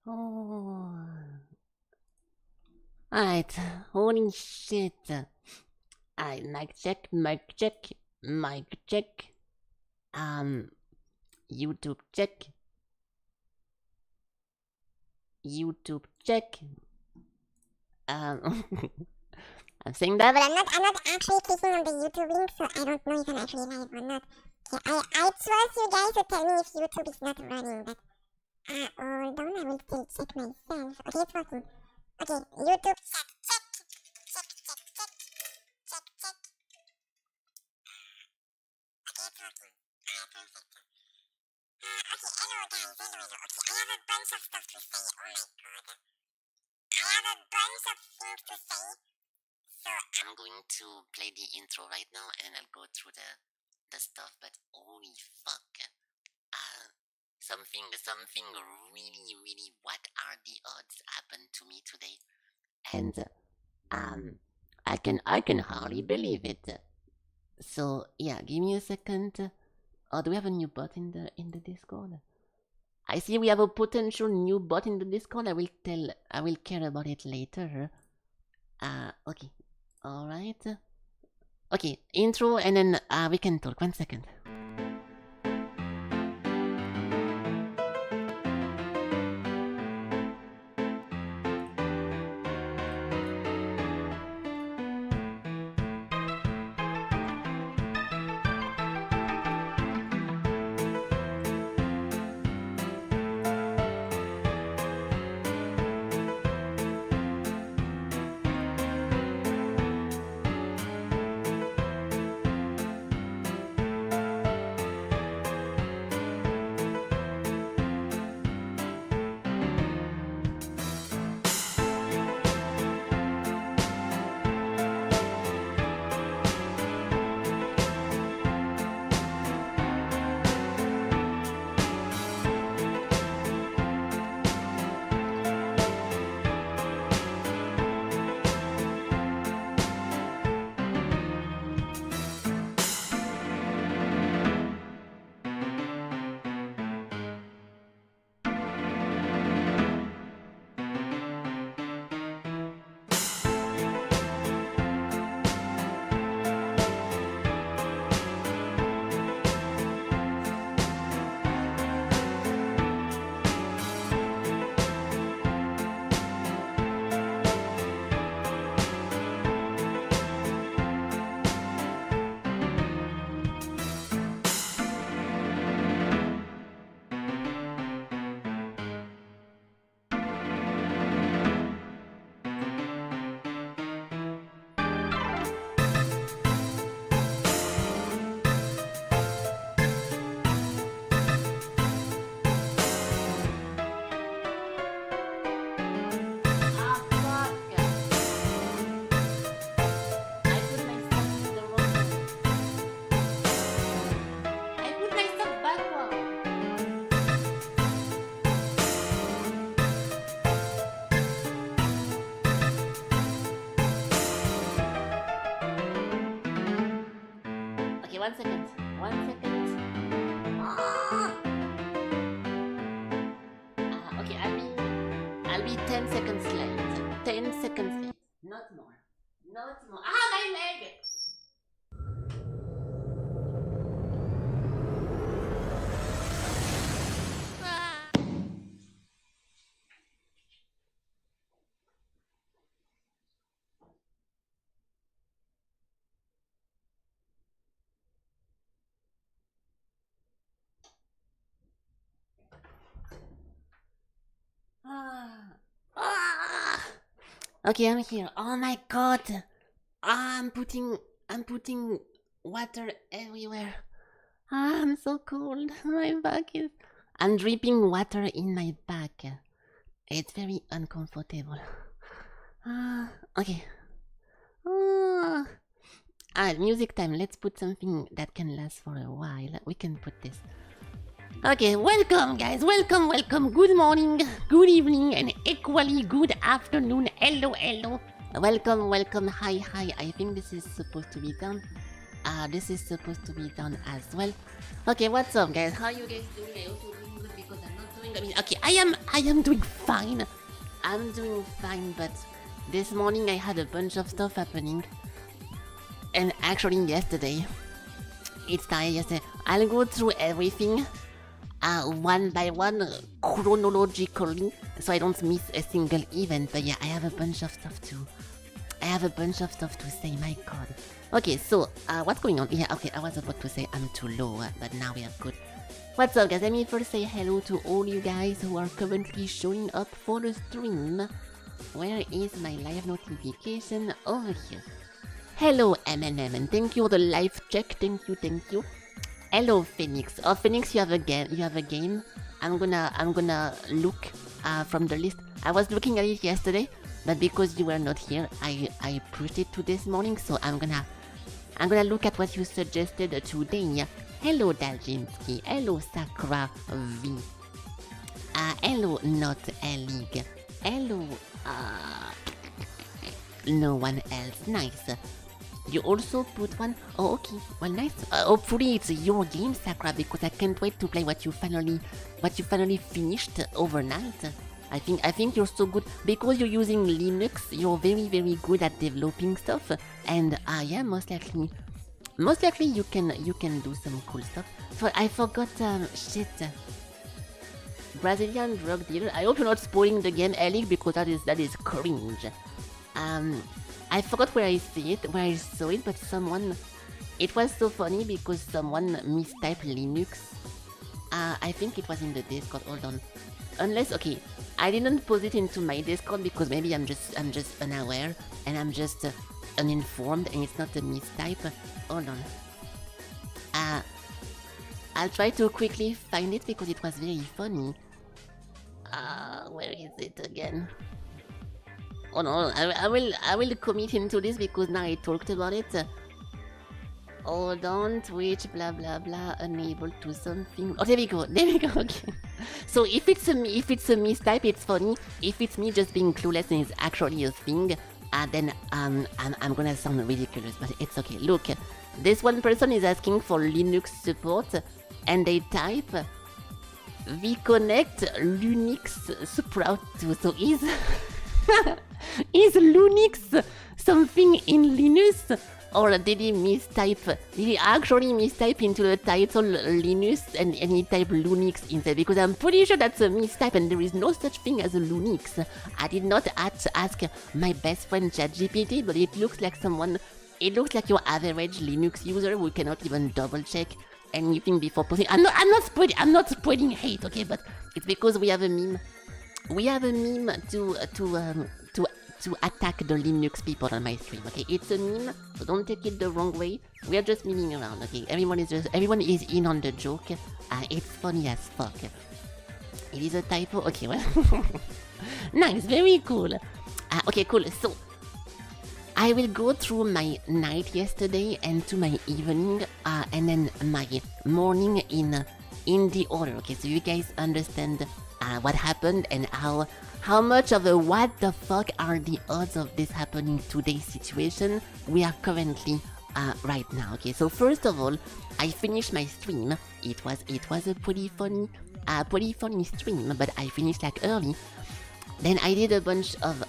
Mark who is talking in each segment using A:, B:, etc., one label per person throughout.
A: Oh. Alright, holy shit. Alright, mic check, mic check, mic check. YouTube check. YouTube check. I'm saying that,
B: but I'm not actually clicking on the YouTube link, so I don't know if I'm actually live or not. Okay, I trust you guys to tell me if YouTube is not running, but hold on, I will still check myself. Okay, it's working. Okay, YouTube check. Okay, it's working. Perfect. Okay, hello guys, hello. Okay, I have a bunch of stuff to say. Oh my god. I have a bunch of things to say. So
A: I'm going to play the intro right now and I'll go through the stuff, but holy fuck. Something really, what are the odds happened to me today? And I can hardly believe it. So yeah, give me a second. Oh, do we have a new bot in the Discord? I see we have a potential new bot in the Discord. I will care about it later. Okay. Alright. Okay, intro and then we can talk. 1 second. Okay, 1 second. 1 second. Okay, I'll be 10 seconds late. 10 seconds late. Not more. Not more. My leg! Okay, I'm here. Oh my god. I'm putting water everywhere. I'm so cold. My back is... I'm dripping water in my back. It's very uncomfortable. Okay. Music time. Let's put something that can last for a while. We can put this. Okay, welcome guys, welcome. Good morning, good evening, and equally good afternoon. Hello. Welcome, hi. I think this is supposed to be done. This is supposed to be done as well. Okay, what's up guys? How you guys doing? I hope you're doing good because I'm not Okay, I am doing fine. I'm doing fine, but this morning I had a bunch of stuff happening. And actually yesterday, it started yesterday. I'll go through everything one by one chronologically so I don't miss a single event. But yeah, I have a bunch of stuff to say, my god. Okay, so what's going on? Yeah, okay, I was about to say I'm too low, but now we are good. What's up, guys? Let me first say hello to all you guys who are currently showing up for the stream. Where is my live notification? Over here. Hello, MNM, and thank you for the live check. Thank you. Hello, Phoenix. Oh, Phoenix, you have a game. I'm gonna look from the list. I was looking at it yesterday, but because you were not here, I pushed it to this morning. So I'm gonna look at what you suggested today. Hello, Daljinski. Hello, Sakura V. Hello, Not League. Hello, no one else. Nice. You also put one? Oh, okay. Well, nice. Hopefully it's your game, Sakura, because I can't wait to play what you finally finished overnight. I think you're so good because you're using Linux. You're very, very good at developing stuff, and yeah, most likely you can do some cool stuff. So I forgot. Shit. Brazilian drug dealer. I hope you're not spoiling the game, Alec, because that is cringe. I forgot where I saw it, but someone. It was so funny because someone mistyped Linux. I think it was in the Discord. Hold on. Unless, okay, I didn't post it into my Discord because maybe I'm just unaware and I'm just uninformed and it's not a mistype. Hold on. I'll try to quickly find it because it was very funny. Where is it again? Oh no, I will commit into this because now I talked about it. Hold on, Twitch, blah blah blah, unable to something. Oh, there we go, okay. So if it's a mistype, it's funny. If it's me just being clueless and it's actually a thing, then I'm gonna sound ridiculous, but it's okay. Look, this one person is asking for Linux support, and they type vconnect Linux Sprout 2. So is Linux something in Linux? Or did he actually mistype into the title Linux and he typed Lunix instead? Because I'm pretty sure that's a mistype and there is no such thing as a Lunix. I did not ask my best friend ChatGPT, but it looks like your average Linux user who cannot even double check anything before posting. I'm not spreading hate, okay? But it's because we have a meme. We have a meme to attack the Linux people on my stream, okay? It's a meme, so don't take it the wrong way. We are just memeing around, okay? Everyone is in on the joke. It's funny as fuck. It is a typo? Okay, well. Nice, very cool. Okay, cool. So, I will go through my night yesterday and to my evening, and then my morning in the order, okay? So you guys understand what happened and how much of a what the fuck are the odds of this happening today's situation we are currently right now. Okay, so first of all, I finished my stream. It was a pretty funny stream, but I finished like early. Then I did a bunch of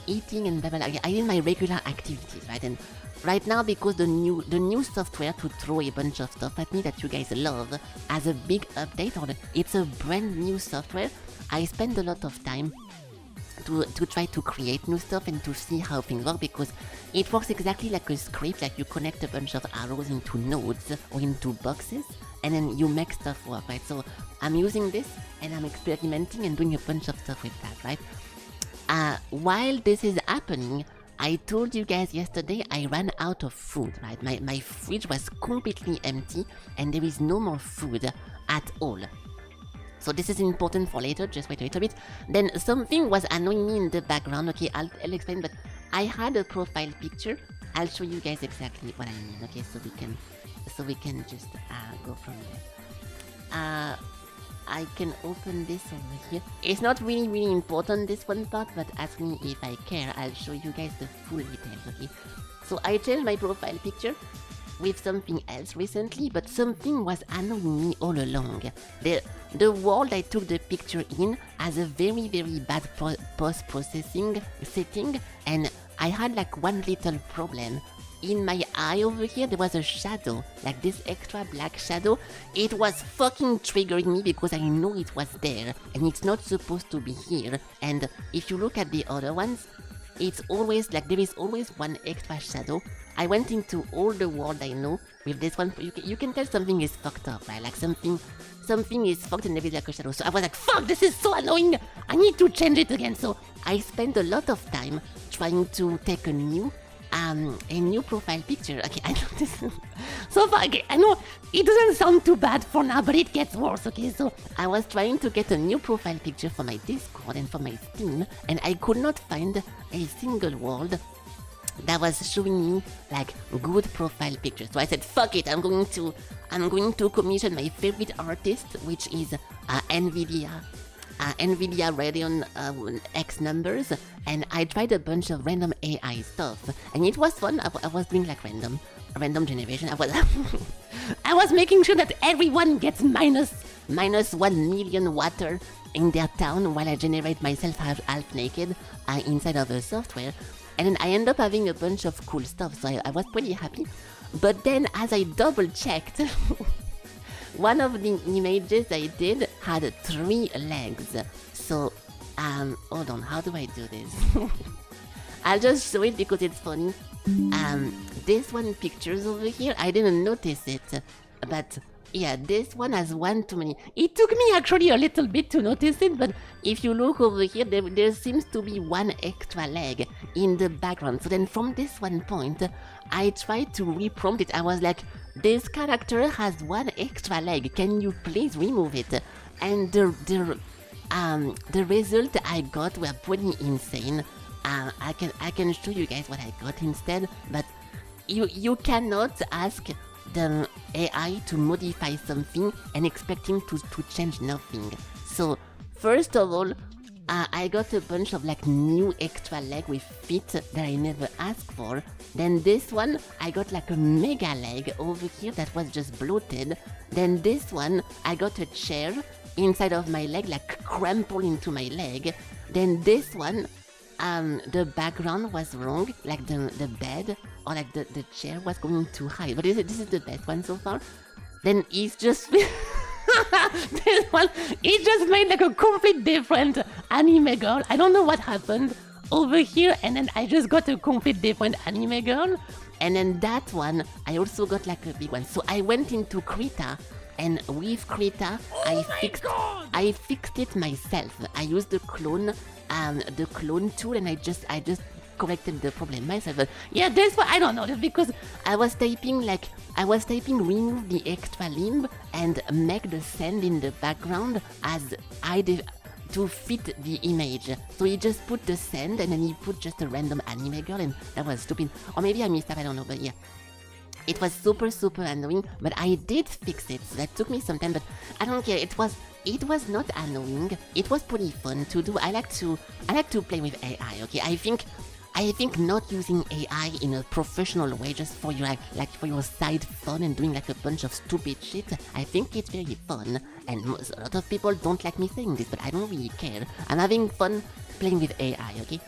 A: eating and blah blah blah. I did my regular activities, right? And right now, because the new software to throw a bunch of stuff at me that you guys love as a big update, or it's a brand new software, I spend a lot of time to try to create new stuff and to see how things work, because it works exactly like a script. Like you connect a bunch of arrows into nodes or into boxes and then you make stuff work, right? So I'm using this and I'm experimenting and doing a bunch of stuff with that, right? While this is happening, I told you guys yesterday I ran out of food, right? My fridge was completely empty and there is no more food at all. So this is important for later, just wait a little bit. Then something was annoying me in the background, okay, I'll explain, but I had a profile picture. I'll show you guys exactly what I mean, okay, so we can just go from there. I can open this over here. It's not really important, this one part, but ask me if I care. I'll show you guys the full details, okay? So I changed my profile picture. with something else recently, but something was annoying me all along. The world I took the picture in has a very bad post-processing setting, and I had like one little problem. In my eye over here, there was a shadow, like this extra black shadow. It was fucking triggering me because I know it was there, and it's not supposed to be here. And if you look at the other ones, it's always like there is always one extra shadow. I went into all the world I know with this one. You can tell something is fucked up, right? Like something is fucked and there is like a shadow. So I was like, fuck, this is so annoying. I need to change it again. So I spent a lot of time trying to take a new profile picture. Okay, I know this. So far, okay, I know it doesn't sound too bad for now, but it gets worse. Okay, so I was trying to get a new profile picture for my Discord and for my Steam, and I could not find a single world that was showing me like good profile pictures. So I said, fuck it, I'm going to commission my favorite artist, which is Nvidia Radeon X numbers, and I tried a bunch of random AI stuff, and it was fun. I was doing like random generation. I was making sure that everyone gets minus 1 million water in their town while I generate myself half naked inside of a software, and then I end up having a bunch of cool stuff. So I was pretty happy. But then as I double checked. One of the images I did had 3 legs. So, hold on, how do I do this? I'll just show it because it's funny. This one pictures over here, I didn't notice it. But, yeah, this one has one too many. It took me actually a little bit to notice it, but if you look over here, there seems to be one extra leg in the background. So then from this one point, I tried to reprompt it. I was like, this character has one extra leg. Can you please remove it? And the result I got were pretty insane. I can show you guys what I got instead. But you cannot ask the AI to modify something and expect him to change nothing. So first of all, I got a bunch of like new extra leg with feet that I never asked for. Then this one, I got like a mega leg over here that was just bloated. Then this one, I got a chair inside of my leg, like crumpled into my leg. Then this one, the background was wrong, like the bed or like the chair was going too high. But this is the best one so far. Then it's just... this one, it just made like a complete different anime girl. I don't know what happened over here, and then I just got a complete different anime girl. And then that one, I also got like a big one. So I went into Krita, and with Krita, I fixed it myself. I used the clone tool, and I just corrected the problem myself. But yeah, that's why I don't know, because I was typing remove the extra limb and make the sand in the background as I did to fit the image. So he just put the sand and then he put just a random anime girl, and that was stupid. Or maybe I missed up, I don't know, but yeah. It was super annoying, but I did fix it. So that took me some time, but I don't care. It was not annoying. It was pretty fun to do. I like to play with AI, okay? I think not using AI in a professional way just for your like for your side fun and doing like a bunch of stupid shit, I think it's very fun. And a lot of people don't like me saying this, but I don't really care. I'm having fun playing with AI, okay?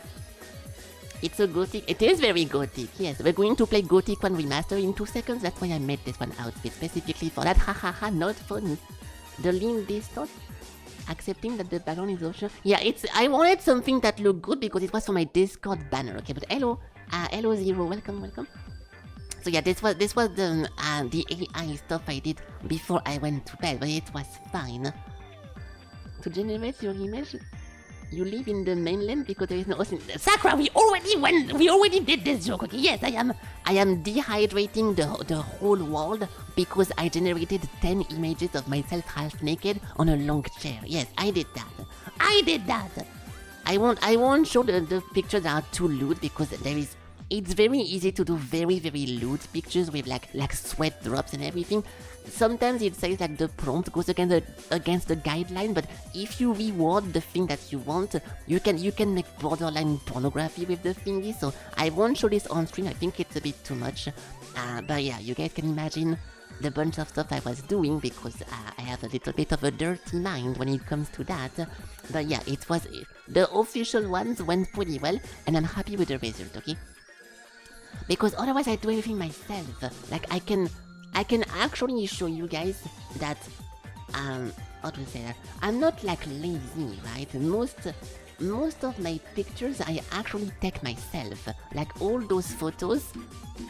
A: It's a gothic. It is very gothic, yes. We're going to play Gothic 1 Remaster in 2 seconds. That's why I made this one outfit specifically for that. Hahaha, not funny. The lean distort. Accepting that the background is optional. Yeah, I wanted something that looked good because it was for my Discord banner. Okay, but hello, hello Zero, welcome. So yeah, this was the AI stuff I did before I went to bed, but it was fine. To generate your image, you live in the mainland because there is no ocean. Sakura, we already did this joke. Okay, yes, I am dehydrating the whole world because I generated 10 images of myself half naked on a long chair. Yes, I did that. I won't show the pictures that are too lewd because there is it's very easy to do very lewd pictures with like sweat drops and everything. Sometimes it says like the prompt goes against the guideline, but if you reward the thing that you want, you can make borderline pornography with the thingy. So I won't show this on stream. I think it's a bit too much. But yeah, you guys can imagine the bunch of stuff I was doing because I have a little bit of a dirty mind when it comes to that. But yeah, the official ones went pretty well, and I'm happy with the result. Okay. Because otherwise I do everything myself. Like I can actually show you guys that how to say that? I'm not like lazy, right? Most of my pictures I actually take myself. Like all those photos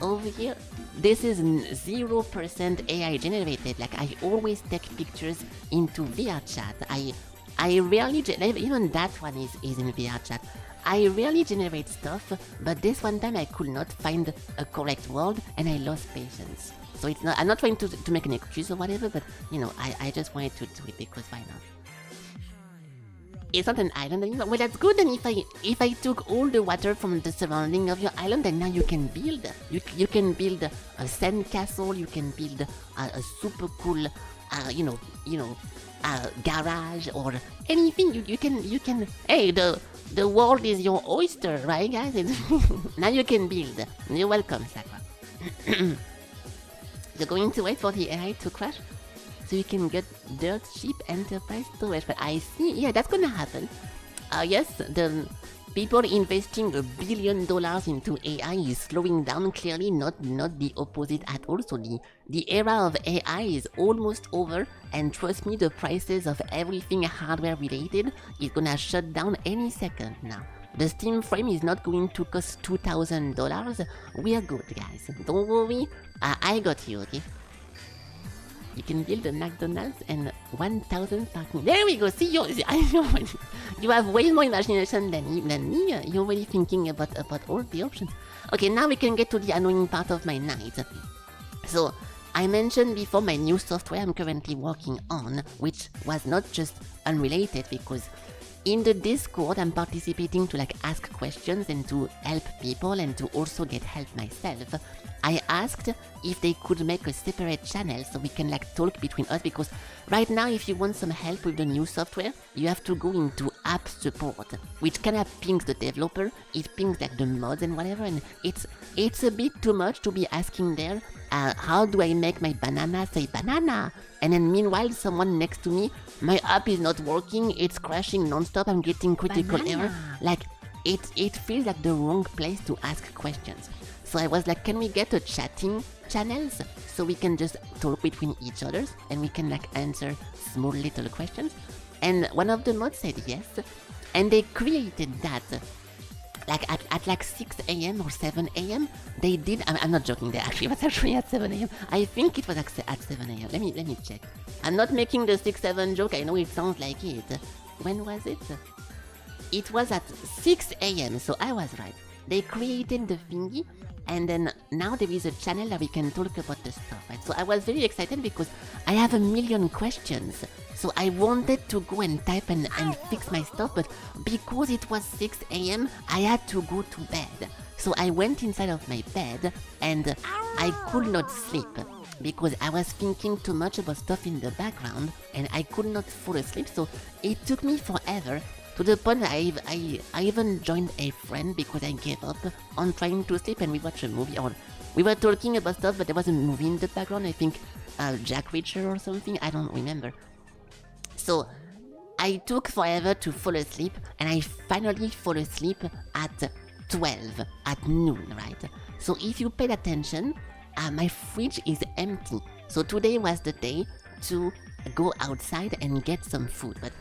A: over here, this is 0% AI generated. Like I always take pictures into VRChat. I rarely even that one is in VRChat. I rarely generate stuff, but this one time I could not find a correct word and I lost patience. So it's not. I'm not trying to make an excuse or whatever, but you know, I just wanted to do it because why not? It's not an island anymore. Well, that's good. And if I took all the water from the surrounding of your island, then now you can build. You can build a sand castle. You can build a super cool, garage or anything. You can. Hey, the world is your oyster, right, guys? Now you can build. You're welcome, Sakura. You're going to wait for the AI to crash so you can get dirt cheap enterprise storage. But I see, yeah, that's gonna happen. Yes, the people investing $1 billion into AI is slowing down, clearly not the opposite at all. So the era of AI is almost over, and trust me, the prices of everything hardware related is gonna shut down any second now. The Steam frame is not going to cost $2,000. We are good, guys. Don't worry. I got you, okay? You can build a McDonald's and 1,000 parking. There we go. See, you have way more imagination than me. You're already thinking about all the options. Okay, now we can get to the annoying part of my night. So, I mentioned before my new software I'm currently working on, which was not just unrelated because in the Discord, I'm participating to like ask questions and to help people and to also get help myself. I asked if they could make a separate channel so we can like talk between us, because right now if you want some help with the new software, you have to go into app support, which kind of pings the developer, it pings like the mods and whatever, and it's a bit too much to be asking there, how do I make my banana say banana? And then meanwhile someone next to me, my app is not working, it's crashing non-stop, I'm getting critical error. Like it feels like the wrong place to ask questions. So I was like, can we get a chatting channels so we can just talk between each other and we can like answer small little questions? And one of the mods said yes, and they created that. Like at like 6 a.m. or 7 a.m. they did. I'm not joking. They actually was actually at 7 a.m. I think it was at 7 a.m. Let me check. I'm not making the 6-7 joke. I know it sounds like it. When was it? It was at 6 a.m. So I was right. They created the thingy, and then now there is a channel that we can talk about the stuff. Right? So I was very excited because I have a million questions. So I wanted to go and type and fix my stuff, but because it was 6 a.m., I had to go to bed. So I went inside of my bed and I could not sleep because I was thinking too much about stuff in the background and I could not fall asleep. So it took me forever, to the point that I even joined a friend because I gave up on trying to sleep, and we watched a movie, or we were talking about stuff, but there was a movie in the background, I think Jack Reacher or something, I don't remember. So I took forever to fall asleep, and I finally fall asleep at 12, at noon, right? So if you paid attention, my fridge is empty. So today was the day to go outside and get some food, but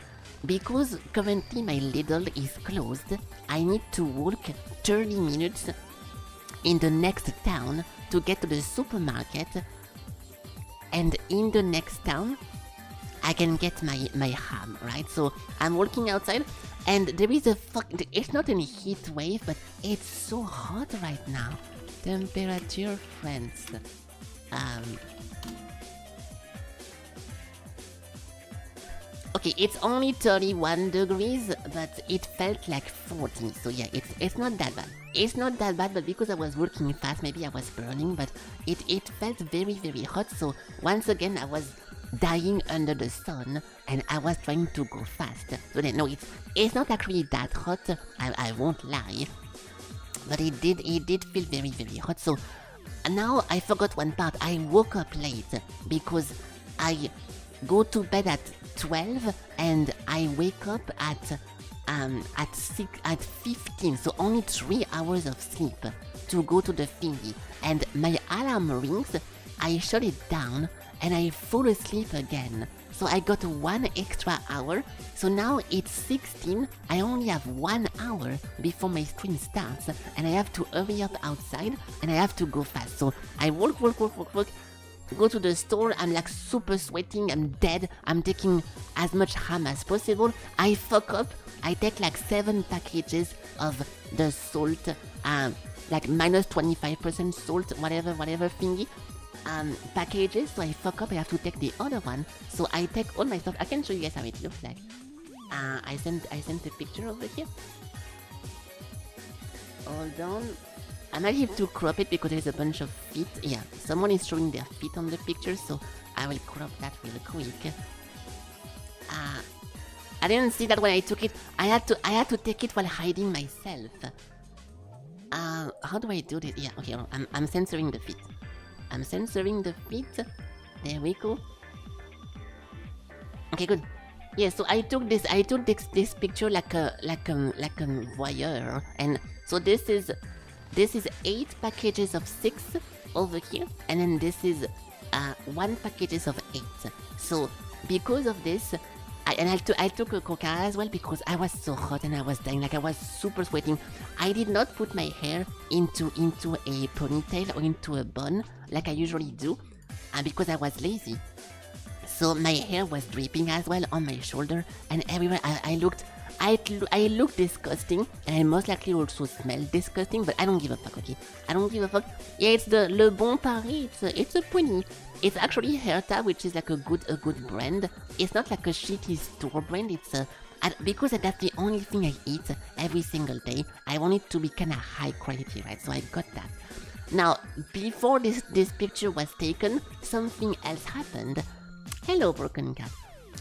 A: because currently my Lidl is closed, I need to walk 30 minutes in the next town to get to the supermarket, and in the next town I can get my ham, right? So I'm walking outside and there is it's not any heat wave, but it's so hot right now. Temperature, friends. Okay, it's only 31 degrees, but it felt like 40. So yeah, it's not that bad. It's not that bad, but because I was working fast, maybe I was burning, but it felt very, very hot. So once again, I was dying under the sun, and I was trying to go fast. So then, no, it's not actually that hot. I won't lie, but it did feel very, very hot. So now I forgot one part. I woke up late because I go to bed at 12 and I wake up at 15, so only 3 hours of sleep to go to the thingy. And my alarm rings, I shut it down, and I fall asleep again. So I got 1 extra hour, so now it's 16, I only have 1 hour before my stream starts, and I have to hurry up outside, and I have to go fast. So I walk, go to the store, I'm like super sweating, I'm dead, I'm taking as much ham as possible. I fuck up, I take like 7 packages of the salt, like minus 25% salt, whatever thingy, packages, so I fuck up, I have to take the other one, so I take all my stuff. I can show you guys how it looks like. I sent a picture over here. Hold on. I might have to crop it because there's a bunch of feet. Yeah, someone is showing their feet on the picture, so I will crop that real quick. I didn't see that when I took it. I had to take it while hiding myself. How do I do this? Yeah, okay, I'm censoring the feet. I'm censoring the feet. There we go. Okay, good. Yeah, so I took this picture like a voyeur, and so this is 8 packages of 6 over here, and then this is 1 packages of 8. So because of this, I took a coca as well because I was so hot and I was dying, like I was super sweating. I did not put my hair into a ponytail or into a bun like I usually do, because I was lazy. So my hair was dripping as well on my shoulder and everywhere. I look disgusting, and I most likely also smell disgusting, but I don't give a fuck, okay? I don't give a fuck. Yeah, it's the Le Bon Paris, it's a pony. It's actually Herta, which is like a good brand. It's not like a shitty store brand, it's because that's the only thing I eat every single day. I want it to be kinda high quality, right? So I got that. Now, before this picture was taken, something else happened. Hello, Broken Cat.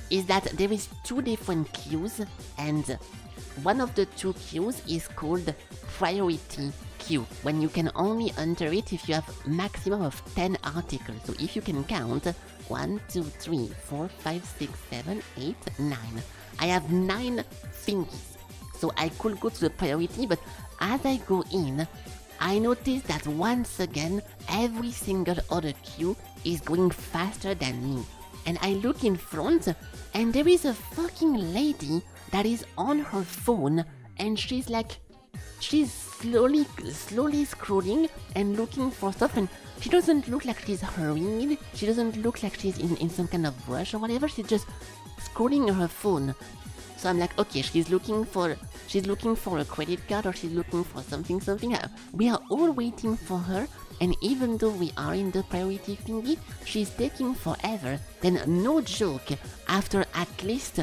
A: Is that there is 2 different queues, and one of the 2 queues is called priority queue, when you can only enter it if you have maximum of 10 articles. So if you can count 1, 2, 3, 4, 5, 6, 7, 8, 9. I have 9 thingies, so I could go to the priority, but as I go in, I notice that once again every single other queue is going faster than me. And I look in front, and there is a fucking lady that is on her phone, and she's slowly scrolling and looking for stuff, and she doesn't look like she's hurrying, she doesn't look like she's in some kind of rush or whatever, she's just scrolling her phone. So I'm like, okay, she's looking for a credit card, or she's looking for something. We are all waiting for her, and even though we are in the priority thingy, she's taking forever. Then, no joke, after at least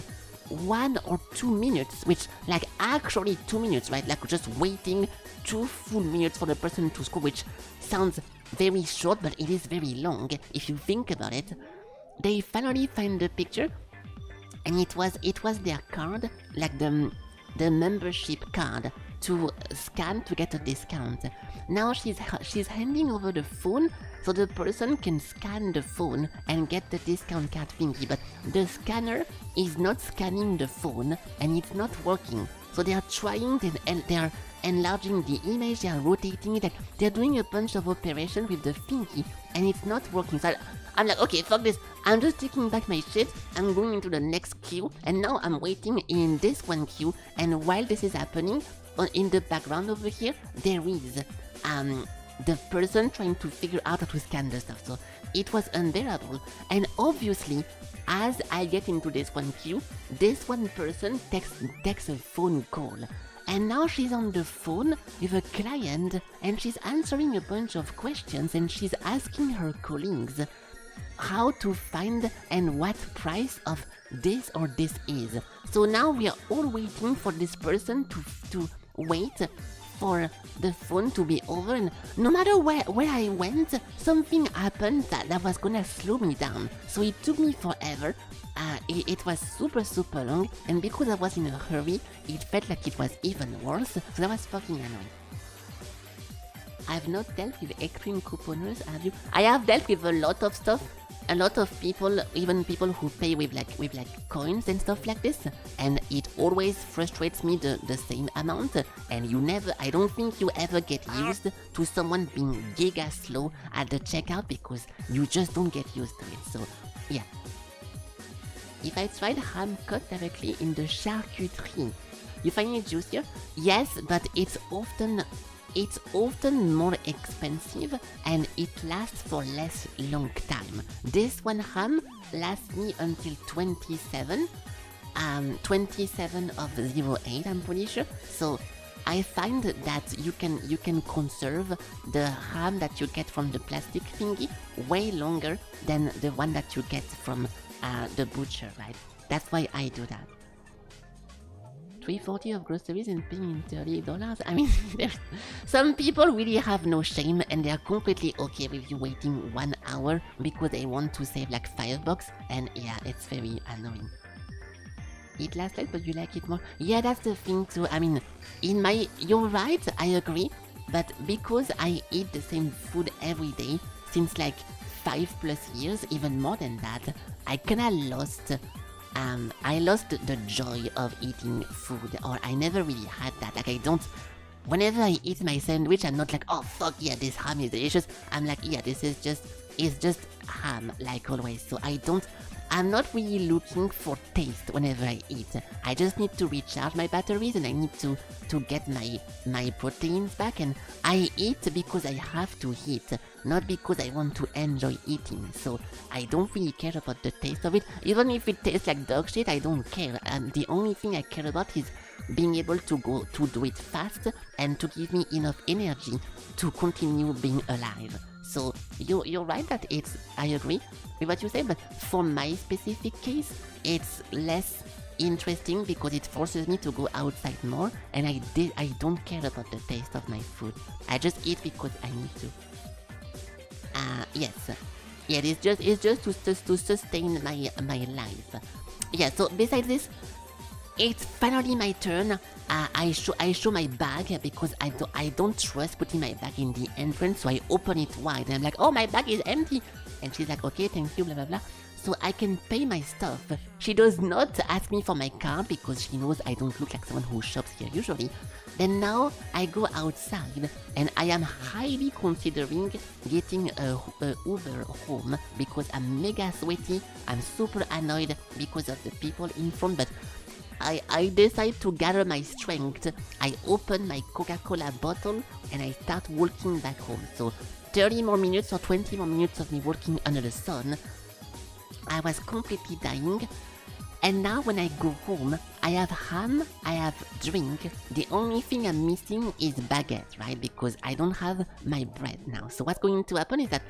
A: 1 or 2 minutes, which like actually 2 minutes, right? Like just waiting 2 full minutes for the person to scroll, which sounds very short, but it is very long if you think about it. They finally find the picture, and it was their card, like the membership card to scan to get a discount. Now she's handing over the phone so the person can scan the phone and get the discount card thingy, but the scanner is not scanning the phone and it's not working. So they are trying, and they're enlarging the image, they are rotating it, like they're doing a bunch of operations with the thingy, and it's not working. So I'm like, okay, fuck this. I'm just taking back my shit. I'm going into the next queue, and now I'm waiting in this one queue. And while this is happening, in the background over here, there is the person trying to figure out how to scan the stuff. So it was unbearable. And obviously, as I get into this one queue, this one person takes a phone call. And now she's on the phone with a client, and she's answering a bunch of questions, and she's asking her colleagues, how to find and what price of this or this is. So now we are all waiting for this person to wait for the phone to be over, and no matter where I went, something happened that was gonna slow me down. So it took me forever. It was super long, and because I was in a hurry, it felt like it was even worse, so that was fucking annoying. I've not dealt with extreme couponers, have you? I have dealt with a lot of stuff. A lot of people, even people who pay with like coins and stuff like this, and it always frustrates me the same amount, and I don't think you ever get used to someone being giga slow at the checkout because you just don't get used to it, so yeah. If I tried ham cut directly in the charcuterie, you find it juicier? Yes, but it's often more expensive and it lasts for less long time. This one ham lasts me until 27 of 08, I'm pretty sure. So I find that you can conserve the ham that you get from the plastic thingy way longer than the one that you get from the butcher, right? That's why I do that. $3.40 of groceries and paying $30. I mean, some people really have no shame and they are completely okay with you waiting 1 hour because they want to save like $5, and yeah, it's very annoying. It lasts less, but you like it more. Yeah, that's the thing too. I mean, you're right, I agree, but because I eat the same food every day since like 5+ years, even more than that, I kinda lost the joy of eating food, or I never really had that. Like whenever I eat my sandwich, I'm not like, oh fuck yeah, this ham is delicious. I'm like, yeah, it's just ham, like always. So I'm not really looking for taste whenever I eat. I just need to recharge my batteries and I need to get my proteins back, and I eat because I have to eat, not because I want to enjoy eating. So I don't really care about the taste of it. Even if it tastes like dog shit, I don't care. The only thing I care about is being able to do it fast and to give me enough energy to continue being alive. So you're right that I agree with what you say, but for my specific case, it's less interesting because it forces me to go outside more, and I don't care about the taste of my food. I just eat because I need to. Yes. Yeah, it's just to sustain my life. Yeah, so besides this, it's finally my turn. I show my bag because I don't trust putting my bag in the entrance, so I open it wide and I'm like, oh, my bag is empty, and she's like, okay, thank you, blah blah blah. So I can pay my stuff. She does not ask me for my card because she knows I don't look like someone who shops here usually. Then now I go outside and I am highly considering getting a Uber home because I'm mega sweaty. I'm super annoyed because of the people in front, but I decide to gather my strength. I open my Coca-Cola bottle and I start walking back home. So 30 more minutes or 20 more minutes of me walking under the sun. I was completely dying. And now when I go home, I have ham, I have drink. The only thing I'm missing is baguette, right? Because I don't have my bread now. So what's going to happen is that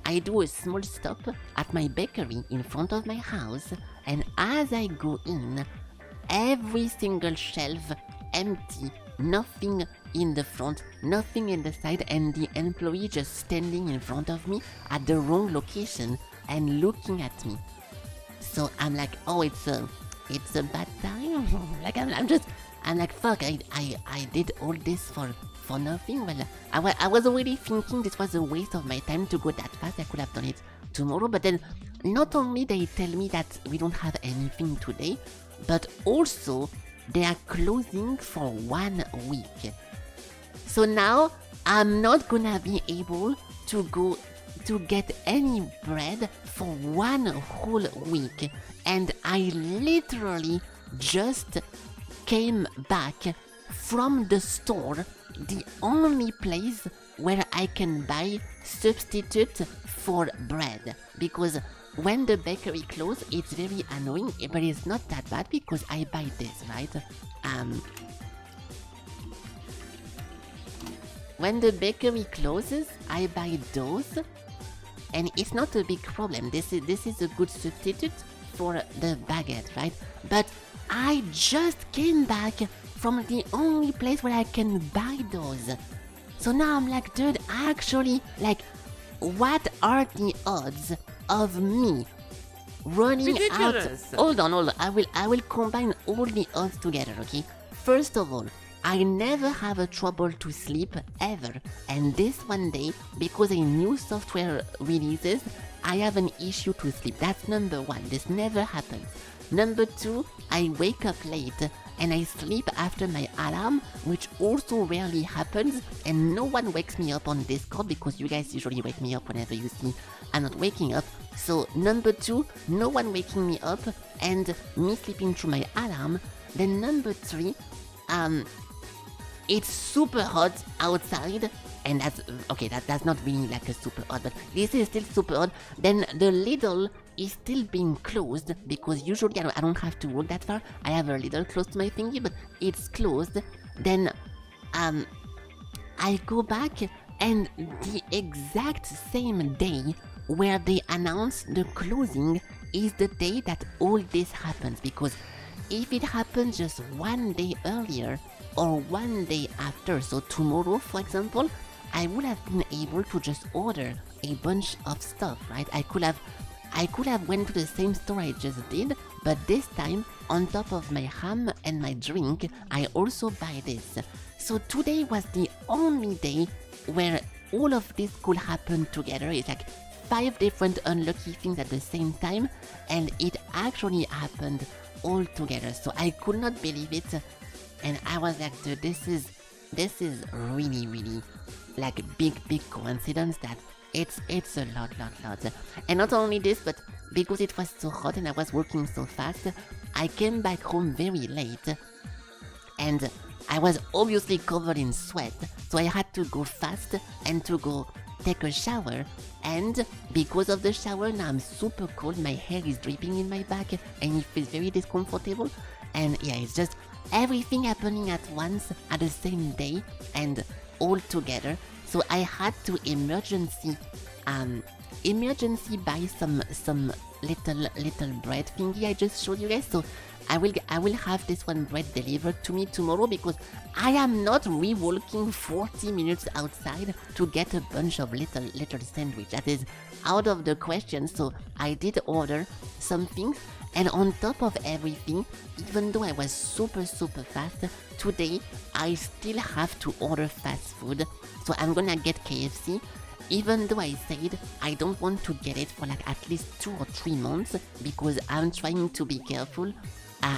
A: I do a small stop at my bakery in front of my house. And as I go in, every single shelf empty, nothing in the front, nothing in the side, and the employee just standing in front of me at the wrong location and looking at me. So I'm like, oh, it's a bad time. Like I'm like, fuck, I did all this for nothing. Well, I was already thinking this was a waste of my time to go that fast. I could have done it tomorrow, but then not only they tell me that we don't have anything today, but also they are closing for 1 week. So now I'm not gonna be able to go to get any bread for 1 whole week. And I literally just came back from the store, the only place where I can buy substitute for bread, because when the bakery closes, it's very annoying, but it's not that bad because I buy this, right? When the bakery closes, I buy those, and it's not a big problem. This is a good substitute for the baguette, right? But I just came back from the only place where I can buy those. So now I'm like, dude, actually, like, what are the odds of me running
C: Ridiculous.
A: out? Hold on. I will combine all the odds together, okay? First of all, I never have a trouble to sleep ever, and this one day, because a new software releases, I have an issue to sleep. That's number one. This never happens. Number two, I wake up late and I sleep after my alarm, which also rarely happens, and no one wakes me up on Discord because you guys usually wake me up whenever you see I'm not waking up. So number two, no one waking me up and me sleeping through my alarm. Then number three, it's super hot outside, and that's not really like a super odd, but this is still super odd. Then the Lidl is still being closed because usually I don't have to walk that far. I have a Lidl close to my thingy, but it's closed. Then I go back, and the exact same day where they announce the closing is the day that all this happens, because if it happens just one day earlier or one day after, so tomorrow for example, I would have been able to just order a bunch of stuff, right? I could have went to the same store I just did, but this time, on top of my ham and my drink, I also buy this. So today was the only day where all of this could happen together. It's like 5 different unlucky things at the same time, and it actually happened all together. So I could not believe it, and I was like, dude, this is really, really like big coincidence that it's a lot. And not only this, but because it was so hot and I was working so fast, I came back home very late, and I was obviously covered in sweat, so I had to go fast and to go take a shower, and because of the shower now I'm super cold, my hair is dripping in my back and it feels very discomfortable, and yeah, it's just everything happening at once at the same day and all together. So I had to emergency buy some little bread thingy I just showed you guys. So I will have this one bread delivered to me tomorrow, because I am not re-walking 40 minutes outside to get a bunch of little sandwich. That is out of the question. So I did order some things, and on top of everything, even though I was super fast, today I still have to order fast food. So I'm gonna get KFC, even though I said I don't want to get it for like at least 2 or 3 months, because I'm trying to be careful.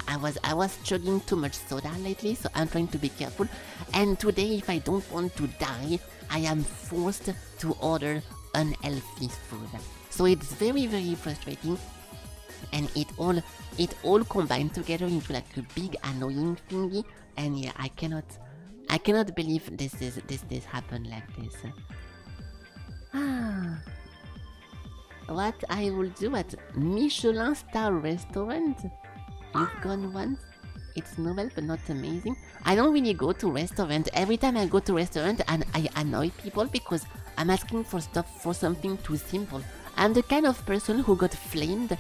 A: I was chugging too much soda lately, so I'm trying to be careful. And today, if I don't want to die, I am forced to order unhealthy food. So it's very frustrating, and it all combined together into like a big annoying thingy. And yeah, I cannot believe this happened like this. What I will do at Michelin star restaurant? You've gone once? It's novel but not amazing. I don't really go to restaurant. Every time I go to restaurant and I annoy people because I'm asking for stuff for something too simple. I'm the kind of person who got flamed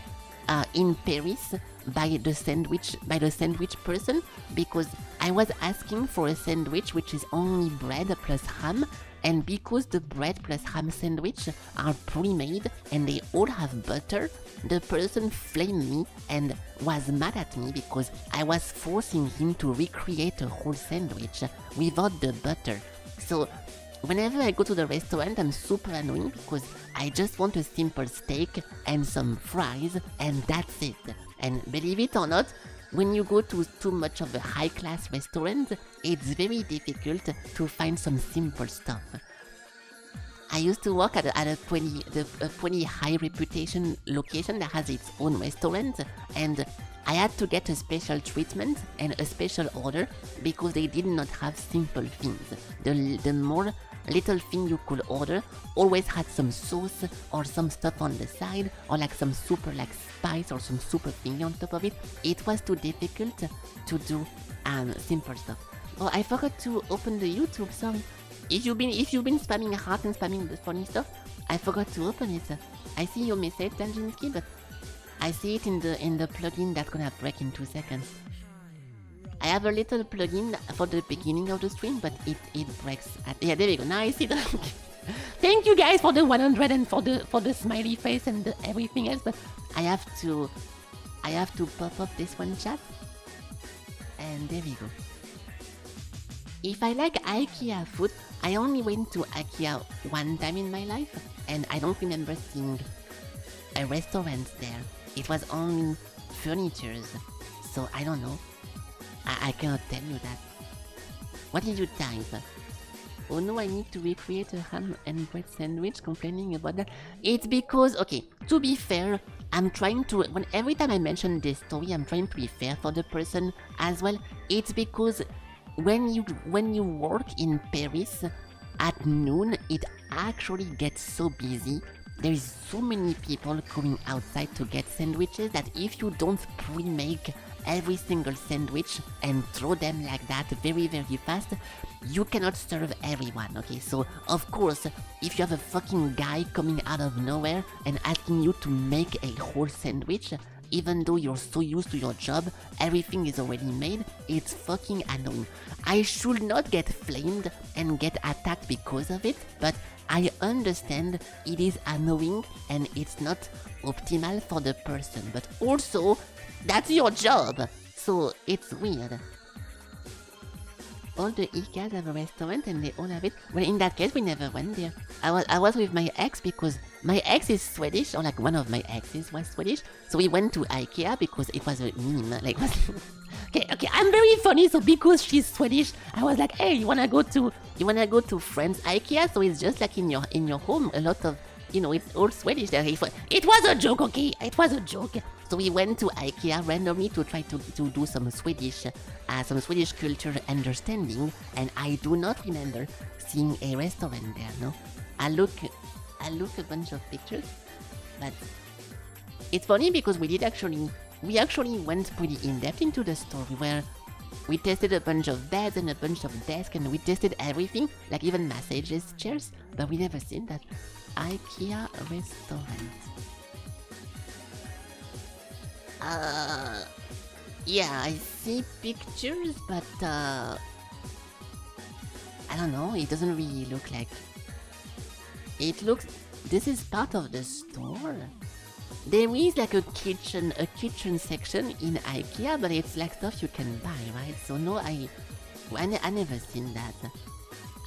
A: in Paris by the sandwich person, because I was asking for a sandwich which is only bread plus ham, and because the bread plus ham sandwich are pre-made and they all have butter, the person flamed me and was mad at me because I was forcing him to recreate a whole sandwich without the butter. So whenever I go to the restaurant, I'm super annoying because I just want a simple steak and some fries, and that's it. And believe it or not, when you go to too much of a high-class restaurant, it's very difficult to find some simple stuff. I used to work at a pretty high reputation location that has its own restaurant, and I had to get a special treatment and a special order because they did not have simple things. The more little thing you could order always had some sauce or some stuff on the side, or like some super like spice or some super thing on top of it. It was too difficult to do simple stuff. Oh, I forgot to open the YouTube, sorry. If you've been spamming heart and spamming the funny stuff, I forgot to open it. I see your message, Danjinsky, but I see it in the plugin that's gonna break in 2 seconds. I have a little plugin for the beginning of the stream, but it breaks at... Yeah, there we go. Now I see the... Thank you guys for the 100 and for the smiley face and everything else, but I have to pop up this one chat. And there we go. If I like IKEA food, I only went to IKEA one time in my life, and I don't remember seeing a restaurant there. It was only furnitures, so I don't know. I cannot tell you that. What did you type? Oh no, I need to recreate a ham and bread sandwich, complaining about that. It's because, okay, to be fair, I'm trying to, every time I mention this story, I'm trying to be fair for the person as well. It's because when you work in Paris at noon, it actually gets so busy. There is so many people coming outside to get sandwiches that if you don't pre-make every single sandwich and throw them like that very fast, you cannot serve everyone, okay? So, of course, if you have a fucking guy coming out of nowhere and asking you to make a whole sandwich, even though you're so used to your job, everything is already made, it's fucking annoying. I should not get flamed and get attacked because of it, but I understand it is annoying and it's not optimal for the person, but also, that's your job, so it's weird. All the IKEAs have a restaurant and they all have it. Well, in that case, we never went there. I was with my ex because my ex is Swedish, or like one of my exes was Swedish, so we went to IKEA because it was a meme, like... Okay, I'm very funny, so because she's Swedish, I was like, hey, you wanna go to friends IKEA? So it's just like in your home, a lot of, you know, it's all Swedish there. It was a joke, okay? It was a joke. So we went to IKEA randomly to try to do some Swedish culture understanding, and I do not remember seeing a restaurant there, no? I look a bunch of pictures, but it's funny because we actually went pretty in-depth into the story where we tested a bunch of beds and a bunch of desks and we tested everything, like even massages, chairs, but we never seen that IKEA restaurant. Yeah, I see pictures, but I don't know, it doesn't really look like... It looks... This is part of the store. There is like a kitchen section in IKEA, but it's like stuff you can buy, right? So no, I never seen that.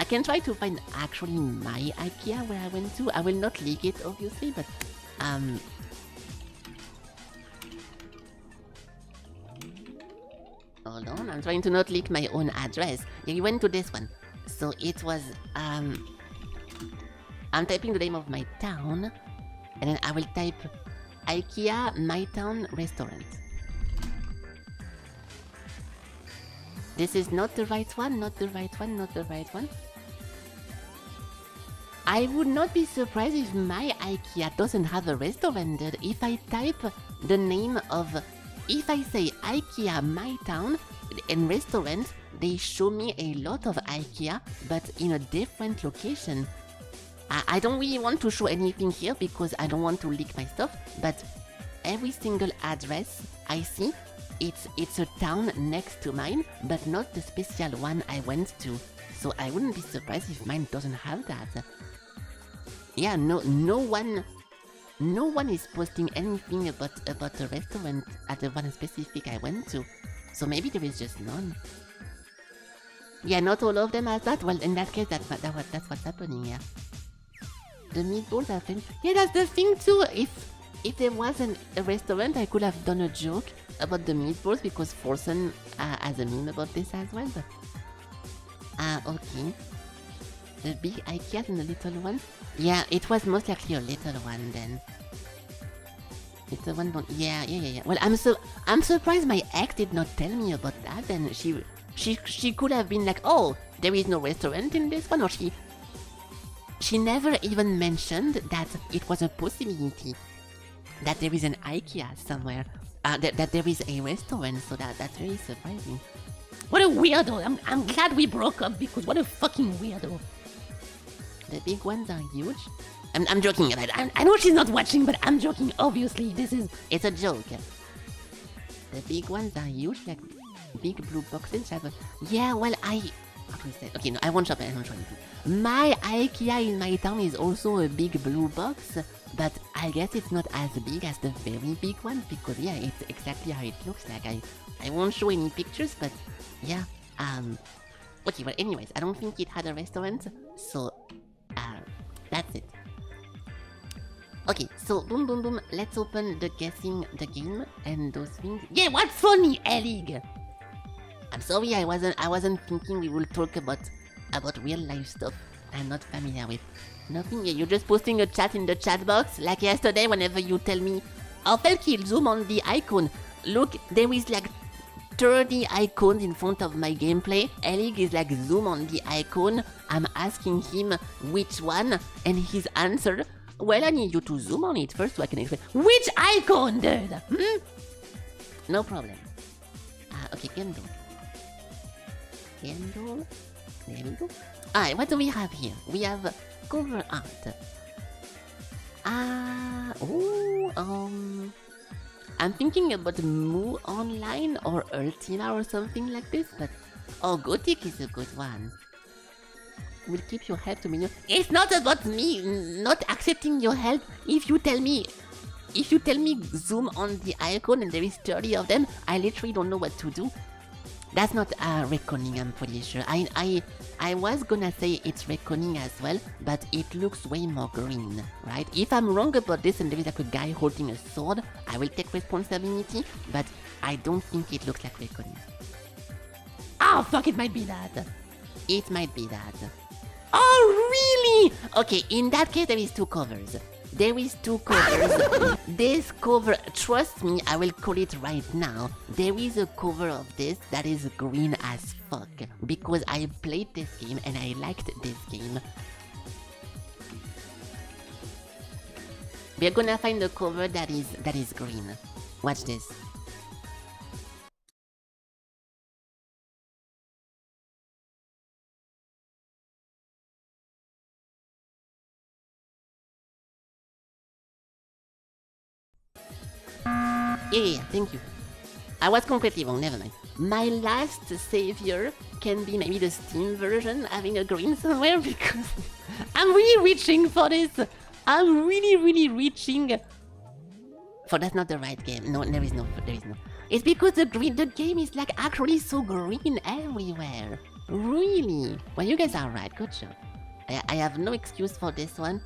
A: I can try to find actually my IKEA where I went to. I will not leak it, obviously, but hold on, I'm trying to not leak my own address. Yeah, we went to this one. So it was I'm typing the name of my town, and then I will type IKEA My Town Restaurant. This is not the right one, not the right one, not the right one. I would not be surprised if my IKEA doesn't have a restaurant there. If I type the name of... If I say IKEA My Town and restaurant, they show me a lot of IKEA, but in a different location. I don't really want to show anything here because I don't want to leak my stuff, but every single address I see, it's a town next to mine, but not the special one I went to. So I wouldn't be surprised if mine doesn't have that. Yeah, no one is posting anything about the restaurant at the one specific I went to. So maybe there is just none. Yeah, not all of them have that. Well, in that case, that's what's happening, yeah. The meatballs are famous. Yeah, that's the thing too. If there wasn't a restaurant, I could have done a joke about the meatballs because Forsen has a meme about this as well. But okay. The big IKEA and the little one. Yeah, it was most likely a little one then. Little one don't. Yeah. Well, I'm surprised my ex did not tell me about that. And she could have been like, oh, there is no restaurant in this one, or she never even mentioned that it was a possibility that there is an IKEA somewhere, that there is a restaurant, so that's very surprising. What a weirdo! I'm glad we broke up because what a fucking weirdo. The big ones are huge. I'm joking. I know she's not watching, but I'm joking. Obviously, it's a joke. The big ones are huge, like big blue boxes. Yeah, well, how do I say? Okay, no, I won't shop it. I won't show anything. My IKEA in my town is also a big blue box, but I guess it's not as big as the very big one because yeah, it's exactly how it looks like. I won't show any pictures, but yeah. Okay, well, anyways, I don't think it had a restaurant, so that's it. Okay, so boom, boom, boom. Let's open the guessing the game and those things. Yeah, what's funny, Elig? I'm sorry, I wasn't thinking we will talk about real life stuff I'm not familiar with. Nothing. Yeah, you're just posting a chat in the chat box like yesterday. Whenever you tell me, "Oh, Felky, zoom on the icon." Look, there is like 30 icons in front of my gameplay. Elig is like, zoom on the icon. I'm asking him which one, and his answer, well, I need you to zoom on it first so I can explain. Which icon, dude? No problem. Okay, candle. Candle. There we go. Alright, what do we have here? We have cover art. I'm thinking about Moo Online or Ultima or something like this, but Gothic is a good one. Will keep your help to me. It's not about me not accepting your help. If you tell me zoom on the icon and there is 30 of them, I literally don't know what to do. That's not reckoning, I'm pretty sure. I was gonna say it's reckoning as well, but it looks way more green, right? If I'm wrong about this and there is like a guy holding a sword, I will take responsibility, but I don't think it looks like reckoning. Oh fuck, it might be that. It might be that. Oh really? Okay, in that case there is two covers. This cover, trust me, I will call it right now. There is a cover of this that is green as fuck. Because I played this game and I liked this game. We're gonna find a cover that is green. Watch this. Yeah, thank you. I was completely wrong, never mind. My last savior can be maybe the Steam version, having a green somewhere, because I'm really reaching for this. I'm really reaching for that's not the right game. No, there is no. It's because the game is like actually so green everywhere. Really? Well, you guys are right, good job. I have no excuse for this one.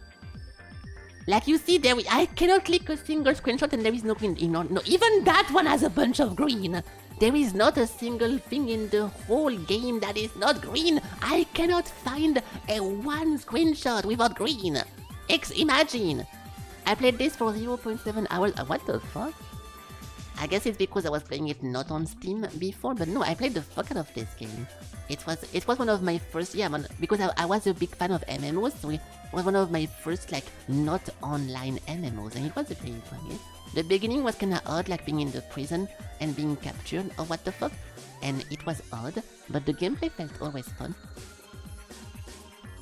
A: Like you see there, I cannot click a single screenshot and there is no green. No, even that one has a bunch of green. There is not a single thing in the whole game that is not green. I cannot find a one screenshot without green. Imagine. I played this for 0.7 hours. What the fuck? I guess it's because I was playing it not on Steam before, but no, I played the fuck out of this game. It was one of my first, because I was a big fan of MMOs, so it was one of my first, like, not online MMOs, and it was a very fun game. The beginning was kinda odd, like being in the prison and being captured, or what the fuck, and it was odd, but the gameplay felt always fun.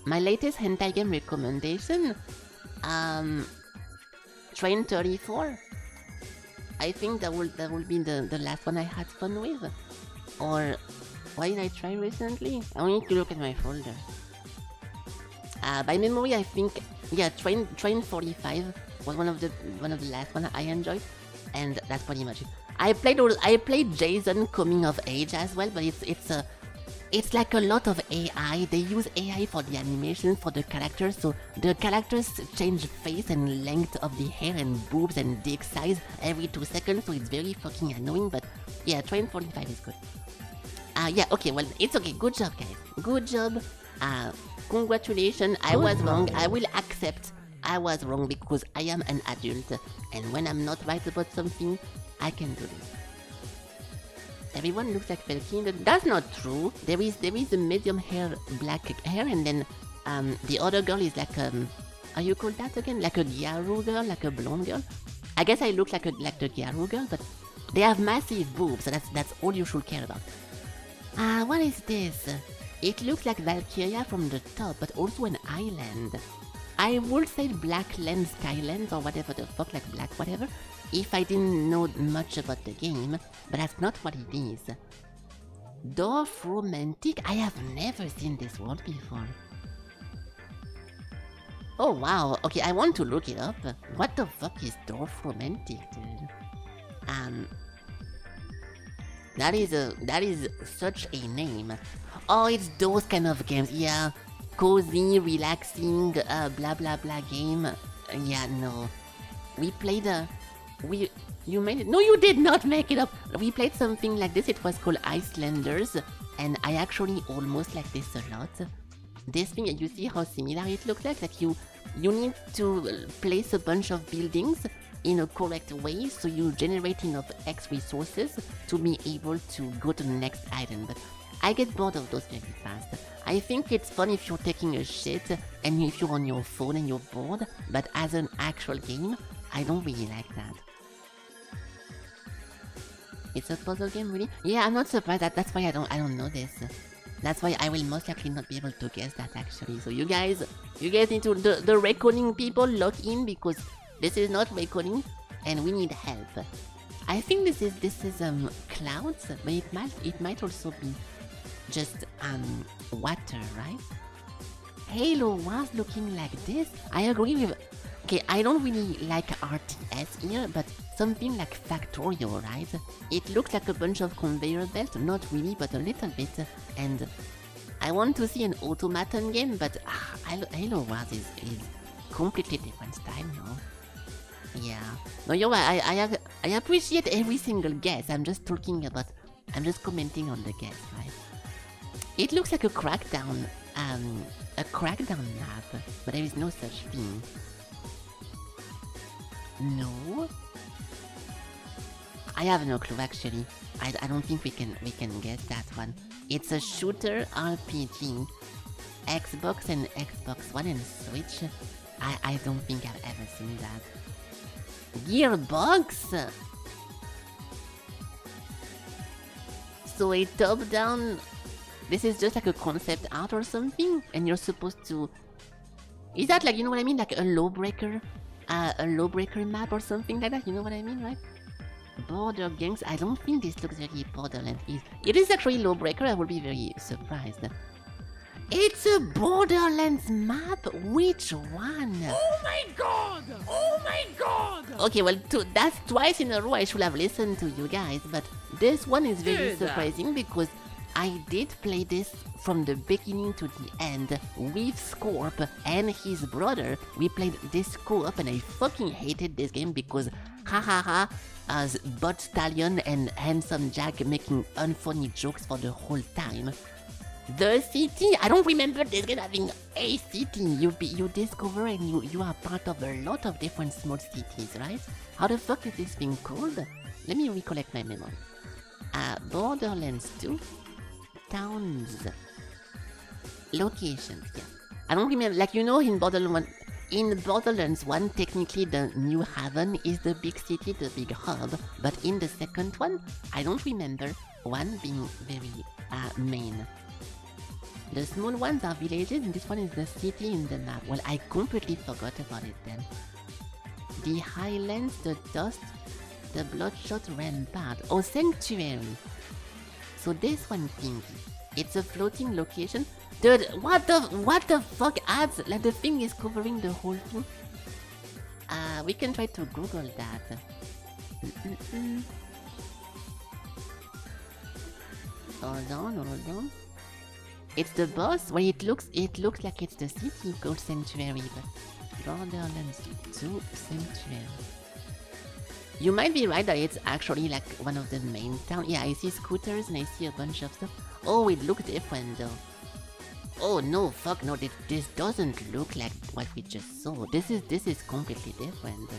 A: My latest hentai game recommendation, Train 34. I think that will be the last one I had fun with. Or what did I try recently? I need to look at my folder. By memory, I think Train 45 was one of the last one I enjoyed, and that's pretty much it. I played Jason Coming of Age as well, but it's like a lot of AI. They use AI for the animation for the characters, so the characters change face and length of the hair and boobs and dick size every 2 seconds, so it's very fucking annoying, but yeah, Train 45 is good. Okay, well, it's okay. Good job, guys. Good job. Congratulations. I was wrong. I will accept I was wrong because I am an adult, and when I'm not right about something, I can do this. Everyone looks like Felky. That's not true. There is a medium hair, black hair, and then the other girl is like how you call that again? Like a Gyaru girl, like a blonde girl. I guess I look like the Gyaru girl, but they have massive boobs, so that's all you should care about. What is this? It looks like Valkyria from the top, but also an island. I would say Blacklands, Skylands, or whatever the fuck, like black whatever, if I didn't know much about the game, but that's not what it is. Dwarf Romantic? I have never seen this word before. Oh wow, okay, I want to look it up. What the fuck is Dwarf Romantic, dude? That is such a name. Oh, it's those kind of games, yeah. Cozy, relaxing, blah blah blah game. Yeah, no. We played you made it? No, you did not make it up. We played something like this. It was called Icelanders, and I actually almost like this a lot. This thing, you see how similar it looks like? Like you need to place a bunch of buildings in a correct way, so you generate enough X resources to be able to go to the next island. But I get bored of those very fast. I think it's fun if you're taking a shit and if you're on your phone and you're bored, but as an actual game, I don't really like that. It's a puzzle game, really? Yeah, I'm not surprised. That's why I don't know this. That's why I will most likely not be able to guess that actually. So you guys need to the reckoning people lock in, because this is not reckoning and we need help. I think this is clouds, but it might also be just water, right? Halo was looking like this. I agree with. Okay, I don't really like RTS here, but something like Factorio, right? It looks like a bunch of conveyor belts, not really, but a little bit. And I want to see an automaton game, but Halo Wars is completely different style, no? Yeah. No, you're right. I appreciate every single guess. I'm just commenting on the guess, right? It looks like a Crackdown map, but there is no such thing. No? I have no clue actually. I don't think we can guess that one. It's a shooter RPG. Xbox and Xbox One and Switch. I don't think I've ever seen that. Gearbox? So a top-down... This is just like a concept art or something? And you're supposed to... Is that like, you know what I mean? Like a Lawbreaker? A Lawbreaker map or something like that? You know what I mean, right? Border Gangs? I don't think this looks very Borderlands. It is actually Lawbreaker, I will be very surprised. It's a Borderlands map? Which one?
C: Oh my god! Oh my god!
A: Okay, well, that's twice in a row I should have listened to you guys, but this one is very surprising because I did play this from the beginning to the end with Scorp and his brother. We played this co-op and I fucking hated this game because as Bot Stallion and Handsome Jack making unfunny jokes for the whole time. The city, I don't remember this game having a city. You discover and you are part of a lot of different small cities, right? How the fuck is this thing called? Let me recollect my memory. Borderlands 2 towns. Locations, yeah. I don't remember, like, you know, in Borderlands 1, technically the New Haven is the big city, the big hub, but in the second one, I don't remember one being very main. The small ones are villages, and this one is the city in the map. Well, I completely forgot about it then. The Highlands, the Dust, the Bloodshot Rampart. Oh, Sanctuary. So this one thing, it's a floating location. Dude, what the fuck adds? Like the thing is covering the whole thing. We can try to Google that. Hold on. It's the boss. Well, it looks like it's the city called Sanctuary, but Borderlands 2 Sanctuary. You might be right that it's actually like one of the main towns. Yeah, I see scooters and I see a bunch of stuff. Oh, it looks different though. Oh no, fuck no, this doesn't look like what we just saw. This is completely different.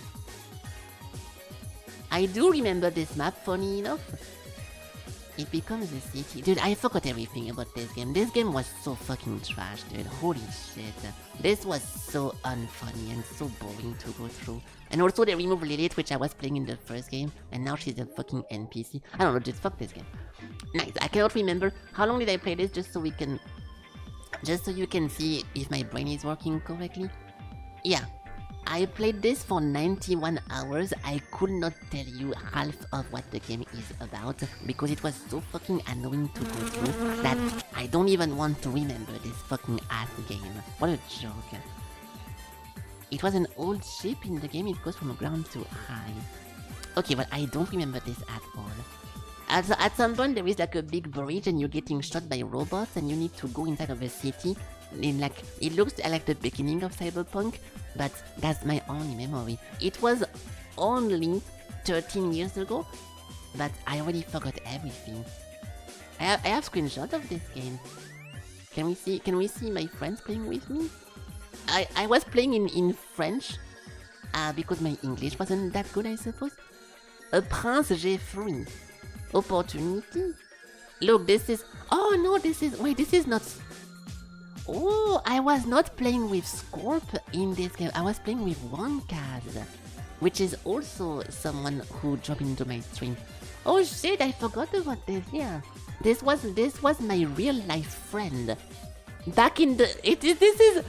A: I do remember this map, funny enough. It becomes a city. Dude, I forgot everything about this game. This game was so fucking trash, dude. Holy shit. This was so unfunny and so boring to go through. And also they removed Lilith, which I was playing in the first game, and now she's a fucking NPC. I don't know, just fuck this game. Nice, I cannot remember how long did I play this, just so you can see if my brain is working correctly. Yeah, I played this for 91 hours. I could not tell you half of what the game is about because it was so fucking annoying to go through that I don't even want to remember this fucking ass game. What a joke. It was an old ship in the game, it goes from ground to high. Okay, well, I don't remember this at all. At some point there is like a big bridge and you're getting shot by robots and you need to go inside of a city. It looks like the beginning of Cyberpunk, but that's my only memory. It was only 13 years ago, but I already forgot everything. I have screenshots of this game. Can we see my friends playing with me? I was playing in French, because my English wasn't that good, I suppose. A Prince Jeffrey. Opportunity. Look, this is... Oh no, this is not... Oh, I was not playing with Scorp in this game. I was playing with Wonkaz, which is also someone who dropped into my stream. Oh shit, I forgot about this. Yeah, this was my real life friend. Back in the this is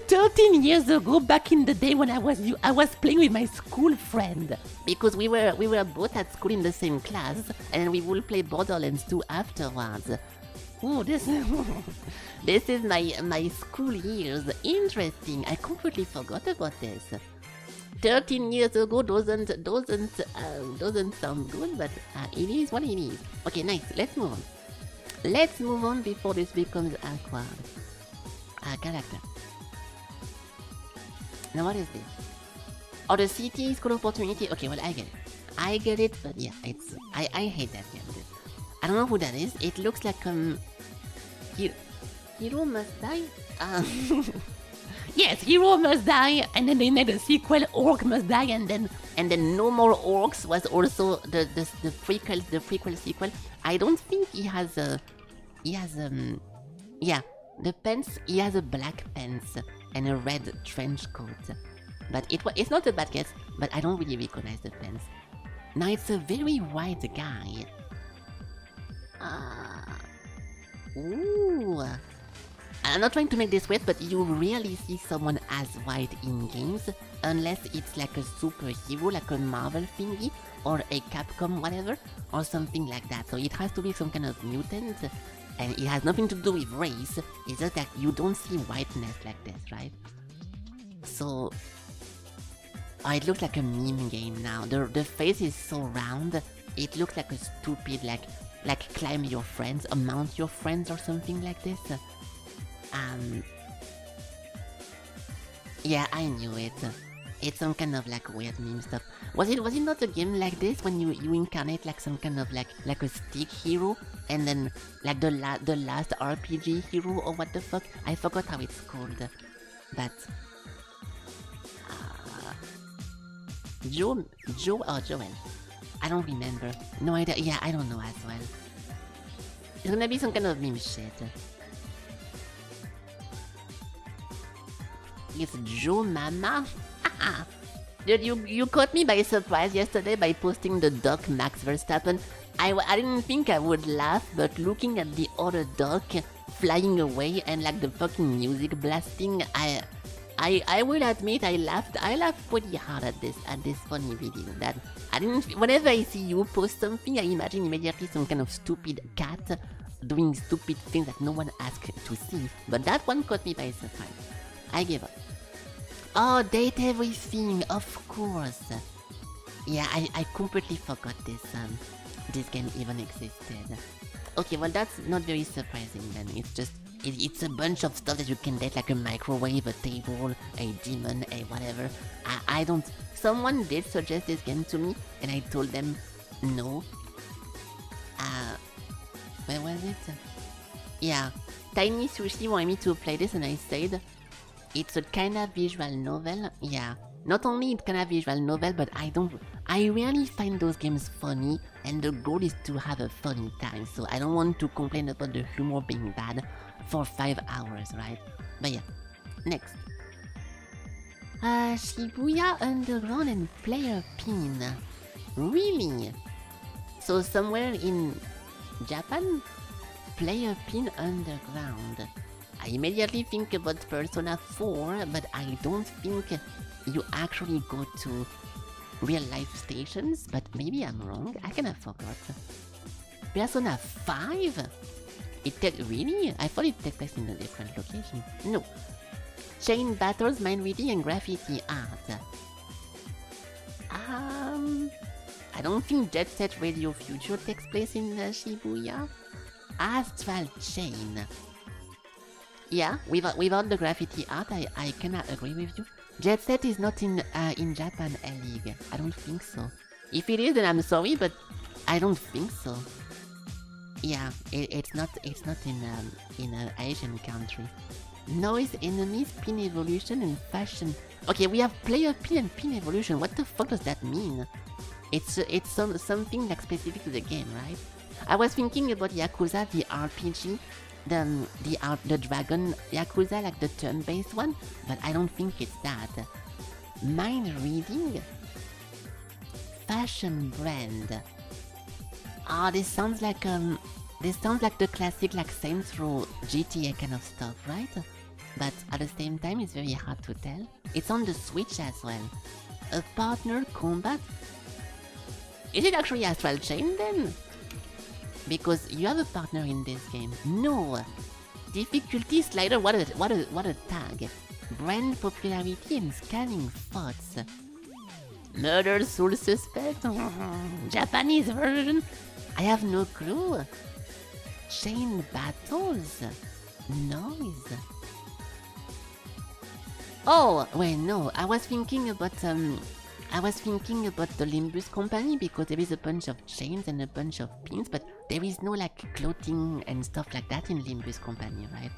A: 13 years ago. Back in the day when I was playing with my school friend because we were both at school in the same class and we will play Borderlands 2 afterwards. Oh, this is my school years. Interesting. I completely forgot about this. 13 years ago doesn't sound good, but it is what it is. Okay, nice. Let's move on. Let's move on before this becomes awkward. Character. Now what is this? Oh, the city is called Opportunity. Okay, well I get it, but yeah, I hate that game. I don't know who that is. It looks like Hero Must Die. Yes, Hero Must Die, and then they made a sequel, Orc Must Die, and then No More Orcs was also the prequel sequel. I don't think he has the pants. He has a black pants and a red trench coat, but it's not a bad guess. But I don't really recognize the pants. Now it's a very white guy. Ooh. I'm not trying to make this weird, but you rarely see someone as white in games, unless it's like a superhero, like a Marvel thingy, or a Capcom whatever, or something like that. So it has to be some kind of mutant, and it has nothing to do with race, it's just that you don't see whiteness like this, right? So... Oh, it looks like a meme game now. The face is so round, it looks like a stupid, like climb your friends, or mount your friends or something like this. Yeah, I knew it. It's some kind of like weird meme stuff. Was it not a game like this when you incarnate like some kind of like a stick hero and then like the last RPG hero or what the fuck? I forgot how it's called. But Joe or Joel? I don't remember. No idea. Yeah, I don't know as well. It's gonna be some kind of meme shit. It's Joe Mama. Dude, you caught me by surprise yesterday by posting the Doc Max Verstappen. I didn't think I would laugh, but looking at the other Doc flying away and like the fucking music blasting, I will admit I laughed pretty hard at this funny video. That I didn't. Whenever I see you post something, I imagine immediately some kind of stupid cat doing stupid things that no one asked to see. But that one caught me by surprise. I gave up. Oh, date everything, of course. Yeah, I completely forgot this game even existed. Okay, well that's not very surprising then. It's just it's a bunch of stuff that you can date, like a microwave, a table, a demon, a whatever. I don't. Someone did suggest this game to me, and I told them no. Where was it? Yeah, Tiny Sushi wanted me to play this, and I said. It's a kinda visual novel, yeah. Not only it's kinda visual novel, but I rarely find those games funny, and the goal is to have a funny time, so I don't want to complain about the humor being bad for 5 hours, right? But yeah, next. Shibuya Underground and Player Pin. Really? So somewhere in Japan? Player Pin Underground. I immediately think about Persona 4, but I don't think you actually go to real life stations, but maybe I'm wrong. I kinda forgot. Persona 5? Really? I thought it took place in a different location. No. Chain battles, mind reading, and graffiti art. I don't think Jet Set Radio Future takes place in Shibuya. Astral Chain. Yeah, without the graffiti art, I cannot agree with you. Jet Set is not in Japan A-League. I don't think so. If it is, then I'm sorry, but I don't think so. Yeah, it's not in an Asian country. Noise, enemies, pin evolution, and fashion. Okay, we have player pin and pin evolution. What the fuck does that mean? It's something like specific to the game, right? I was thinking about Yakuza, the RPG, the Dragon Yakuza, like the turn-based one, but I don't think it's that. Mind reading, fashion brand. Ah, this sounds like the classic like Saints Row GTA kind of stuff, right? But at the same time, it's very hard to tell. It's on the Switch as well. A partner combat. Is it actually Astral Chain then? Because you have a partner in this game. No. Difficulty slider. What a tag. Brand popularity and scanning thoughts. Murder soul suspect. Japanese version. I have no clue. Chain battles. Noise. Oh wait, no. I was thinking about the Limbus company because there is a bunch of chains and a bunch of pins, but there is no like clothing and stuff like that in Limbus company, right?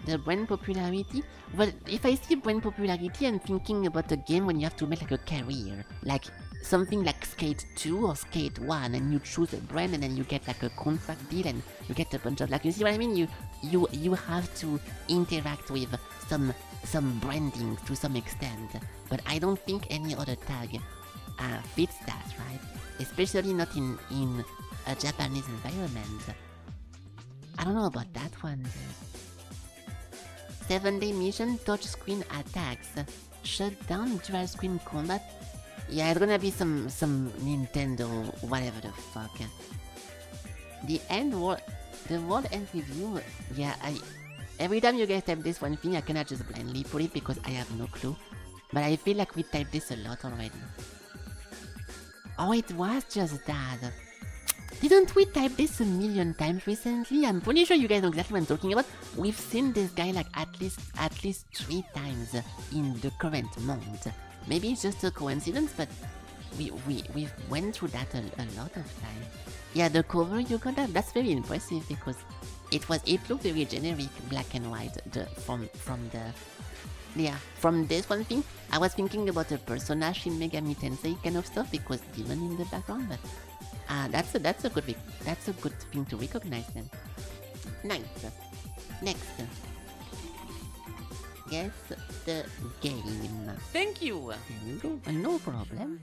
A: The brand popularity? Well, if I see brand popularity, I'm thinking about a game when you have to make like a career. Like something like Skate 2 or Skate 1 and you choose a brand and then you get like a contract deal and you get a bunch of like, you see what I mean? You have to interact with some branding to some extent. But I don't think any other tag fits that, right? Especially not in a Japanese environment. I don't know about that one. 7-day mission, touchscreen attacks. Shut down dual screen combat. Yeah, it's gonna be some Nintendo whatever the fuck. The world end review. Yeah, every time you guys type this one thing, I cannot just blindly put it because I have no clue. But I feel like we typed this a lot already. Oh, it was just that. Didn't we type this a million times recently? I'm pretty sure you guys know exactly what I'm talking about. We've seen this guy like at least 3 times in the current month. Maybe it's just a coincidence, but we went through that a lot of time. Yeah, the cover you got that's very impressive because it looked very generic, black and white. From this one thing, I was thinking about a Persona Shin Megami Tensei kind of stuff because Demon in the background, but that's a good thing to recognize then. Ninth. Next. Guess the game.
C: Thank you.
A: There we go. No problem.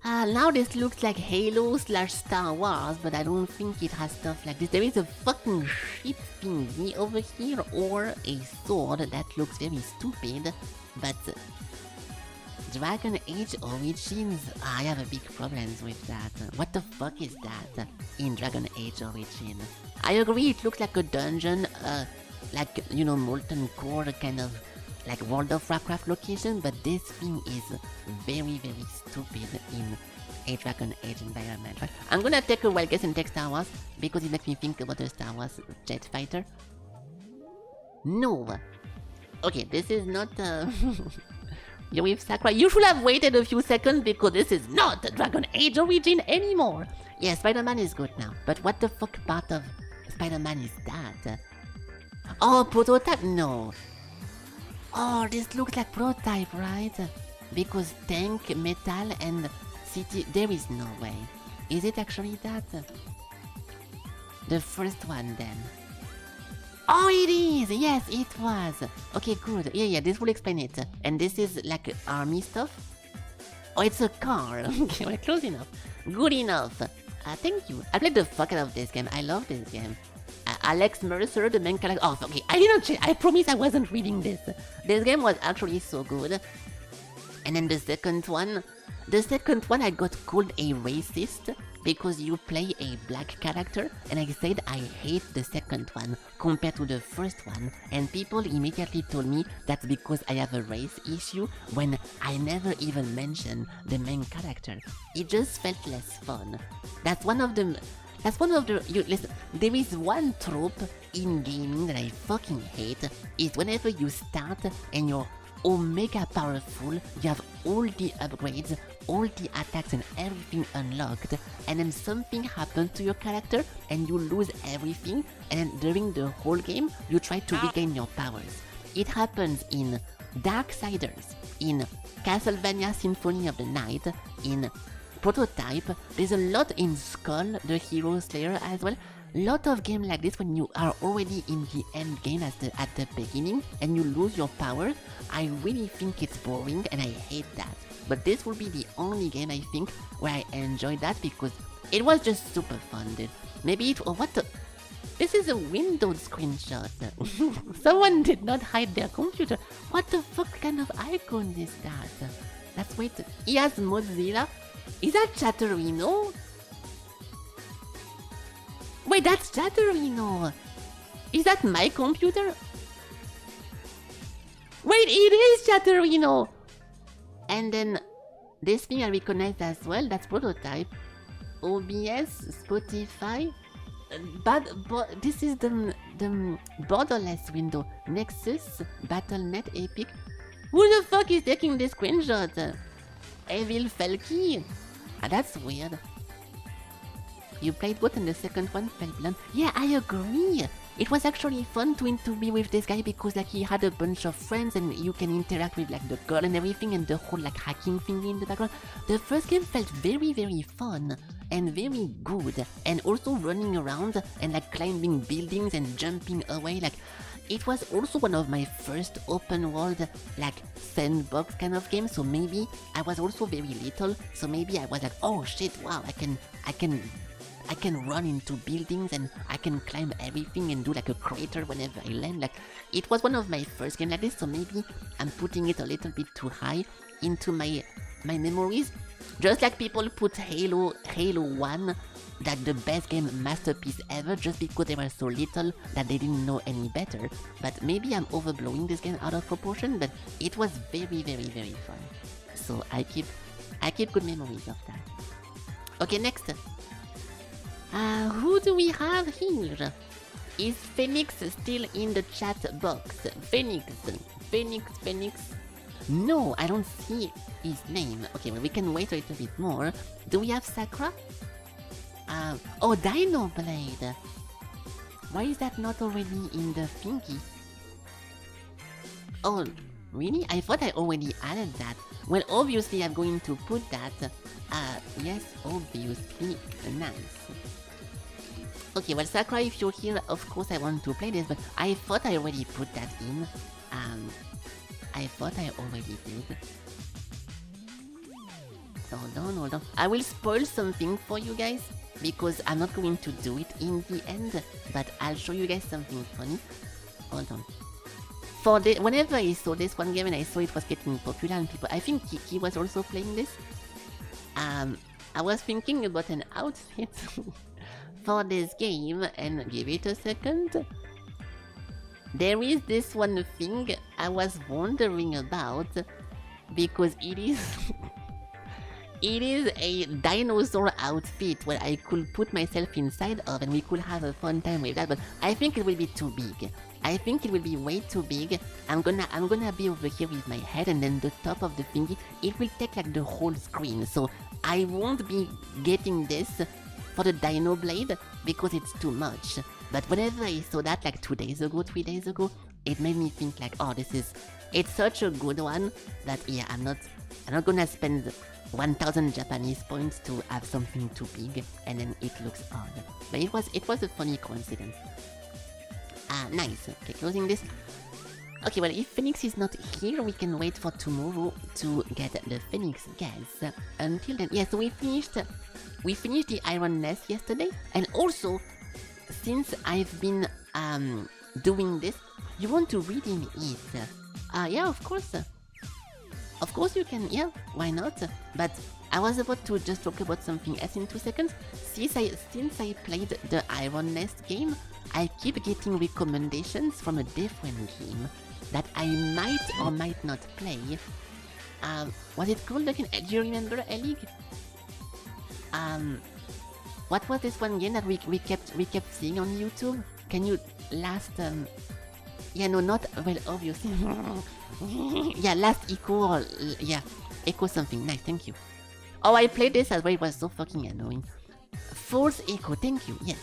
A: Now this looks like Halo/Star Wars, but I don't think it has stuff like this. There is a fucking ship thingy over here, or a sword that looks very stupid, but Dragon Age Origins, I have a big problems with that. What the fuck is that in Dragon Age Origin? I agree, it looks like a dungeon, like, you know, Molten Core kind of like World of Warcraft location, but this thing is very, very stupid in a Dragon Age environment, right? I'm gonna take a wild guess and take Star Wars because it makes me think about the Star Wars jet fighter. No. Okay, this is not You're with Sakura. You should have waited a few seconds because this is not Dragon Age Origin anymore. Yeah, Spider-Man is good now, but what the fuck part of Spider-Man is that? Oh, prototype? No. Oh, this looks like prototype, right? Because tank, metal, and city. There is no way. Is it actually that? The first one then. Oh, it is! Yes, it was! Okay, good. Yeah, this will explain it. And this is like army stuff? Oh, it's a car. Okay, we're close enough. Good enough. Thank you. I played the fuck out of this game. I love this game. Alex Mercer, the main character. Oh, okay, I didn't check. I promise I wasn't reading this. This game was actually so good. And then the second one I got called a racist because you play a black character, and I said I hate the second one compared to the first one, and people immediately told me that's because I have a race issue when I never even mentioned the main character. It just felt less fun. Listen, there is one trope in gaming that I fucking hate, is whenever you start and you're omega powerful, you have all the upgrades, all the attacks and everything unlocked, and then something happens to your character and you lose everything, and then during the whole game you try to regain your powers. It happens in Darksiders, in Castlevania Symphony of the Night, in Prototype, there's a lot in Skull, the Hero Slayer as well. Lot of games like this when you are already in the end game at the beginning and you lose your power. I really think it's boring and I hate that. But this will be the only game I think where I enjoy that because it was just super fun, dude. Maybe it... Oh, what the... This is a Windows screenshot. Someone did not hide their computer. What the fuck kind of icon is that? Let's wait. He has Mozilla. Is that Chatterino? Wait, that's Chatterino! Is that my computer? Wait, it is Chatterino! And then, this thing I recognize as well, that's Prototype. OBS, Spotify. But this is the borderless window. Nexus, Battle.net, Epic. Who the fuck is taking this screenshot? Evil Felky? Ah, that's weird. You played both and the second one felt bland. Yeah, I agree. It was actually fun to be with this guy because like he had a bunch of friends and you can interact with like the girl and everything and the whole like hacking thing in the background. The first game felt very very fun and very good, and also running around and like climbing buildings and jumping away. Like it was also one of my first open world like sandbox kind of game, so maybe I was also very little, so maybe I was like, oh shit, wow, I can run into buildings and I can climb everything and do like a crater whenever I land. Like it was one of my first games like this, so maybe I'm putting it a little bit too high into my memories. Just like people put Halo 1 like the best game masterpiece ever just because they were so little that they didn't know any better. But maybe I'm overblowing this game out of proportion, but it was very very very fun. So I keep good memories of that. Okay, next. Who do we have here? Is Phoenix still in the chat box? Phoenix. No, I don't see his name. Okay, well, we can wait a little bit more. Do we have Sakura? Oh, Dinoblade. Why is that not already in the thingy? Oh, really? I thought I already added that. Well, obviously I'm going to put that. Yes, obviously. Nice. Okay, well, Sakura, if you're here, of course I want to play this, but I thought I already put that in. I thought I already did. Hold on. I will spoil something for you guys, because I'm not going to do it in the end, but I'll show you guys something funny. Hold on. Whenever I saw this one game and I saw it was getting popular and people... I think Kiki was also playing this. I was thinking about an outfit for this game, and give it a second. There is this one thing I was wondering about, because it is it is a dinosaur outfit where I could put myself inside of and we could have a fun time with that, but I think it will be too big. I think it will be way too big. I'm gonna be over here with my head, and then the top of the thingy, it will take like the whole screen, so I won't be getting this for the Dinoblade because it's too much. But whenever I saw that like 3 days ago, it made me think like, oh, it's such a good one that yeah, I'm not gonna spend 1000 Japanese points to have something too big and then it looks odd. But it was a funny coincidence. Nice. Okay, closing this. Okay, well, if Phoenix is not here, we can wait for tomorrow to get the Phoenix gas. Until then, yeah, so we finished the Iron Nest yesterday, and also since I've been doing this, you want to redeem it? Yeah, of course. Of course you can, yeah, why not? But I was about to just talk about something else in 2 seconds. Since I played the Iron Nest game, I keep getting recommendations from a different game that I might or might not play. Was it called again? Do you remember, Elig? What was this one game that we kept seeing on YouTube? Can you last yeah, no, not well, obviously. Yeah, last Echo or yeah, Echo something. Nice, thank you. Oh, I played this as well. It was so fucking annoying. Fourth Echo, thank you. Yes.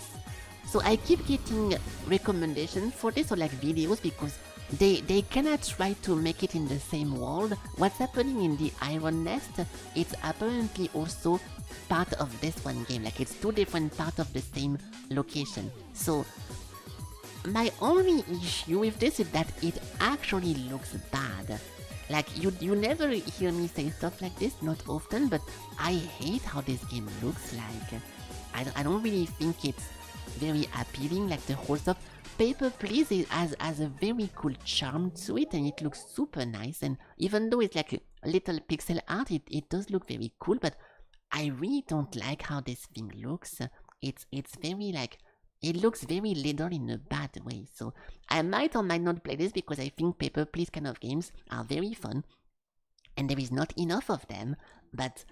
A: So I keep getting recommendations for this or like videos because they cannot try to make it in the same world. What's happening in the Iron Nest? It's apparently also part of this one game. Like it's 2 different parts of the same location. So my only issue with this is that it actually looks bad. Like you never hear me say stuff like this, not often, but I hate how this game looks like. I don't really think it's very appealing, like the whole stuff. Paper Please has a very cool charm to it, and it looks super nice, and even though it's like a little pixel art, it does look very cool, but I really don't like how this thing looks. It's very like, it looks very little in a bad way, so I might or might not play this because I think Paper Please kind of games are very fun, and there is not enough of them, but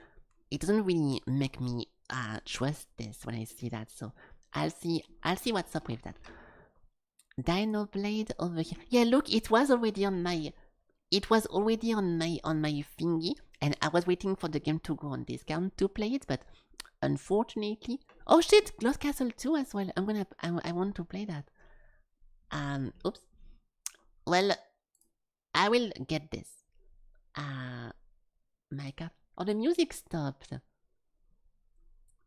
A: it doesn't really make me trust this when I see that, so I'll see what's up with that. Dinoblade over here. Yeah, look, it was already on my thingy, and I was waiting for the game to go on discount to play it, but unfortunately, oh shit, Ghost Castle 2 as well. I want to play that. Oops. Well, I will get this. My cap. Oh, the music stopped.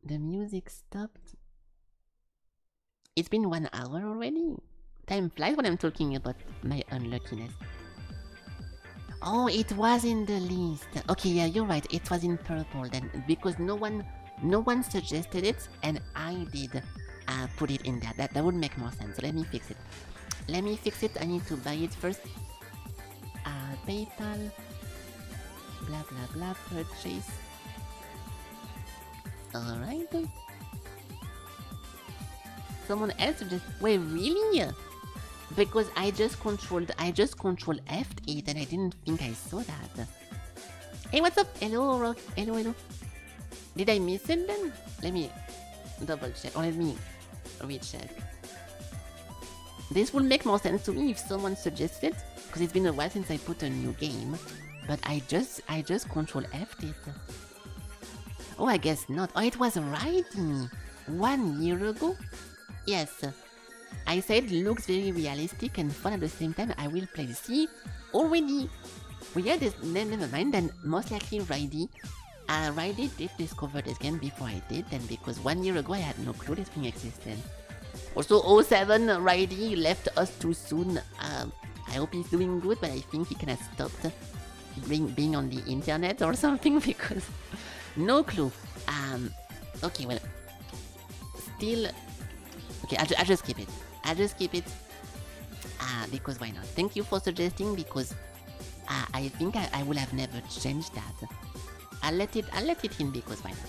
A: The music stopped. It's been 1 hour already. Time flies when I'm talking about my unluckiness. Oh, it was in the list. Okay, yeah, you're right. It was in purple then, because no one suggested it, and I did put it in there. That would make more sense. So let me fix it. I need to buy it first. PayPal. Blah blah blah. Purchase. Alright. Someone else just wait, really? Because I just control F8 and I didn't think I saw that. Hey, what's up? Hello, Rock. Hello. Did I miss it then? Let me double check, or let me recheck. This would make more sense to me if someone suggested, because it's been a while since I put a new game. But I just control F8. Oh, I guess not. Oh, it was writing 1 year ago? Yes. I said looks very realistic and fun at the same time. I will play. See? Already. Well, yeah, never mind. Then most likely Riley did discover this game before I did. Then because 1 year ago I had no clue this thing existed. Also 07, Riley left us too soon. I hope he's doing good, but I think he kind of stopped being on the internet or something because no clue. Okay, well, still. Okay, I'll just keep it. Because why not? Thank you for suggesting, because I think I would have never changed that. I'll let it in because why not?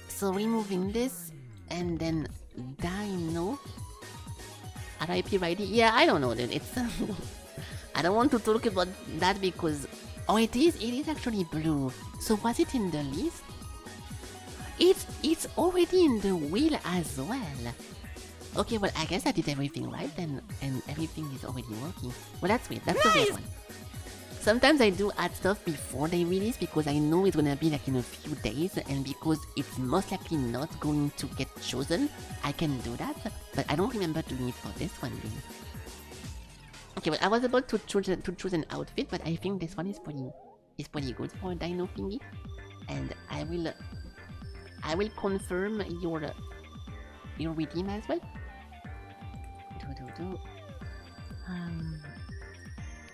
A: So removing this and then Dino. RIP Riley. Yeah, I don't know then. It's I don't want to talk about that because it is actually blue. So was it in the list? It's already in the wheel as well. Okay, well, I guess I did everything right then, and everything is already working. Well, that's weird. That's the weird one. Sometimes I do add stuff before they release because I know it's gonna be like in a few days, and because it's most likely not going to get chosen, I can do that, but I don't remember doing it for this one game. Okay, well, I was about to choose an outfit, but I think this one is pretty good for a dino thingy, and I will confirm your redeem as well.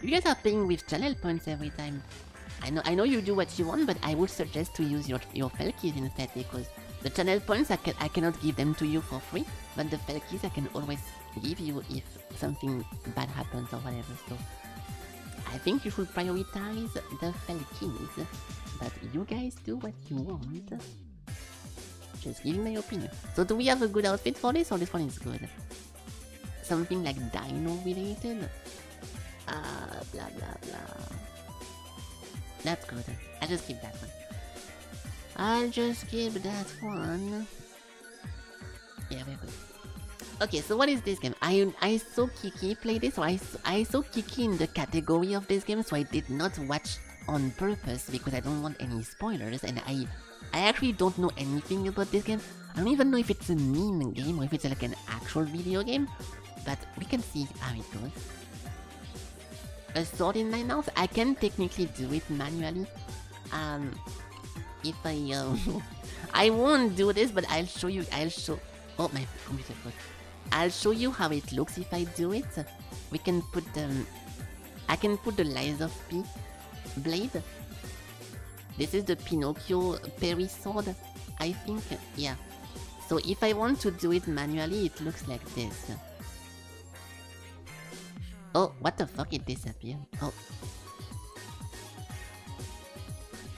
A: You guys are paying with channel points every time. I know you do what you want, but I would suggest to use your Felkies instead, because The channel points, I cannot give them to you for free, but the Felkies I can always give you if something bad happens or whatever, so I think you should prioritize the Felkies, but you guys do what you want. Just giving my opinion. So do we have a good outfit for this, or this one is good? Something like dino related? Blah blah blah. That's good. I'll just keep that one. I'll just keep that one. Yeah, we're good. Okay, so what is this game? I saw Kiki play this, so I saw Kiki in the category of this game, so I did not watch on purpose because I don't want any spoilers, and I actually don't know anything about this game. I don't even know if it's a meme game or if it's like an actual video game, but we can see how it goes. A sword in my mouth? I can technically do it manually. If I won't do this, but I'll show you. Oh, my computer froze. I'll show you how it looks if I do it. We can put I can put the Lies of P blade. This is the Pinocchio Perry sword, I think. Yeah. So if I want to do it manually, it looks like this. Oh, what the fuck? It disappeared. Oh.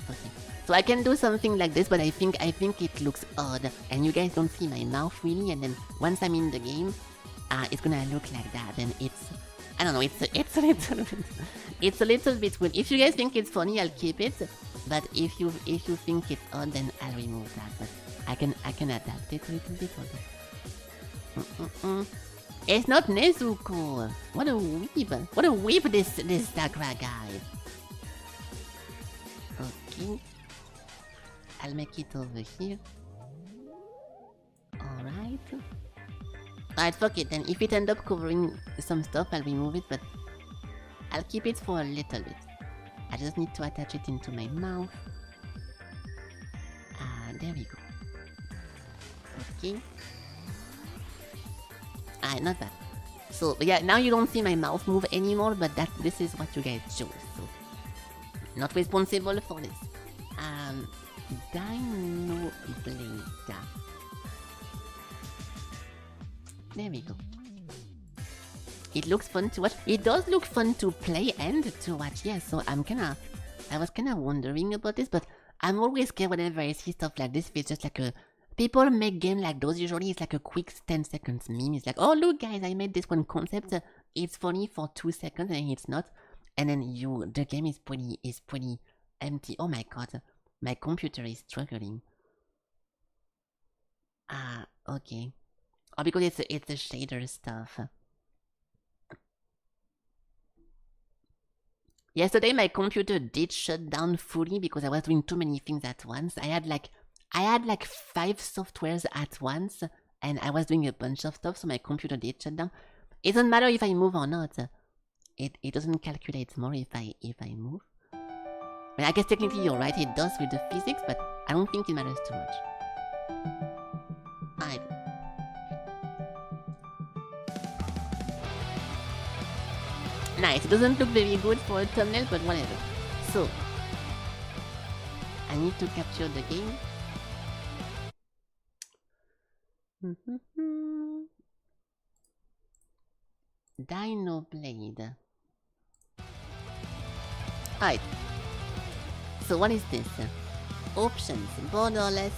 A: Okay. So I can do something like this, but I think it looks odd, and you guys don't see my mouth really. And then once I'm in the game, it's gonna look like that, and it's, I don't know, it's a little bit, it's a little bit weird. If you guys think it's funny, I'll keep it. But if you think it's odd, then I'll remove that. But I can adapt it a little bit. It's not Nezuko. What a weeb! What a weeb! This Sakura guy. Okay. I'll make it over here. Alright. Alright, fuck it then. If it ends up covering some stuff, I'll remove it, but I'll keep it for a little bit. I just need to attach it into my mouth. There we go. Okay. Alright, not bad. So, yeah, now you don't see my mouth move anymore, but this is what you guys chose, so not responsible for this. Dinoblade. There we go. It looks fun to watch. It does look fun to play and to watch, yeah, so I was kinda wondering about this, but I'm always scared whenever I see stuff like this. It's just like people make games like those, usually it's like a quick 10 seconds meme. It's like, oh look guys, I made this one concept, it's funny for 2 seconds and it's not. And then the game is pretty empty. Oh my god, my computer is struggling. Okay. Oh, because it's the shader stuff. Yesterday my computer did shut down fully because I was doing too many things at once. I had like 5 softwares at once, and I was doing a bunch of stuff, so my computer did shut down. It doesn't matter if I move or not. It doesn't calculate more if I move. Well, I guess technically you're right, it does with the physics, but I don't think it matters too much. Alright. Nice, it doesn't look very good for a thumbnail, but whatever. So, I need to capture the game. Dinoblade. Alright. So what is this? Options, borderless,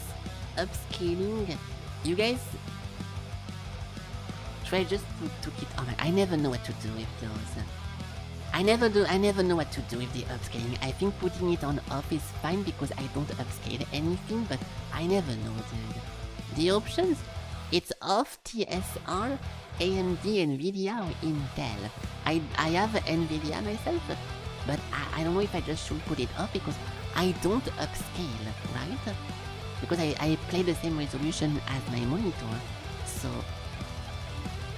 A: upscaling. You guys try just to keep. Oh man, I never know what to do with those. I never know what to do with the upscaling. I think putting it on off is fine because I don't upscale anything, but I never know, dude. The options? It's off TSR, AMD, NVIDIA, or Intel. I have NVIDIA myself, but I don't know if I just should put it off because I don't upscale, right? Because I play the same resolution as my monitor, so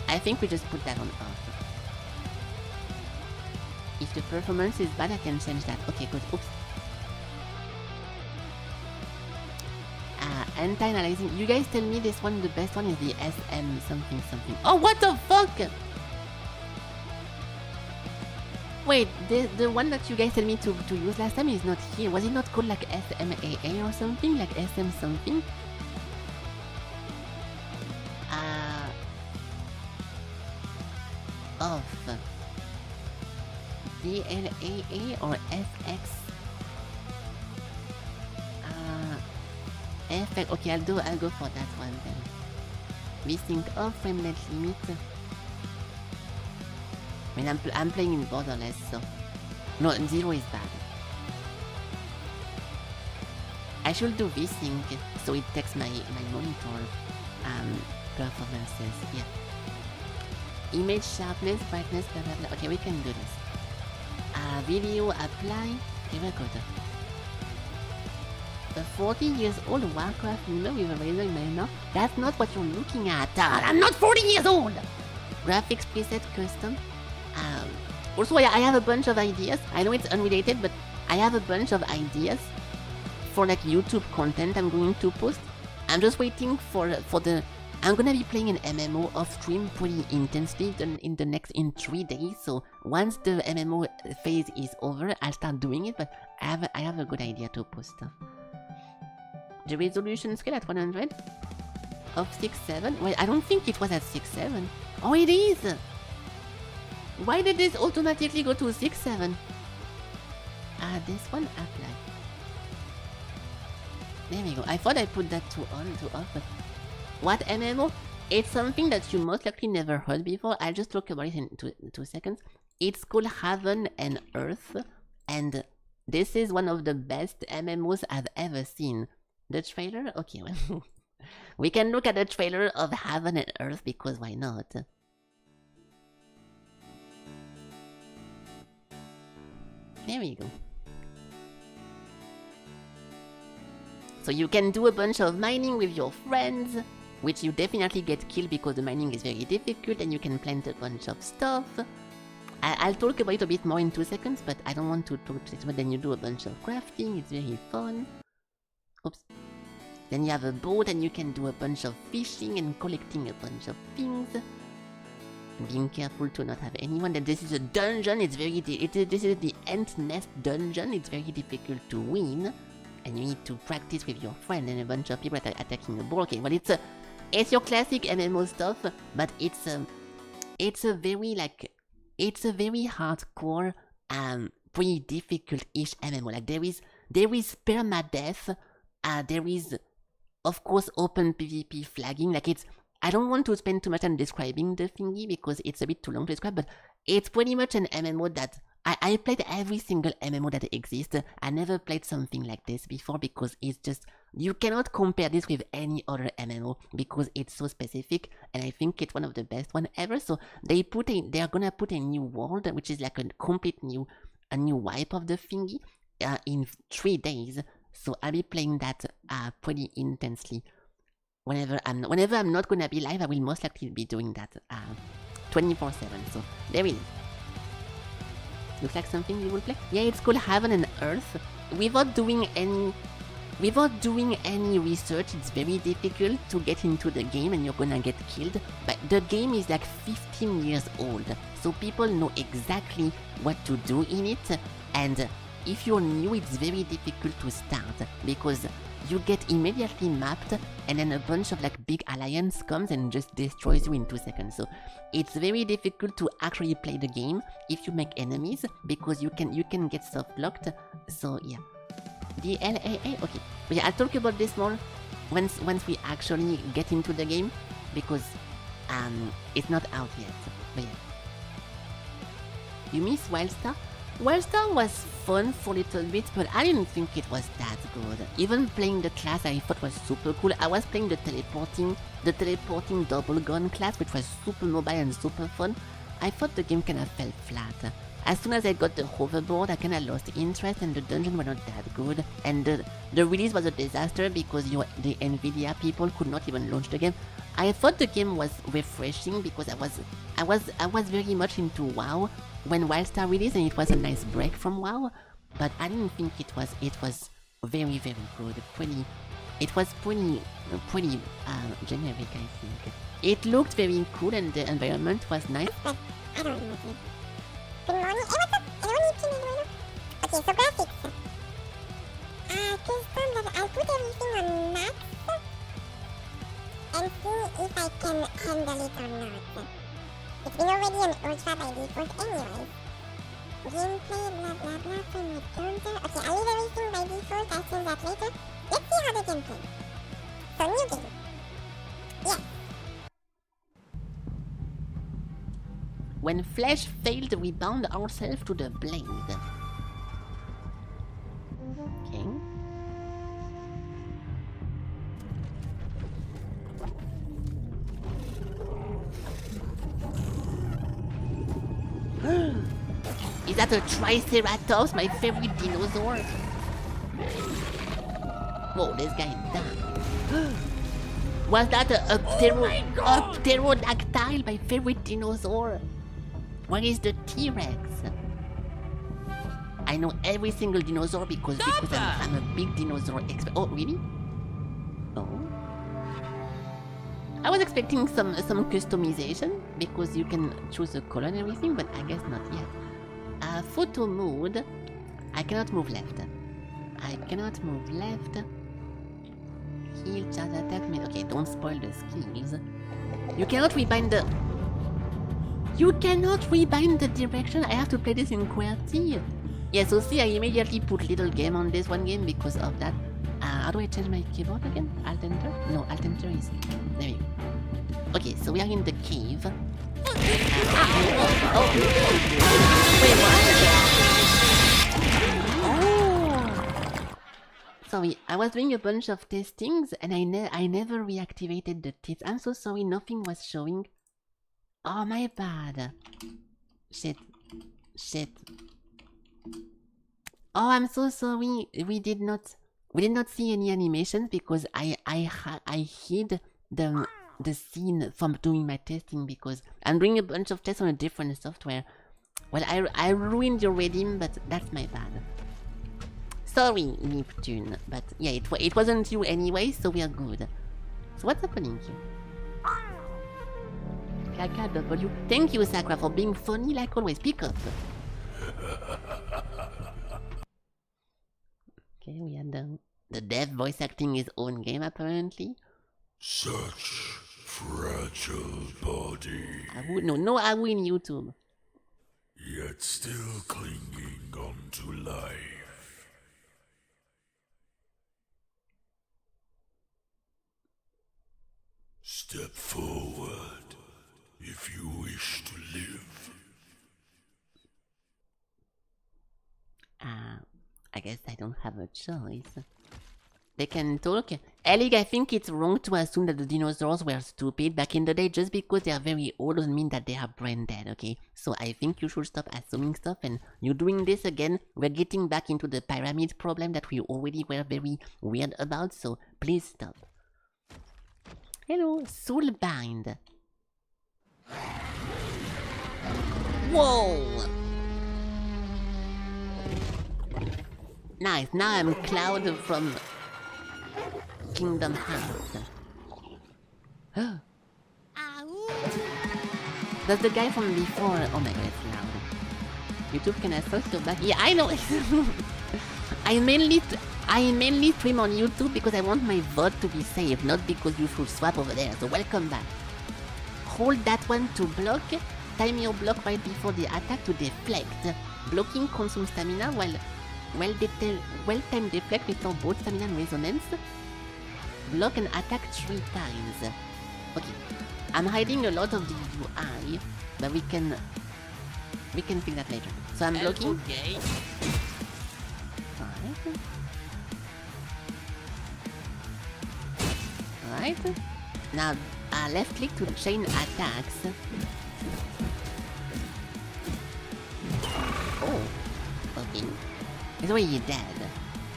A: I think we just put that on off. If the performance is bad, I can change that. Okay, good. Oops. Anti-analyzing. You guys tell me this one, the best one is the SM something something. Oh, what the fuck? Wait, the one that you guys told me to use last time is not here. Was it not called like SMAA or something? Like SM something? of DLAA or FX. FX. Okay, I'll go for that one then. VSync off, frame rate limit. I mean, I'm playing in borderless, so no, 0 is bad. I should do VSync so it takes my monitor performances. Yeah. Image sharpness, brightness, blah blah blah. Okay, we can do this. Video apply. Okay, we're good. A 40 years old Warcraft member with a razor in my mouth. That's not what you're looking at. I'm not 40 years old! Graphics preset custom. Also, I have a bunch of ideas. I know it's unrelated, but I have a bunch of ideas for like YouTube content I'm going to post. I'm just waiting for the... I'm gonna be playing an MMO off stream pretty intensely in 3 days. So once the MMO phase is over, I'll start doing it. But I have a good idea to post stuff. The resolution scale at 100 of 6.7. Well, I don't think it was at 6.7. Oh, it is. Why did this automatically go to 6.7? This one apply. There we go. I thought I put that to on, to off, but what MMO? It's something that you most likely never heard before. I'll just talk about it in 2 seconds. It's called Heaven and Earth, and this is one of the best MMOs I've ever seen. The trailer? Okay, well, we can look at the trailer of Heaven and Earth because why not? There we go. So you can do a bunch of mining with your friends, which you definitely get killed because the mining is very difficult and you can plant a bunch of stuff. I'll talk about it a bit more in 2 seconds, but I don't want to talk too much. Then you do a bunch of crafting, it's very fun. Oops. Then you have a boat and you can do a bunch of fishing and collecting a bunch of things. Being careful to not have anyone. Then this is a dungeon, it's very... this is the Ant Nest dungeon, it's very difficult to win. And you need to practice with your friend and a bunch of people attacking a board game. Well, it's your classic MMO stuff, but it's a very hardcore, pretty difficult-ish MMO. Like there is permadeath, there is, of course, open PvP flagging. Like I don't want to spend too much time describing the thingy because it's a bit too long to describe, but it's pretty much an MMO that I played every single MMO that exists. I never played something like this before because it's just, you cannot compare this with any other MMO because it's so specific, and I think it's one of the best one ever. So they are gonna put a new world, which is like a complete new wipe of the thingy in 3 days. So I'll be playing that pretty intensely. Whenever I'm not gonna be live, I will most likely be doing that 24/7. So there it is. Looks like something we will play. Yeah, it's called Heaven and Earth. Without doing any research, it's very difficult to get into the game and you're gonna get killed. But the game is like 15 years old, so people know exactly what to do in it. And if you're new, it's very difficult to start because you get immediately mapped, and then a bunch of like big alliance comes and just destroys you in 2 seconds. So it's very difficult to actually play the game if you make enemies because you can get soft locked. So yeah, the LAA. Okay, but yeah, I'll talk about this more once we actually get into the game because it's not out yet. But yeah, you miss Wildstar? Wildstar was fun for a little bit, but I didn't think it was that good. Even playing the class I thought was super cool. I was playing the teleporting double gun class, which was super mobile and super fun. I thought the game kinda fell flat. As soon as I got the hoverboard, I kinda lost interest and the dungeons were not that good. And the release was a disaster because the Nvidia people could not even launch the game. I thought the game was refreshing because I was very much into WoW when Wildstar released, and it was a nice break from WoW. But I didn't think it was very, very good. It was pretty generic, I think. It looked very cool and the environment was nice.
B: I don't know. Good morning. Hey, what's up? Anyone need to know? Okay, so graphics. Custom, but I'll put everything on max and see if I can handle it or not. It's been already an ultra by default anyways. Gameplay, blah blah blah, frame rate counter. Okay, I leave everything by default, I'll change that later. Let's see how the game plays. So, new game. Yes.
A: When flesh failed, we bound ourselves to the blade. Okay. Is that a Triceratops, my favorite dinosaur? Whoa, this guy died. Was that a pterodactyl, my favorite dinosaur? What is the T-Rex? I know every single dinosaur because I'm a big dinosaur expert. Oh, really? Oh. I was expecting some customization because you can choose a color and everything, but I guess not yet. Photo mode. I cannot move left. I cannot move left. Heal, charge attack, okay, don't spoil the skills. You cannot rebind the... You cannot rebind the direction. I have to play this in QWERTY. Yeah, so see, I immediately put little game on this one game because of that. How do I change my keyboard again? Alt Enter? No, Alt Enter is... There we go. Okay, so we are in the cave. Wait, what? Oh! Sorry, I was doing a bunch of testings and I never reactivated the tips. I'm so sorry, nothing was showing. Oh, my bad. Shit. Oh, I'm so sorry. We did not see any animations because I hid the scene from doing my testing because I'm doing a bunch of tests on a different software. Well, I ruined your redeem, but that's my bad. Sorry, Neptune, but yeah, it wasn't you anyway, so we are good. So what's happening here? KKW. Thank you, Sakura, for being funny like always. Pick up. Okay, we had the dev voice acting his own game apparently.
D: Such fragile body.
A: No Awu in YouTube.
D: Yet still clinging on to life. Step forward if you wish to live.
A: I guess I don't have a choice. They can talk. Elig, I think it's wrong to assume that the dinosaurs were stupid back in the day. Just because they are very old doesn't mean that they are brain dead, okay? So I think you should stop assuming stuff, and you doing this again, we're getting back into the pyramid problem that we already were very weird about, so please stop. Hello, Soulbind. Whoa! Nice, now I'm Cloud from Kingdom Hearts. That's the guy from before. Oh my god, it's loud. YouTube can assist your back. Yeah, I know. I mainly stream on YouTube because I want my VOD to be safe, not because you should swap over there. So welcome back. Hold that one to block. Time your block right before the attack to deflect. Blocking consumes stamina while well-timed deflect restore both stamina and resonance. Block and attack 3 times. Okay, I'm hiding a lot of the UI, but we can fix that later. So I'm blocking.
C: Okay.
A: Alright. Now left click to chain attacks. Oh, okay. It's already dead.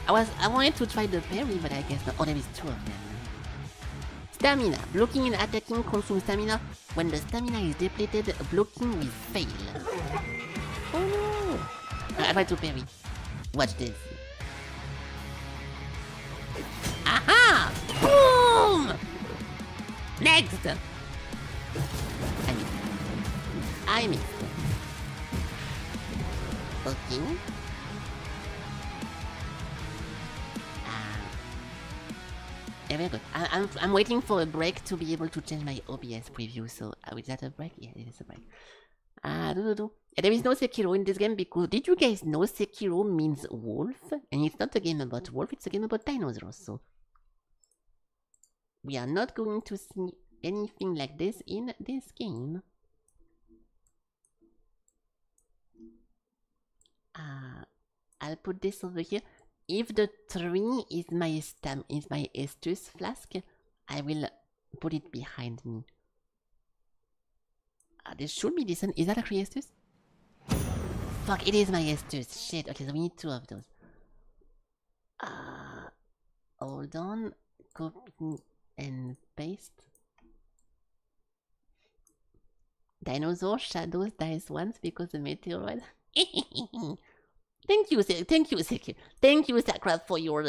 A: I wanted to try the parry, but I guess not. Oh, there is 2 of them. Stamina. Blocking and attacking consumes stamina. When the stamina is depleted, blocking will fail. Oh no! I tried to parry. Watch this. Aha! Boom! Next! I missed. Okay. Yeah, very good. I'm waiting for a break to be able to change my OBS preview. So is that a break? Yeah, it is a break. There is no Sekiro in this game because did you guys know Sekiro means wolf? And it's not a game about wolf, it's a game about dinosaurs. So we are not going to see anything like this in this game. I'll put this over here. If the 3 is my Estus flask, I will put it behind me. This should be decent. Is that actually Estus? Fuck, it is my Estus. Shit. Okay, so we need 2 of those. Hold on. Copy and paste. Dinosaur shadows dies once because the meteorite. Thank you, Sakura, for your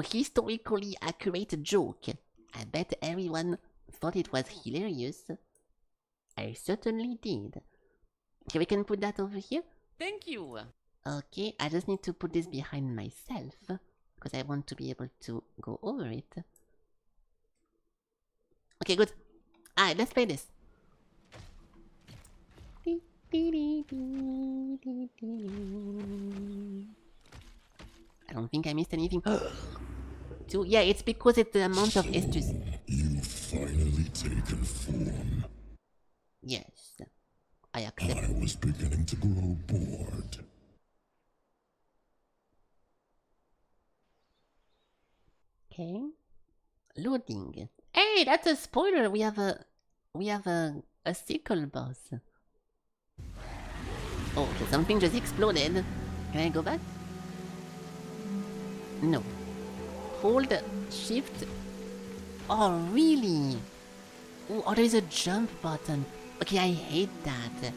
A: historically accurate joke. I bet everyone thought it was hilarious. I certainly did. Okay, we can put that over here.
C: Thank you.
A: Okay, I just need to put this behind myself because I want to be able to go over it. Okay, good. Alright, let's play this. I don't think I missed anything. Yeah, it's because it's the amount of Estus.
D: You've finally taken form.
A: Yes, I accept.
D: I was beginning to grow bored.
A: Okay. Loading. Hey, that's a spoiler. We have a sequel boss. Oh, okay, something just exploded. Can I go back? No. Hold shift. Oh, really? Ooh, oh, there is a jump button. Okay, I hate that.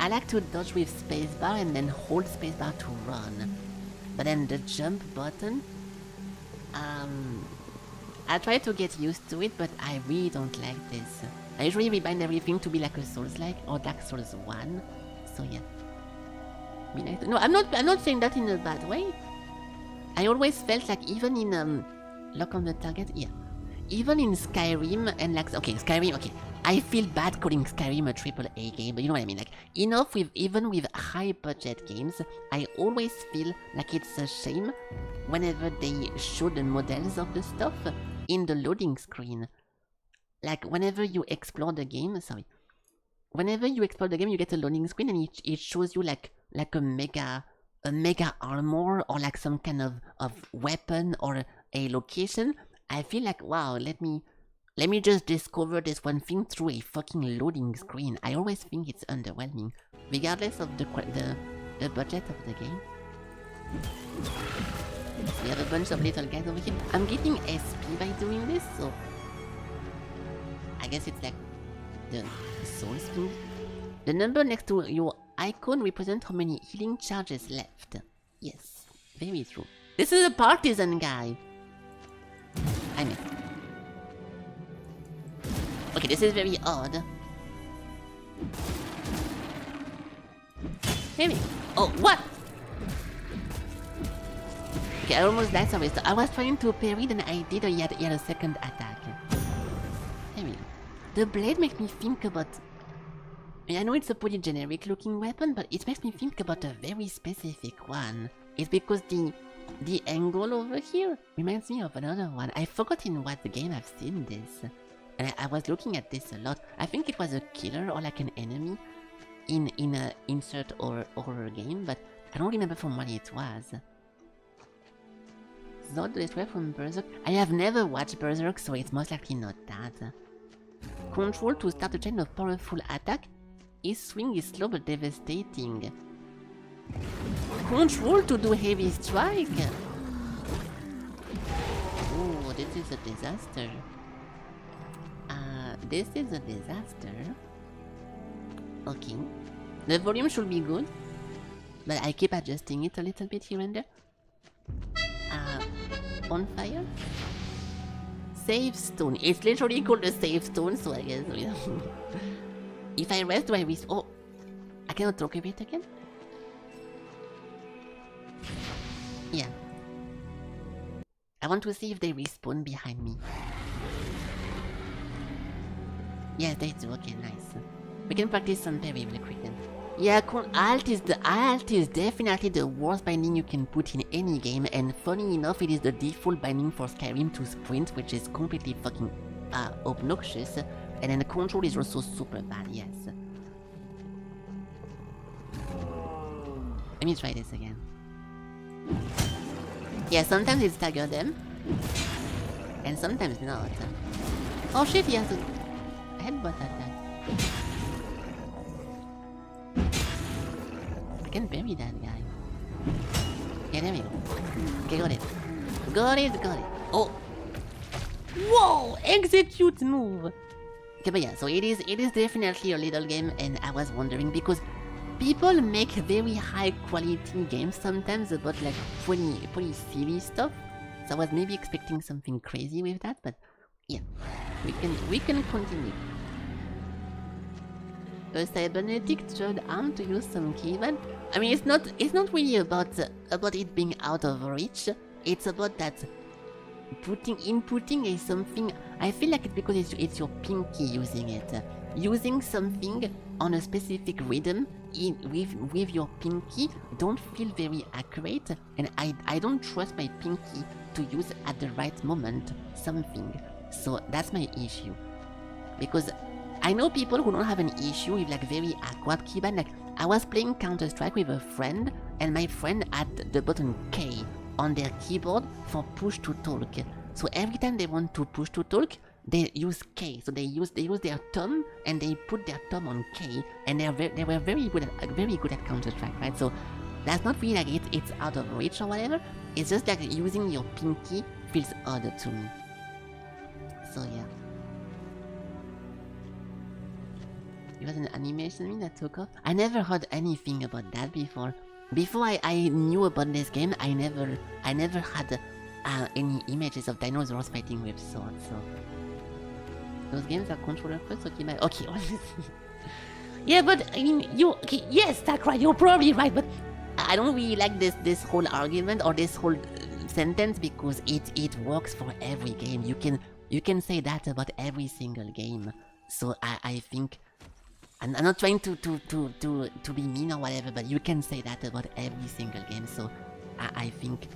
A: I like to dodge with spacebar and then hold spacebar to run. But then the jump button, I try to get used to it, but I really don't like this. I usually rebind everything to be like a Souls-like or Dark Souls 1. So yeah. Be nice. No, I'm not saying that in a bad way. I always felt like even in lock on the target, yeah. Even in Skyrim and like Skyrim, okay. I feel bad calling Skyrim a AAA game, but you know what I mean. Like even with high budget games, I always feel like it's a shame whenever they show the models of the stuff in the loading screen. Like whenever you explore the game, whenever you explore the game, you get a loading screen and it shows you like a mega armor or like some kind of weapon or a location. I feel like, wow, let me just discover this one thing through a fucking loading screen. I always think it's underwhelming, regardless of the budget of the game. We have a bunch of little guys over here. I'm getting SP by doing this, so I guess it's like the soul thing. The number next to your icon represents how many healing charges left. Yes, very true. This is a partisan guy. I mean, okay, this is very odd. Maybe. Oh, what? Okay, I almost died somewhere. So I was trying to parry, then I did yet a second attack. Maybe. The blade makes me think about. I know it's a pretty generic looking weapon, but it makes me think about a very specific one. It's because the angle over here reminds me of another one. I forgot in what game I've seen this. And I was looking at this a lot. I think it was a killer or like an enemy in a insert or horror game, but I don't remember from what it was. Zod the Destroyer from Berserk. I have never watched Berserk, so it's most likely not that. Control to start a chain of powerful attack. His swing is slow but devastating. Control to do heavy strike. Oh, this is a disaster. This is a disaster. Okay. The volume should be good, but I keep adjusting it a little bit here and there. On fire? Save stone. It's literally called a save stone, so I guess. If I rest, do I risk? Oh, I cannot talk a bit again. Yeah. I want to see if they respawn behind me. Yes, they do. Okay, nice. We can practice some parry really quick then. Yeah, alt is definitely the worst binding you can put in any game, and funny enough, it is the default binding for Skyrim to sprint, which is completely fucking obnoxious, and then the control is also super bad, yes. Let me try this again. Yeah, sometimes it stagger them, and sometimes not. Oh shit, he has a headbutt at that. I can bury that guy. Yeah, there we go. Okay, got it. Got it. Oh! Whoa! Execute move! Okay, but yeah, so it is definitely a little game, and I was wondering because people make very high quality games sometimes about like pretty silly stuff. So I was maybe expecting something crazy with that, but yeah, we can continue. A cybernetic third arm to use some keypad. I mean, it's not really about it being out of reach. It's about that inputting is something. I feel like it's because it's your pinky using it. Using something on a specific rhythm with your pinky don't feel very accurate, and I don't trust my pinky to use at the right moment something. So that's my issue. Because I know people who don't have an issue with like very awkward keyboard. Like I was playing Counter-Strike with a friend, and my friend had the button K on their keyboard for push to talk. So every time they want to push to talk, they use K. So they use their thumb and they put their thumb on K, and they were very good at Counter-Strike, right? So that's not really like it's out of reach or whatever. It's just like using your pinky feels odd to me. So yeah. It was an animation that took off. I never heard anything about that before. Before I knew about this game, I never had any images of dinosaurs fighting with swords. So those games are controller first. Okay, yeah, but I mean, yes, that's right. You're probably right, but I don't really like this whole argument or this whole sentence because it works for every game. You can say that about every single game. So I think. I'm not trying to be mean or whatever, but you can say that about every single game, so I think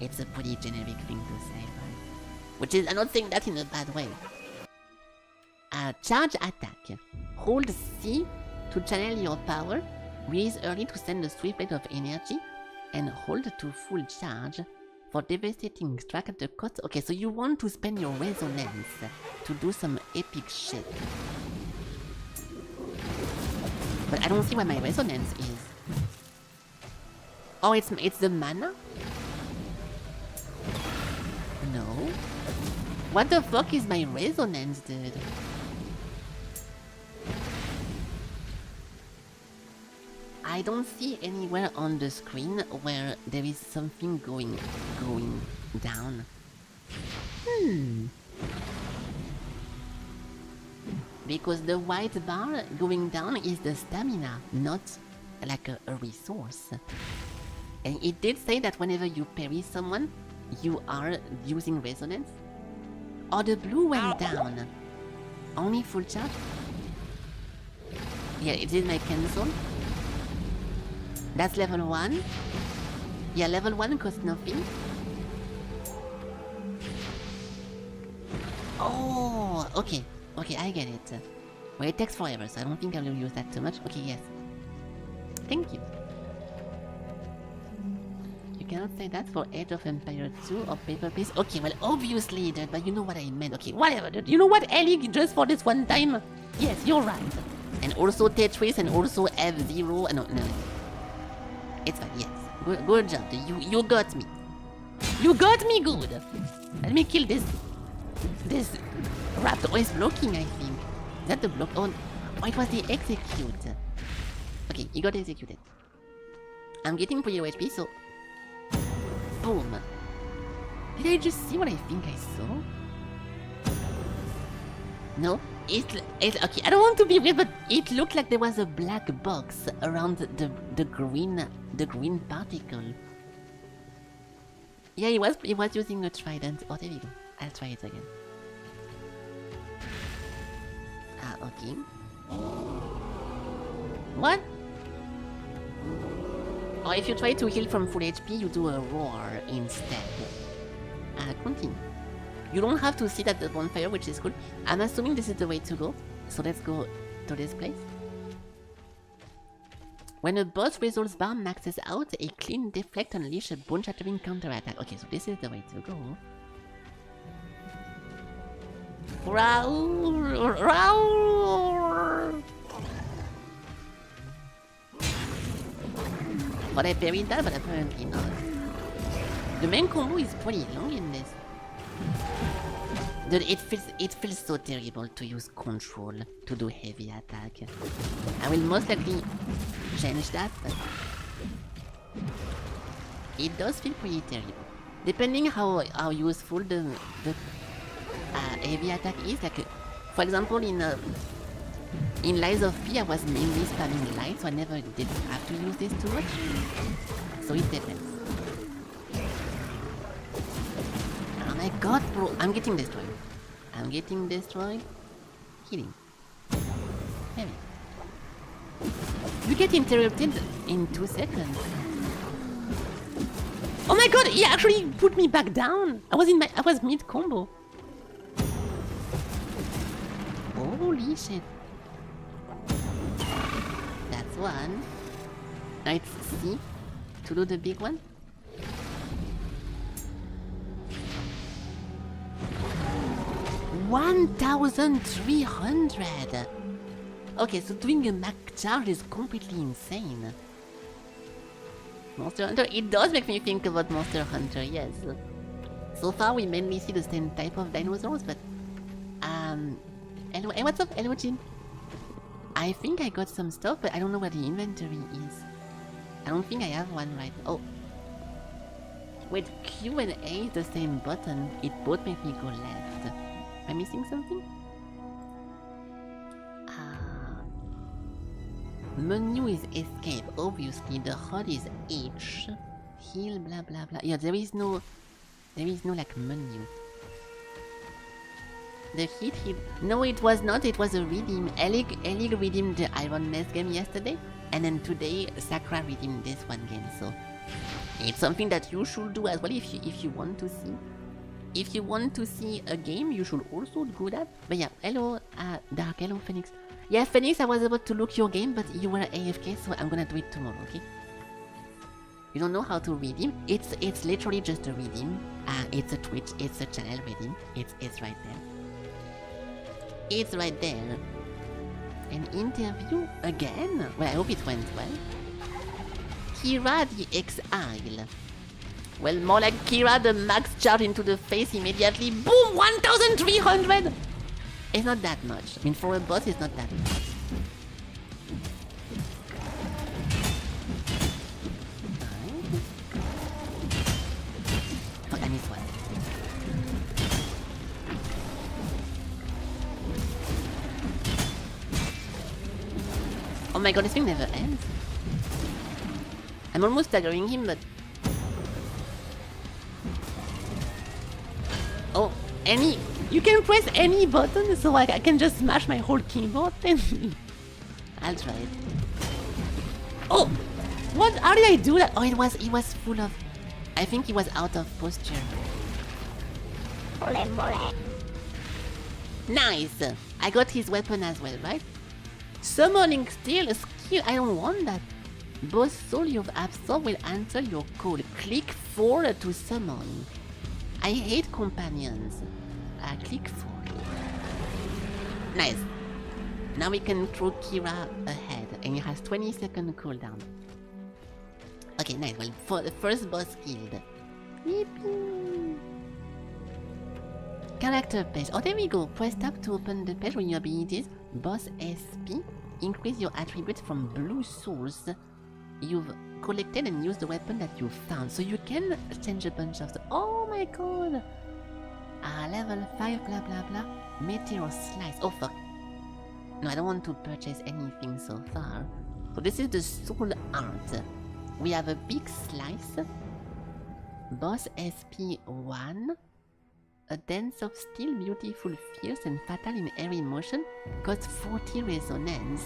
A: it's a pretty generic thing to say, right? Which is, I'm not saying that in a bad way. Charge attack. Hold C to channel your power, release early to send a swift blade of energy, and hold to full charge for devastating strike at the cost. Okay, so you want to spend your resonance to do some epic shit. But I don't see where my resonance is. Oh, it's the mana? No. What the fuck is my resonance, dude? I don't see anywhere on the screen where there is something going down. Because the white bar going down is the stamina, not like a resource. And it did say that whenever you parry someone, you are using resonance. Oh, the blue went down. Only full charge? Yeah, it is my cancel. That's level 1. Yeah, level 1 costs nothing. Oh, okay. Okay, I get it. Well, it takes forever, so I don't think I will use that too much. Okay, yes. Thank you. You cannot say that for Age of Empire 2 or Paper Please. Okay, well, obviously, dude, but you know what I meant. Okay, whatever, dude. You know what, Ellie, just for this one time? Yes, you're right. And also Tetris and also F-Zero. No. It's fine, yes. Good job, dude. You got me. You got me good. Let me kill this raptor. Oh, it's blocking, I think. Is that the block? Oh, it was the execute. Okay, you got executed. I'm getting pretty low HP, so... Boom. Did I just see what I think I saw? No? It's okay, I don't want to be weird, but it looked like there was a black box around the green particle. Yeah, he was using a trident. Oh, there we go. I'll try it again. Ah, okay. What? Or if you try to heal from full HP, you do a roar instead. Continue. You don't have to sit at the bonfire, which is cool. I'm assuming this is the way to go. So let's go to this place. When a boss resolves bar maxes out, a clean deflect unleash a bone-shattering counterattack. Okay, so this is the way to go. Roar! Roar! But I parried that, but apparently not. The main combo is pretty long in this. Dude, it feels so terrible to use control to do heavy attack. I will most likely change that, but it does feel pretty terrible. Depending how useful the heavy attack is, like for example in Lies of P, I was mainly spamming light, so I never did have to use this too much. So it depends. Oh my god, bro, I'm getting destroyed. I'm getting destroyed. Healing. Heavy. You get interrupted in 2 seconds. Oh my god, he actually put me back down. I was mid combo. Holy shit. That's one. Now it's C to do the big one. $1,300. Okay, so doing a max charge is completely insane. Monster Hunter, it does make me think about Monster Hunter, yes. So far we mainly see the same type of dinosaurs, but hello, hey, what's up, hello Jin? I think I got some stuff, but I don't know where the inventory is. I don't think I have one right. Oh. Wait, Q and A is the same button. It both make me go left. Am I missing something? Menu is escape, obviously. The HUD is H. Heal, blah blah blah. Yeah, there is no like menu. The hit. No, it was not. It was a redeem. Elig redeemed the Iron Mace game yesterday, and then today Sakura redeemed this one game. So it's something that you should do as well if you want to see. If you want to see a game, you should also do that. But yeah, hello, Dark, hello, Phoenix. Yeah, Phoenix, I was about to look your game, but you were AFK, so I'm gonna do it tomorrow, okay? You don't know how to redeem? It's literally just a redeem. It's a Twitch, it's a channel redeem. It's right there. It's right there. An interview again? Well, I hope it went well. Kira the Exile. Well, more like Kira the max charge into the face immediately. Boom! 1,300! It's not that much. I mean, for a boss, it's not that much. Fuck, I missed one. Oh my god, this thing never ends. I'm almost staggering him, but... Oh, you can press any button, so I can just smash my whole keyboard. I'll try it. Oh, what? How did I do that? Oh, it was full of. I think he was out of posture. Nice. I got his weapon as well, right? Summoning still a skill. I don't want that. Boss soul you've absorbed will answer your call. Click 4 to summon. I hate companions. Click 4. Nice. Now we can throw Kira ahead, and he has 20-second cooldown. Okay, nice. Well, for the first boss killed. Yippee! Character page. Oh, there we go. Press tab to open the page with your abilities. Boss SP. Increase your attributes from blue souls you've collected and use the weapon that you found. So you can change a bunch of stuff. Oh my god! Level 5 blah blah blah. Meteor slice. Oh fuck. No, I don't want to purchase anything so far. So this is the soul art. We have a big slice. Boss SP1. A dance of steel, beautiful, fierce, and fatal in every motion. Costs 40 resonance.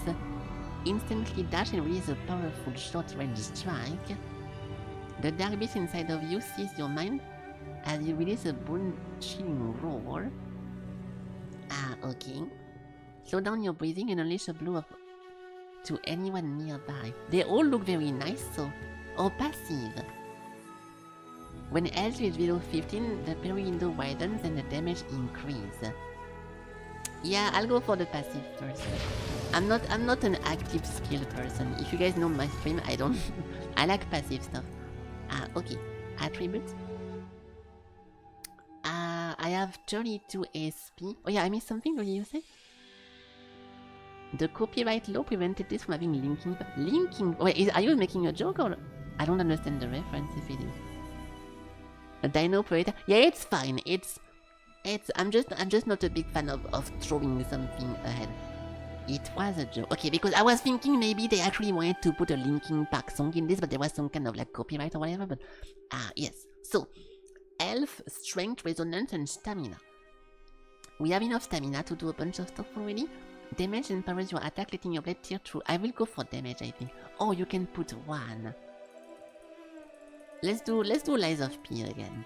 A: Instantly dash and release a powerful short-range strike. The dark beast inside of you sees your mind as you release a bone-chilling roar. Okay. Slow down your breathing and unleash a blow to anyone nearby. They all look very nice, so... Or passive. When health is below 15, the parry window widens and the damage increases. Yeah, I'll go for the passive first. I'm not an active skill person. If you guys know my stream, I don't... I like passive stuff. Okay. Attributes. I have 32 SP. Oh yeah, I missed something, what did you say? The copyright law prevented this from having linking... Linking... Wait, are you making a joke or... I don't understand the reference if it is. A dino operator? Yeah, it's fine. It's... I'm just not a big fan of throwing something ahead. It was a joke. Okay, because I was thinking maybe they actually wanted to put a Linkin Park song in this, but there was some kind of like copyright or whatever, but... yes. So, health, strength, resonance, and stamina. We have enough stamina to do a bunch of stuff already. Damage empowers your attack, letting your blade tear through. I will go for damage, I think. Oh, you can put 1. Let's do Lies of P again.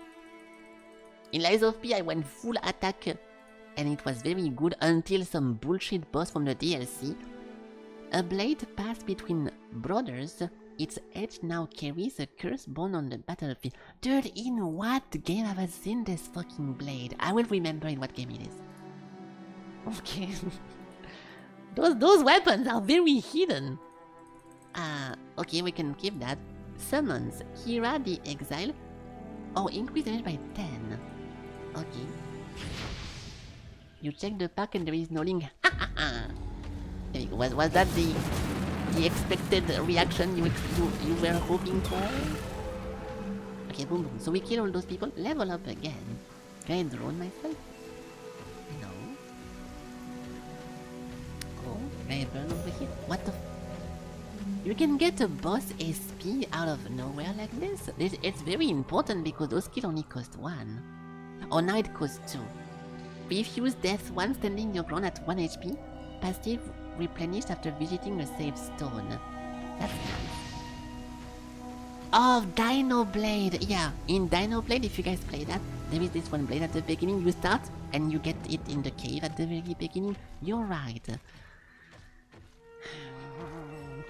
A: In Lies of P, I went full attack, and it was very good until some bullshit boss from the DLC. A blade passed between brothers. Its edge now carries a curse born on the battlefield. Dude, in what game have I seen this fucking blade? I will remember in what game it is. Okay. Those weapons are very hidden. Okay, we can keep that. Summons. Hira the Exile. Oh, increase damage by 10. Okay. You check the pack and there is no link. There you go. Was that the expected reaction you were hoping for? Okay, boom boom. So we kill all those people. Level up again. Can I drone myself? No. Oh, can I burn over here? What the You can get a boss SP out of nowhere like this. It's very important because those kills only cost 1. Oh, now it costs 2. Refuse death 1 standing your ground at 1 HP. Passive replenished after visiting a safe stone. That's nice. Oh, Dinoblade! Yeah, in Dinoblade, if you guys play that, there is this one blade at the beginning. You start and you get it in the cave at the very beginning. You're right.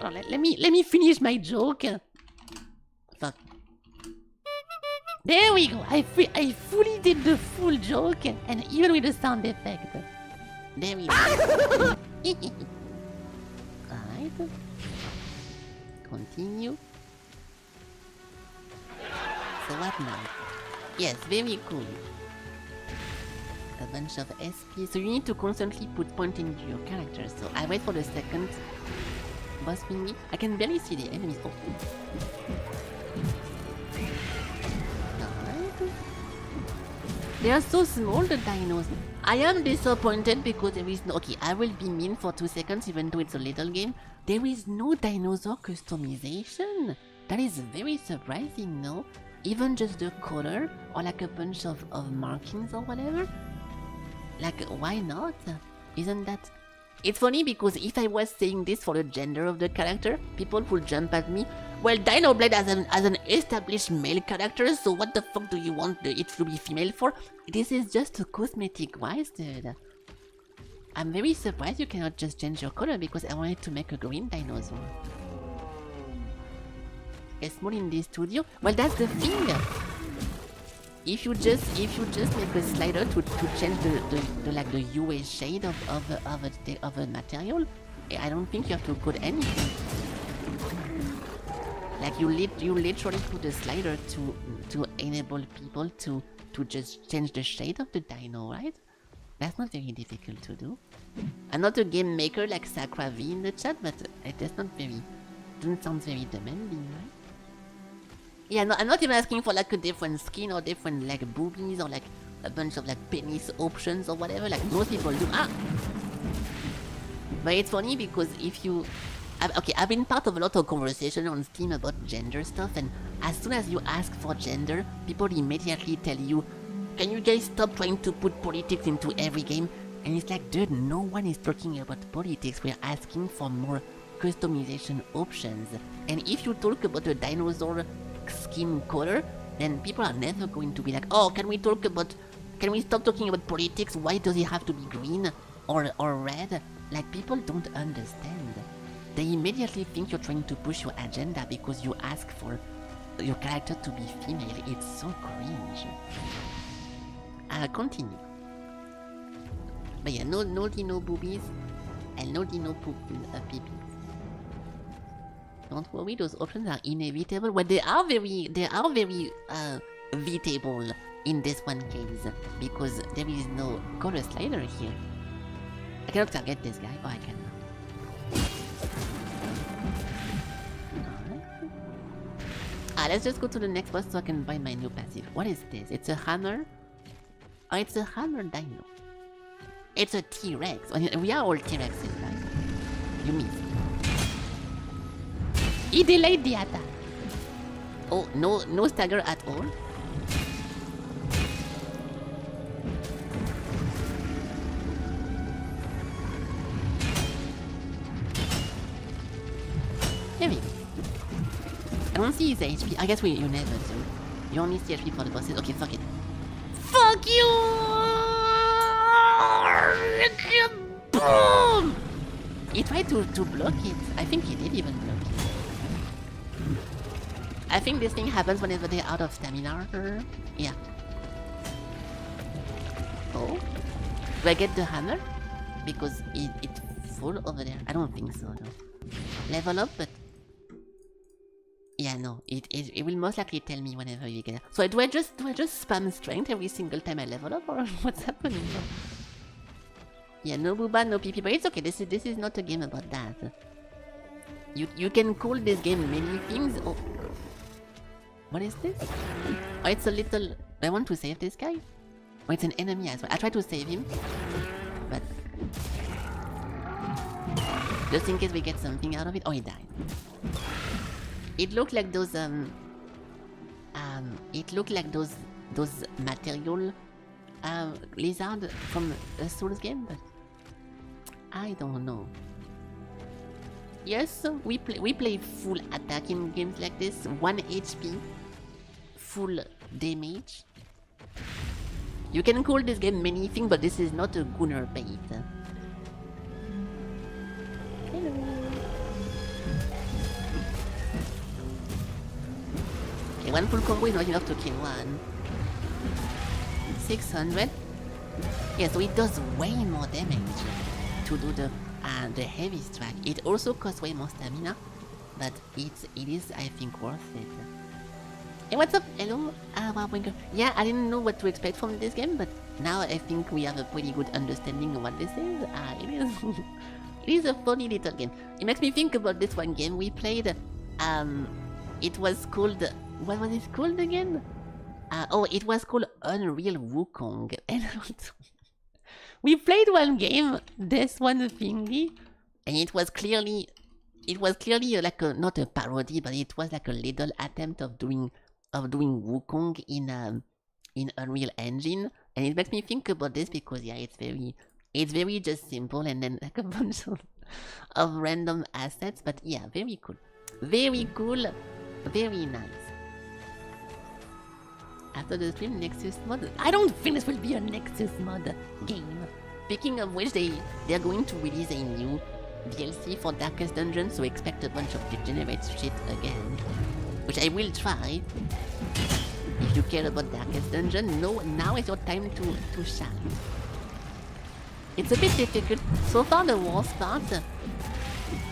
A: Oh, let me finish my joke. Fuck. There we go. I fully did the full joke, and even with the sound effect. There we go. Alright. Continue. So what now? Yes, very cool. A bunch of SP. So you need to constantly put point into your character. So I wait for the second boss thingy. I can barely see the enemies. Oh. Alright. They are so small, the dinos. I am disappointed because there is no... Okay, I will be mean for 2 seconds even though it's a little game. There is no dinosaur customization. That is very surprising, no? Even just the color or like a bunch of markings or whatever. Like, why not? Isn't that... It's funny because if I was saying this for the gender of the character, people would jump at me. Well, Dinoblade has an established male character, so what the fuck do you want it to be female for? This is just a cosmetic-wise, dude. I'm very surprised you cannot just change your color because I wanted to make a green dinosaur. A small in this studio? Well, that's the thing. If you just make a slider to change the UA shade of a material, I don't think you have to code anything. Like you literally put a slider to enable people to just change the shade of the dino, right? That's not very difficult to do. I'm not a game maker like Sakra V in the chat, but it doesn't sound very demanding, right? Yeah, no, I'm not even asking for like a different skin or different like boobies or like a bunch of like penis options or whatever like most people do. But it's funny because if you... I've been part of a lot of conversation on Steam about gender stuff, and as soon as you ask for gender, people immediately tell you, can you guys stop trying to put politics into every game? And it's like, dude, no one is talking about politics. We're asking for more customization options. And if you talk about a dinosaur skin color, then people are never going to be like, oh, can we stop talking about politics? Why does it have to be green or red? Like, people don't understand. They immediately think you're trying to push your agenda because you ask for your character to be female. It's so cringe. Continue. But yeah, no dino boobies and no dino peepees. Don't worry, those options are inevitable. Well, they are very evitable in this one case because there is no color slider here. I cannot target this guy. Oh, I can now. Let's just go to the next boss so I can buy my new passive. What is this? It's a hammer? Oh, it's a hammer dino. It's a T-Rex. We are all T-Rexes, right? You missed. He delayed the attack. Oh, no stagger at all. There we go. I don't see his HP. I guess you never do. You only see HP for the bosses. Okay, fuck it. Fuck you! Boom! He tried to block it. I think he did even block it. I think this thing happens whenever they're out of stamina. Yeah. Oh? Do I get the hammer? Because it's full over there. I don't think so though. Level up, but... Yeah, no. It will most likely tell me whenever you get it. So do I just spam strength every single time I level up, or what's happening? Yeah, no booba, no PP, but it's okay. This is not a game about that. You can call this game many things. Oh, what is this? Oh, it's a little. I want to save this guy. Oh, it's an enemy as well. I try to save him, but just in case we get something out of it. Oh, he died. It looked like those material lizard from a Souls game, but I don't know. Yes, we play full attack in games like this. 1 HP, full damage. You can call this game many things, but this is not a gunner bait. Hello. Okay, one full combo is not enough to kill one. 600. Yeah, so it does way more damage to do the heavy strike. It also costs way more stamina, but it is, I think, worth it. Hey, what's up? Hello? Yeah, I didn't know what to expect from this game, but now I think we have a pretty good understanding of what this is. It is a funny little game. It makes me think about this one game we played. It was called... What was it called again? It was called Unreal Wukong. We played one game, this one thingy, and it was clearly like not a parody, but it was like a little attempt of doing Wukong in Unreal Engine, and it makes me think about this because yeah, it's very just simple and then like a bunch of random assets, but yeah, very cool, very nice. After the stream, Nexus mod. I don't think this will be a Nexus mod game. Speaking of which, they're going to release a new DLC for Darkest Dungeon, so expect a bunch of degenerate shit again. Which I will try. If you care about Darkest Dungeon, now is your time to shine. It's a bit difficult. So far the worst part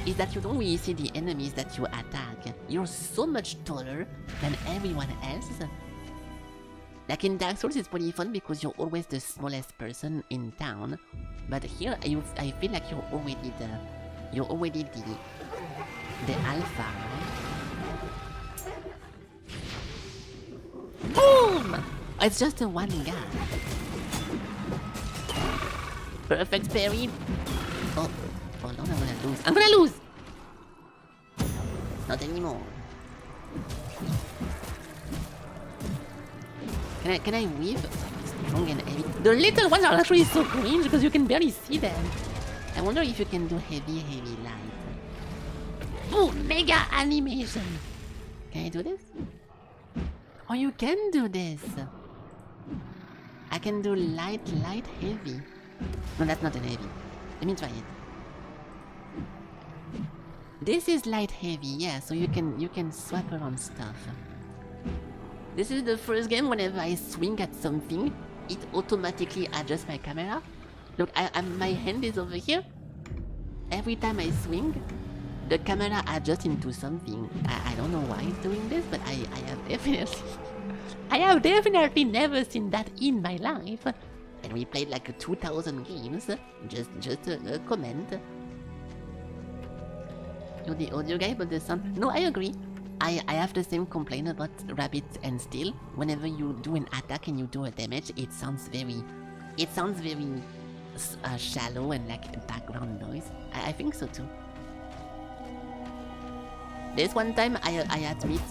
A: is that you don't really see the enemies that you attack. You're so much taller than everyone else. Like in Dark Souls, it's pretty fun because you're always the smallest person in town. But here, I feel like you're already the alpha, right? Boom! It's just a one guy. Perfect parry. Oh, hold on, I'm gonna lose. Not anymore. Can I weave strong and heavy? The little ones are actually so cringe because you can barely see them. I wonder if you can do heavy light. Oh, mega animation! Can I do this? Oh, you can do this! I can do light, heavy. No, that's not an heavy. Let me try it. This is light heavy, yeah, so you can swap around stuff. This is the first game whenever I swing at something, it automatically adjusts my camera. Look, my hand is over here. Every time I swing, the camera adjusts into something. I don't know why it's doing this, but I have definitely never seen that in my life. And we played like 2,000 games. Just a comment. You're the audio guy, but the sound. No, I agree. I have the same complaint about Rabbit and Steel. Whenever you do an attack and you do a damage, it sounds very shallow and like background noise. I think so too. This one time I admit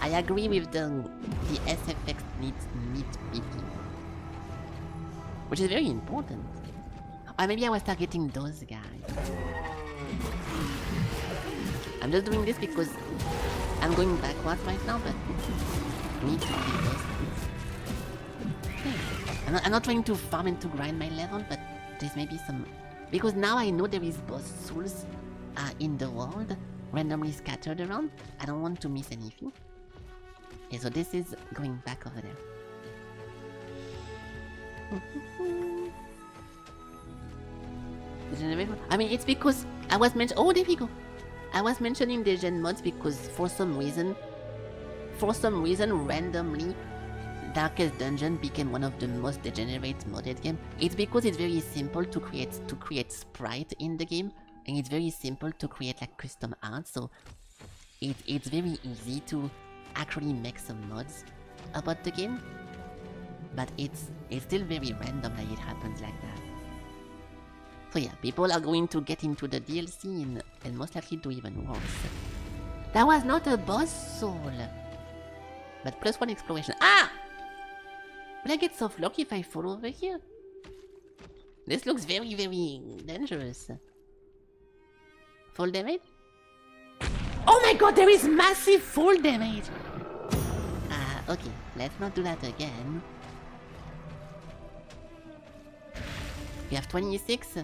A: I agree with the SFX nitpicking, which is very important. Or maybe I was targeting those guys. I'm just doing this because I'm going backwards right now, but I need to keep those things. I'm not trying to farm and to grind my level, but there's maybe some... Because now I know there is boss souls in the world, randomly scattered around. I don't want to miss anything. Okay, so this is going back over there. I mean, it's because I was mentioning... Oh, there we go. I was mentioning the gen mods because for some reason, randomly, Darkest Dungeon became one of the most degenerate modded game. It's because it's very simple to create sprite in the game, and it's very simple to create like custom art. So it's very easy to actually make some mods about the game, but it's still very random that it happens like that. So yeah, people are going to get into the DLC and most likely do even worse. That was not a boss soul, but +1 exploration. Ah! Will I get soft lock if I fall over here? This looks very dangerous. Fall damage? Oh my god, there is massive fall damage! Okay, let's not do that again. We have 26.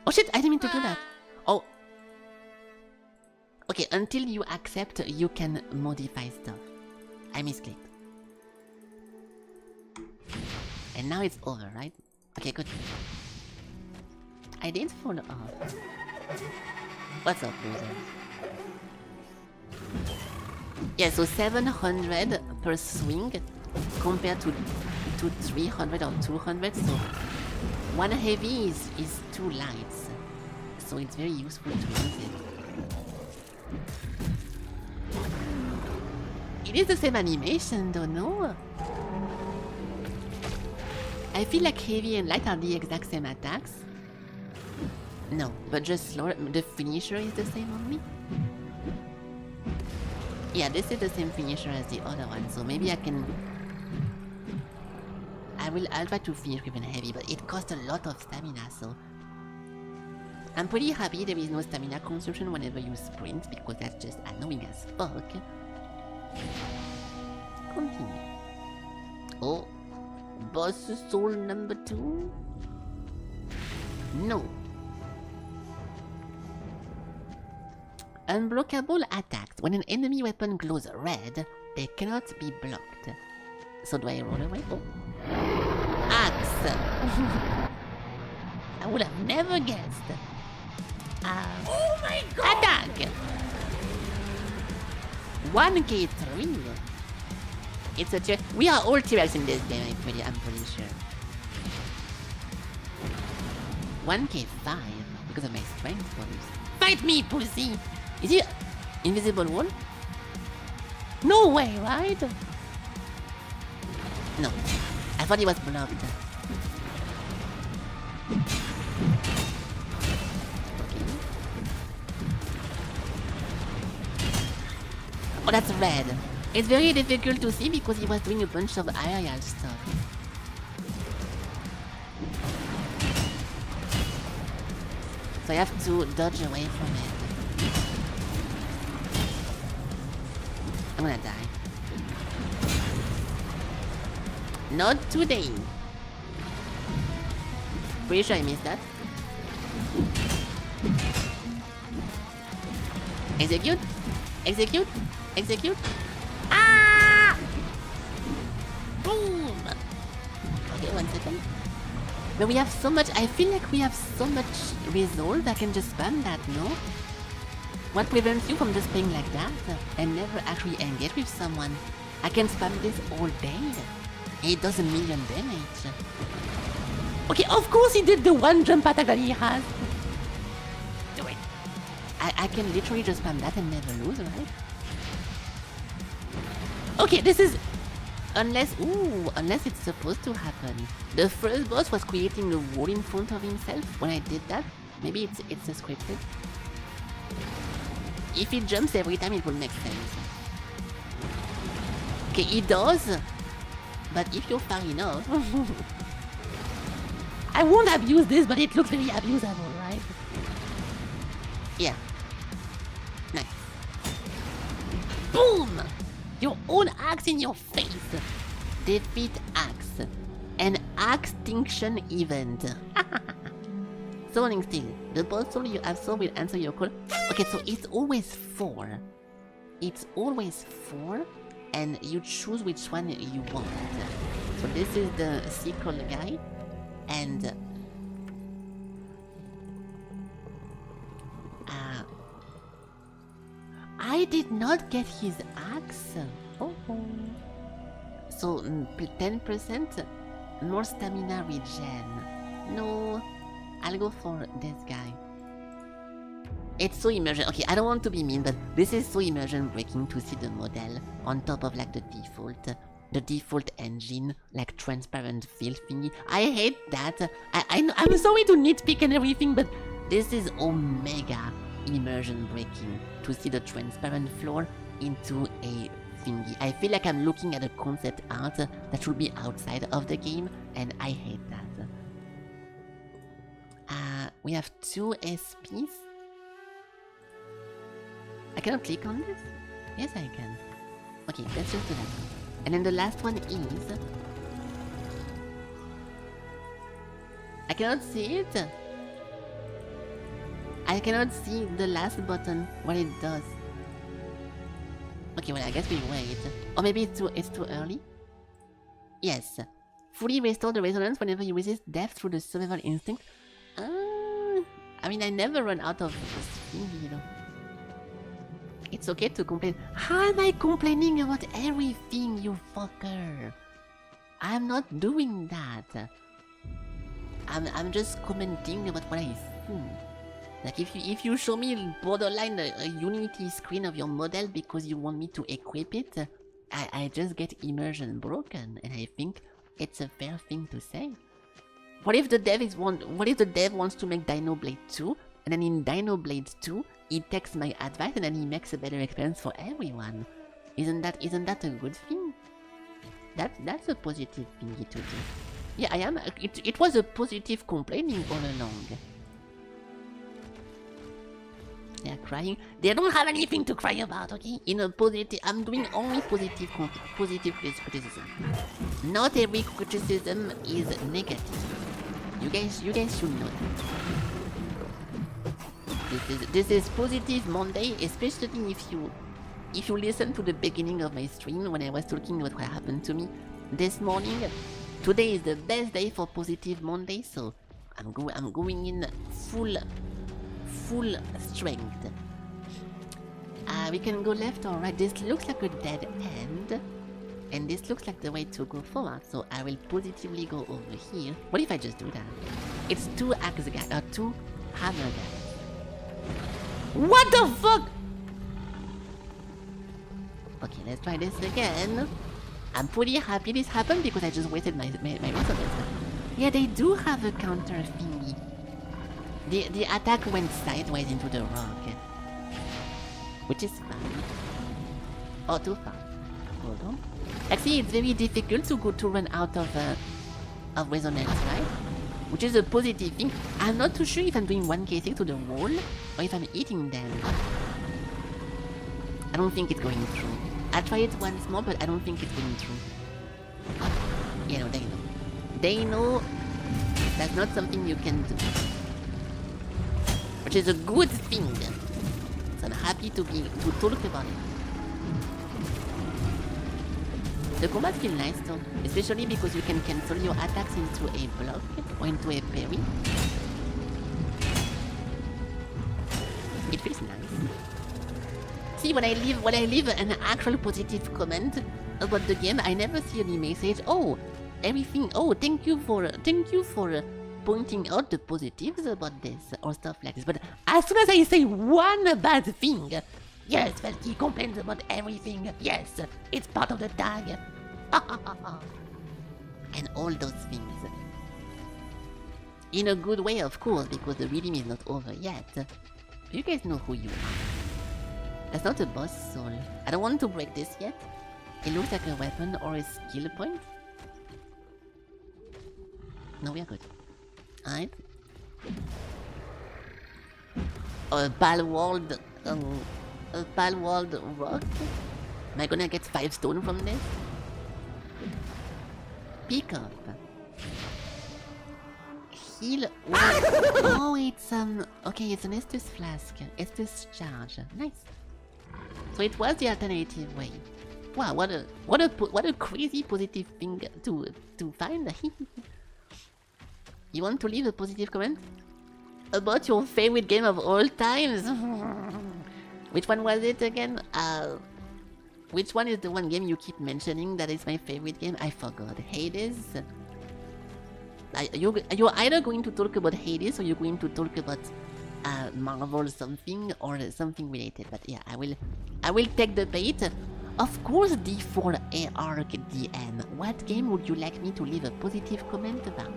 A: Oh shit, I didn't mean to do that. Oh. Okay, until you accept, you can modify stuff. I misclicked. And now it's over, right? Okay, good. I didn't fall off. What's up, loser? Yeah, so 700 per swing compared to 300 or 200, so one heavy is 2 lights, so it's very useful to use it. It is the same animation though, no? I feel like heavy and light are the exact same attacks. No, but just slower. The finisher is the same only. Yeah, this is the same finisher as the other one, so maybe I can... I'll try to finish with an heavy, but it costs a lot of stamina, so... I'm pretty happy there is no stamina consumption whenever you sprint, because that's just annoying as fuck. Continue. Oh. Boss soul number 2? No. Unblockable attacks. When an enemy weapon glows red, they cannot be blocked. So do I roll away? Oh. Axe! I would have never guessed.
C: Oh my god!
A: Attack! 1k3. It's a T-Rex. We are all T-Rex in this game, I'm pretty sure. 1k5 because of my strength bonus. Fight me, pussy! Is he invisible wall? No way, right? No. I thought he was blocked. Okay. Oh, that's red. It's very difficult to see because he was doing a bunch of aerial stuff. So I have to dodge away from it. I'm gonna die. Not today. Pretty sure I missed that. Execute! Execute! Execute! Ah! Boom! Okay, 1 second. But we have so much, I feel like we have so much resolve, I can just spam that, no? What prevents you from just playing like that and never actually engage with someone? I can spam this all day. It does 1 million damage. Okay, of course he did the one jump attack that he has. Do it. I can literally just spam that and never lose, right? Okay, this is... Unless it's supposed to happen. The first boss was creating a wall in front of himself when I did that. Maybe it's a scripted. If he jumps every time, it will make sense. Okay, he does. But if you're far enough... I won't abuse this, but it looks very abusable, right? Yeah. Nice. Boom! Your own axe in your face! Defeat axe. An extinction event. Summoning steel. The boss soul you absorb will answer your call. Okay, so it's always 4. It's always 4, and you choose which one you want. So this is the sequel guy, and I did not get his axe. Oh. So 10% more stamina regen. No, I'll go for this guy. It's so immersion. Okay, I don't want to be mean, but this is so immersion breaking to see the model on top of like the default engine, like transparent field thingy. I hate that. I'm sorry to nitpick and everything, but this is omega immersion breaking to see the transparent floor into a thingy. I feel like I'm looking at a concept art that should be outside of the game, and I hate that. We have 2 SPs. I cannot click on this? Yes, I can. Okay, let's just do that. And then the last one is... I cannot see it. I cannot see the last button, what it does. Okay, well, I guess we wait. Or maybe it's too early? Yes. Fully restore the resonance whenever you resist death through the survival instinct. I mean, I never run out of this thing, you know. It's okay to complain. How am I complaining about everything, you fucker? I'm not doing that. I'm just commenting about what I see. Like if you show me borderline a Unity screen of your model because you want me to equip it, I just get immersion broken, and I think it's a fair thing to say. What if the dev wants to make Dinoblade 2, and then in Dinoblade 2 he takes my advice and then he makes a better experience for everyone? Isn't that a good thing? That's a positive thing to do. Yeah, I am. It was a positive complaining all along. They're crying. They don't have anything to cry about, okay? In a positive, I'm doing only positive criticism. Not every criticism is negative. You guys should know that. This is positive Monday, especially if you listen to the beginning of my stream when I was talking about what happened to me this morning. Today is the best day for positive Monday, so I'm going in full strength. We can go left or right. This looks like a dead end, and this looks like the way to go forward. So I will positively go over here. What if I just do that? It's 2 axe guys, or 2 hammer guys. What the fuck? Okay, let's try this again. I'm pretty happy this happened because I just wasted my resources. Yeah, they do have a counter thingy. The attack went sideways into the rock, which is fine. Oh, too far. Hold on. Actually, it's very difficult to run out of resonance, right? Which is a positive thing. I'm not too sure if I'm doing 1k6 to the wall or if I'm eating them. I don't think it's going through. I'll try it once more, but I don't think it's going through. Yeah, no, they know. They know that's not something you can do. Which is a good thing. So I'm happy to talk about it. The combat feels nice though, especially because you can cancel your attacks into a block or into a parry. It feels nice. See, when I leave an actual positive comment about the game, I never see any message. Oh, everything. Oh, thank you for pointing out the positives about this or stuff like this. But as soon as I say one bad thing, yes, Felky complains about everything. Yes, it's part of the tag. And all those things. In a good way, of course, because the reading is not over yet. You guys know who you are. That's not a boss soul. I don't want to break this yet. It looks like a weapon or a skill point. No, we are good. Alright. A pal-walled rock? Am I gonna get 5 stone from this? Pick up. Heal. Oh, it's okay, it's an Estus flask. Estus charge. Nice. So it was the alternative way. Wow, what a crazy positive thing to find. You want to leave a positive comment about your favorite game of all times? Which one was it again? Which one is the one game you keep mentioning that is my favorite game? I forgot. Hades? You're either going to talk about Hades or you're going to talk about Marvel something or something related. But yeah, I will take the bait. Of course, D4AR DM. What game would you like me to leave a positive comment about?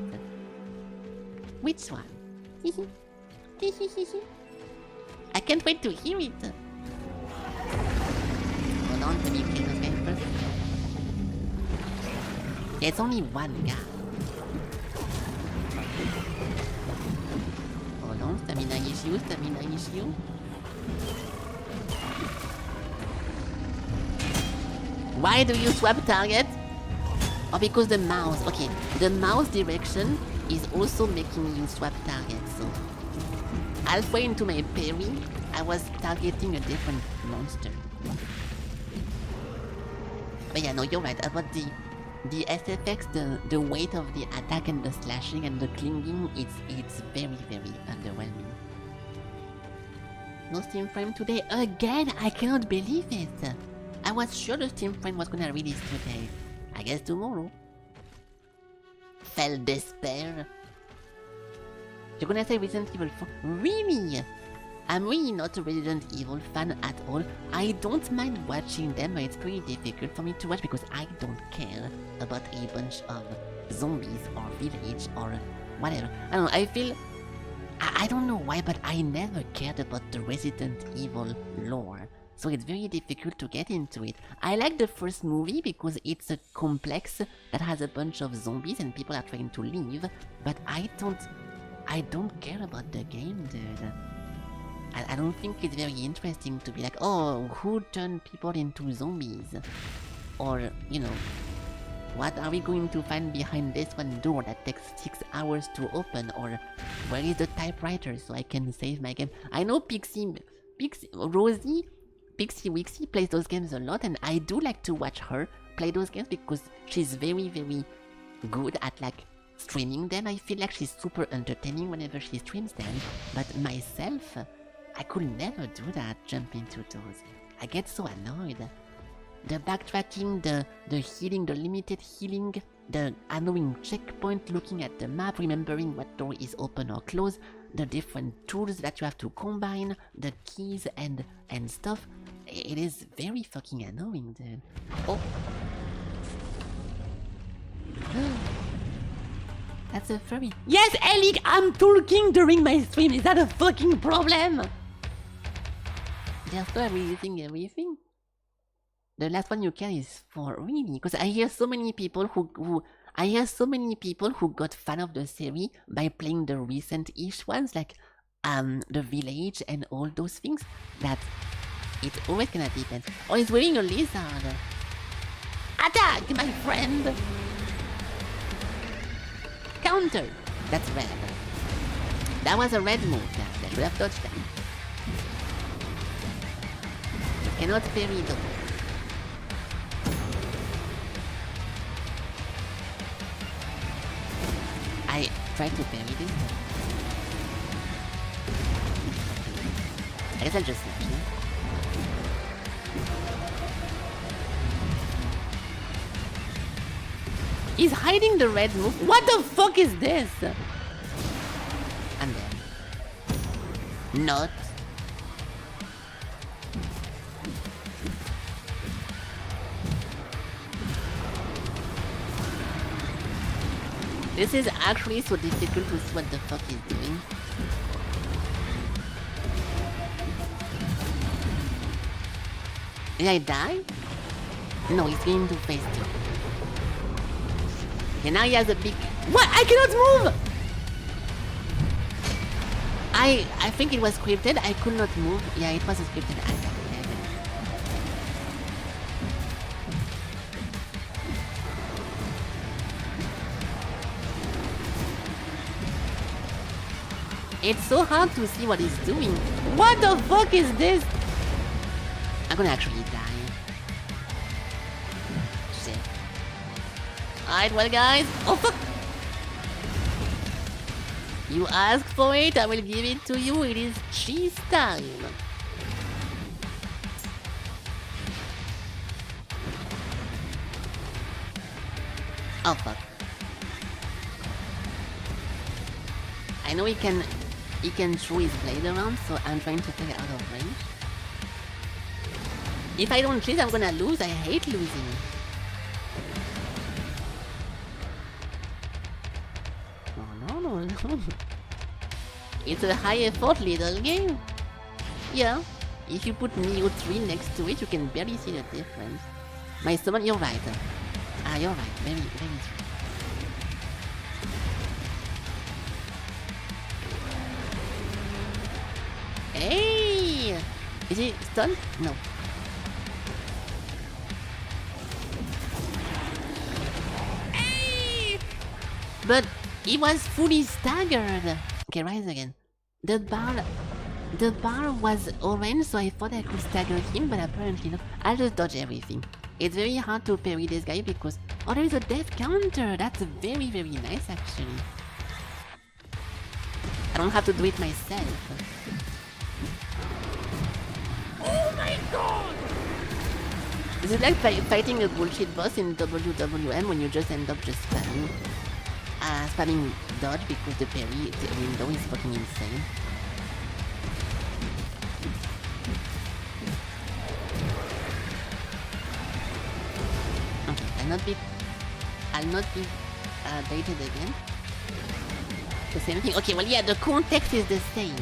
A: Which one? I can't wait to hear it. Hold on, let me kill this guy first. Yeah, it's only one guy. Hold on, stamina issue. Why do you swap target? Oh, because the mouse. Okay, the mouse direction is also making you swap targets. So halfway into my parry, I was targeting a different monster. But yeah, no, you're right about the SFX, the weight of the attack and the slashing and the clinging. It's very, very underwhelming. No Steam frame today again. I cannot believe it. I was sure the Steam frame was gonna release today. I guess tomorrow. Fell despair. You're gonna say Resident Evil 4? Really? I'm really not a Resident Evil fan at all. I don't mind watching them, but it's pretty difficult for me to watch because I don't care about a bunch of zombies or village or whatever. I don't know, I feel... I don't know why, but I never cared about the Resident Evil lore. So it's very difficult to get into it. I like the first movie because it's a complex that has a bunch of zombies and people are trying to leave, but I don't care about the game, dude. I don't think it's very interesting to be like, oh, who turned people into zombies? Or, you know, what are we going to find behind this one door that takes 6 hours to open? Or where is the typewriter so I can save my game? I know Rosie Pixie Wixie plays those games a lot, and I do like to watch her play those games because she's very, very good at like streaming them. I feel like she's super entertaining whenever she streams them, but myself, I could never do that, jump into those. I get so annoyed. The backtracking, the healing, the limited healing, the annoying checkpoint, looking at the map, remembering what door is open or closed, the different tools that you have to combine, the keys and stuff. It is very fucking annoying, dude. Oh. That's a furry. Yes, Alec, I'm talking during my stream. Is that a fucking problem? They're still releasing everything. The last one you can is for really, because I hear so many people who got fan of the series by playing the recent-ish ones, like the village and all those things, that it always gonna depend. Oh, he's wearing a lizard. Attack, my friend! Counter! That's red. That was a red move, that should have dodged that. You cannot parry though. I tried to parry this. I guess I'll just snap you. He's hiding the red move. What the fuck is this? And then... Not. This is actually so difficult to see what the fuck he's doing. Did I die? No, he's going to face 2. Okay, now he has a big... What? I cannot move! I think it was scripted. I could not move. Yeah, it was a scripted attack. It's so hard to see what he's doing. What the fuck is this? I'm gonna actually die. Shit. Alright, well guys. Oh fuck! You asked for it, I will give it to you. It is cheese time. Oh fuck. I know he can throw his blade around, so I'm trying to take it out of range. If I don't chase, I'm gonna lose. I hate losing. No. It's a high effort little game. Yeah. If you put Neo 3 next to it, you can barely see the difference. My summon, you're right. You're right. Very true. Hey! Is he stunned? No. Hey! But he was fully staggered. Okay, rise again. The bar was orange, so I thought I could stagger him, but apparently not. I'll just dodge everything. It's very hard to parry this guy because... Oh, there is a death counter! That's very, very nice, actually. I don't have to do it myself.
C: Oh my god!
A: This is like fighting a bullshit boss in WWM when you just end up just spamming dodge because the parry window is fucking insane. Okay, I'll not be baited again. The same thing. Okay, well yeah, the context is the same.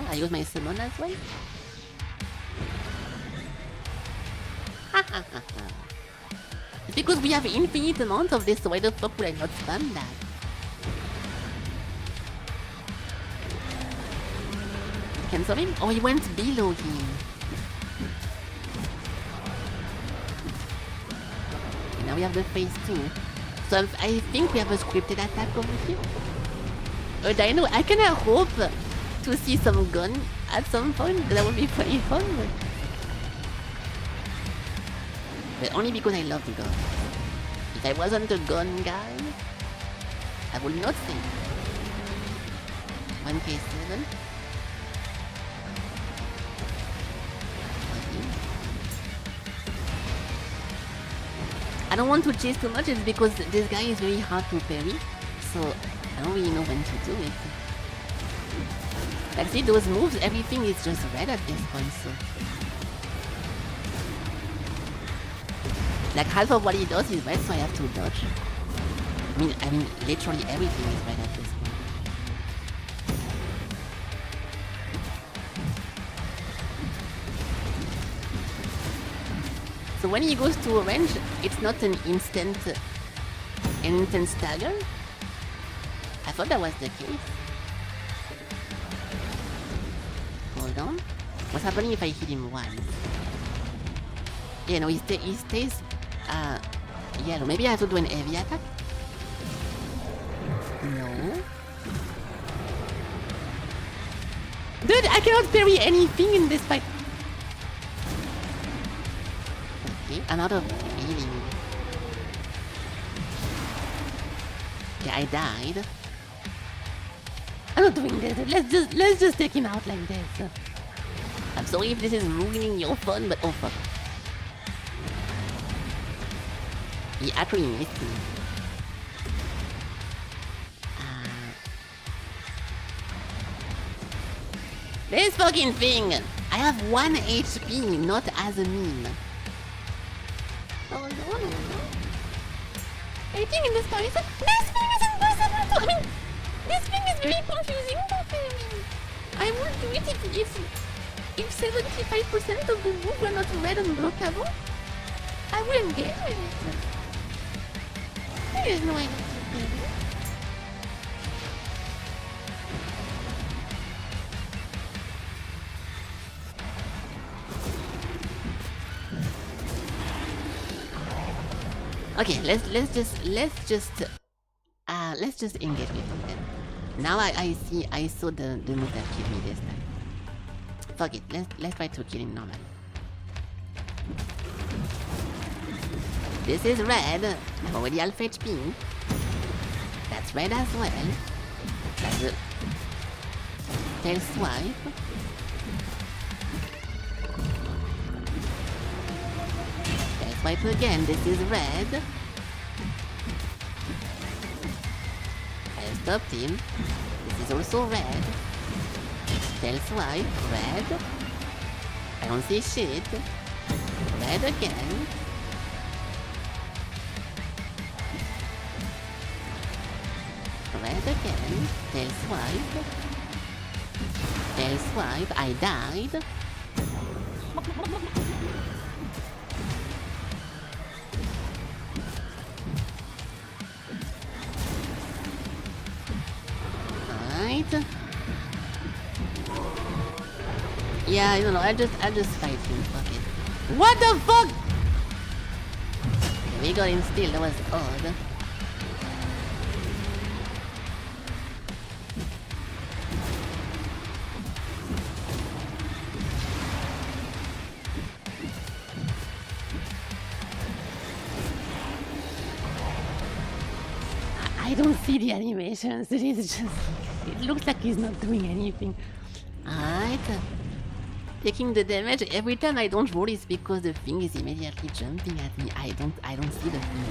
A: I use my summon as well. It's because we have infinite amount of this, so why the fuck would I not spam that? Cancel him? Oh, he went below him. Okay, now we have the phase 2. So I think we have a scripted attack over here. Dino, I kinda hope to see some gun at some point. That would be pretty fun. But only because I love the gun. If I wasn't a gun guy, I would not think. 1k7. I don't want to chase too much, it's because this guy is very hard to parry, so I don't really know when to do it. Like, see those moves, everything is just red at this point, so... Like, half of what he does is red, so I have to dodge. I mean, literally everything is red at this point. So when he goes to orange, it's not an instant stagger? I thought that was the case. Hold on. What's happening if I hit him once? Yeah, no, he stays yellow. Maybe I have to do an heavy attack? No. Dude, I cannot parry anything in this fight. Okay, I'm out of healing. Yeah, I died. I'm not doing this. Let's just take him out like this. I'm sorry if this is ruining your fun, but oh fuck. He actually missed me. This fucking thing! I have 1 HP, not as a meme. Oh no. I think in this part, this thing is impossible to... I mean, this thing is very confusing to me. I would do it if 75% of the move were not red and blockable. I wouldn't get with it. There is no way to do it. Okay, let's just engage with him then. Now I saw the move that killed me this time. Fuck it, let's try to kill him normally. This is red. I'm already half HP. That's red as well. That's a tail swipe. Swipe again, this is red. I stopped him. This is also red. Tail swipe, red. I don't see shit. Red again. Red again. Tail swipe. Tail swipe, I died. Yeah, I don't know. I just fight him. Fuck it. What the fuck? We got him still. That was odd. I don't see the animations. It is just... It looks like he's not doing anything. Alright. Taking the damage every time I don't roll is because the thing is immediately jumping at me. I don't see the thing.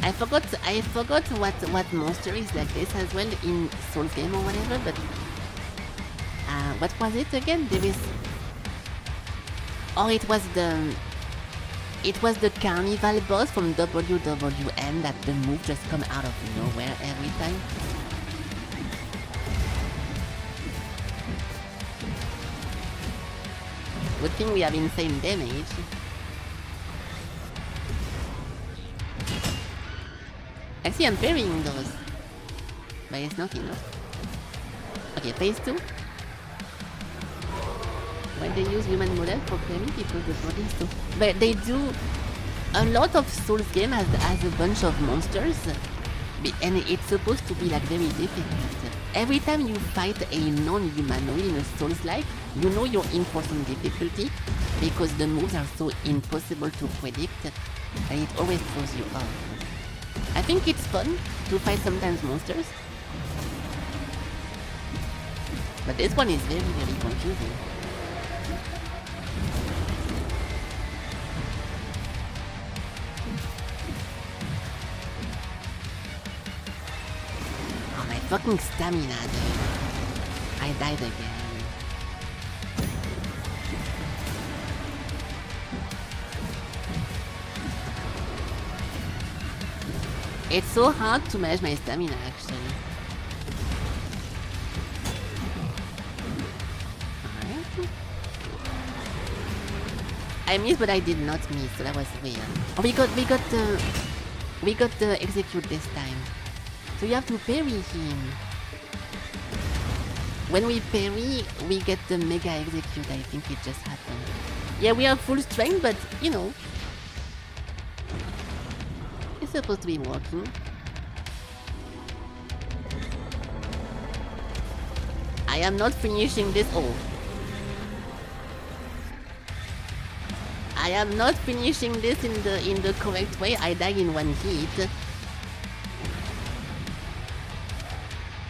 A: I forgot what monster is like this as well in Souls game or whatever, but what was it again? There is... Oh, it was the carnival boss from WWN that the move just come out of nowhere every time. Good thing we have insane damage. Actually, I'm parrying those, but it's not enough. Okay, phase 2. When they use human model for parry because the body is so... But they do... A lot of Souls game has a bunch of monsters, and it's supposed to be like very difficult. Every time you fight a non-humanoid in a Souls-like, you know you're in for some difficulty, because the moves are so impossible to predict, and it always throws you off. I think it's fun to fight sometimes monsters, but this one is very, very confusing. Oh, my fucking stamina, dude. I died again. It's so hard to manage my stamina actually. Alright. I missed, but I did not miss, so that was weird. Oh, we got the execute this time. So you have to parry him. When we parry, we get the mega execute. I think it just happened. Yeah, we are full strength, but you know, it's supposed to be working. I am not finishing this. Oh. I am not finishing this in the correct way. I die in one hit.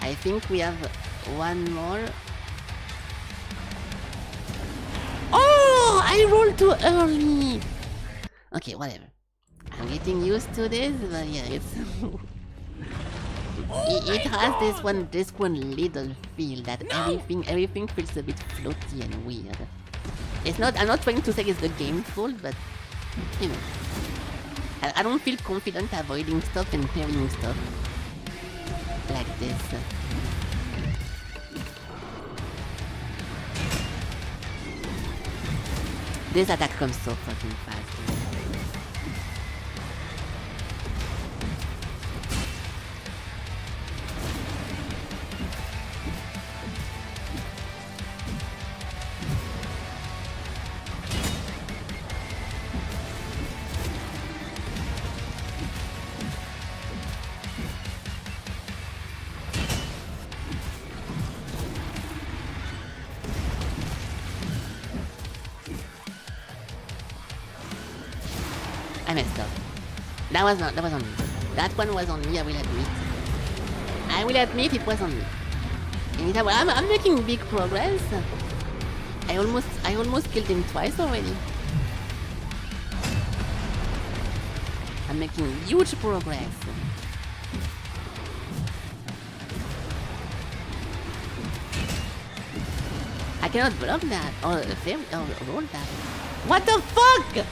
A: I think we have one more. Oh, I rolled too early. Okay, whatever. I'm getting used to this, but yeah, it's it has this one little feel that everything feels a bit floaty and weird. It's not. I'm not trying to say it's the game's fault, but you know, I don't feel confident avoiding stuff and parrying stuff like this. This attack comes so fucking fast. I messed up. That was on me. That one was on me, I will admit. I will admit it was on me. And I'm making big progress. I almost killed him twice already. I'm making huge progress. I cannot block that or roll that. What the fuck?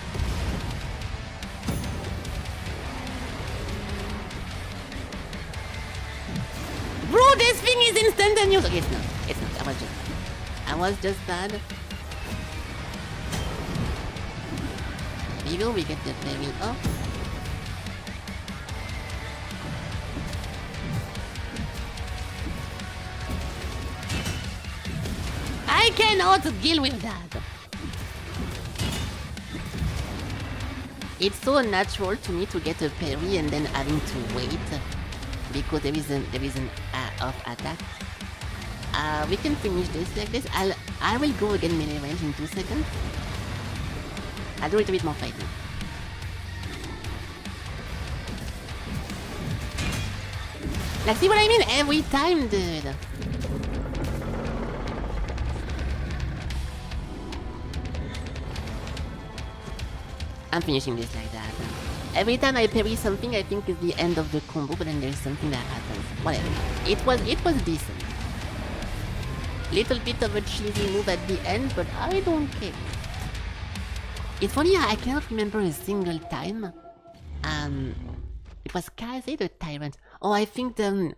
A: Bro, this thing is instantaneous. Okay, it's not. It's not. I was just bad. Here you go, we get the parry up. I cannot deal with that. It's so natural to me to get a parry and then having to wait because there is an off attack. We can finish this like this. I will go again melee range in 2 seconds. I'll do it a bit more fighting. Like, see what I mean? Every time, dude. I'm finishing this like that. Every time I parry something, I think it's the end of the combo, but then there's something that happens. Whatever. It was decent. Little bit of a cheesy move at the end, but I don't care. It's funny, I cannot remember a single time. It was Kaze the Tyrant. Oh, I think the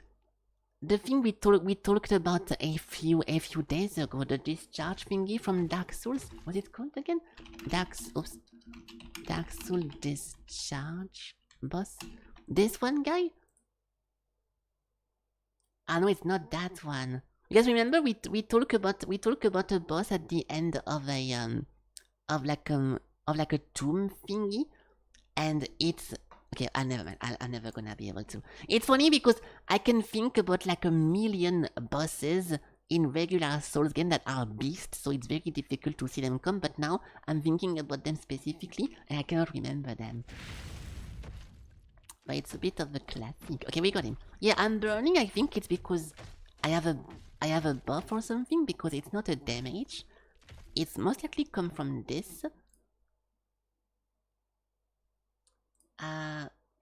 A: thing we talked about a few days ago, the discharge thingy from Dark Souls. What's it called again? Dark Souls discharge boss. This one guy? Ah no, it's not that one. Because remember we talk about a boss at the end of a of like a tomb thingy, and it's okay. I'm never gonna be able to. It's funny because I can think about like a million bosses in regular Souls games that are beasts, so it's very difficult to see them come. But now I'm thinking about them specifically, and I cannot remember them. But it's a bit of a classic. Okay, we got him. Yeah, I'm burning. I think it's because I have a buff or something, because it's not a damage. It's most likely come from this.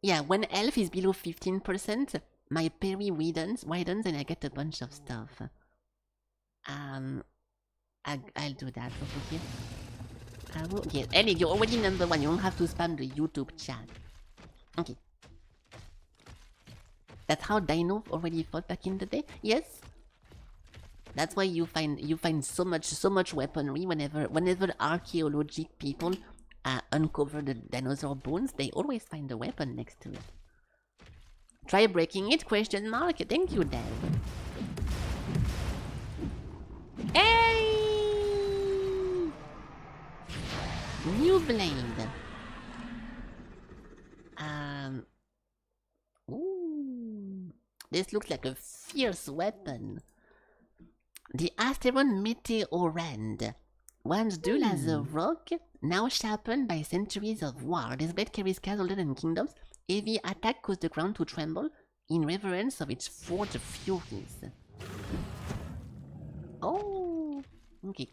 A: Yeah, when health is below 15%, my parry widens, and I get a bunch of stuff. I'll do that over here. I will. Yeah, Ellie, you're already number 1. You don't have to spam the YouTube chat. Okay. That's how Dino already fought back in the day. Yes. That's why you find so much weaponry whenever archaeologic people uncover the dinosaur bones. They always find a weapon next to it. Try breaking it? Question mark. Thank you, Dan. Hey! New blade. Ooh. This looks like a fierce weapon. The Asteron Meteorand. Once dull as a rock, now sharpened by centuries of war. This blade carries castles and kingdoms. Heavy attack caused the ground to tremble in reverence of its forged furies. Oh, okay.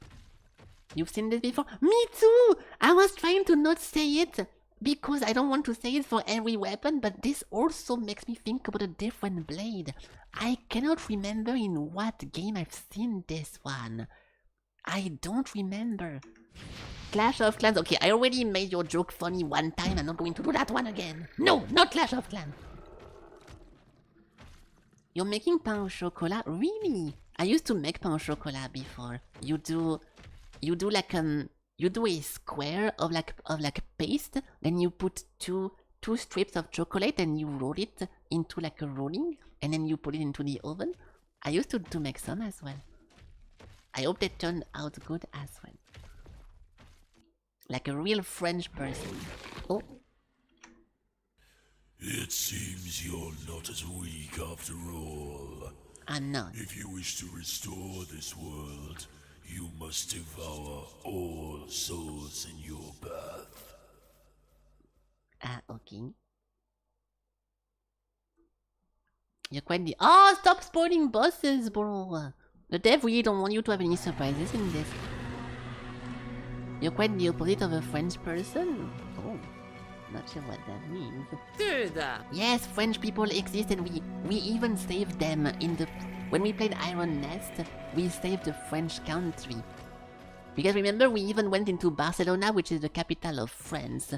A: You've seen this before? Me too! I was trying to not say it because I don't want to say it for every weapon, but this also makes me think about a different blade. I cannot remember in what game I've seen this one. I don't remember. Clash of Clans. Okay, I already made your joke funny one time. I'm not going to do that one again. No, not Clash of Clans. You're making pain au chocolat? Really? I used to make pain au chocolat before. You do a square of like paste, then you put two strips of chocolate and you roll it into like a rolling, and then you put it into the oven. I used to make some as well. I hope they turned out good as well. Like a real French person. Oh.
D: It seems you're not as weak after all.
A: I'm not.
D: If you wish to restore this world, you must devour all souls in your path.
A: Okay. You're quite the— Oh, stop spoiling bosses, bro! The dev really don't want you to have any surprises in this. You're quite the opposite of a French person? Oh, not sure what that means.
C: Dude!
A: Yes, French people exist, and we even saved them in the— When we played Iron Nest, we saved the French country. Because remember, we even went into Barcelona, which is the capital of France.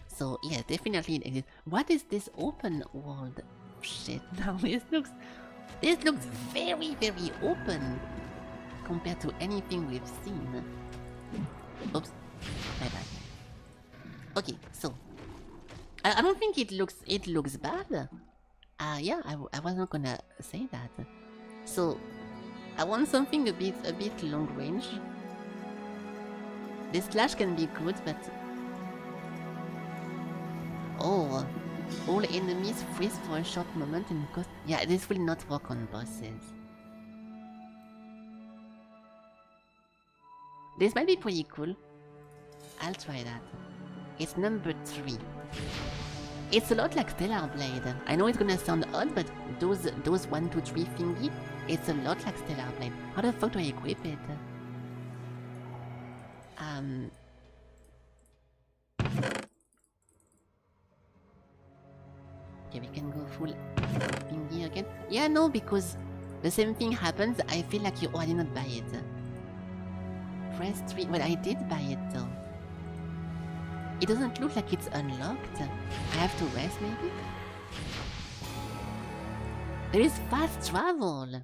A: So, yeah, definitely it exists. What is this open world shit now? This looks very, very open compared to anything we've seen. Oops. Bye-bye. Okay, so I don't think it looks bad. Yeah, I was not gonna say that. So I want something a bit long range. This slash can be good, but oh, all enemies freeze for a short moment and cost— Yeah, this will not work on bosses. This might be pretty cool. I'll try that. It's number 3. It's a lot like Stellar Blade. I know it's gonna sound odd, but those 1, 2, 3 thingy, it's a lot like Stellar Blade. How the fuck do I equip it? Okay, we can go full thingy again. Yeah, no, because the same thing happens. I feel like I did not buy it. Press 3. Well, I did buy it though. It doesn't look like it's unlocked. I have to rest maybe? There is fast travel!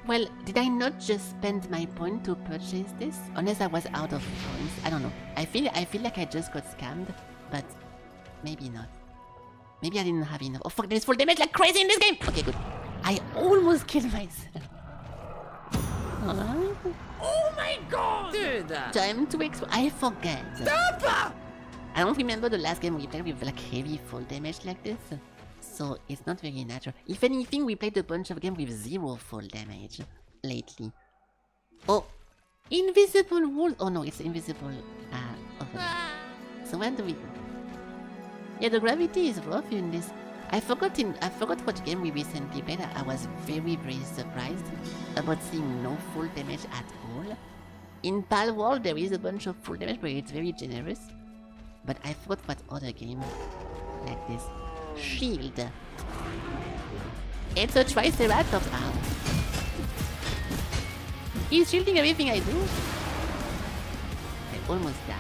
A: Well, did I not just spend my point to purchase this? Unless I was out of points. I don't know. I feel like I just got scammed, but maybe not. Maybe I didn't have enough. Oh fuck, there's full damage like crazy in this game! Okay, good. I almost killed myself.
C: Oh my god! Dude!
A: Time to I forget.
C: Stop!
A: I don't remember the last game we played with like heavy full damage like this. So it's not very natural. If anything, we played a bunch of games with 0 full damage lately. Oh! Invisible wall! Oh no, it's invisible. Over there. So where do we go? Yeah, the gravity is rough in this. I forgot what game we recently played. I was very, very surprised about seeing no full damage at all. In Pal World there is a bunch of full damage, but it's very generous. But I forgot what other game like this. Shield. It's a Triceratops arm. He's shielding everything I do. almost died.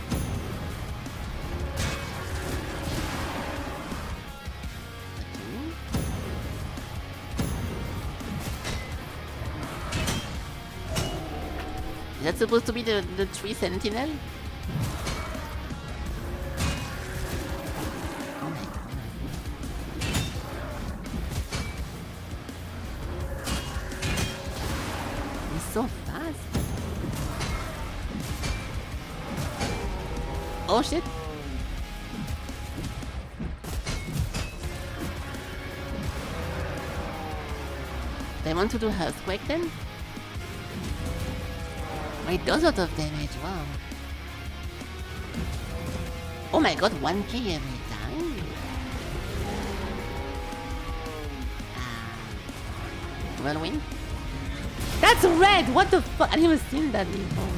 A: Is that supposed to be the tree sentinel? Oh my god. He's so fast. Oh shit. They want to do earthquake then? It does a lot of damage, wow. Oh my god, 1k every time? Whirlwind? That's red! What the fuck? I didn't even seen that before.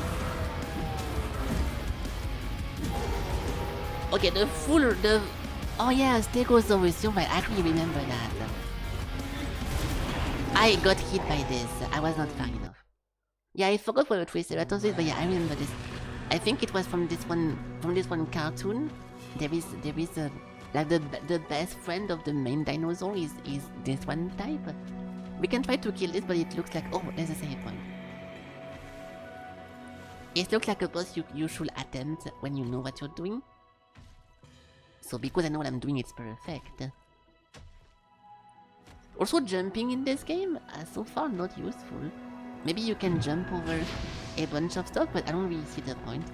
A: Okay, oh yeah, Stegosaurus, you're right, I actually remember that. I got hit by this, I was not far enough. Yeah, I forgot what a Triceratops is, but yeah, I remember this. I think it was from this one cartoon. There is a like the best friend of the main dinosaur is this one type. We can try to kill this, but it looks like, oh, there's a save point. It looks like a boss you should attempt when you know what you're doing. So because I know what I'm doing, it's perfect. Also, jumping in this game, so far not useful. Maybe you can jump over a bunch of stuff, but I don't really see the point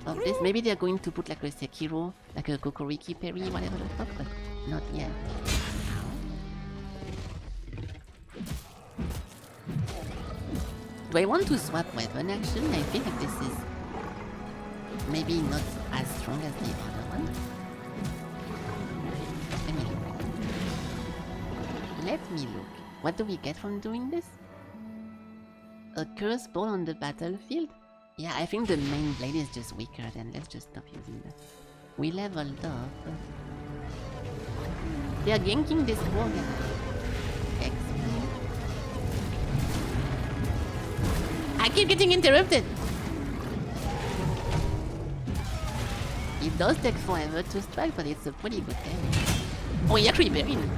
A: of this. Maybe they're going to put like a Sekiro, like a Kokoriki Perry, whatever the fuck, but not yet. Do I want to swap weapon actually? I feel like this is maybe not as strong as the other one. Let me look. What do we get from doing this? A curse ball on the battlefield? Yeah, I think the main blade is just weaker, then let's just stop using that. We leveled up. They are ganking this poor guy. Excellent. I keep getting interrupted! It does take forever to strike, but it's a pretty good damage. Oh, he actually buried me.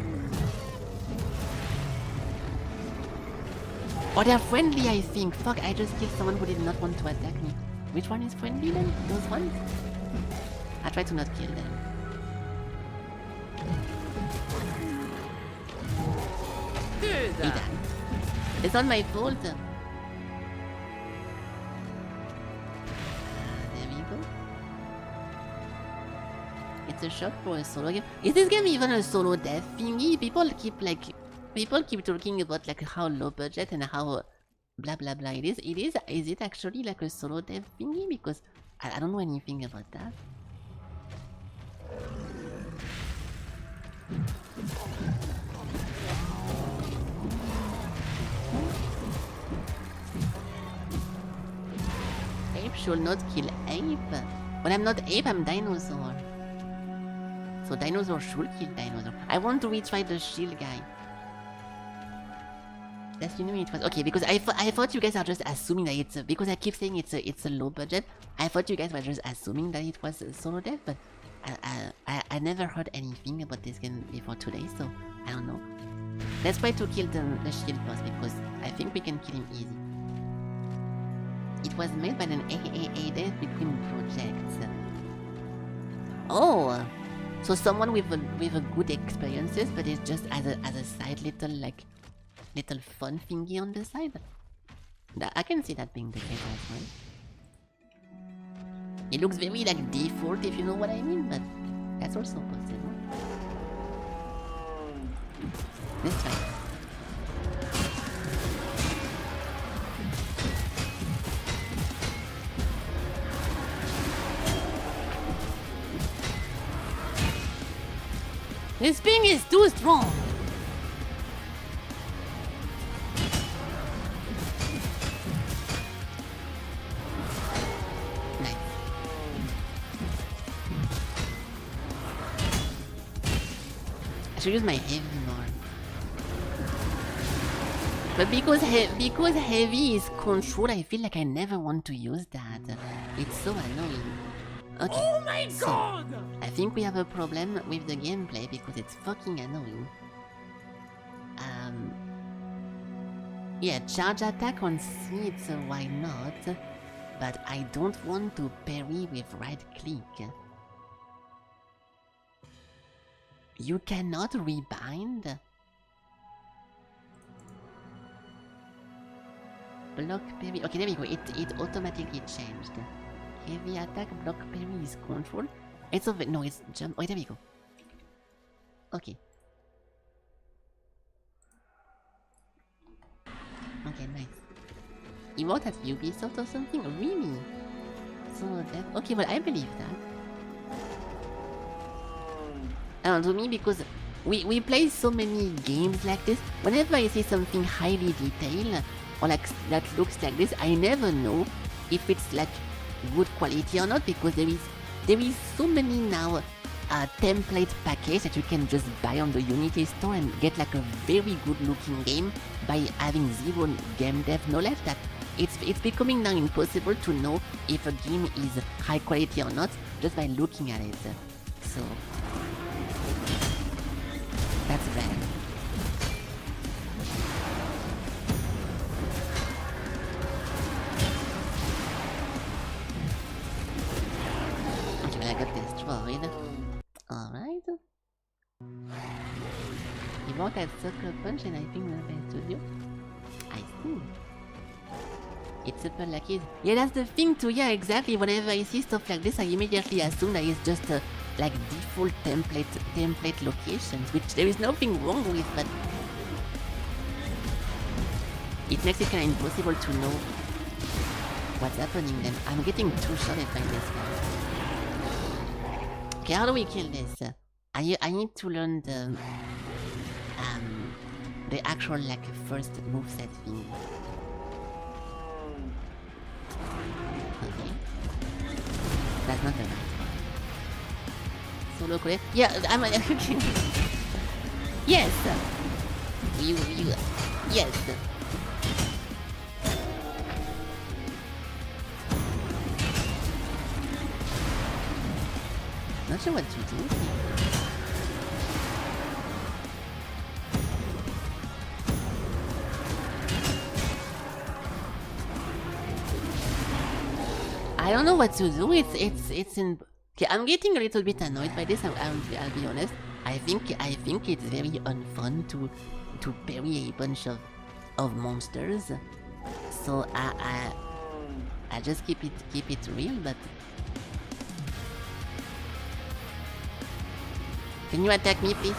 A: Oh, they're friendly, I think. Fuck, I just killed someone who did not want to attack me. Which one is friendly then? Those ones? I try to not kill them. He died. It's not my fault. There we go. It's a shock for a solo game. Is this game even a solo death thingy? People keep talking about like how low budget and how blah blah blah it is. Is it actually like a solo dev thingy? Because I don't know anything about that. Ape should not kill ape. When I'm not ape, I'm dinosaur. So dinosaur should kill dinosaur. I want to retry the shield guy. That's you know it was okay because I thought you guys are just assuming that it's because I keep saying it's a low budget. I thought you guys were just assuming that it was a solo dev, but I never heard anything about this game before today, so I don't know. Let's try to kill the shield boss because I think we can kill him easy. It was made by an AAA dev between projects. Oh, so someone with a good experiences, but it's just as a side little fun thingy on the side. I can see that being the case as well. It looks very like default if you know what I mean, but that's also possible. Let's try. This thing is too strong! I should use my heavy more. But because heavy is controlled, I feel like I never want to use that. It's so annoying. Okay,
C: Oh my
A: so
C: god!
A: I think we have a problem with the gameplay because it's fucking annoying. Yeah, charge attack on seeds, why not? But I don't want to parry with right click. You cannot rebind? Block parry. Okay, there we go. It automatically changed. Heavy attack, block parry is control. It's over. No, it's jump. Oh, there we go. Okay. Okay, nice. You worked at Ubisoft or something? Really? So that. Okay, well, I believe that. And to me, because we play so many games like this, whenever I see something highly detailed or like that looks like this, I never know if it's like good quality or not, because there is so many now template package that you can just buy on the Unity store and get like a very good looking game by having zero game dev knowledge. That it's becoming now impossible to know if a game is high quality or not just by looking at it. So that's bad. Okay, I got destroyed. Alright. He bought that Sucker Punch and I think the best studio. I see. It's super lucky. Yeah, that's the thing too. Yeah, exactly. Whenever I see stuff like this, I immediately assume that it's just like default template locations, which there is nothing wrong with, but it makes it kind of impossible to know what's happening then. I'm getting too shotted by this guy. Okay, how do we kill this? I need to learn the actual like first moveset thing. Okay. That's not the right one. Solo Korea? Yeah, I'm yes! You, yes! Not sure what to do. I don't know what to do. It's in. Okay, I'm getting a little bit annoyed by this. I'll be honest. I think it's very unfun to parry a bunch of monsters. So I just keep it real. But can you attack me, please?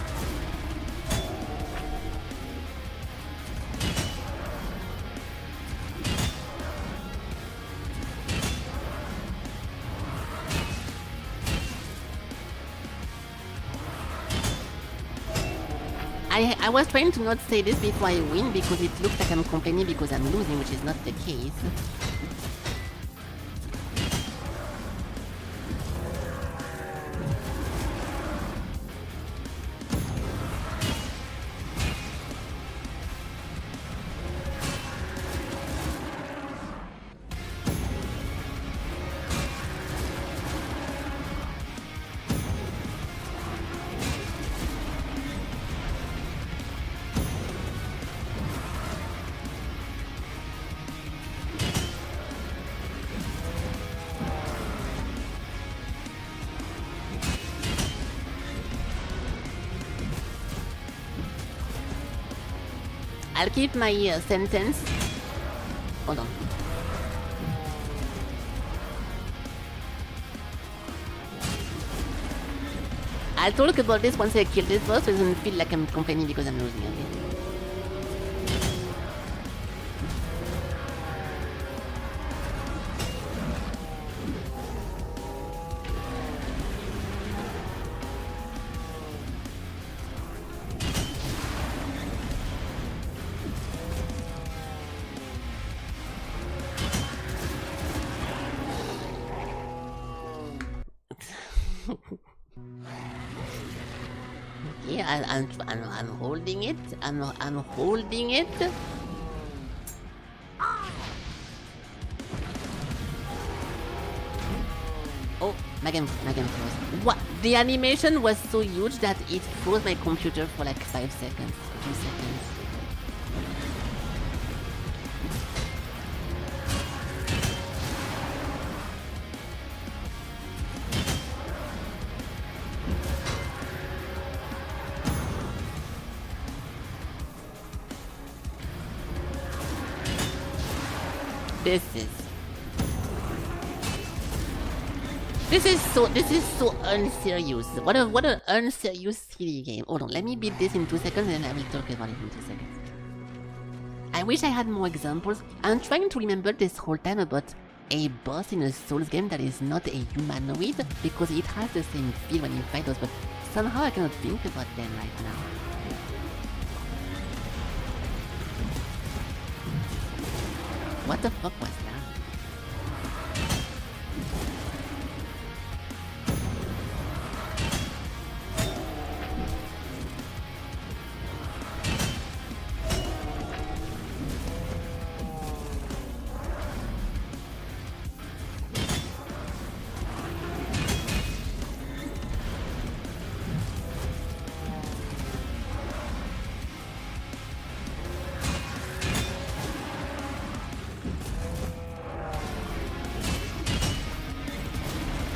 A: I was trying to not say this before I win because it looks like I'm complaining because I'm losing, which is not the case. I'll keep my sentence. Hold on. I'll talk about this once I kill this boss, so it doesn't feel like I'm complaining because I'm losing, okay? Yeah, I'm holding it. I'm holding it. Oh, my game froze. What? The animation was so huge that it froze my computer for like 5 seconds, 2 seconds. This is so unserious. What an unserious silly game. Hold on, let me beat this in 2 seconds and then I will talk about it in 2 seconds. I wish I had more examples. I'm trying to remember this whole time about a boss in a Souls game that is not a humanoid because it has the same feel when you fight those, but somehow I cannot think about them right now. What the fuck was that?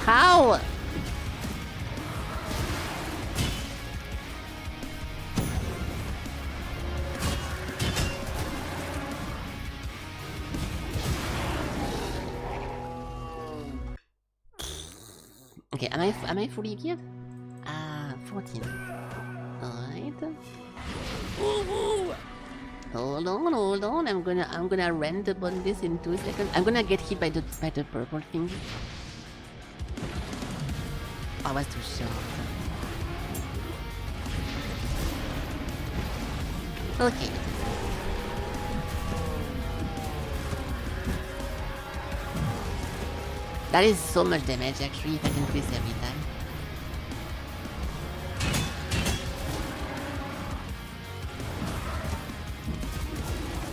A: How? Okay, am I fully geared? 14. Alright. Hold on. I'm gonna rant about this in 2 seconds. I'm gonna get hit by the purple thing. I was too short. Okay. That is so much damage actually if I can twist every time.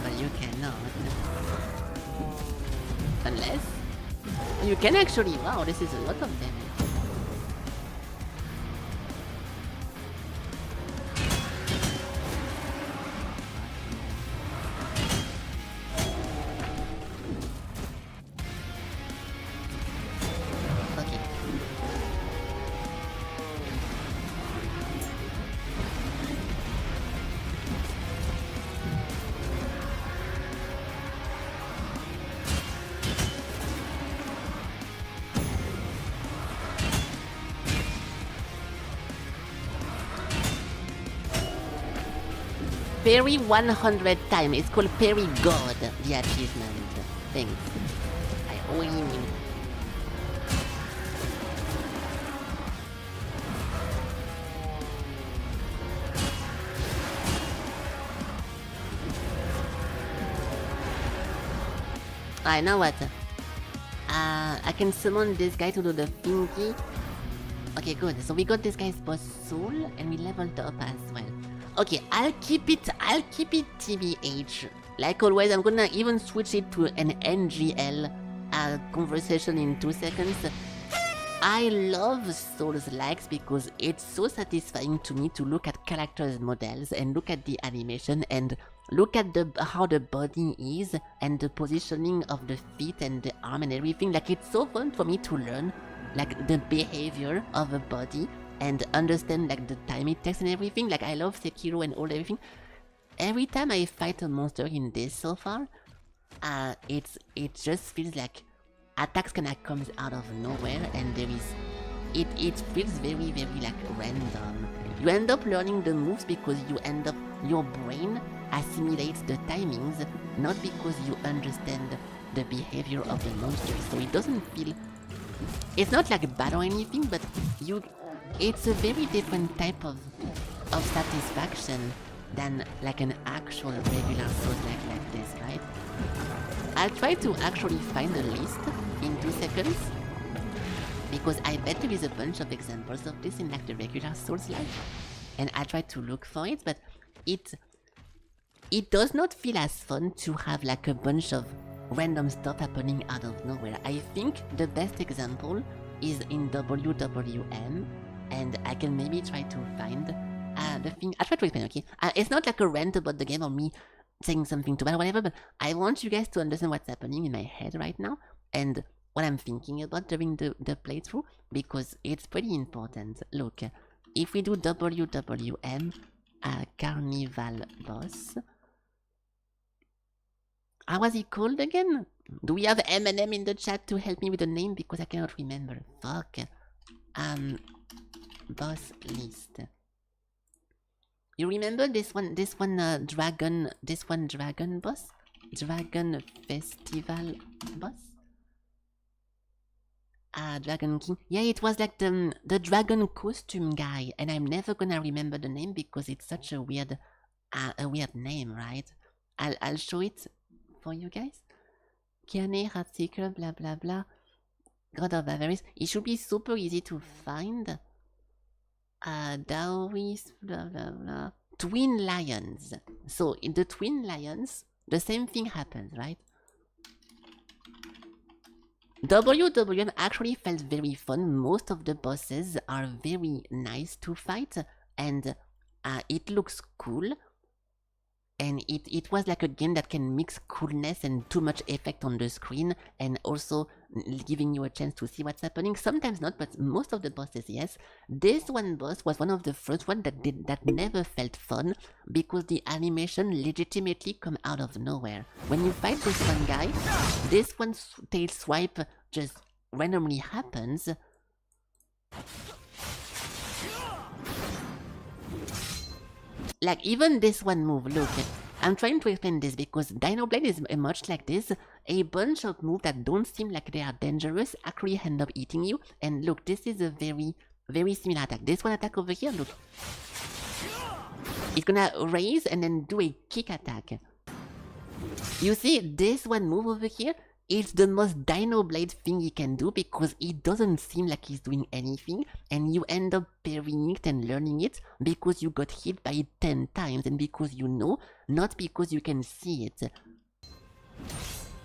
A: But you cannot. Unless you can actually. Wow, this is a lot of damage. Parry 100 times. It's called Parry God, the achievement. Thanks. I owe you. I know what. I can summon this guy to do the thingy. Okay, good. So we got this guy's boss soul and we leveled up as well. Okay, I'll keep it TBH. Like always, I'm gonna even switch it to an NGL conversation in 2 seconds. I love Souls-likes because it's so satisfying to me to look at characters' models and look at the animation and look at how the body is and the positioning of the feet and the arm and everything. Like, it's so fun for me to learn like the behavior of a body and understand like the time it takes and everything. Like, I love Sekiro and all everything. Every time I fight a monster in this so far, it just feels like attacks kinda comes out of nowhere and it feels very, very like random. You end up learning the moves because your brain assimilates the timings, not because you understand the behavior of the monster. So it doesn't feel, it's not like bad or anything, but it's a very different type of satisfaction than like an actual regular Souls like this, right? I'll try to actually find a list in 2 seconds, because I bet there is a bunch of examples of this in like the regular Souls-like, and I try to look for it, but it does not feel as fun to have like a bunch of random stuff happening out of nowhere. I think the best example is in WWM, and I can maybe try to find the thing. I'll try to explain, okay? It's not like a rant about the game or me saying something too bad or whatever, but I want you guys to understand what's happening in my head right now and what I'm thinking about during the playthrough, because it's pretty important. Look, if we do WWM Carnival Boss, how was he called again? Do we have Eminem in the chat to help me with the name, because I cannot remember? Fuck. Boss list. You remember this one dragon boss? Dragon festival boss? Dragon King. Yeah, it was like the dragon costume guy, and I'm never gonna remember the name because it's such a weird name, right? I'll show it for you guys. Kiane, Heartseeker, blah blah blah. God of Avarice. It should be super easy to find. Dowries, blah blah blah. Twin Lions. So in the Twin Lions, the same thing happens, right? WWM actually felt very fun. Most of the bosses are very nice to fight, and it looks cool. And it was like a game that can mix coolness and too much effect on the screen, and also giving you a chance to see what's happening. Sometimes not, but most of the bosses, yes. This one boss was one of the first ones that never felt fun, because the animation legitimately come out of nowhere. When you fight this one guy, this one tail swipe just randomly happens. Like, even this one move, look, I'm trying to explain this because Dinoblade is much like this. A bunch of moves that don't seem like they are dangerous actually end up eating you. And look, this is a very, very similar attack. This one attack over here, look. It's gonna raise and then do a kick attack. You see, this one move over here, it's the most Dinoblade thing he can do, because it doesn't seem like he's doing anything, and you end up parrying it and learning it because you got hit by it 10 times, and because you know, not because you can see it.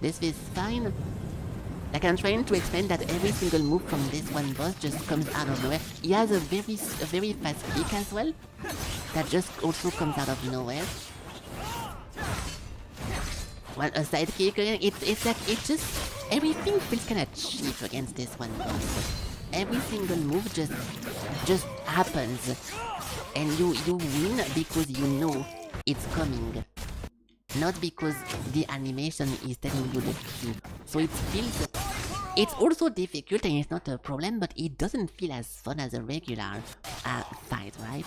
A: This is fine. Like, I'm trying to explain that every single move from this one boss just comes out of nowhere. He has a very fast kick as well, that just also comes out of nowhere. Well, a sidekick, it's like, it just, everything feels kinda cheap against this one boss. Every single move just happens, and you win because you know it's coming, not because the animation is telling you the truth. So it feels, it's also difficult and it's not a problem, but it doesn't feel as fun as a regular fight, right?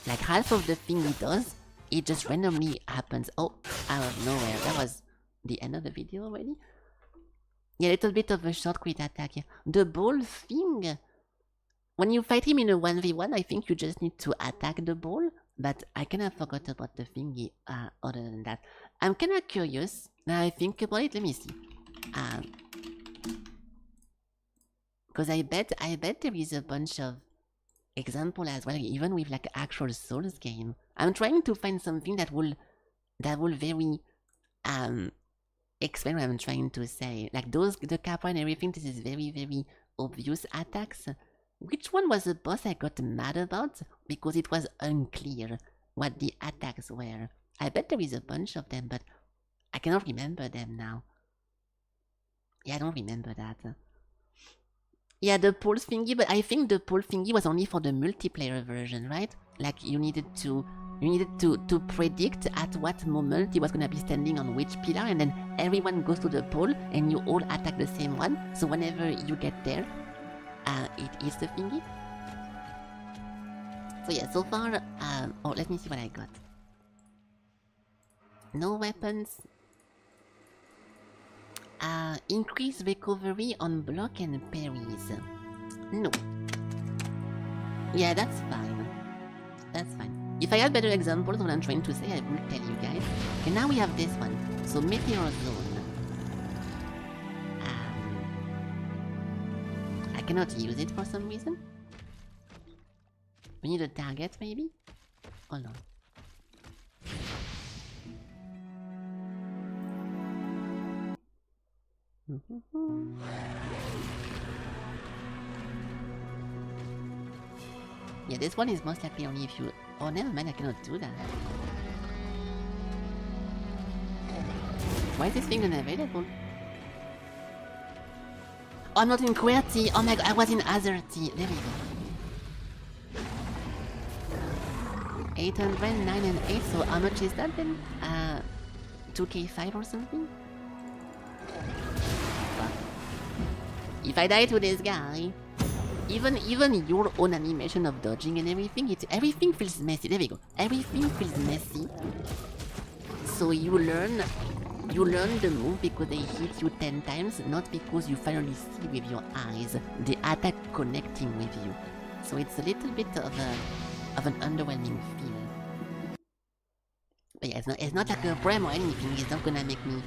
A: Like, half of the thing it does, it just randomly happens, out of nowhere. That was the end of the video already. Yeah, a little bit of a short quit attack. Yeah. The ball thing, when you fight him in a 1v1, I think you just need to attack the ball, but I kinda forgot about the thingy other than that. I'm kinda curious, now I think about it, let me see. Because I bet there is a bunch of example as well, even with like actual Souls game. I'm trying to find something that will very explain what I'm trying to say. Like the kappa and everything, this is very, very obvious attacks. Which one was the boss I got mad about? Because it was unclear what the attacks were. I bet there is a bunch of them, but I cannot remember them now. Yeah, I don't remember that. Yeah, the pulse thingy, but I think the pulse thingy was only for the multiplayer version, right? Like, you needed to predict at what moment he was gonna be standing on which pillar, and then everyone goes to the pole and you all attack the same one. So whenever you get there, it is the thingy. So yeah, so far, oh, let me see what I got. No weapons. Increase recovery on block and parries. No. Yeah, that's fine. That's fine. If I had better examples of what I'm trying to say, I will tell you guys. Okay, now we have this one. So Meteor Zone. I cannot use it for some reason. We need a target, maybe? Hold on. Yeah, this one is most likely only if you... Oh, never mind, I cannot do that. Why is this thing unavailable? Oh, I'm not in QWERTY! Oh my god, I was in AZERTY! There we go. 800, 9 and 8, so how much is that then? 2k5 or something? Fuck. If I die to this guy... Even your own animation of dodging and everything, everything feels messy. There we go. Everything feels messy. So you learn the move because they hit you 10 times, not because you finally see with your eyes the attack connecting with you. So it's a little bit of an underwhelming feel. But yeah, it's not like a problem or anything. It's not gonna make me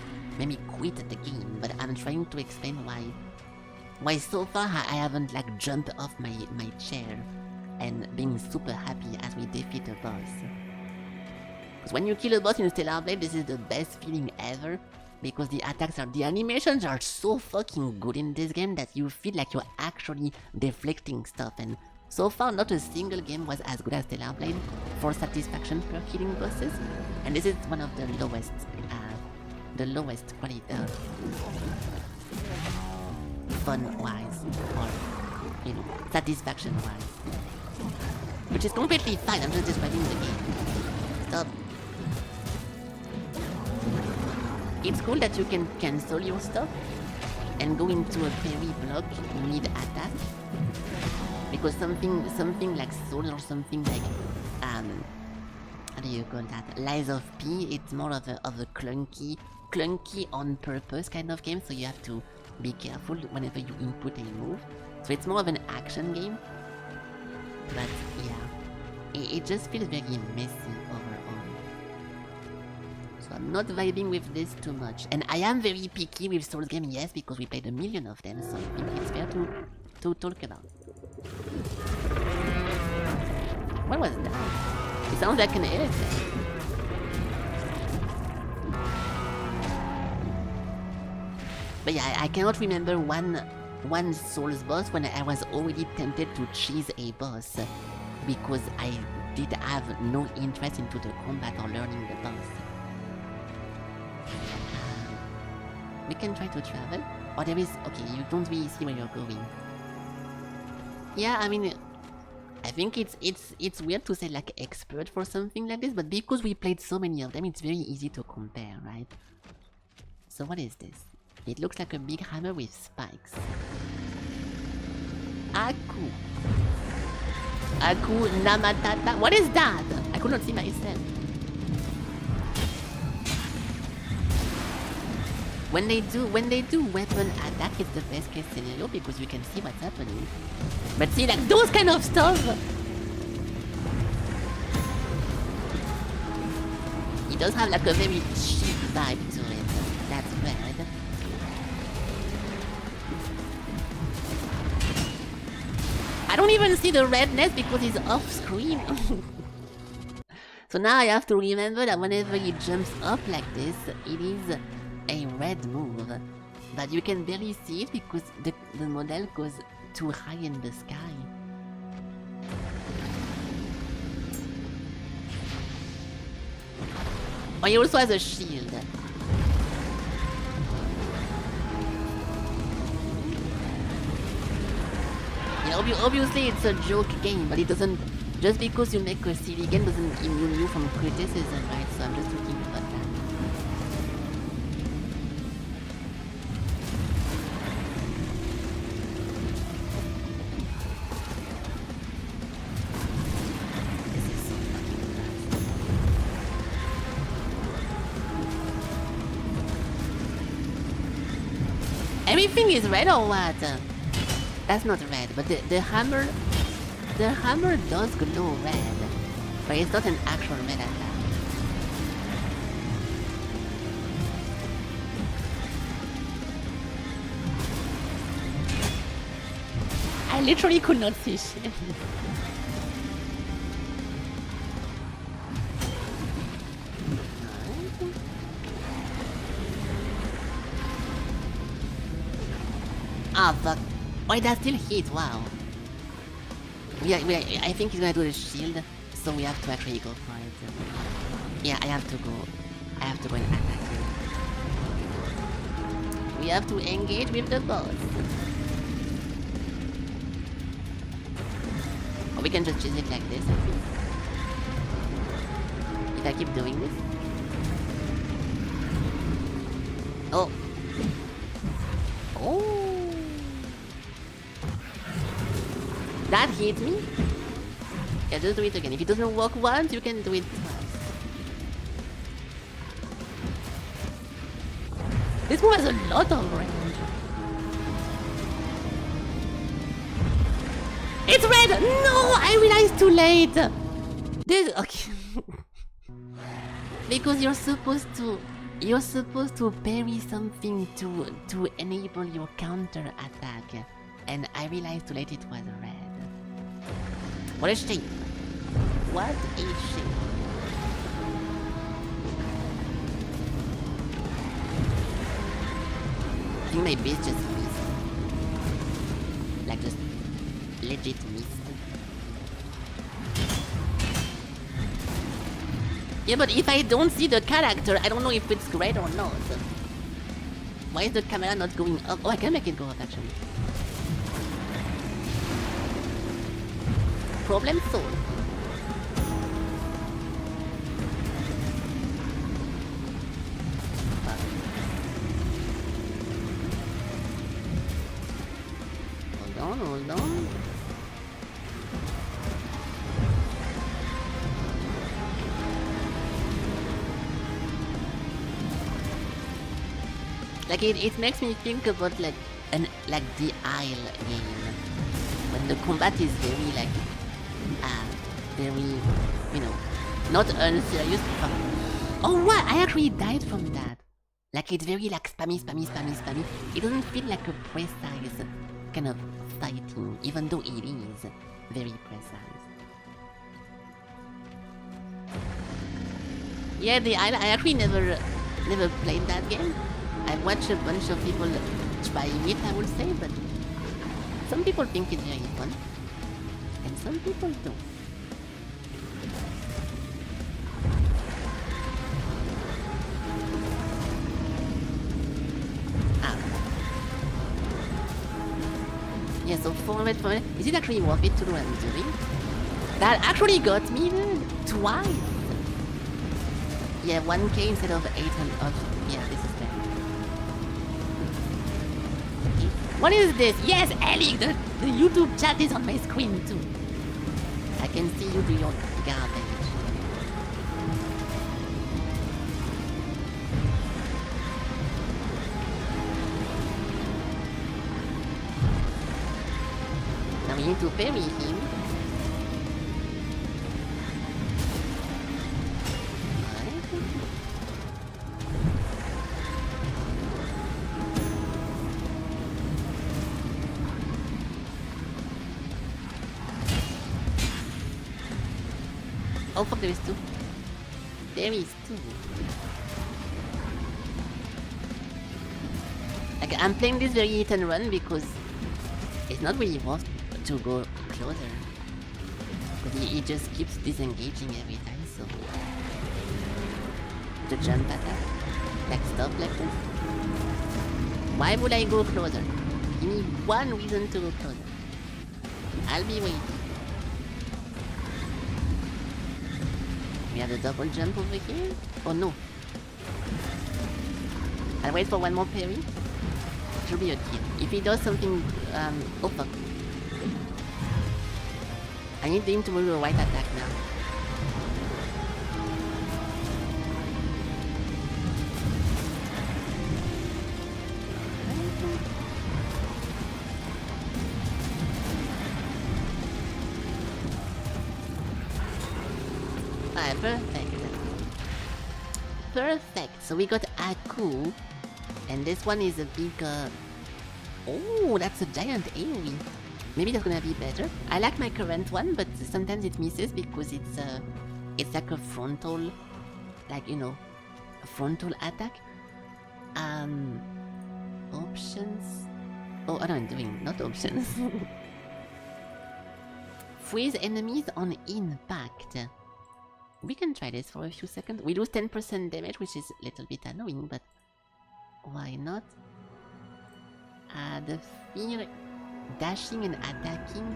A: quit the game. But I'm trying to explain why so far I haven't like jumped off my chair and being super happy as we defeat a boss. Because when you kill a boss in Stellar Blade, this is the best feeling ever. Because the animations are so fucking good in this game that you feel like you're actually deflecting stuff. And so far, not a single game was as good as Stellar Blade for satisfaction per killing bosses. And this is one of the lowest quality. Fun-wise, or, you know, satisfaction-wise. Which is completely fine, I'm just describing the game. Stop. It's cool that you can cancel your stuff and go into a parry block mid-attack. Because something like Souls or something like, how do you call that? Lies of P, it's more of a clunky on purpose kind of game, so you have to be careful whenever you input a move. So it's more of an action game. But yeah, it just feels very messy overall. So I'm not vibing with this too much. And I am very picky with Souls games, yes, because we played a million of them, so I think it's fair to talk about. What was that? It sounds like an elephant. But yeah, I cannot remember one Souls boss when I was already tempted to cheese a boss because I did have no interest into the combat or learning the boss. We can try to travel. Or there is... Okay, you don't really see where you're going. Yeah, I mean... I think it's weird to say like expert for something like this, but because we played so many of them, it's very easy to compare, right? So what is this? It looks like a big hammer with spikes. Aku Namatata. What is that? I could not see myself. When they do weapon attack, it's the best case scenario because you can see what's happening. But see, like those kind of stuff. It does have like a very cheap vibe to it. That's bad. I don't even see the redness because he's off screen. So now I have to remember that whenever he jumps up like this, it is a red move. But you can barely see it because the model goes too high in the sky. Oh, he also has a shield. Yeah, obviously it's a joke game, but it doesn't... Just because you make a silly game doesn't immune you from criticism, right? So I'm just thinking about that. This is so fucking fast. Everything is red or what? That's not red, but the hammer does glow red, but it's not an actual red attack. I literally could not see shit. Ah, fuck. Why that still hit? Wow. I think he's gonna do the shield, so we have to actually go for it. Yeah, I have to go and attack him. We have to engage with the boss. Or we can just chase it like this, I think. If I keep doing this. Oh. Oh. That hit me? Yeah, just do it again. If it doesn't work once, you can do it twice. This one has a lot of range. It's red! No! I realized too late! This... Okay. Because you're supposed to parry something to enable your counter attack. And I realized too late it was red. What a shame. What a shame. I think my base just missed. Like just legit missed. Yeah, but if I don't see the character, I don't know if it's great or not. Why is the camera not going up? Oh, I can make it go up actually. Problem solved. Hold on. Like it makes me think about like the Isle game. When the combat is very very, you know, not unserious. Oh what? I actually died from that. Like it's very like spammy. It doesn't feel like a precise kind of fighting, even though it is very precise. Yeah, the Isle, I actually never played that game. I've watched a bunch of people trying it, I would say, but some people think it's very fun, and some people don't. Yeah, so 400, is it actually worth it to do what I'm doing? That actually got me twice! Yeah, 1k instead of 800, yeah, this is bad. What is this? Yes, Ellie, the YouTube chat is on my screen too. I can see you do your garbage. Now we need to parry him. Oh fuck, there is two. There is two. Like, I'm playing this very hit and run because it's not really worth to go closer. Because he just keeps disengaging every time, so... The jump attack? Like stuff like this? Why would I go closer? Give me one reason to go closer. I'll be waiting. We have a double jump over here? Oh no. I'll wait for one more parry. Should be a kill. If he does something, oh fuck. I need him to move a white attack now. Ah, perfect. Perfect. So we got Aku. And this one is a big... Oh, that's a giant AoE. Maybe that's gonna be better. I like my current one, but sometimes it misses because it's like a frontal, like, you know, a frontal attack. Options. Oh, what am I doing? Not options. freeze enemies on impact. We can try this for a few seconds. We lose 10% damage, which is a little bit annoying, but why not? The fear, dashing and attacking.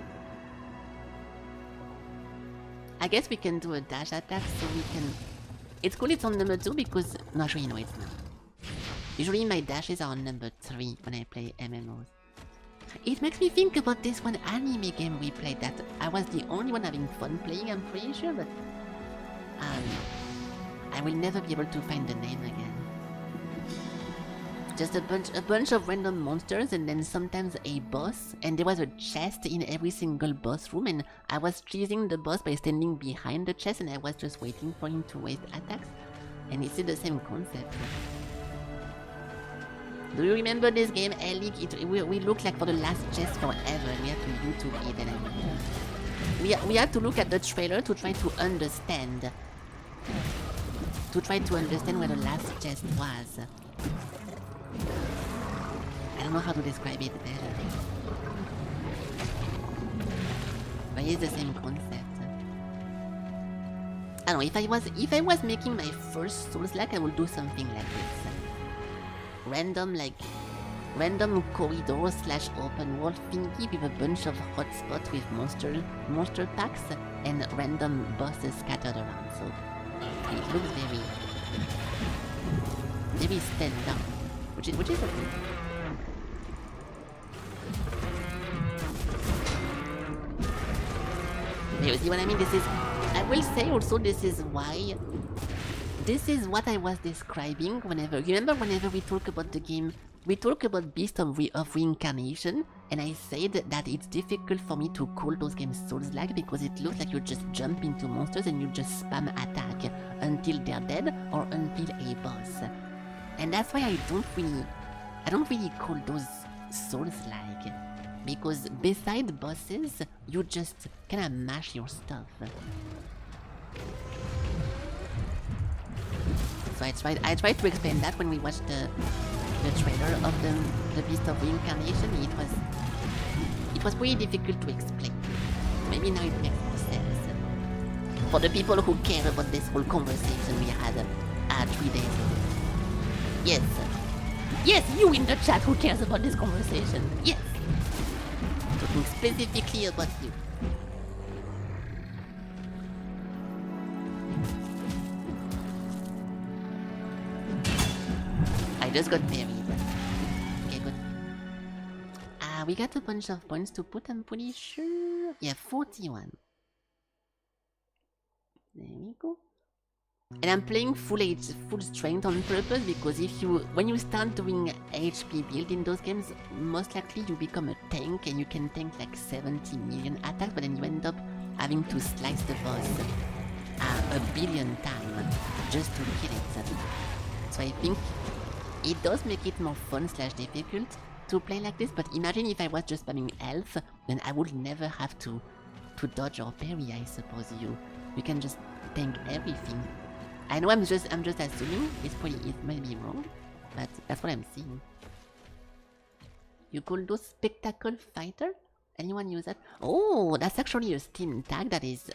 A: I guess we can do a dash attack, so we can... It's cool it's on number 2 because... No, actually, no, it's not. Usually my dashes are on number 3 when I play MMOs. It makes me think about this one anime game we played that I was the only one having fun playing, I'm pretty sure, but... I will never be able to find the name again. Just a bunch of random monsters and then sometimes a boss, and there was a chest in every single boss room, and I was chasing the boss by standing behind the chest and I was just waiting for him to waste attacks, and it's the same concept. Do you remember this game, Ellie? We looked like for the last chest forever. We had to YouTube it and everything. We had to look at the trailer to try to understand. Where the last chest was. I don't know how to describe it better. But it's the same concept. I don't know, if I was making my first Souls-like, I would do something like this. Random corridor / open world thingy with a bunch of hotspots with monster packs and random bosses scattered around. So it looks very standard, which is okay. You see what I mean? I will say also this is what I was describing whenever we talk about the game, we talk about Beast of Reincarnation, and I said that it's difficult for me to call those games Souls-like because it looks like you just jump into monsters and you just spam attack until they're dead or until a boss. And that's why I don't really call those Souls-like. Because beside bosses, you just kinda mash your stuff. So I tried to explain that when we watched the trailer of the Beast of Reincarnation. It was pretty difficult to explain. Maybe now it makes more sense. For the people who care about this whole conversation we had 3 days ago. Yes. Yes, you in the chat who cares about this conversation. Yes. Talking specifically about you. I just got buried. Okay, good. We got a bunch of points to put, I'm pretty sure. Yeah, 41. There we go. And I'm playing full strength on purpose because when you start doing HP build in those games, most likely you become a tank and you can tank like 70 million attacks, but then you end up having to slice the boss a billion times just to kill it. So I think it does make it more fun / difficult to play like this, but imagine if I was just spamming health, then I would never have to dodge or parry, I suppose. You can just tank everything. I know I'm just assuming, it might be wrong, but that's what I'm seeing. You call those Spectacle Fighter? Anyone use that? Oh, that's actually a Steam tag that is,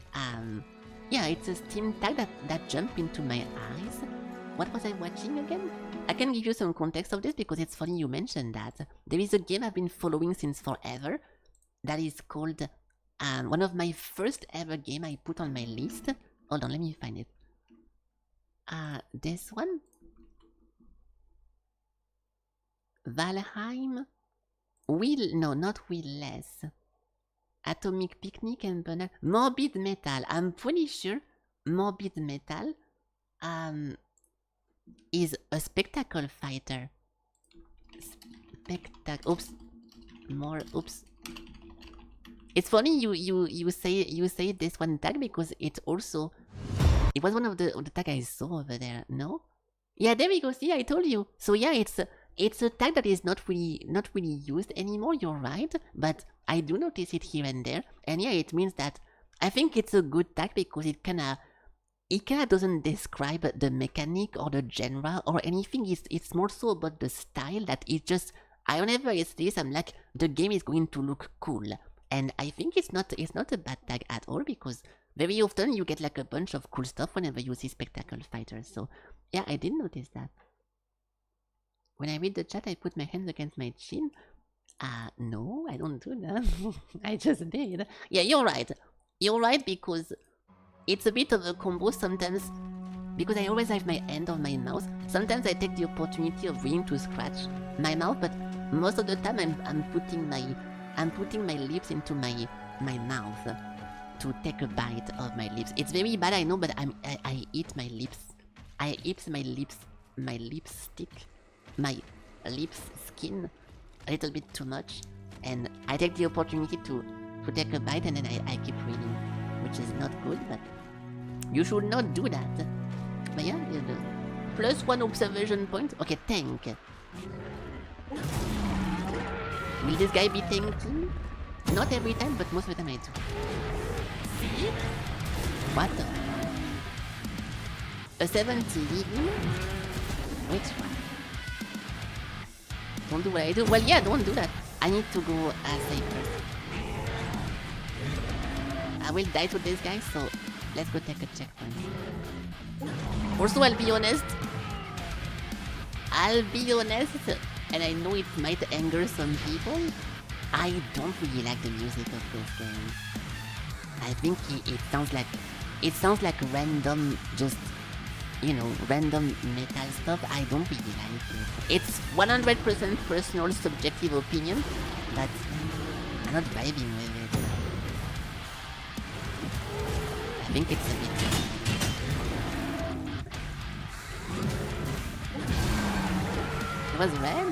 A: yeah, it's a Steam tag that jumped into my eyes. What was I watching again? I can give you some context of this because it's funny you mentioned that. There is a game I've been following since forever that is called, one of my first ever game I put on my list. Hold on, let me find it. This one? Valheim? Not Will-less. Atomic Picnic and Banal. Morbid Metal. I'm pretty sure Morbid Metal is a spectacle fighter. Oops. It's funny you say this one tag because it was one of the tag I saw over there. No? Yeah, there we go. See, I told you. So yeah, it's a tag that is not really used anymore. You're right, but I do notice it here and there. And yeah, it means that I think it's a good tag because it kinda doesn't describe the mechanic or the genre or anything. It's more so about the style that it just. Whenever it's this, I'm like, the game is going to look cool. And I think it's not a bad tag at all, because very often you get like a bunch of cool stuff whenever you see spectacle fighters. So yeah, I did notice that. When I read the chat, I put my hands against my chin. No, I don't do that. I just did. Yeah, you're right. You're right, because it's a bit of a combo sometimes. Because I always have my hand on my mouth. Sometimes I take the opportunity of willing to scratch my mouth, but most of the time I'm putting my lips into my mouth to take a bite of my lips. It's very bad, I know, but I eat my lips. I eat my lipstick, my lips skin a little bit too much, and I take the opportunity to take a bite, and then I keep reading, which is not good, but you should not do that. But yeah, plus 1 observation point. Okay, tank. Will this guy be tanky? Not every time, but most of the time I do. See? What the? A 70 leaving? Which one? Don't do what I do. Well, yeah, don't do that. I need to go safe first. I will die to this guy, so let's go take a checkpoint. Also, I'll be honest, and I know it might anger some people, I don't really like the music of this game. I think it sounds like random, just, you know, random metal stuff. I don't really like it. It's 100% personal, subjective opinion, but I'm not vibing with it. I think it's a bit... It was red.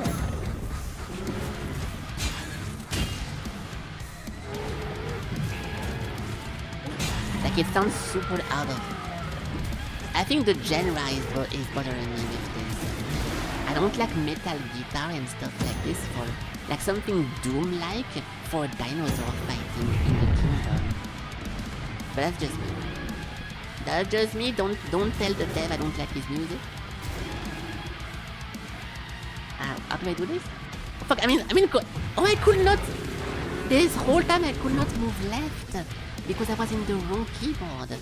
A: Like, it sounds super out of... I think the genre is bothering me with this. I don't like metal guitar and stuff like this for... like something Doom-like for dinosaur fighting in the kingdom. But that's just me. That's just me. Don't tell the dev I don't like his music. How do I do this? Oh, fuck, I mean, oh, I could not... This whole time I could not move left because I was in the wrong keyboard.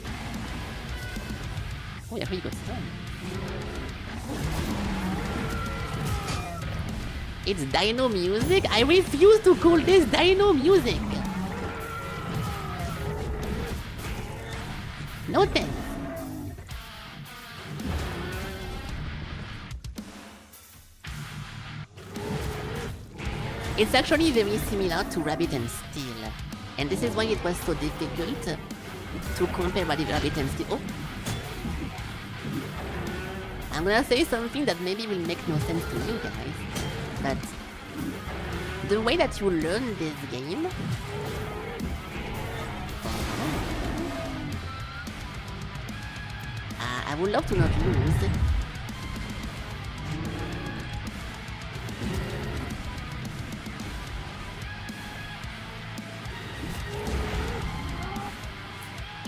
A: Oh, yeah, he got stunned. It's dino music? I refuse to call this dino music! No thanks. It's actually very similar to Rabbit and Steel, and this is why it was so difficult to compare Rabbit and Steel. Oh! I'm gonna say something that maybe will make no sense to you guys, but the way that you learn this game... I would love to not lose.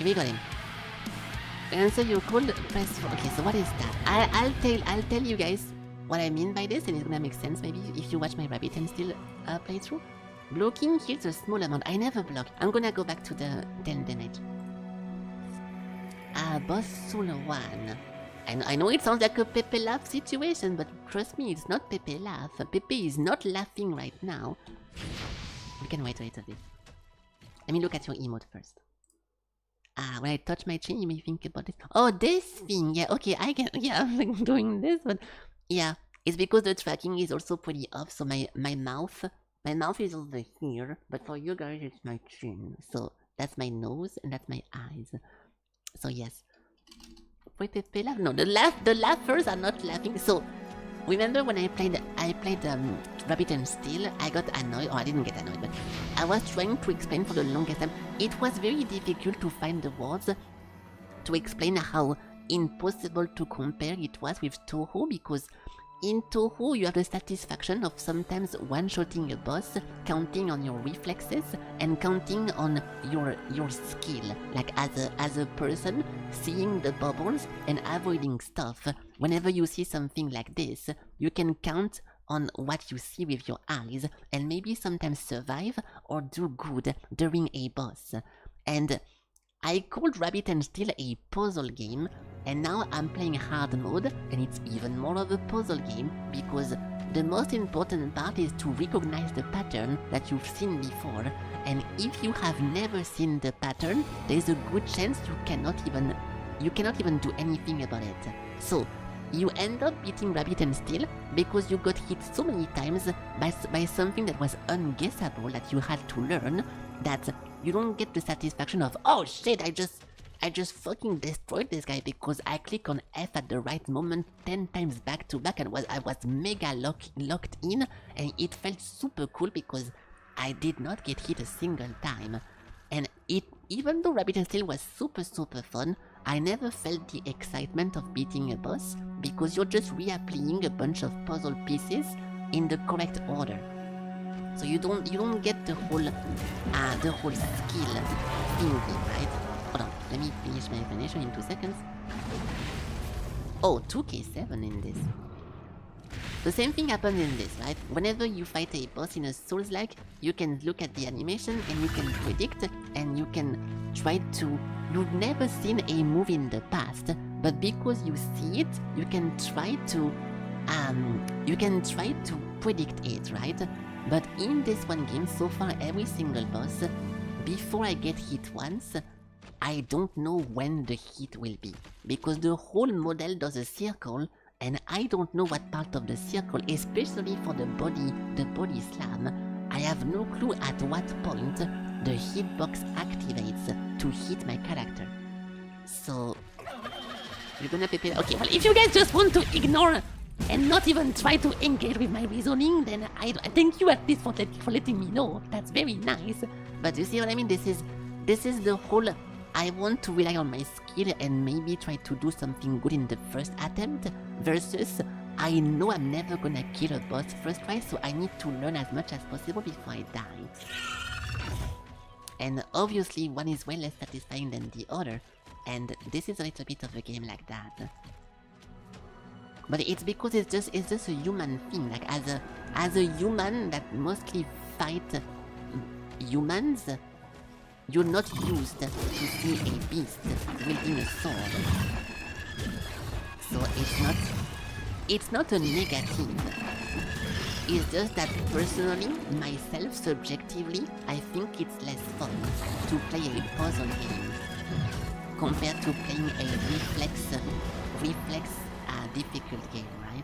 A: We got him. Answer your call, press 4. Okay, so what is that? I'll tell you guys what I mean by this, and it's gonna make sense maybe if you watch my Rabbit and Steel playthrough. Blocking heals a small amount. I never block. I'm gonna go back to the 10 damage. Boss Solo 1. I know it sounds like a Pepe laugh situation, but trust me, it's not Pepe laugh. Pepe is not laughing right now. We can wait a little bit. Let me look at your emote first. When I touch my chin, you may think about it. Oh, this thing! Yeah, okay, I can... Yeah, I'm doing this, but... Yeah, it's because the tracking is also pretty off, so my mouth... My mouth is over here, but for you guys, it's my chin. So, that's my nose, and that's my eyes. So, yes. Wait, Pepe laugh? No, the laughers are not laughing. So, remember when I played Rabbit and Steel, I got annoyed, or I didn't get annoyed, but I was trying to explain for the longest time. It was very difficult to find the words to explain how impossible to compare it was with Toho, because in Toho you have the satisfaction of sometimes one-shotting a boss, counting on your reflexes, and counting on your skill, like as a person, seeing the bubbles and avoiding stuff. Whenever you see something like this, you can count on what you see with your eyes and maybe sometimes survive or do good during a boss. And I called Rabbit and Steel a puzzle game, and now I'm playing hard mode, and it's even more of a puzzle game because the most important part is to recognize the pattern that you've seen before, and if you have never seen the pattern, there's a good chance you cannot even do anything about it. So you end up beating Rabbit and Steel because you got hit so many times by something that was unguessable that you had to learn, that you don't get the satisfaction of, oh shit, I just fucking destroyed this guy because I click on F at the right moment 10 times back to back and I was mega locked in, and it felt super cool because I did not get hit a single time. And even though Rabbit and Steel was super fun, I never felt the excitement of beating a boss because you're just reapplying a bunch of puzzle pieces in the correct order. So you don't get the whole skill thingy, right? Hold on, let me finish my explanation in 2 seconds. Oh, 2k7 in this. The same thing happens in this, right? Whenever you fight a boss in a Souls-like, you can look at the animation and you can predict and you can try to... You've never seen a move in the past, but because you see it, you can try to predict it, right? But in this one game, so far every single boss, before I get hit once, I don't know when the hit will be. Because the whole model does a circle, and I don't know what part of the circle, especially for the body slam, I have no clue at what point the hitbox activates to hit my character. So, you're gonna prepare... Okay, well, if you guys just want to ignore and not even try to engage with my reasoning, then I thank you at least for letting me know. That's very nice. But you see what I mean? This is the whole... I want to rely on my skill and maybe try to do something good in the first attempt, versus I know I'm never gonna kill a boss first try, so I need to learn as much as possible before I die. And obviously one is way less satisfying than the other, and this is a little bit of a game like that. But it's because it's just a human thing. Like as a human that mostly fight humans, you're not used to see a beast wielding a sword. So it's not a negative. It's just that personally, myself, subjectively, I think it's less fun to play a puzzle game compared to playing a reflex difficult game, right?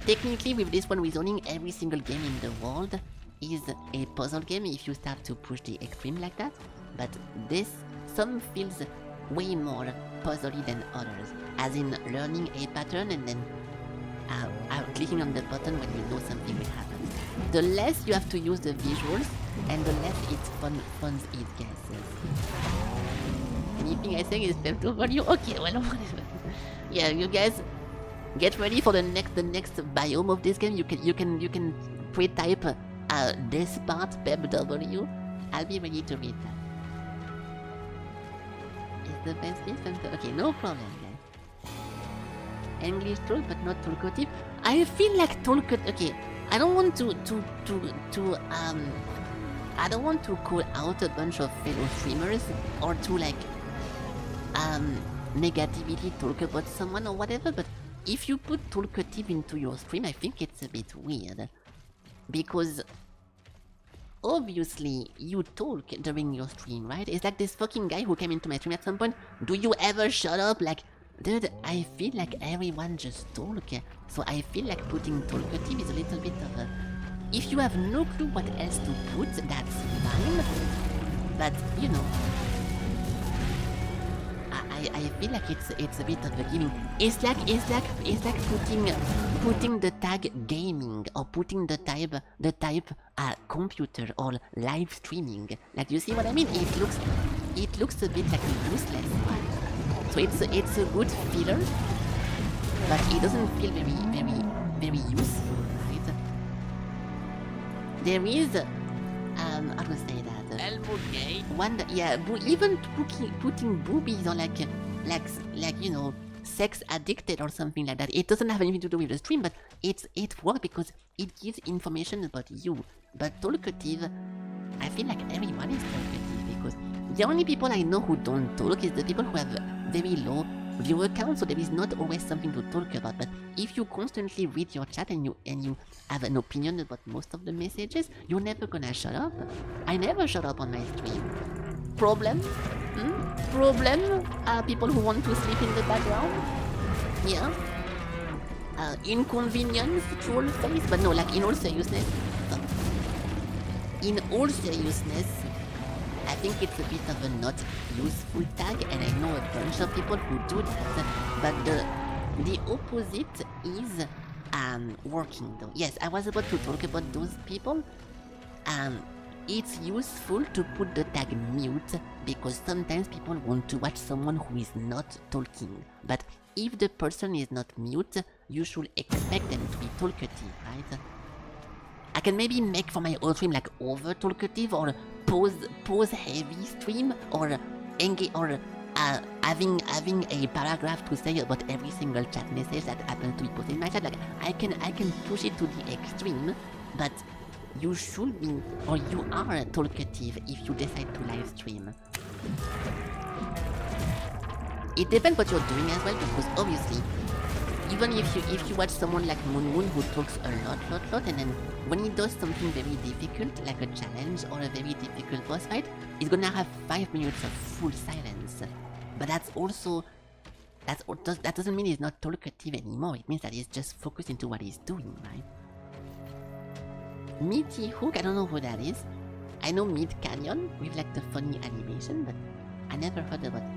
A: Technically, with this one reasoning, every single game in the world is a puzzle game if you start to push the extreme like that, but some feels way more puzzly than others, as in learning a pattern and then clicking on the button when you know something will happen. The less you have to use the visuals, and the less it's fun it gets. Anything I say is left over you? Okay, well, yeah, you guys get ready for the next biome of this game. You can pre-type this part Pep W. I'll be ready to read that. Is the best list? Okay, no problem, guys. English troll, but not talkative. I feel like talkative. Okay, I don't want to I don't want to call out a bunch of fellow streamers or to like negativity talk about someone or whatever, but if you put talkative into your stream, I think it's a bit weird. Because obviously you talk during your stream, right? It's like this fucking guy who came into my stream at some point. Do you ever shut up? Like, dude, I feel like everyone just talk. So I feel like putting talkative is a little bit of a... If you have no clue what else to put, that's fine. But, you know... I feel like it's a bit of a gaming. It's like putting the tag gaming or putting the type computer or live streaming. Like, you see what I mean? It looks a bit like a useless one. So it's a good filler, but it doesn't feel very useful, right? There is how to say that? One that, yeah, even putting boobies on like you know, sex addicted or something like that. It doesn't have anything to do with the stream, but it works because it gives information about you. But talkative, I feel like everyone is talkative because the only people I know who don't talk is the people who have very low viewer count, so there is not always something to talk about. But if you constantly read your chat and you have an opinion about most of the messages, you're never gonna shut up. I never shut up on my stream. Problem? Problem? People who want to sleep in the background? Yeah. Inconvenience, troll face, but no, like in all seriousness, I think it's a bit of a not useful tag, and I know a bunch of people who do that, but the opposite is working though. Yes, I was about to talk about those people. It's useful to put the tag mute because sometimes people want to watch someone who is not talking. But if the person is not mute, you should expect them to be talkative, right? I can maybe make for my own stream like over talkative or pause heavy stream or engage or having a paragraph to say about every single chat message that happens to be posted in my chat. Like I can push it to the extreme, but you should be, or you are talkative if you decide to live stream. It depends what you're doing as well, because obviously, even if you watch someone like Moon who talks a lot, and then when he does something very difficult, like a challenge or a very difficult boss fight, he's gonna have 5 minutes of full silence. But that doesn't mean he's not talkative anymore. It means that he's just focused into what he's doing, right? Meaty Hook, I don't know who that is. I know Mid Canyon with like the funny animation, but I never heard about it.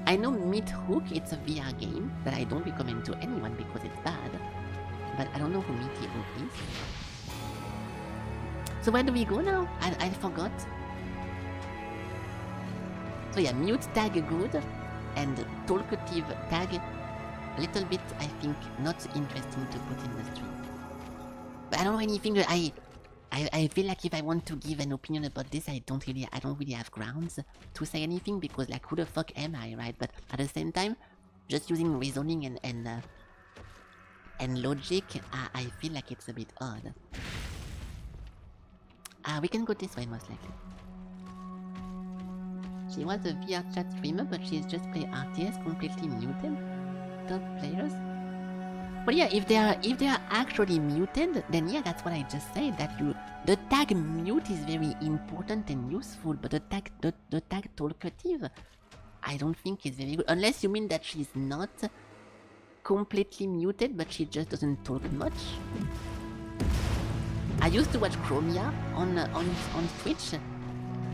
A: I know Mid Hook, it's a VR game that I don't recommend to anyone because it's bad. But I don't know who Meaty Hook is. So where do we go now? I forgot. So yeah, mute tag good and talkative tag a little bit, I think, not interesting to put in the stream. But I don't know anything that I feel like if I want to give an opinion about this, I don't really have grounds to say anything because like who the fuck am I, right? But at the same time, just using reasoning and logic, I feel like it's a bit odd. We can go this way most likely. She was a VR chat streamer, but she's just play RTS completely muted. Top players. But yeah, if they are actually muted, then yeah, that's what I just said. That the tag mute is very important and useful, but the tag talkative, I don't think is very good. Unless you mean that she's not completely muted, but she just doesn't talk much. I used to watch Chromia on Twitch,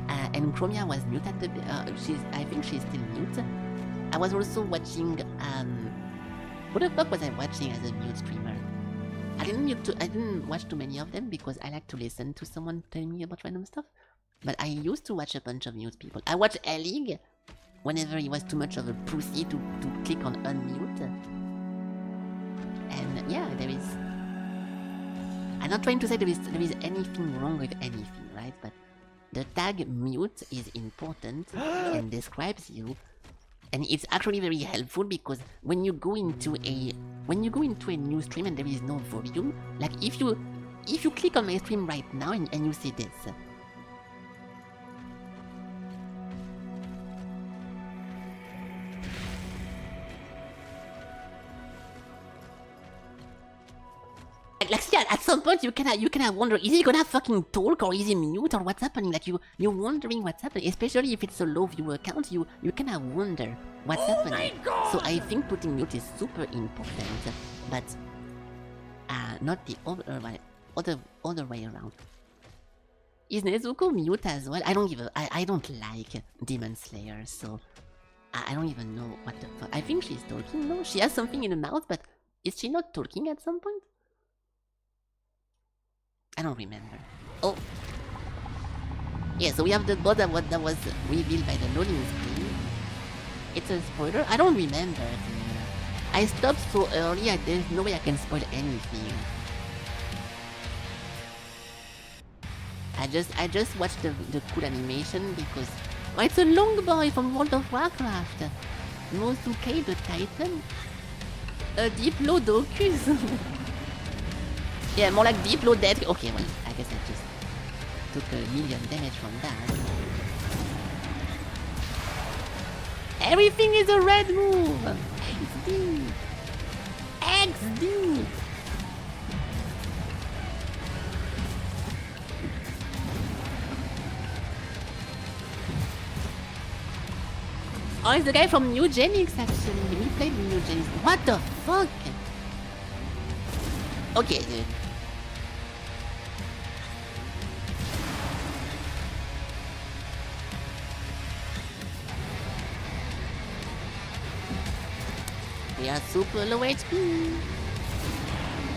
A: and Chromia was mute at the. I think she's still mute. I was also watching. What the fuck was I watching as a mute streamer? I didn't watch too many of them because I like to listen to someone telling me about random stuff. But I used to watch a bunch of mute people. I watched Elig whenever he was too much of a pussy to click on unmute. And yeah, there is. I'm not trying to say there is anything wrong with anything, right? But the tag mute is important and describes you. And it's actually very helpful because when you go into a new stream and there is no volume, like if you click on my stream right now and you see this. Like see, at some point you can wonder, is he gonna fucking talk or is he mute or what's happening? Like you're wondering what's happening, especially if it's a low viewer count. You kinda wonder what's happening. So I think putting mute is super important, but not the other way around. Is Nezuko mute as well? I don't like Demon Slayer, so I don't even know what the fuck. I think she's talking. No, she has something in her mouth, but is she not talking at some point? I don't remember. Oh! Yeah, so we have the bot that was revealed by the loading screen. It's a spoiler? I don't remember. I stopped so early, there's no way I can spoil anything. I just watched the cool animation because... Oh, it's a long boy from World of Warcraft! Mosuke the Titan? A Diplodocus. Yeah, more like Diplodead. Okay, well, I guess I just took a million damage from that. Everything is a red move! XD! XD! Oh, it's the guy from Newgenics actually. We played Newgenics. What the fuck? Okay, dude. We are super low HP.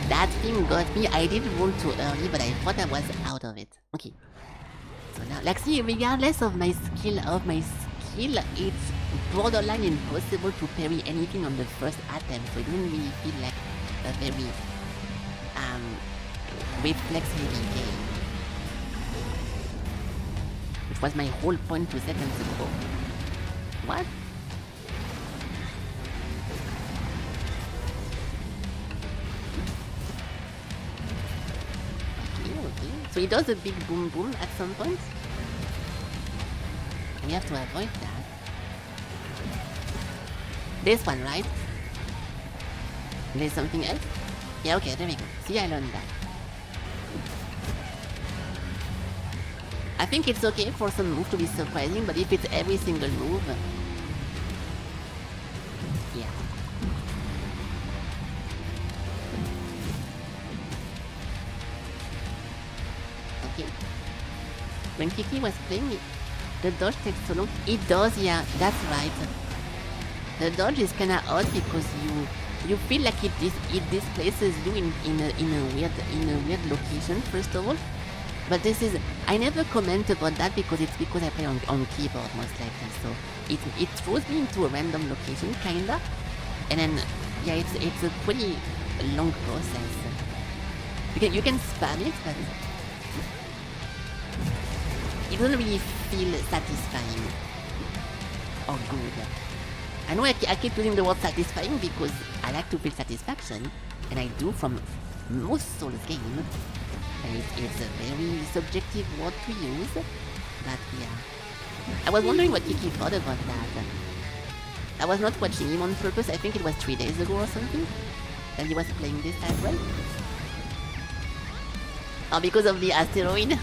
A: That thing got me. I did roll too early, but I thought I was out of it. Okay. So now, like, see, regardless of my skill, it's borderline impossible to parry anything on the first attempt. So it didn't really feel like a very reflex heavy game. Which was my whole point 2 seconds ago. What? Okay. So he does a big boom boom at some point. We have to avoid that. This one, right? There's something else? Yeah, okay, there we go. See, I learned that. I think it's okay for some move to be surprising, but if it's every single move... Yeah. Okay. When Kiki was playing, the dodge takes so long. It does, yeah, that's right. The dodge is kinda odd because you feel like it displaces you in a weird location, first of all. But this is, I never comment about that because it's because I play on keyboard most likely, so it throws me into a random location kinda, and then yeah, it's a pretty long process. You can spam it, but it doesn't really feel satisfying or good. I know I keep using the word satisfying because I like to feel satisfaction, and I do from most Souls games. It's a very subjective word to use, but yeah. I was wondering what Kiki thought about that. I was not watching him on purpose. I think it was 3 days ago or something that he was playing this as well. Oh, because of the asteroid.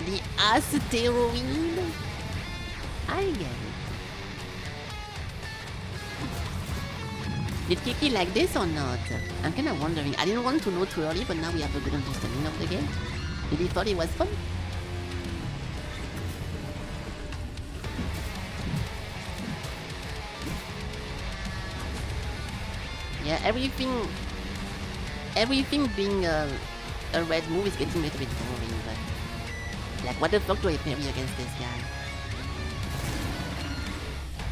A: The asteroid. I get it. Did Kiki like this or not? I'm kinda wondering. I didn't want to know too early, but now we have a good understanding of the game. Did he thought it was fun? Yeah, everything being a red move is getting a little bit boring, but... Like, what the fuck do I parry against this guy?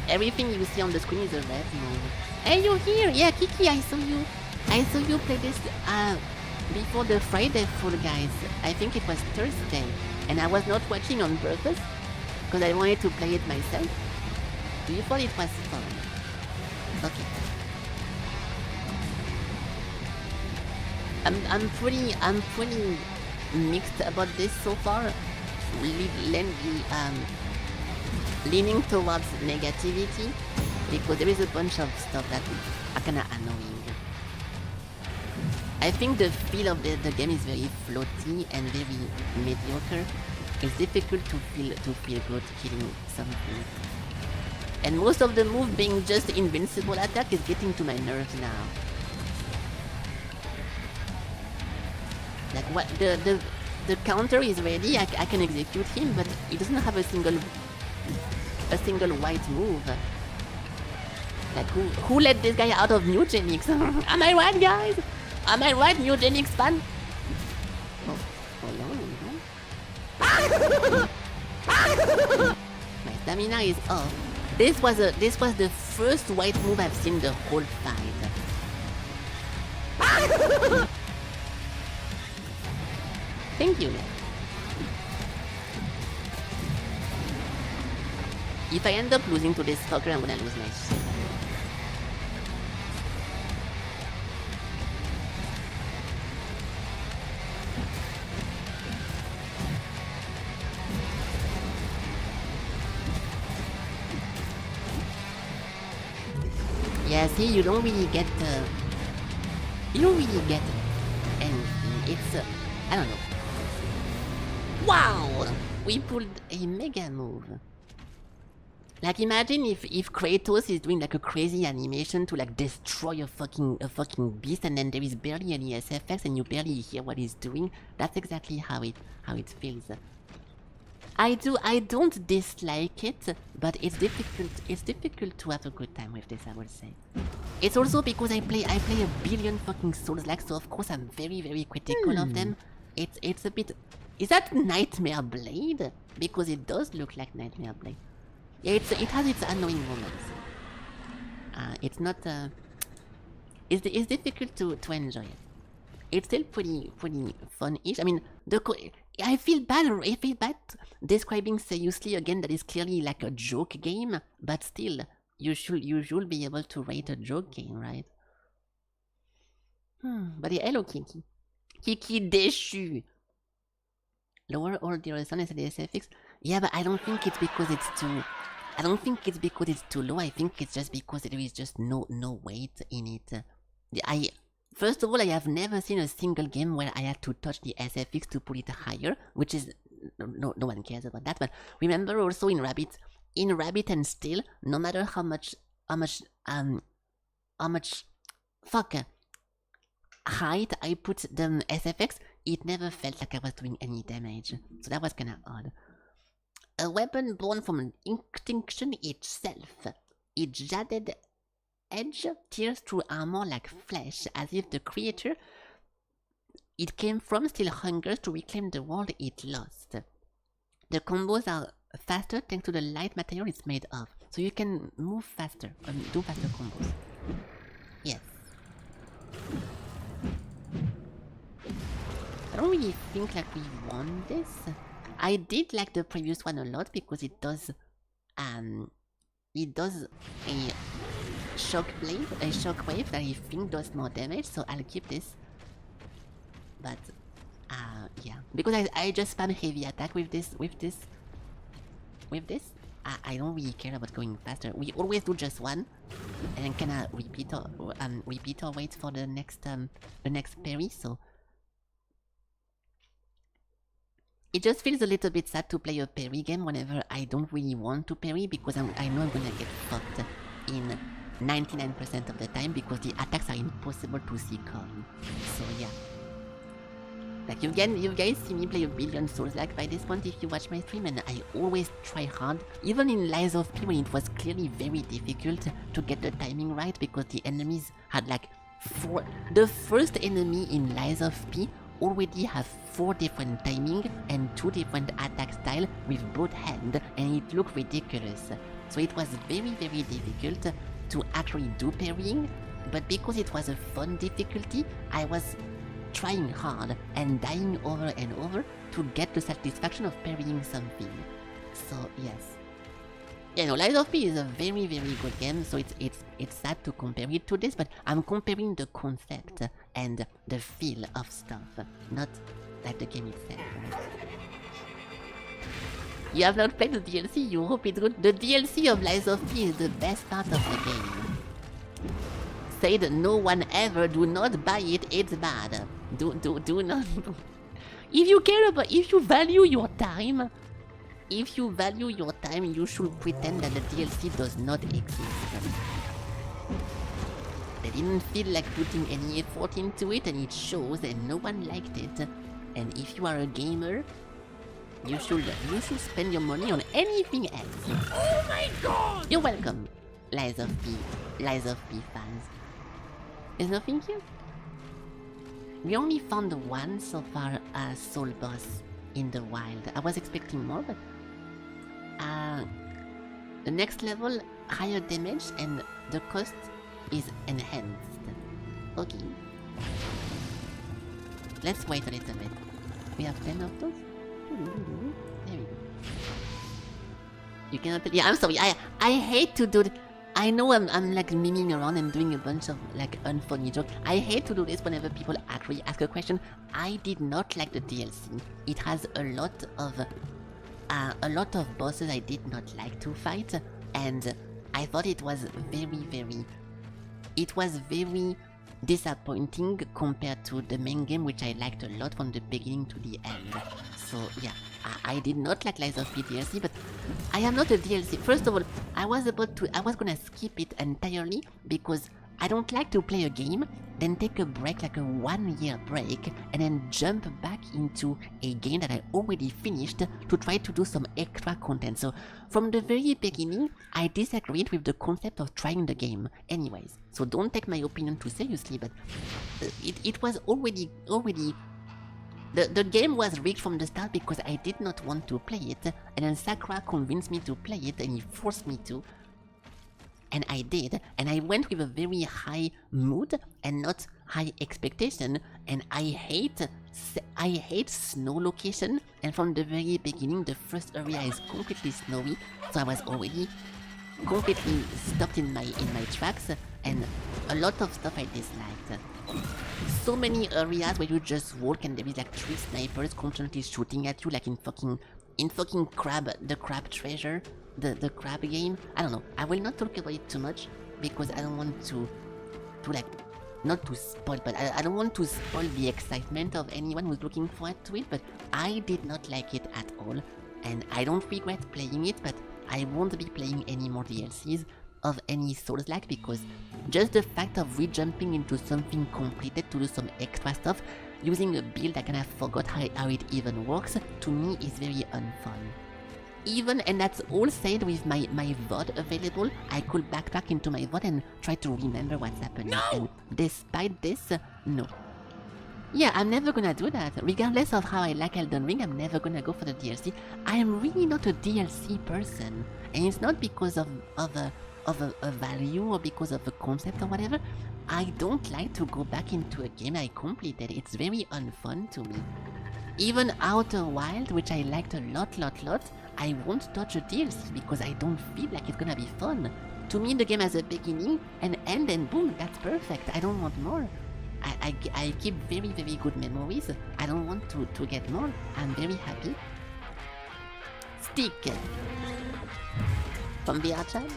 A: Everything you see on the screen is a red move. Hey, you're here! Yeah, Kiki, I saw you play this before the Friday Fall guys. I think it was Thursday, and I was not watching on purpose because I wanted to play it myself. Do you thought it was fun? Okay. I'm pretty mixed about this so far. Leaning towards negativity because there is a bunch of stuff that are kinda annoying. I think the feel of the game is very floaty and very mediocre. It's difficult to feel good killing something. And most of the move being just invincible attack is getting to my nerves now. Like what the counter is ready, I can execute him, but he doesn't have a single white move. Like who let this guy out of Newgenics? Am I right, guys? Am I right, Newgenics fan? Oh, hello. My stamina is off. This was the first white move I've seen the whole fight. Thank you. If I end up losing to this fucker, I'm gonna lose my shit. Yeah, see, you don't really get anything. It's I don't know. Wow! We pulled a mega move. Like, imagine if Kratos is doing like a crazy animation to like destroy a fucking beast, and then there is barely any SFX and you barely hear what he's doing. That's exactly how it feels. I don't dislike it, but it's difficult to have a good time with this, I would say. It's also because I play a billion fucking Souls-like, so of course I'm very, very critical of them. It's a bit... Is that Nightmare Blade? Because it does look like Nightmare Blade. Yeah, it has its annoying moments. It's not... It's difficult to enjoy it. It's still pretty fun-ish. I mean, I feel bad describing seriously again that is clearly like a joke game, but still, you should be able to rate a joke game, right? But yeah, hello Kiki. Kiki déchu. Lower all the other and the SFX. Yeah, but I don't think it's because it's too... I don't think it's because it's too low. I think it's just because there is just no weight in it. First of all, I have never seen a single game where I had to touch the SFX to put it higher, which is... No one cares about that, but remember also in Rabbit and Steel, no matter how much height I put the SFX, it never felt like I was doing any damage. So that was kinda odd. A weapon born from extinction itself. Its jagged edge tears through armor like flesh, as if the creature it came from still hungers to reclaim the world it lost. The combos are faster thanks to the light material it's made of, so you can move faster and do faster combos. Yes. I don't really think like we won this. I did like the previous one a lot because it does a shock wave that I think does more damage, so I'll keep this. But yeah, because I just spam heavy attack with this. I don't really care about going faster. We always do just one, and then kinda repeat or wait for the next parry. So it just feels a little bit sad to play a parry game whenever I don't really want to parry, because I know I'm gonna get fucked in 99% of the time because the attacks are impossible to see coming. So yeah. Like you guys see me play a billion Souls like by this point if you watch my stream, and I always try hard, even in Lies of P when it was clearly very difficult to get the timing right because the enemies had like the first enemy in Lies of P already have 4 different timing and 2 different attack style with both hands, and it looked ridiculous. So it was very, very difficult to actually do parrying, but because it was a fun difficulty, I was trying hard and dying over and over to get the satisfaction of parrying something. So yes. Yeah, no, Lies of P is a very, very good game, so it's sad to compare it to this, but I'm comparing the concept and the feel of stuff, not like the game itself. Right? You have not played the DLC, you hope it's good. The DLC of Lies of P is the best part of the game. Said no one ever, do not buy it, it's bad. Do not. If you value your time, you should pretend that the DLC does not exist. They didn't feel like putting any effort into it, and it shows, and no one liked it. And if you are a gamer, you should spend your money on anything else.
C: Oh my god!
A: You're welcome, Lies of P fans. There's nothing here? We only found one so far soul boss in the wild. I was expecting more, but the next level, higher damage, and the cost is enhanced. Okay. Let's wait a little bit. We have 10 of those? There we go. You cannot tell. Yeah, I'm sorry. I hate to do it. I know I'm like miming around and doing a bunch of like unfunny jokes. I hate to do this whenever people actually ask a question. I did not like the DLC. It has a lot of bosses I did not like to fight, and I thought it was very, very it was very disappointing compared to the main game, which I liked a lot from the beginning to the end. So yeah, I did not like Lies of P DLC, but I am not a DLC. First of all, I was gonna skip it entirely because I don't like to play a game, then take a break, like a 1 year break, and then jump back into a game that I already finished to try to do some extra content. So from the very beginning, I disagreed with the concept of trying the game. Anyways, so don't take my opinion too seriously, but it was already the game was rigged from the start because I did not want to play it, and then Sakura convinced me to play it, and he forced me to. And I did, and I went with a very high mood and not high expectation, and I hate snow location, and from the very beginning the first area is completely snowy, so I was already completely stopped in my tracks, and a lot of stuff I disliked. So many areas where you just walk and there is like 3 snipers constantly shooting at you, like in fucking the crab treasure, the crab game. I don't know. I will not talk about it too much because I don't want to like, not to spoil, but I don't want to spoil the excitement of anyone who's looking forward to it, but I did not like it at all, and I don't regret playing it, but I won't be playing any more DLCs of any Souls-like because just the fact of re-jumping into something completed to do some extra stuff using a build I kind of forgot how it even works, to me is very unfun. Even, and that's all said, with my VOD available, I could backtrack into my VOD and try to remember what's happening.
C: No!
A: And despite this, no. Yeah, I'm never gonna do that. Regardless of how I like Elden Ring, I'm never gonna go for the DLC. I am really not a DLC person. And it's not because of a value or because of a concept or whatever. I don't like to go back into a game I completed. It's very unfun to me. Even Outer Wild, which I liked a lot, I won't touch a DLC because I don't feel like it's gonna be fun. To me, the game has a beginning, an end, and boom, that's perfect. I don't want more. I keep very, very good memories. I don't want to get more. I'm very happy. Stick. From the archive.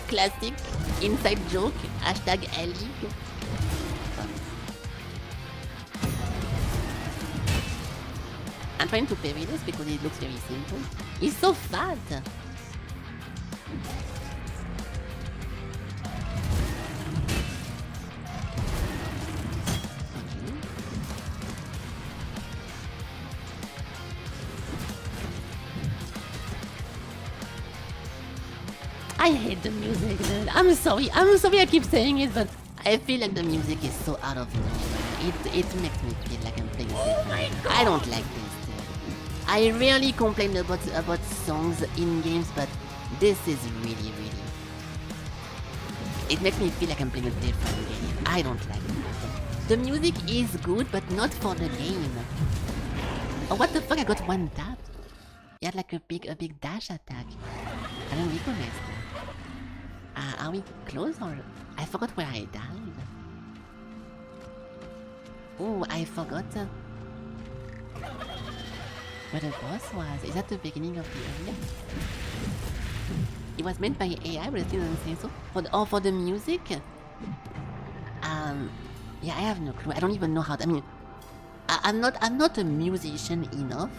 A: Classic. Inside joke. Hashtag League. I'm trying to parry this because it looks very simple. He's so fat! I hate the music, dude. I'm sorry I keep saying it, but I feel like the music is so out of nowhere. It makes me feel like I'm playing this. I don't like this. I rarely complain about songs in games, but this is really... It makes me feel like I'm playing a different game. I don't like it. The music is good, but not for the game. Oh, what the fuck? I got one tap. He had like a big dash attack. I don't recognize that. Are we close or... I forgot where I died. Oh, I forgot... where the boss was. Is that the beginning of the area? It was made by AI, but it didn't say so. For the music? Yeah, I have no clue. I don't even know how to, I mean, I'm not a musician enough,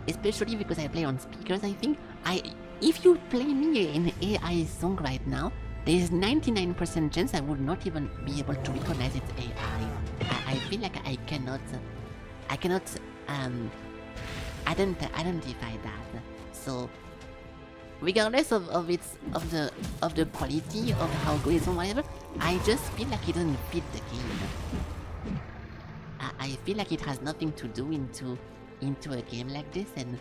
A: especially because I play on speakers, I think. If you play me an AI song right now, there is 99% chance I would not even be able to recognize it's AI. I feel like I cannot identify that. So regardless of the quality of how good it is or whatever, I just feel like it doesn't fit the game. I feel like it has nothing to do into a game like this, and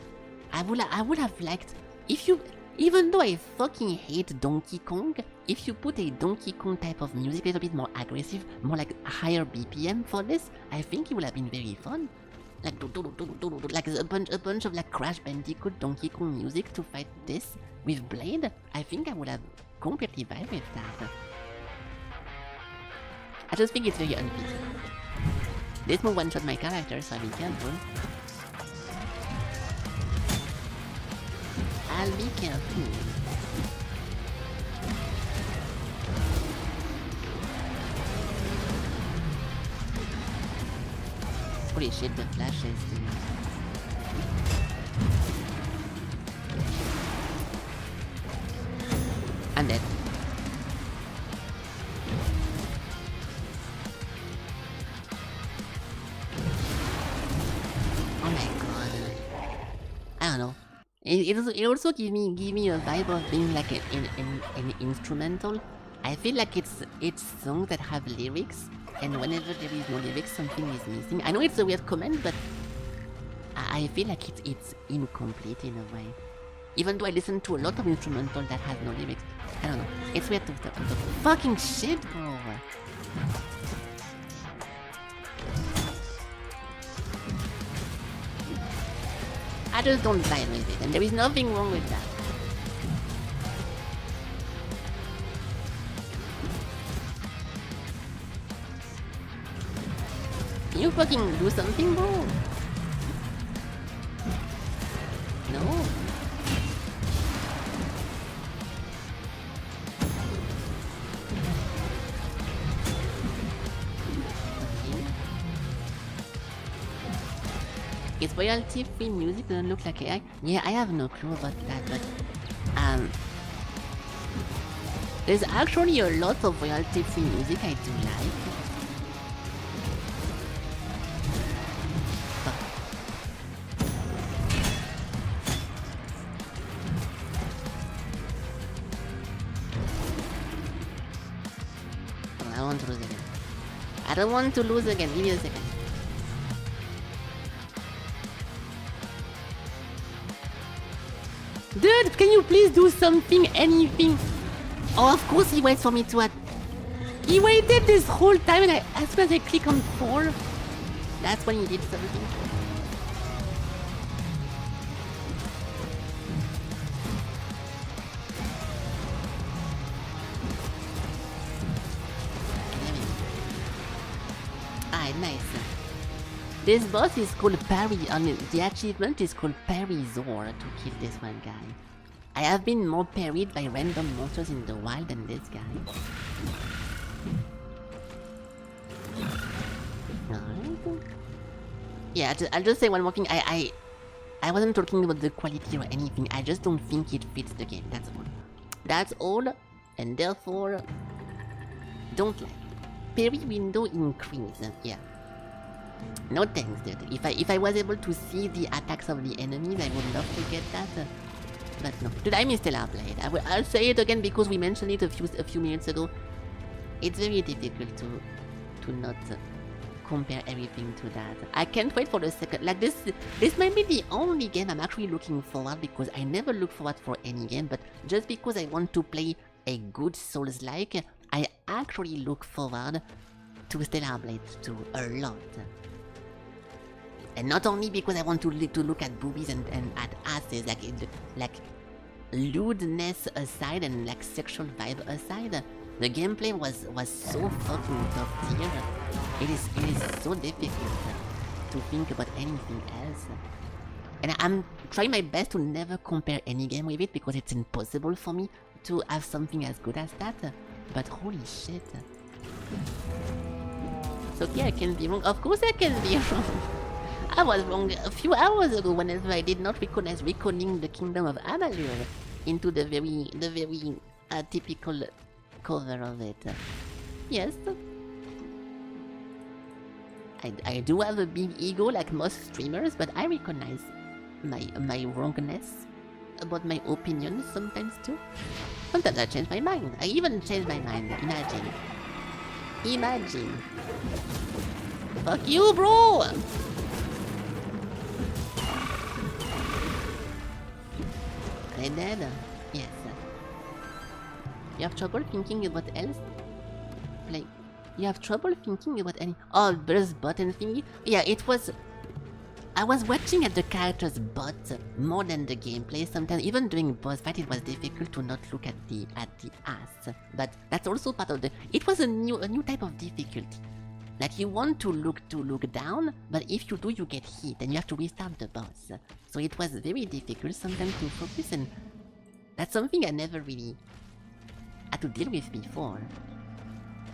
A: I would have liked if you, even though I fucking hate Donkey Kong, if you put a Donkey Kong type of music, a little bit more aggressive, more like higher BPM for this, I think it would have been very fun. Like a bunch of like Crash Bandicoot Donkey Kong music to fight this with Blade. I think I would have completely vibed with that. I just think it's very unfit. This move one-shot my character, so I'll be careful. I'll be careful. Holy shit, the flashes, dude. I'm dead. Oh my god. I don't know. It also give me a vibe of being like an instrumental. I feel like it's songs that have lyrics, and whenever there is no lyrics, something is missing. I know it's a weird comment, but I feel like it's incomplete in a way. Even though I listen to a lot of instrumental that has no lyrics. I don't know. It's weird to talk. Fucking shit, bro. I just don't vibe with it, and there is nothing wrong with that. Can you fucking do something, bro? No. Is royalty-free music doesn't look like AI? Yeah, I have no clue about that, but there's actually a lot of royalty-free music I do like. Oh, I want to lose again. I don't want to lose again. Give me a second. Dude, can you please do something, anything? Oh, of course he waits for me to He waited this whole time, and as soon as I click on 4, that's when he did something. Ah, nice. This boss is called Parry. I mean, the achievement is called Parry Zor to kill this one guy. I have been more parried by random monsters in the wild than this guy. Alright. Yeah, I'll just say one more thing. I wasn't talking about the quality or anything. I just don't think it fits the game. That's all. That's all, and therefore, don't like. Parry window increase. Yeah. No thanks, dude. If I was able to see the attacks of the enemies, I would love to get that. But no. Dude, I miss Dinoblade. I'll say it again because we mentioned it a few minutes ago. It's very difficult to not compare everything to that. I can't wait for the second. Like this might be the only game I'm actually looking forward, because I never look forward for any game, but just because I want to play a good Souls-like, I actually look forward to Dinoblade 2 a lot. And not only because I want to look at boobies and at asses, like lewdness aside and like sexual vibe aside, the gameplay was so fucking top tier. It is so difficult to think about anything else. And I'm trying my best to never compare any game with it, because it's impossible for me to have something as good as that. But holy shit. So yeah, I can be wrong. Of course I can be wrong. I was wrong a few hours ago whenever I did not recognize Reckoning the Kingdom of Amalur into the very typical cover of it. Yes. I do have a big ego like most streamers, but I recognize my wrongness about my opinions sometimes too. Sometimes I change my mind. I even change my mind. Imagine. Fuck you, bro! Are they dead? Yes. You have trouble thinking about else? Like, you have trouble thinking about any... Oh, there's button thingy? Yeah, it was... I was watching at the character's butt more than the gameplay. Sometimes, even during boss fight, it was difficult to not look at the ass. But that's also part of the... It was a new type of difficulty. Like, you want to look down, but if you do, you get hit, and you have to restart the boss. So it was very difficult sometimes to focus, and that's something I never really had to deal with before.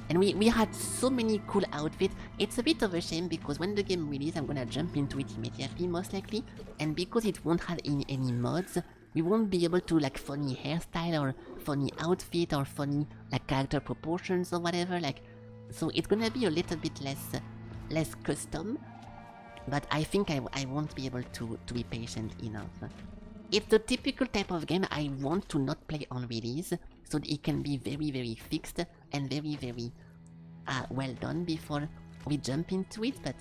A: And we had so many cool outfits. It's a bit of a shame because when the game releases, I'm gonna jump into it immediately, most likely. And because it won't have any mods, we won't be able to like funny hairstyle or funny outfit or funny like character proportions or whatever. Like, so it's gonna be a little bit less custom. But I think I won't be able to be patient enough. It's the typical type of game I want to not play on release, so that it can be very, very fixed and very, very well done before we jump into it, but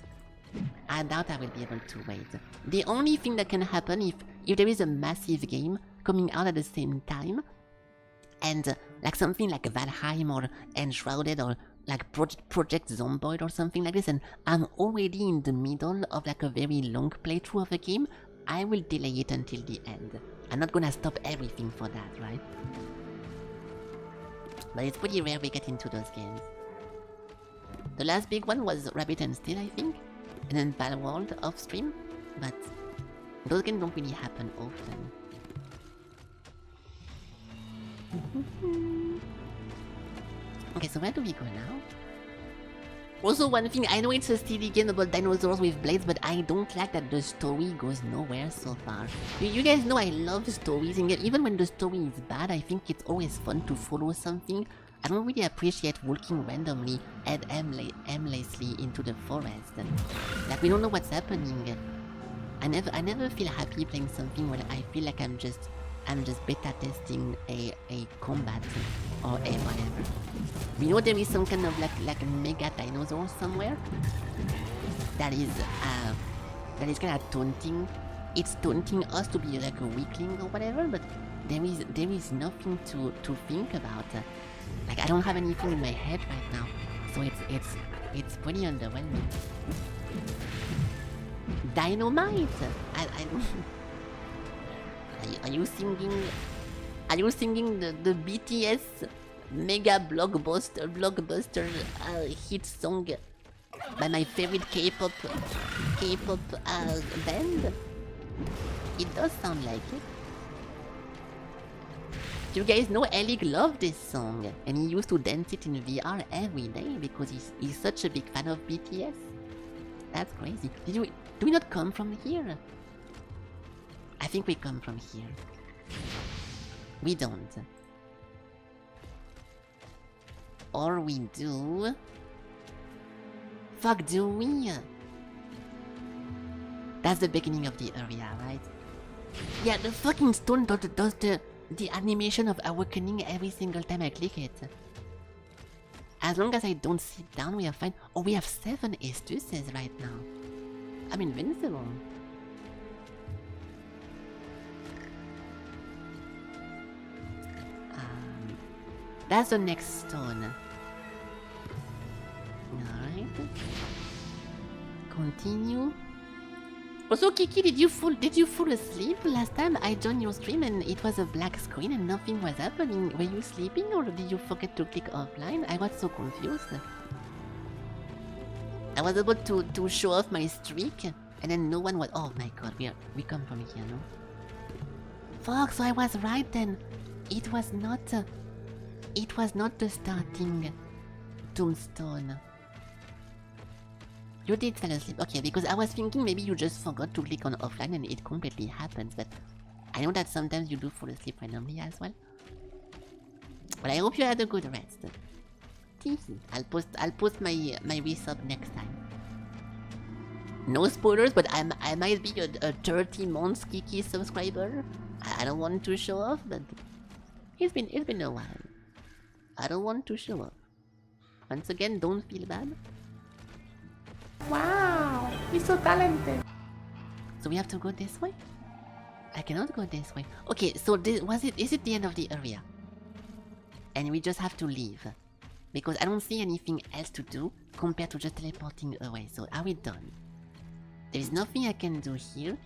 A: I doubt I will be able to wait. The only thing that can happen if there is a massive game coming out at the same time, and like something like Valheim or Enshrouded or like Project Zomboid or something like this, and I'm already in the middle of like a very long playthrough of a game, I will delay it until the end. I'm not gonna stop everything for that, right? But it's pretty rare we get into those games. The last big one was Rabbit and Steel, I think, and then Palworld off stream, but those games don't really happen often. Okay, so where do we go now? Also, one thing, I know it's a silly game about dinosaurs with blades, but I don't like that the story goes nowhere so far. You guys know I love stories, and yet even when the story is bad, I think it's always fun to follow something. I don't really appreciate walking randomly and aimlessly into the forest. Like, we don't know what's happening. I never feel happy playing something where I feel like I'm just beta testing a combat or a whatever. We know there is some kind of like mega dinosaur somewhere that is kind of taunting. It's taunting us to be like a weakling or whatever, but there is nothing to think about. Like, I don't have anything in my head right now, so it's pretty underwhelming. Dynamite! Are you singing? Are you singing the BTS mega blockbuster hit song by my favorite K-pop band? It does sound like it. You guys know Alec loved this song, and he used to dance it in VR every day because he's such a big fan of BTS. That's crazy. Do we not come from here? I think we come from here. We don't. Or we do. Fuck, do we? That's the beginning of the area, right? Yeah, the fucking stone does the animation of awakening every single time I click it. As long as I don't sit down, we are fine. Oh, we have 7 astuces right now. I'm invincible. That's the next stone. Alright. Continue. Also, Kiki, did you fall asleep last time I joined your stream and it was a black screen and nothing was happening? Were you sleeping or did you forget to click offline? I was so confused. I was able to show off my streak and then no one was. Oh my god, we come from here, no? Fuck, so I was right then. It was not the starting tombstone. You did fall asleep. Okay, because I was thinking maybe you just forgot to click on offline and it completely happens, but I know that sometimes you do fall asleep randomly as well. But I hope you had a good rest. I'll post my resub next time. No spoilers, but I might be a 30 months Kiki subscriber. I don't want to show off, but it's been a while. I don't want to show off. Once again, don't feel bad.
C: Wow, he's so talented.
A: So we have to go this way? I cannot go this way. Okay, so is it the end of the area? And we just have to leave. Because I don't see anything else to do compared to just teleporting away. So are we done? There is nothing I can do here.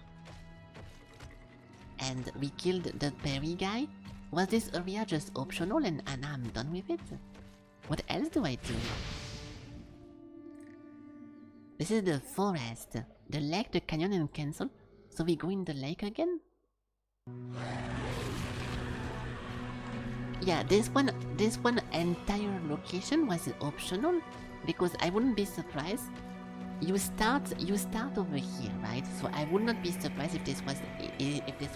A: And we killed the berry guy. Was this area just optional and I'm done with it? What else do I do? This is the forest. The lake, the canyon and cancel. So we go in the lake again? Yeah, this one entire location was optional because I wouldn't be surprised. You start over here, right? So I would not be surprised if this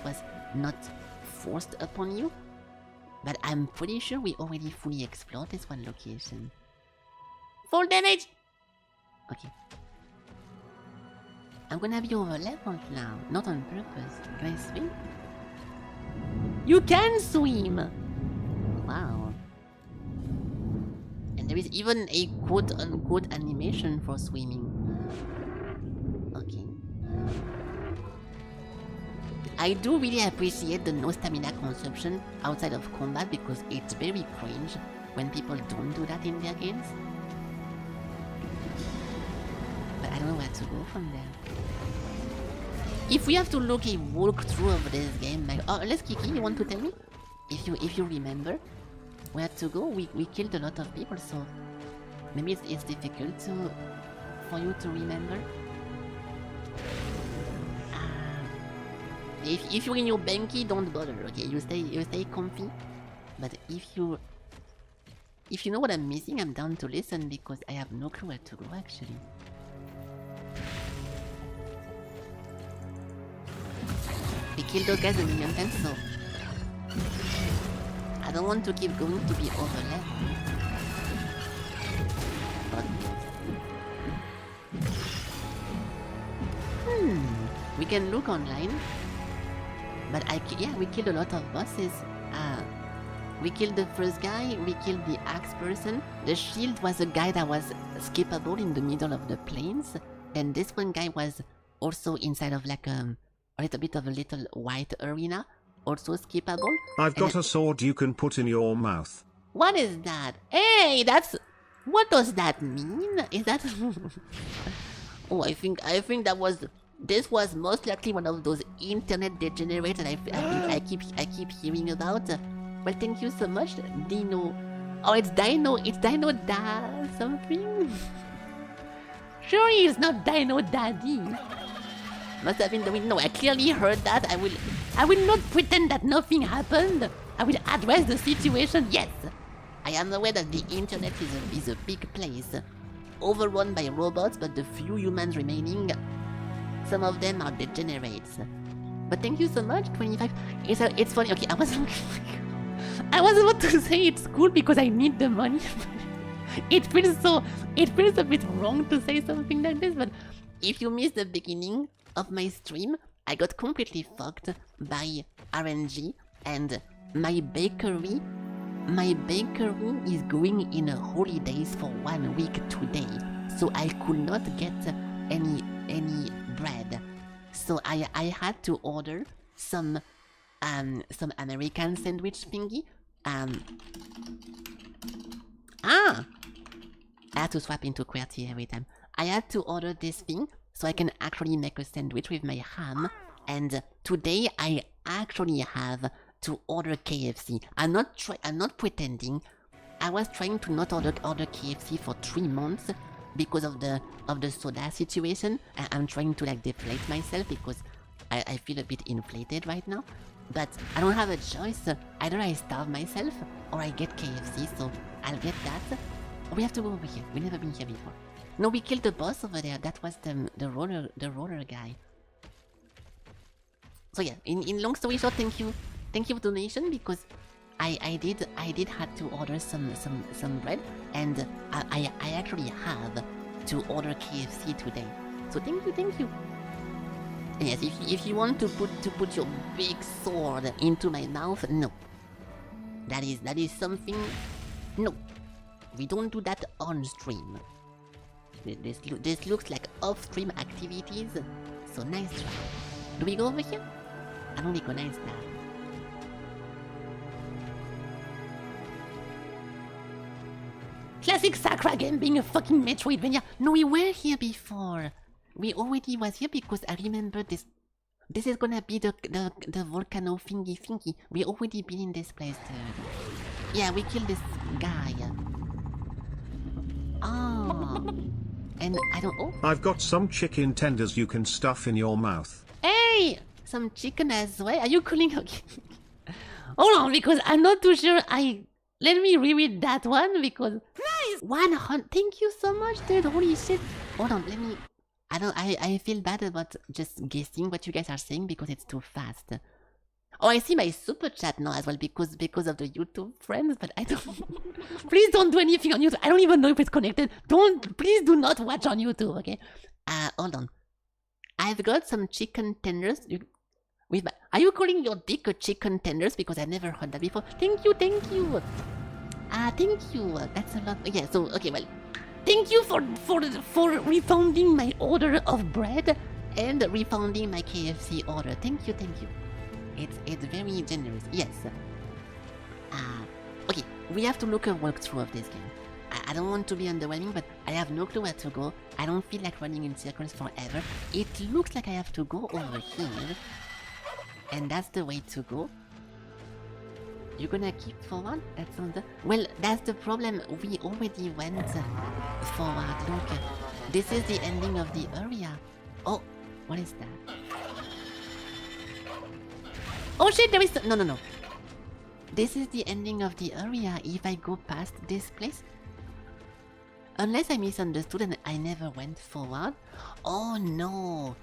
A: was not forced upon you. But I'm pretty sure we already fully explored this one location. Full damage! Okay. I'm gonna be over leveled now, not on purpose. Can I swim? You can swim! Wow. And there is even a quote-unquote animation for swimming. Okay. I do really appreciate the no stamina consumption outside of combat because it's very cringe when people don't do that in their games. But I don't know where to go from there. If we have to look a walkthrough of this game, like, oh, let's Kiki, you want to tell me? If you remember where to go, we killed a lot of people, so maybe it's difficult for you to remember. If you're in your banky, don't bother. Okay, you stay comfy. But if you know what I'm missing, I'm down to listen because I have no clue where to go actually. We killed those guys a million times, so I don't want to keep going to be overlapped. But we can look online. But we killed a lot of bosses. We killed the first guy, we killed the axe person. The shield was a guy that was skippable in the middle of the plains. And this one guy was also inside of like a little bit of a little white arena. Also skippable.
E: I've got a sword you can put in your mouth.
A: What is that? Hey, what does that mean? Is that... Oh, I think this was most likely one of those internet degenerates that I keep hearing about. Well, thank you so much, Dino. Oh, it's Dino Da something. Sure, he's not Dino Daddy. Must have been the wind. No, I clearly heard that. I will not pretend that nothing happened. I will address the situation. Yes, I am aware that the internet is a big place, overrun by robots, but the few humans remaining, some of them are degenerates. But thank you so much, 25. It's funny. Okay, I was about to say it's cool because I need the money. It feels a bit wrong to say something like this, but if you missed the beginning of my stream, I got completely fucked by RNG, and my bakery is going in holidays for 1 week today, so I could not get any bread. So I had to order some American sandwich thingy. I had to swap into QWERTY every time. I had to order this thing so I can actually make a sandwich with my ham. And today I actually have to order KFC. I'm not pretending. I was trying to not order KFC for 3 months because of the soda situation. I'm trying to like deflate myself because I feel a bit inflated right now. But I don't have a choice. Either I starve myself or I get KFC, so I'll get that. Or we have to go over here. We've never been here before. No, we killed the boss over there. That was the roller guy. So yeah, in long story short, thank you for donation, because I did have to order some bread, and I actually have to order KFC today. So thank you. And yes, if you want to put your big sword into my mouth, no. That is something. No, we don't do that on stream. This looks like off-stream activities. So nice try. Do we go over here? I don't recognize that. Classic Sakura game being a fucking Metroidvania. No, we were here before. We already was here because I remember this. This is gonna be the volcano thingy. We already been in this place, dude. Yeah, we killed this guy. Oh. And I don't... Oh.
E: I've got some chicken tenders you can stuff in your mouth.
A: Hey! Some chicken as well. Are you calling... Okay. Hold on, because I'm not too sure. Let me reread that one because nice 100. Thank you so much, dude. Holy shit. Hold on, let me. I feel bad about just guessing what you guys are saying because it's too fast. Oh, I see my super chat now as well because of the YouTube friends, but I don't. Please don't do anything on YouTube. I don't even know if it's connected. Please do not watch on YouTube, okay? Hold on. I've got some chicken tenders. Are you calling your dick a chicken tenders? Because I never heard that before. Thank you. Thank you. That's a lot. Yeah. So okay, well, thank you for refunding my order of bread and refunding my KFC order. Thank you. It's very generous. Yes. Okay, we have to look at walkthrough of this game. I don't want to be underwhelming, but I have no clue where to go. I don't feel like running in circles forever. It looks like I have to go over here. And that's the way to go. You're gonna keep forward? That's on the... Well, that's the problem. We already went forward. Look, this is the ending of the area. Oh, what is that? Oh shit, there is... No. This is the ending of the area if I go past this place. Unless I misunderstood and I never went forward. Oh no.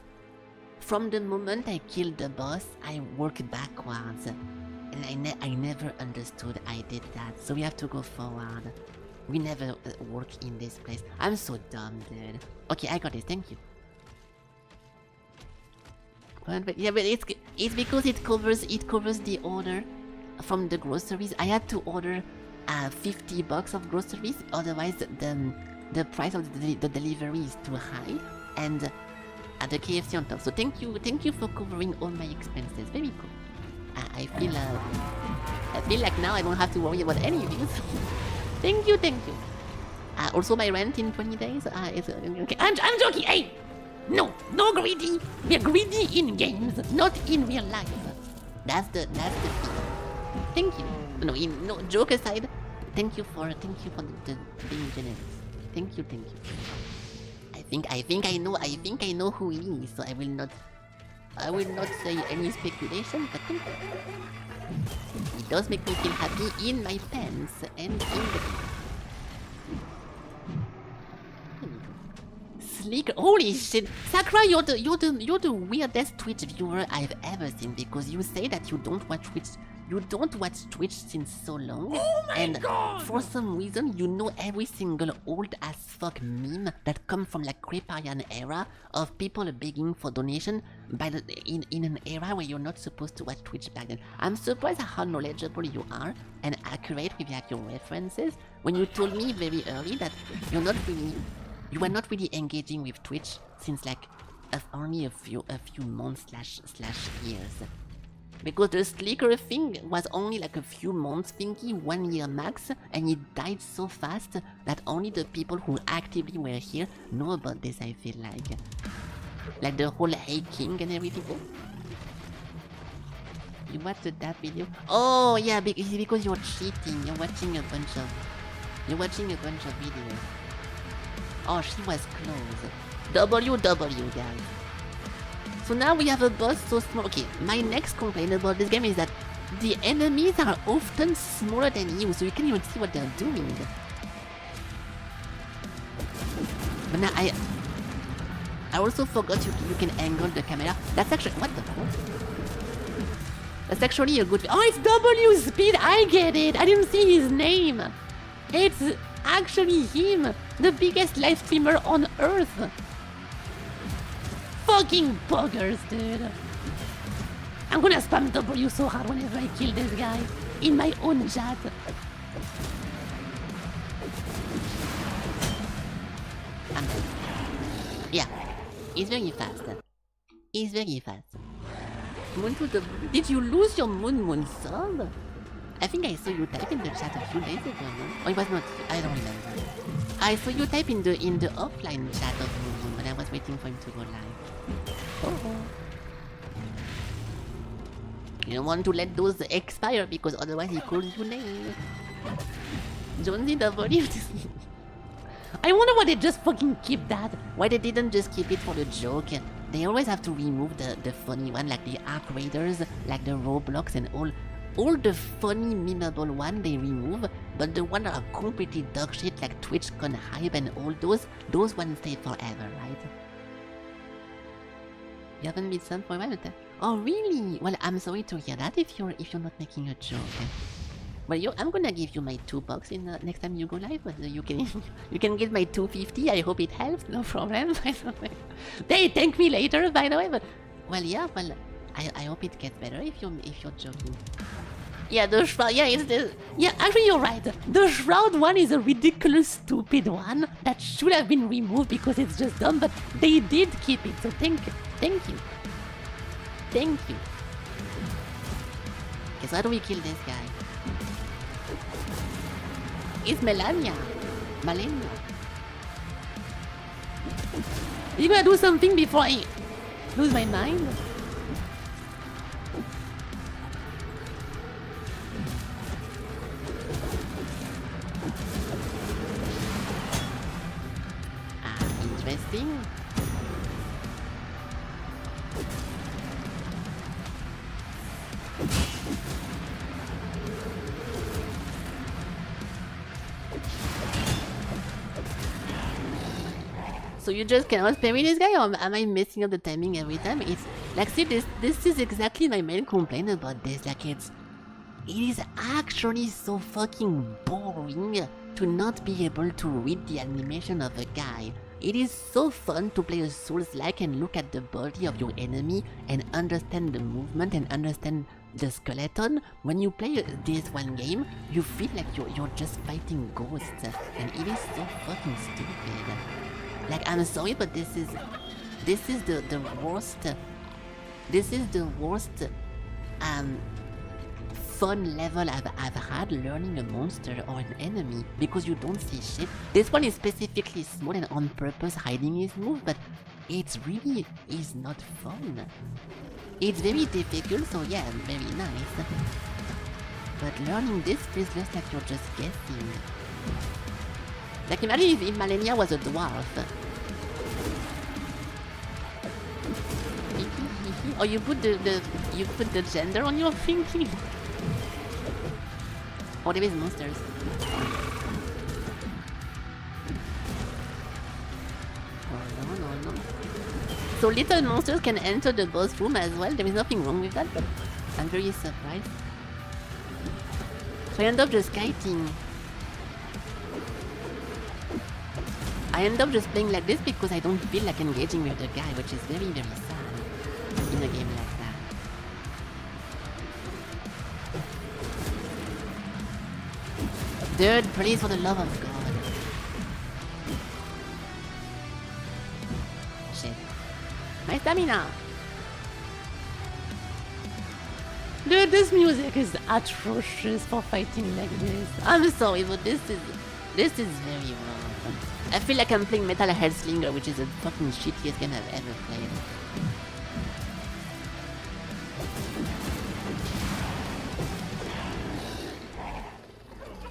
A: From the moment I killed the boss, I worked backwards. And I never understood I did that. So we have to go forward. We never work in this place. I'm so dumb, dude. Okay, I got this. Thank you. Yeah, but it's because it covers the order from the groceries. I had to order $50 of groceries, otherwise the price of the delivery is too high, and the KFC on top. So thank you for covering all my expenses. Very cool. I feel like now I don't have to worry about anything. So thank you. Also my rent in 20 days. Is okay. I'm joking. Hey. No greedy. We're greedy in games, not in real life. That's the thing. Thank you. No, joke aside, thank you for the being generous. Thank you. I think I know who he is, so I will not say any speculation, but thank you. It does make me feel happy in my pants and in the Sleek. Holy shit, Sakura, you're the weirdest Twitch viewer I've ever seen because you say that you don't watch Twitch. You don't watch Twitch since so long, and for some reason you know every single old as fuck meme that come from like Creparian era of people begging for donation in an era where you're not supposed to watch Twitch back then. I'm surprised at how knowledgeable you are and accurate with like your references when you told me very early that you were not really engaging with Twitch since like only a few months / years. Because the Sleeker thing was only like a few months thingy, 1 year max, and it died so fast that only the people who actively were here know about this, I feel like. Like the whole Hey King and everything. Oh. You watched that video? Oh yeah, because you're cheating. You're watching a bunch of videos. Oh, she was close. WW, guys. So now we have a boss so small. Okay, my next complaint about this game is that the enemies are often smaller than you, so you can't even see what they're doing. But now I also forgot you can angle the camera. That's actually... What the fuck? That's actually a good... Oh, it's W Speed! I get it! I didn't see his name! It's actually him! The biggest live streamer on Earth! Fucking buggers, dude! I'm gonna spam W so hard whenever I kill this guy. In my own chat. Yeah, he's very fast. He's very fast. Did you lose your Moon sword? I think I saw you type in the chat a few days ago, no? Oh, it was not. I don't remember. I saw you type in the offline chat of Moon, but I was waiting for him to go live. Oh. You don't want to let those expire because otherwise he calls you name. Jonesy W. I wonder why they just fucking keep that. Why they didn't just keep it for the joke. They always have to remove the funny one, like the Arc Raiders, like the Roblox and all. all the funny, memeable one they remove, but the one that are completely dog shit like TwitchCon hype and all those ones stay forever, right? You haven't been sent for a while? Oh really? Well, I'm sorry to hear that if you're not making a joke. Well, I'm gonna give you my $2 in next time you go live. But you can get my $2.50. I hope it helps. No problem. They thank me later, by the way. But well, yeah. Well, I hope it gets better if you're joking. Yeah, the shroud. Yeah, actually, you're right. The shroud one is a ridiculous, stupid one that should have been removed because it's just dumb. But they did keep it, so thank you. Okay, so how do we kill this guy? It's Melania. You gonna do something before I lose my mind? Interesting. So you just cannot parry this guy, or am I messing up the timing every time? It's like, see, this is exactly my main complaint about this. Like, it is actually so fucking boring to not be able to read the animation of a guy. It is so fun to play a Souls-like and look at the body of your enemy and understand the movement and understand the skeleton. When you play this one game, you feel like you're just fighting ghosts, and it is so fucking stupid. Like, I'm sorry, but this is the worst. This is the worst fun level I've had learning a monster or an enemy, because you don't see shit. This one is specifically small and on purpose hiding his move, but it really is not fun. It's very difficult, so yeah, very nice. But learning this feels just like you're just guessing. Like, imagine if Malenia was a dwarf. Or you put the gender on your thinking. Oh, there is monsters. Oh no. So little monsters can enter the boss room as well. There is nothing wrong with that, but I'm very surprised. So I end up just kiting. I end up just playing like this because I don't feel like engaging with the guy, which is very, very sad in a game like that. Dude, please, for the love of God. Shit. My stamina! Dude, this music is atrocious for fighting like this. I'm sorry, but this is very wrong. I feel like I'm playing Metal Hellslinger, which is the fucking shittiest game I've ever played.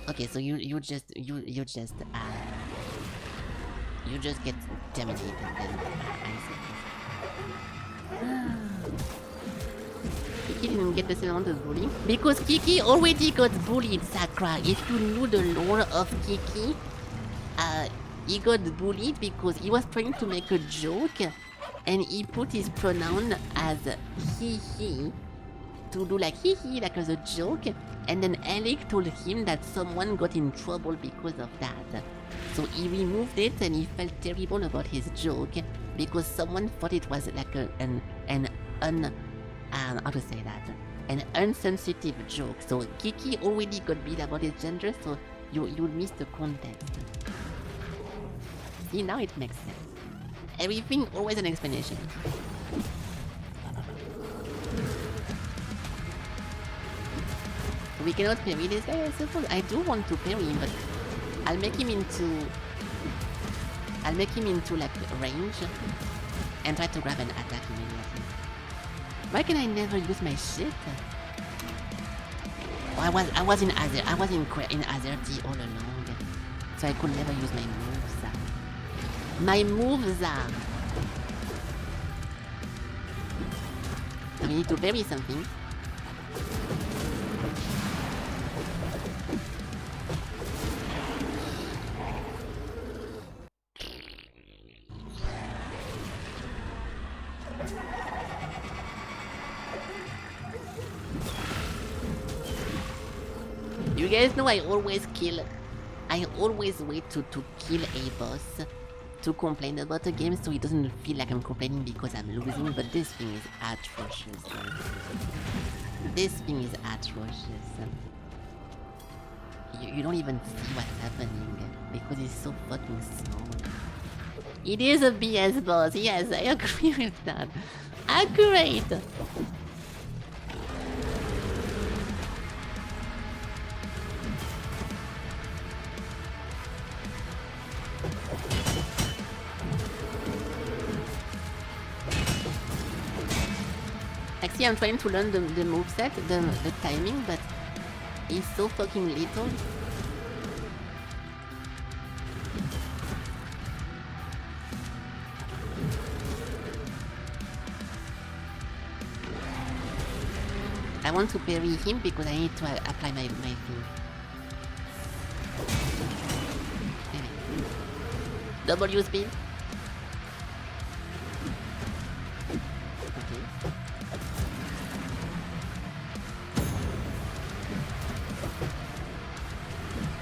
A: Okay, so you just get terminated then. Kiki didn't get the same amount of bullying because Kiki already got bullied, Sakura. If you knew the lore of Kiki, he got bullied because he was trying to make a joke and he put his pronoun as he to do like he like as a joke, and then Alec told him that someone got in trouble because of that. So he removed it and he felt terrible about his joke because someone thought it was like an how to say that? An insensitive joke. So Kiki already got beat about his gender, so you missed the context. See, now it makes sense. Everything always an explanation. We cannot parry this guy, I suppose. I do want to parry him, but I'll make him into like range and try to grab an attack immediately. Why can I never use my shit? Oh, I was in Azerty all along, so I could never use my moves. My moves are. We need to bury something. You guys know I always wait to kill a boss to complain about a game so it doesn't feel like I'm complaining because I'm losing, but this thing is atrocious. This thing is atrocious. You don't even see what's happening because it's so fucking slow. It is a BS boss, yes, I agree with that. Accurate! Actually, I'm trying to learn the moveset, the timing, but it's so fucking little. I want to parry him because I need to apply my thing. W speed. Okay.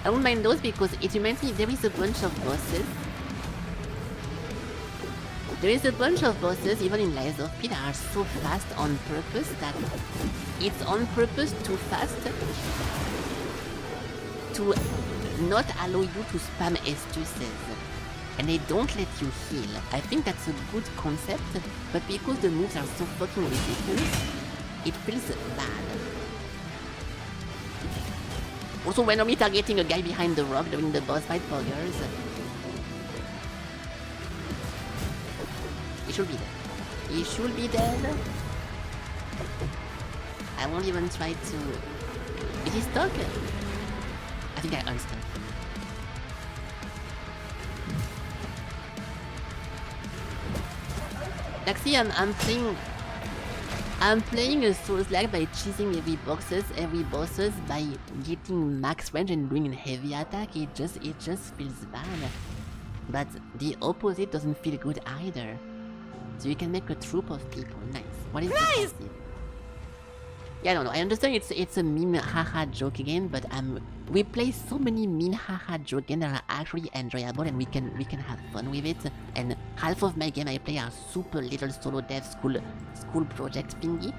A: I don't mind those because it reminds me there is a bunch of bosses. There is a bunch of bosses, even in Lies of P, that are so fast on purpose that it's on purpose too fast to not allow you to spam astuces. And they don't let you heal. I think that's a good concept, but because the moves are so fucking ridiculous, it feels bad. Also, randomly targeting a guy behind the rock during the boss fight poggers. He should be dead. He should be dead. I won't even try to... Is he stuck? I think I unstuck. Actually, I'm playing a Souls-like by cheesing every bosses by getting max range and doing a heavy attack. It just feels bad. But the opposite doesn't feel good either. So you can make a troop of people. Nice. What is this? Yeah, no, I understand it's a meme haha joke game, but we play so many meme haha joke games that are actually enjoyable and we can have fun with it. And half of my game I play are super little solo dev school project thingy.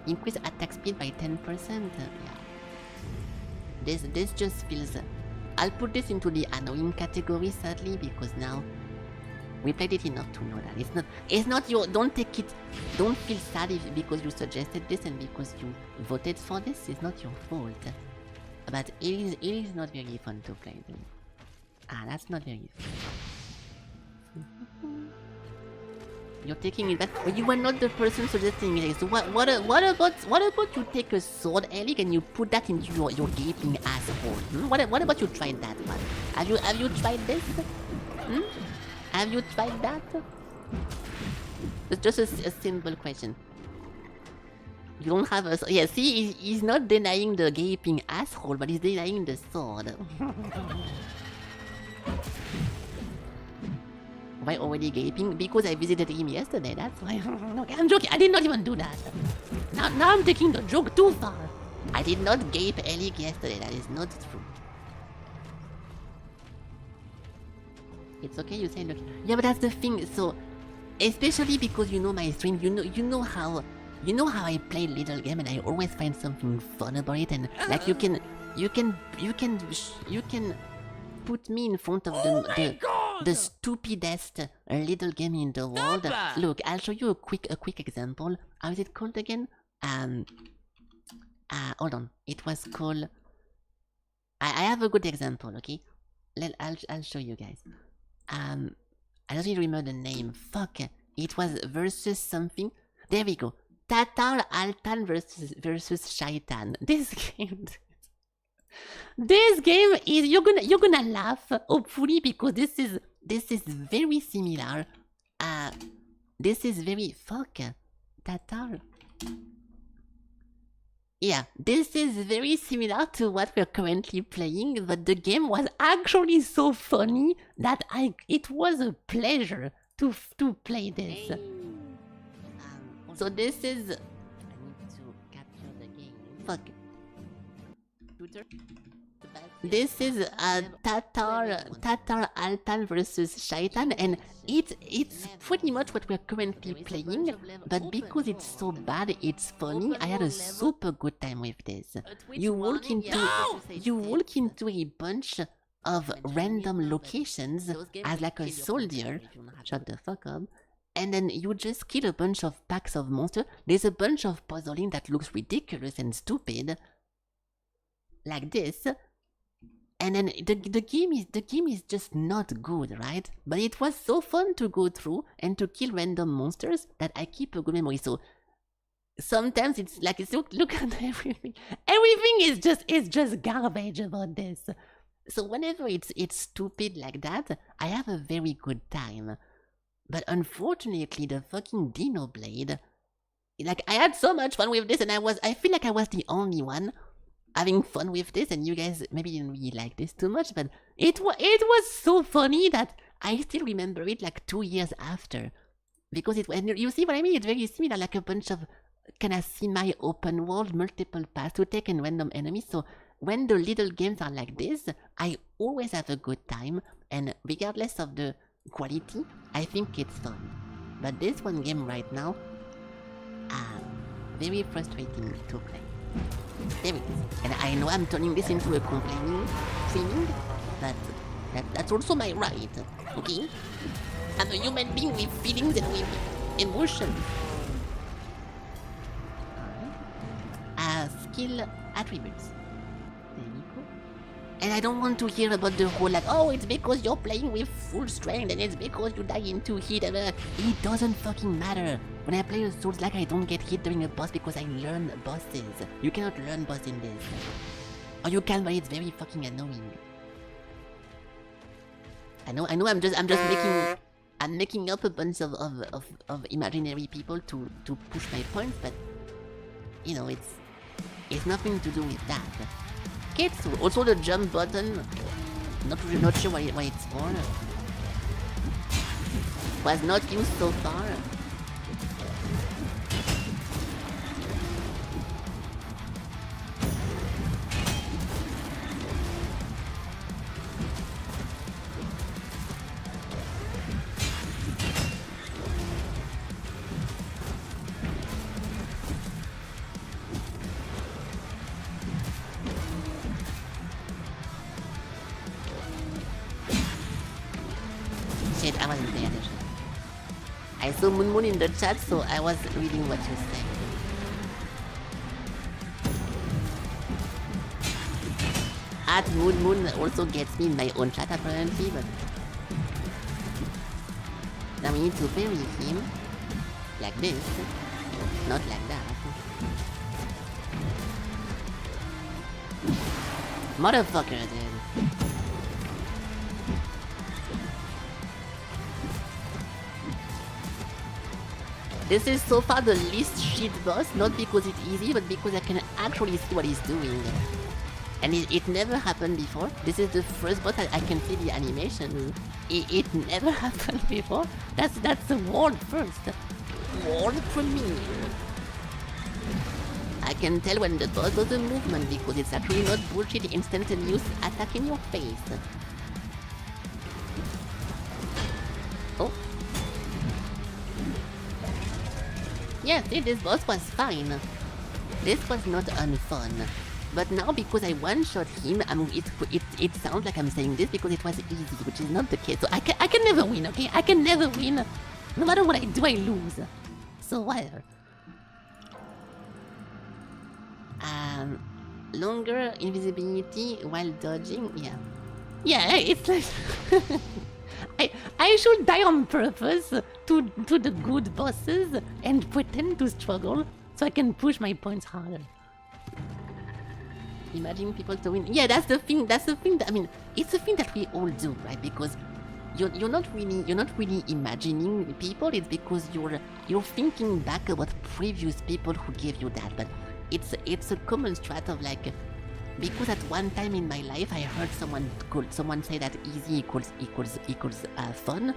A: Increase attack speed by 10%. Yeah. This just feels. I'll put this into the annoying category sadly because now we played it enough to know that it's not your. Don't take it. Don't feel sad because you suggested this and because you voted for this. It's not your fault. But it is not very fun to play them. That's not very fun. You're taking it back. But you were not the person suggesting it. So what about you take a sword, Alec, and you put that into your gaping asshole? What about you tried that one? Have you tried this? Have you tried that? It's just a simple question. You don't have a... Yeah, see, he's not denying the gaping asshole, but he's denying the sword. Why already gaping? Because I visited him yesterday, that's why. Okay, I'm joking, I did not even do that. Now I'm taking the joke too far. I did not gape Alec yesterday, that is not true. It's okay, you say look. Yeah, but that's the thing. So, especially because you know my stream, you know how I play little game, and I always find something fun about it. And like you can put me in front of the stupidest little game in the world. Look, I'll show you a quick example. How is it called again? Hold on. It was called. I have a good example. Okay, I'll show you guys. I don't even remember the name. Fuck. It was versus something. There we go. Tatar Altan versus Shaitan. This game is you're gonna laugh, hopefully, because this is very similar. This is very fuck. Tatar. Yeah, this is very similar to what we're currently playing, but the game was actually so funny that it was a pleasure to play this. So this is... I need to capture the game. Fuck. This is a Tatar Altan versus Shaitan, and it's pretty much what we're currently playing, but because it's so bad, it's funny. I had a super good time with this. You walk into a bunch of random locations as like a soldier. Shut the fuck up. And then you just kill a bunch of packs of monsters. There's a bunch of puzzling that looks ridiculous and stupid. Like this. And then the game is just not good, right? But it was so fun to go through and to kill random monsters that I keep a good memory. So sometimes it's like look at everything. Everything is just garbage about this. So whenever it's stupid like that, I have a very good time. But unfortunately, the fucking Dinoblade, like I had so much fun with this, and I feel like I was the only one having fun with this, and you guys maybe didn't really like this too much, but it was so funny that I still remember it like 2 years after, because you see what I mean? It's very similar, like a bunch of kind of semi-open world, multiple paths to take and random enemies. So when the little games are like this, I always have a good time, and regardless of the quality, I think it's fun. But this one game right now, very frustrating to play. There it is. And I know I'm turning this into a complaining streaming, but that's also my right, okay? I'm a human being with feelings and with emotions. Skill attributes. There we go. And I don't want to hear about the whole like, oh, it's because you're playing with full strength and it's because you die in 2 hits. It doesn't fucking matter. When I play a Souls like I don't get hit during a boss because I learn bosses. You cannot learn boss in this. Or you can, but it's very fucking annoying. I know I'm making up a bunch of imaginary people to push my points, but you know, it's nothing to do with that. Okay, so also the jump button, not sure why it's for. Was not used so far. Shit, I wasn't paying attention. I saw Moon in the chat, so I was reading what you said. At Moon also gets me in my own chat apparently, but now we need to bury him like this, not like that. Motherfucker, dude. This is so far the least shit boss, not because it's easy, but because I can actually see what he's doing. And it never happened before. This is the first boss I can see the animation. It never happened before. That's the world first. World premiere. I can tell when the boss does a movement because it's actually not bullshit instantaneous attack in your face. Oh. Yeah, see, this boss was fine. This was not unfun. But now, because I one-shot him, it sounds like I'm saying this because it was easy, which is not the case. So I can never win, okay? I can never win. No matter what I do, I lose. So whatever. Longer invisibility while dodging, yeah. Yeah, it's like... I should die on purpose to the good bosses and pretend to struggle so I can push my points harder. Imagine people to win. Yeah, that's the thing that, I mean, it's a thing that we all do, right? Because you're not really imagining people, it's because you're thinking back about previous people who gave you that. But it's a common strat of like, because at one time in my life I heard someone say that easy equals fun,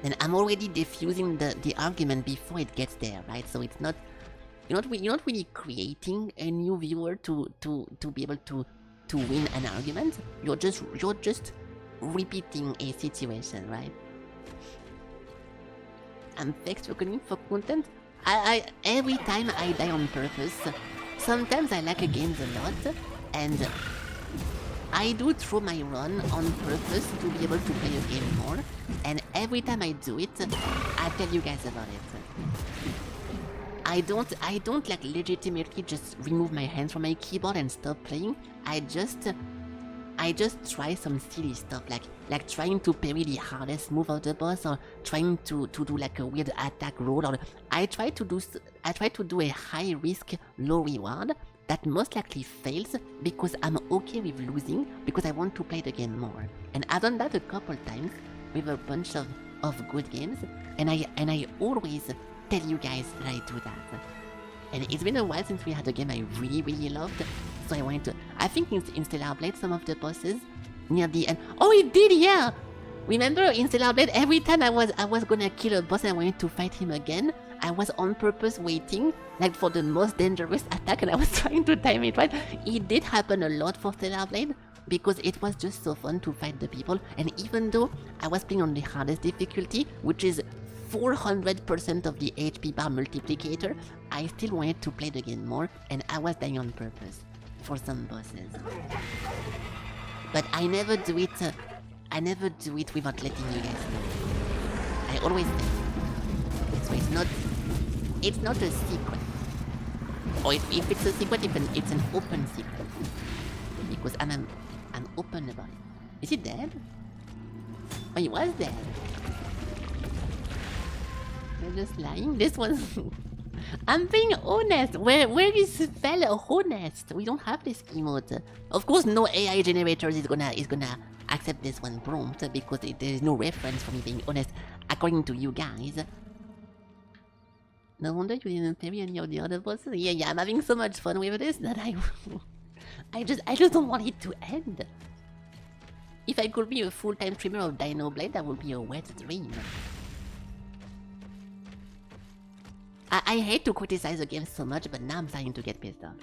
A: then I'm already diffusing the argument before it gets there, right? So it's not you're not really creating a new viewer to be able to win an argument. You're just repeating a situation, right? I'm fixed looking for content. I every time I die on purpose. Sometimes I like a game a lot, and I do throw my run on purpose to be able to play a game more. And every time I do it, I tell you guys about it. I don't like legitimately just remove my hands from my keyboard and stop playing. I just try some silly stuff like trying to parry the hardest move of the boss, or trying to do like a weird attack roll, or I try to do a high risk, low reward that most likely fails because I'm okay with losing because I want to play the game more. And I've done that a couple times with a bunch of good games, and I always tell you guys that I do that. And it's been a while since we had a game I really loved, so I wanted to... I think in Dinoblade, some of the bosses near the end... Oh, it did, yeah! Remember in Dinoblade, every time I was gonna kill a boss and I wanted to fight him again, I was on purpose waiting, like for the most dangerous attack, and I was trying to time it right. It did happen a lot for Dinoblade, because it was just so fun to fight the people, and even though I was playing on the hardest difficulty, which is 400% of the HP bar multiplicator, I still wanted to play the game more, and I was dying on purpose for some bosses. But I never do it without letting you guys know. I always say. So it's not a secret. Or if it's a secret, it's an open secret. Because I'm open about it. Is he dead? Oh, he was dead. They're just lying. This one. I'm being honest. Where is Fel honest? We don't have this emote. Of course, no AI generators is gonna accept this one prompt because there is no reference for me being honest, according to you guys. No wonder you didn't parry any of the other bosses. Yeah, I'm having so much fun with this that I just don't want it to end. If I could be a full-time streamer of Dinoblade, that would be a wet dream. I hate to criticize the game so much, but now I'm starting to get pissed off.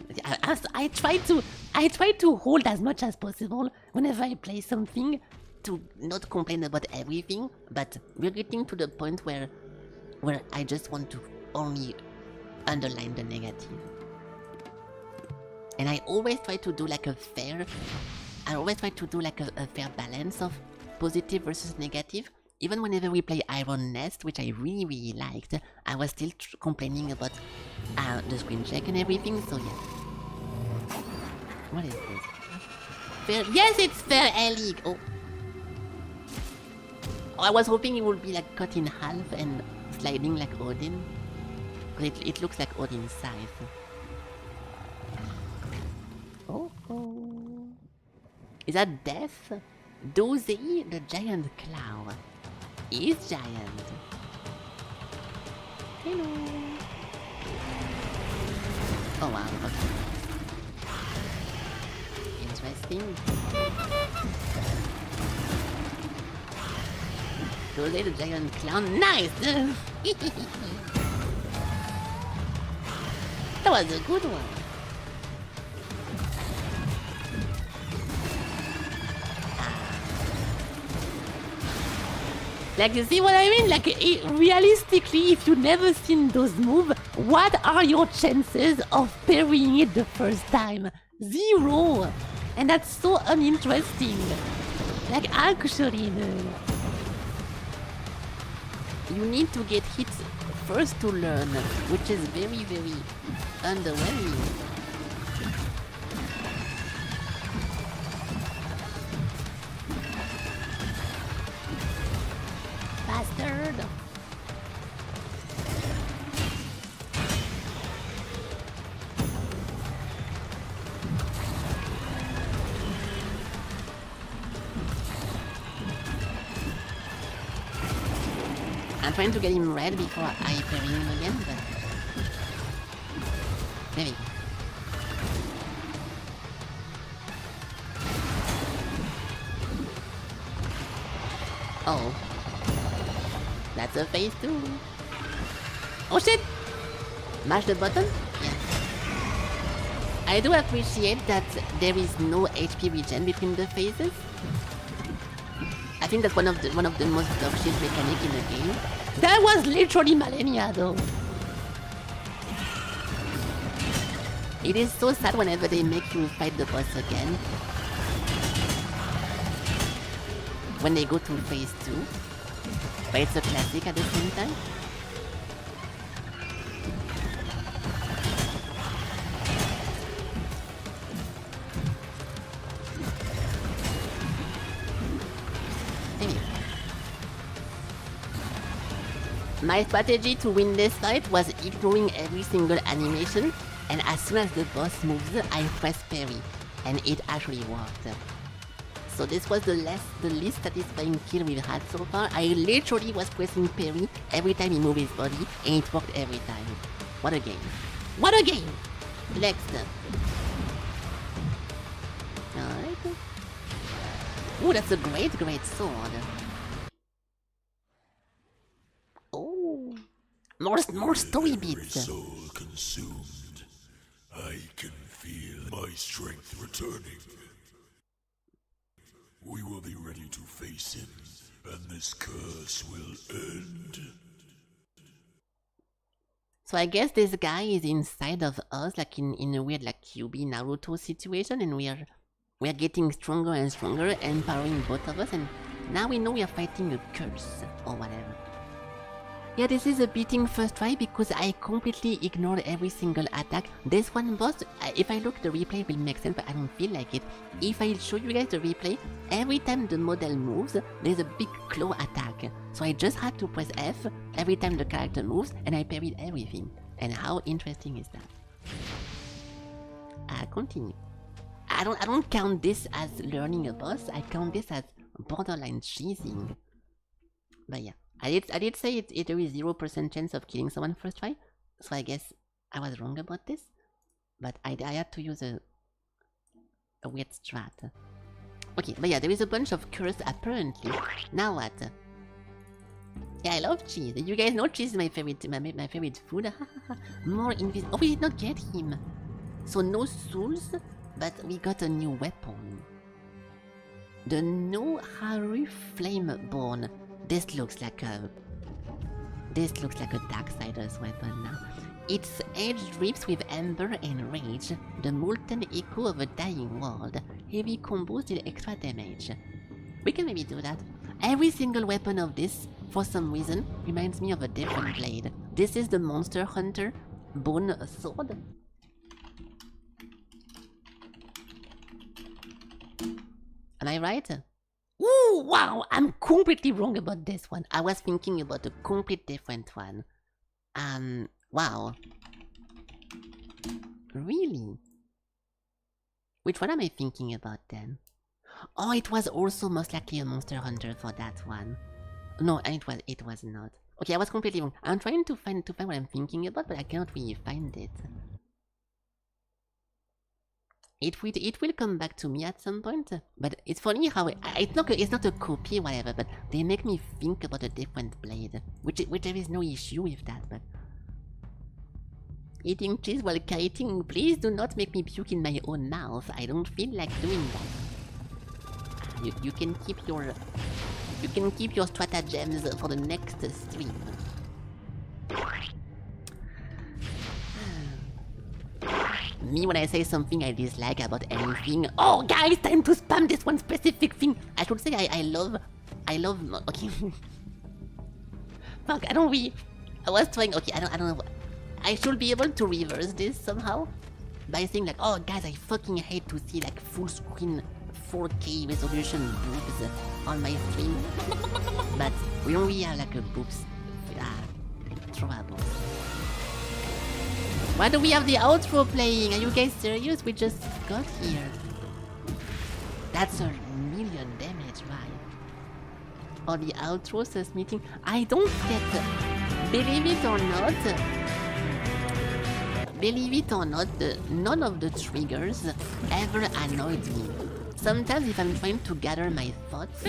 A: I try to hold as much as possible whenever I play something, to not complain about everything, but we're getting to the point where I just want to only underline the negative. And I always try to do like a fair balance of positive versus negative. Even whenever we play Iron Nest, which I really liked, I was still complaining about the screen check and everything, so yeah. What is this? Fair? Yes, it's Fair Ellie! Oh, I was hoping it would be like cut in half and sliding like Odin. Because it looks like Odin's scythe. Oh. Is that Death? Dozy, the giant claw. Is giant. Hello. Oh wow, okay. Interesting. Dozy, the giant clown. Nice! That was a good one. Like, you see what I mean? Like, realistically, if you've never seen those moves, what are your chances of parrying it the first time? 0! And that's so uninteresting. Like, actually, you need to get hit first to learn, which is very, very underwhelming. Bastard! I'm trying to get him red before I parry him again, but... There we go. Oh. That's a phase 2. Oh shit! Mash the button? I do appreciate that there is no HP regen between the phases. I think that's one of the most dog shit mechanic in the game. That was literally Malenia though. It is so sad whenever they make you fight the boss again. When they go to phase 2. But it's a classic at the same time. My strategy to win this fight was ignoring every single animation, and as soon as the boss moves, I press parry, and it actually worked. So this was the least satisfying kill we've had so far. I literally was pressing parry every time he moved his body, and it worked every time. What a game. What a game! Next. Alright. Ooh, that's a great sword. Oh, more story
D: Every
A: bits.
D: soul consumed, I can feel my strength returning. We will be ready to face him, and this curse will end.
A: So I guess this guy is inside of us, like in a weird like QB Naruto situation, and we're getting stronger and stronger, empowering both of us, and now we know we are fighting a curse or whatever. Yeah, this is a beating first try because I completely ignored every single attack. This one boss, if I look the replay will make sense, but I don't feel like it. If I show you guys the replay, every time the model moves, there's a big claw attack. So I just had to press F every time the character moves, and I parried everything. And how interesting is that? Continue. I don't count this as learning a boss, I count this as borderline cheesing. But yeah. I did say there is 0% chance of killing someone first try, so I guess I was wrong about this. But I had to use a weird strat. Okay, but yeah, there is a bunch of curse apparently. Now what? Yeah, I love cheese. You guys know cheese is my favorite food. More invis. Oh, we did not get him. So no souls, but we got a new weapon. The No Haru Flameborn. This looks like a Darksider's weapon now. Its edge drips with amber and rage, the molten echo of a dying world. Heavy combos deal extra damage. We can maybe do that. Every single weapon of this, for some reason, reminds me of a different blade. This is the Monster Hunter Bone Sword. Am I right? Ooh, wow, I'm completely wrong about this one. I was thinking about a complete different one. Wow. Really? Which one am I thinking about then? Oh, it was also most likely a Monster Hunter for that one. No, and it was not. Okay, I was completely wrong. I'm trying to find what I'm thinking about, but I cannot really find it. It will come back to me at some point, but it's funny how it's not a copy or whatever, but they make me think about a different blade, which there is no issue with that, but eating cheese while kiting, please do not make me puke in my own mouth. I don't feel like doing that. You can keep your stratagems for the next stream. Me when I say something I dislike about anything. Oh guys, time to spam this one specific thing. I should say I love okay. Fuck, I was trying, okay, I don't know. I should be able to reverse this somehow by saying like, oh guys, I fucking hate to see like full screen 4K resolution boobs on my stream. But we don't really have like a boobs trouble. Why do we have the outro playing? Are you guys serious? We just got here. That's a million damage, right? Or the outro says meeting. I don't get it. Believe it or not, none of the triggers ever annoyed me. Sometimes if I'm trying to gather my thoughts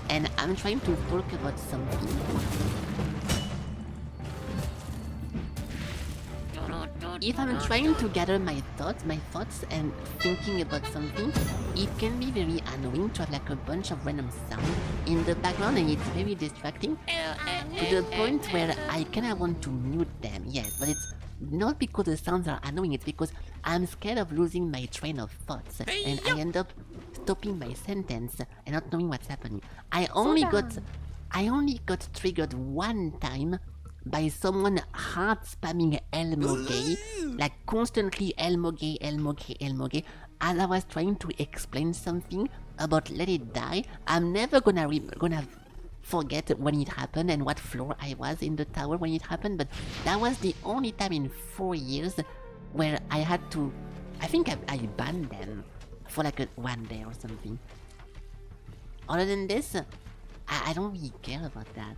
A: and I'm trying to talk about something, if I'm trying to gather my thoughts and thinking about something, it can be very annoying to have like a bunch of random sounds in the background and it's very distracting to the point where I kinda want to mute them, yes, but it's not because the sounds are annoying, it's because I'm scared of losing my train of thoughts and I end up stopping my sentence and not knowing what's happening. I only got triggered one time by someone hard spamming Elmo-gay, like constantly Elmo-gay, Elmo-gay, Elmo-gay, as I was trying to explain something about Let It Die. I'm never gonna forget when it happened and what floor I was in the tower when it happened, but that was the only time in 4 years where I had to, I think I banned them for like 1 day or something. Other than this, I don't really care about that.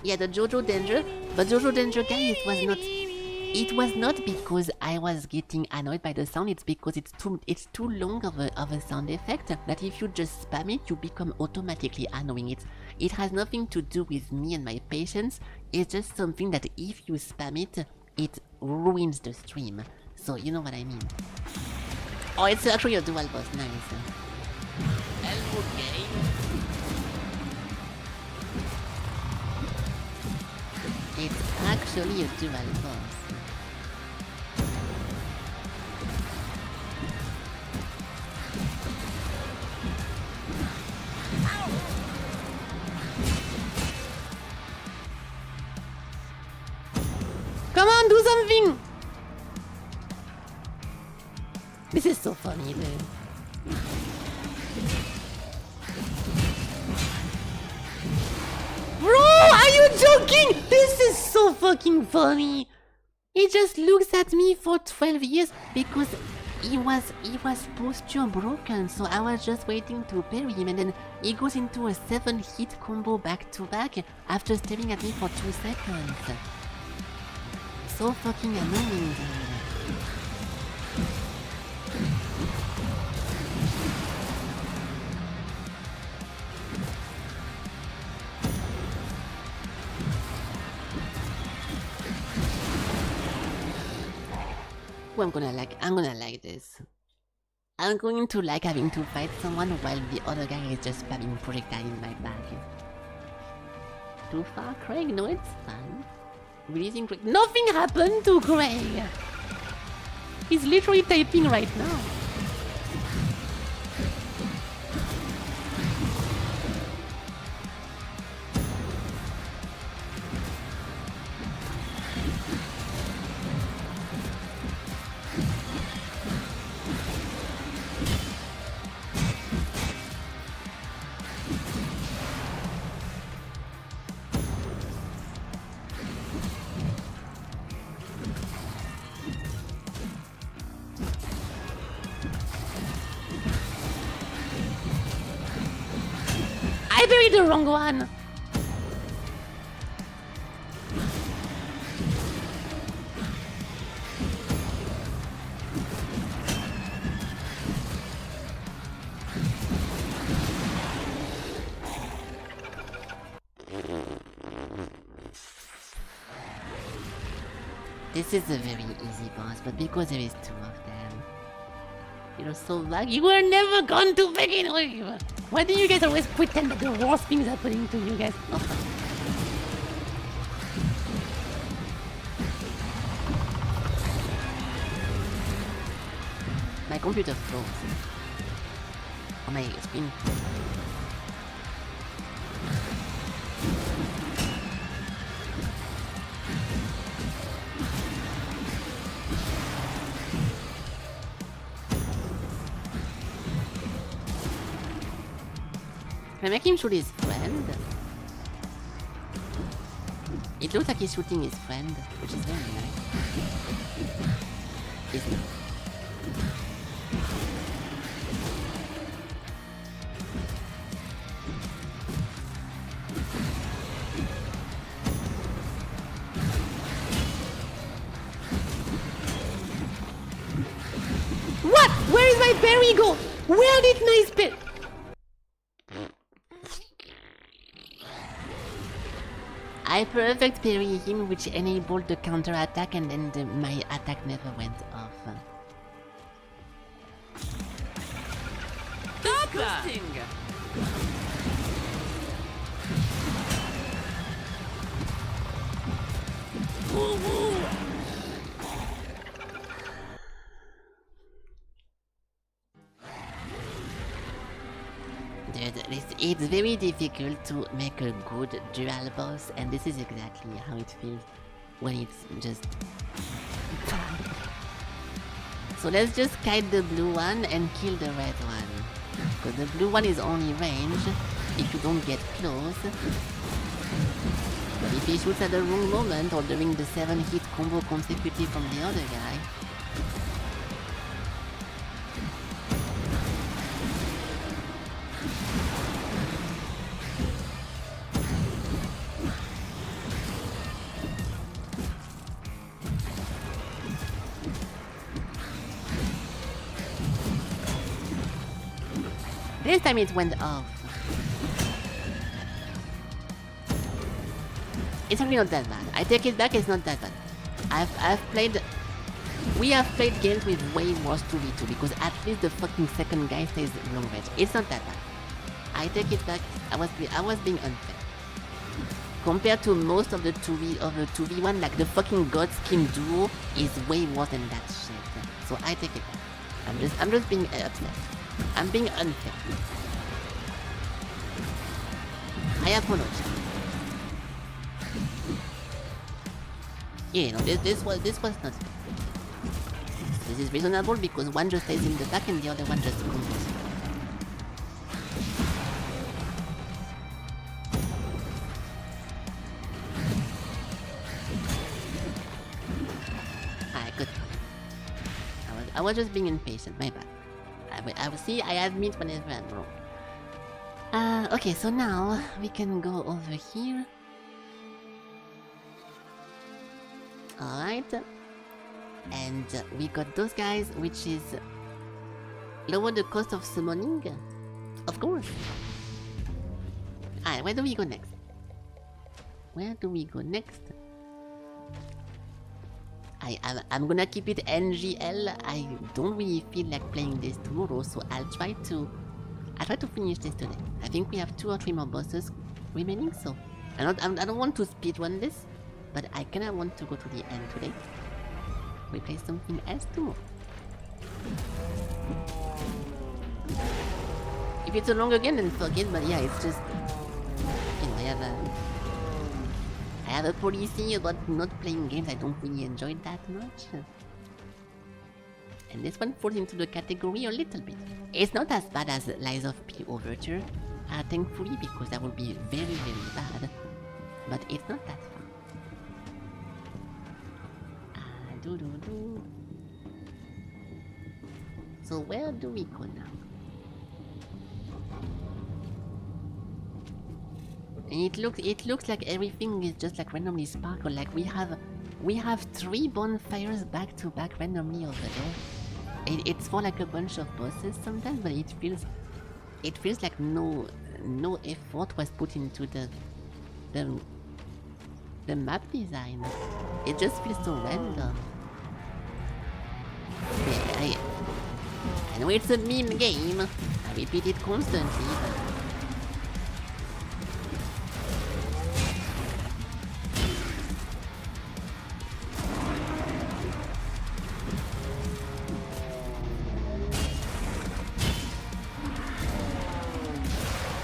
A: Yeah, the Jojo Danger, but Jojo Danger guys, it was not because I was getting annoyed by the sound, it's because it's too long of a sound effect that if you just spam it, you become automatically annoying. It has nothing to do with me and my patience, it's just something that if you spam it, it ruins the stream. So you know what I mean. Oh, it's actually a dual boss, nice. Okay. It's actually a dual boss. Come on, do something! This is so funny, dude. Bro, are you joking? This is so fucking funny. He just looks at me for 12 years because he was posture broken, so I was just waiting to parry him and then he goes into a 7-hit combo back to back after staring at me for 2 seconds. So fucking annoying, dude. Oh, I'm gonna like this. I'm going to like having to fight someone while the other guy is just spamming projectile in my back. Too far, Craig? No, it's fine. Releasing Craig. Nothing happened to Craig! He's literally typing right now. I buried the wrong one! This is a very easy boss, but because there is 2 of them, you're so lucky. You were never going to begin with! Why do you guys always pretend that the worst things are happening to you guys? Oh, fuck. My computer froze. Oh, my screen. Can I make him shoot his friend? It looks like he's shooting his friend, which is very nice. It's not. What? Where is my berry go? Where did my spit? I perfect parry him, which enabled the counter attack, and then my attack never went off.
F: Disgusting!
A: Dude, it's very difficult to make a good dual boss, and this is exactly how it feels when it's just... So let's just kite the blue one and kill the red one. Because the blue one is only range if you don't get close. But if he shoots at the wrong moment or during the 7-hit combo consecutive from the other guy... This time it went off. It's actually not that bad. I take it back, it's not that bad. I've played... We have played games with way worse 2v2 because at least the fucking second guy stays long range. It's not that bad. I take it back, I was being unfair. Compared to most of the 2v1, like the fucking God Skin duo is way worse than that shit. So I take it back. I'm just being upset. I'm being unfair. I apologize. Yeah, no, this was not fair. This is reasonable because one just stays in the back and the other one just combos. Alright, good. I was just being impatient, my bad. I will see, I admit whenever I'm wrong. Okay, so now we can go over here. Alright. And we got those guys, which is lower the cost of summoning. Of course. Alright, where do we go next? Where do we go next? I'm gonna keep it NGL. I don't really feel like playing this tomorrow, so I'll try to finish this today. I think we have 2 or 3 more bosses remaining, so I don't want to speedrun this, but I kinda want to go to the end today. We play something else tomorrow. If it's a longer game, then forget, but yeah, it's just... You know, I have a policy about not playing games I don't really enjoy that much. And this one falls into the category a little bit. It's not as bad as Lies of P Overture, thankfully, because that would be very, very bad. But it's not that far. So where do we go now? And it looks like everything is just like randomly sparkle. Like we have 3 bonfires back to back randomly over there. It's for like a bunch of bosses sometimes, but it feels like no effort was put into the map design. It just feels so random. Yeah, I know it's a meme game. I repeat it constantly.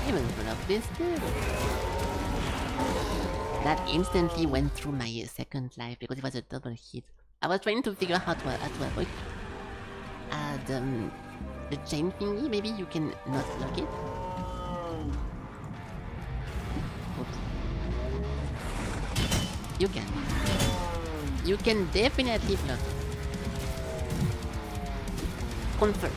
A: Even for this too. That instantly went through my second life because it was a double hit. I was trying to figure out how to avoid the chain thingy. Maybe you can not block it. Oops. You can. You can definitely block it. Confirm.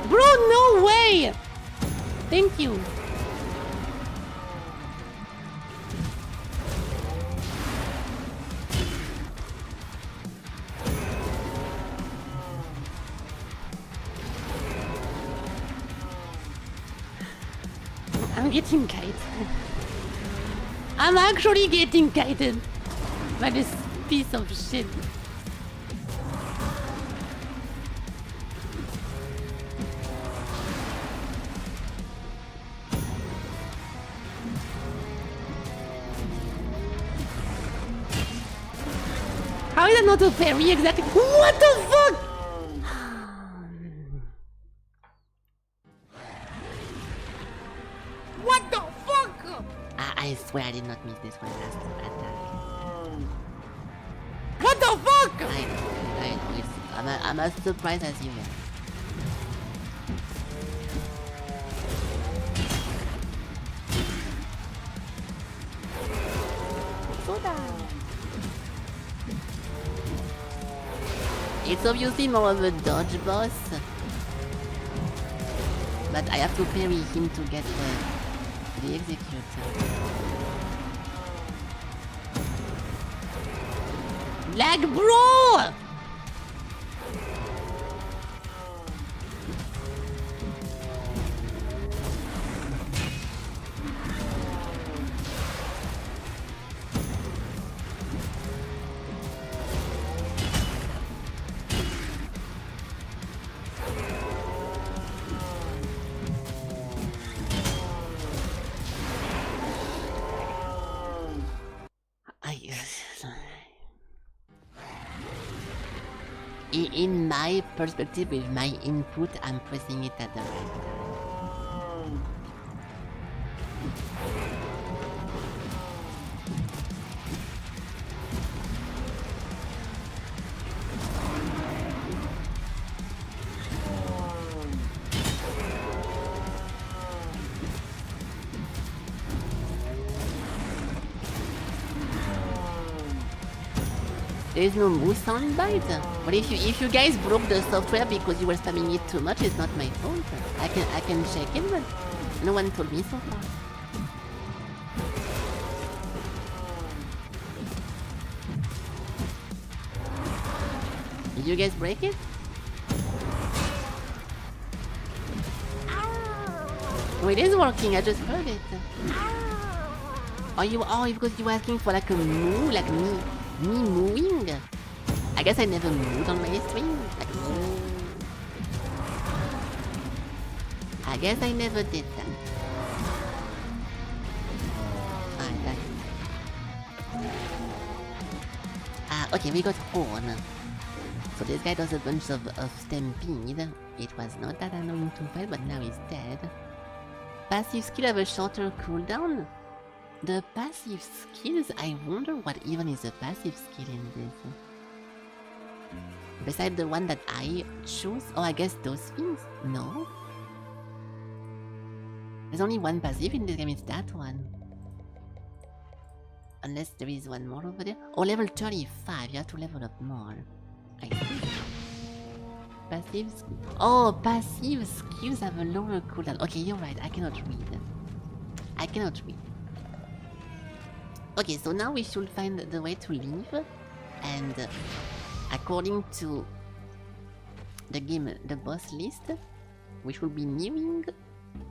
A: Bro, no way! Thank you. I'm getting kited. I'm actually getting kited by this piece of shit. How is that not a parry exactly? What the fuck? What the fuck? I swear I did not miss this one last attack. What the fuck? I know. I'm as surprised as you are. It's obviously more of a dodge boss, but I have to parry him to get the executor. Lag bro! In my perspective, with my input, I'm pressing it at the right time. There's no move sound bite. But if you guys broke the software because you were spamming it too much, it's not my fault. I can check it, but no one told me so far. Did you guys break it? Oh, it is working. I just heard it. Because you were asking for like a moo, like me mooing? I guess I never moved on my stream. Like, I guess I never did that. Okay, we got horn. So this guy does a bunch of stampede. It was not that annoying to fight, but now he's dead. Passive skill have a shorter cooldown. The passive skills, I wonder what even is a passive skill in this. Besides the one that I choose? Oh, I guess those things? No? There's only one passive in this game, it's that one. Unless there is one more over there. Oh, level 35, you have to level up more. I see. Passive skills. Oh, passive skills have a lower cooldown. Okay, you're right, I cannot read. I cannot read. Okay, so now we should find the way to leave, and according to the game, the boss list, we should be nearing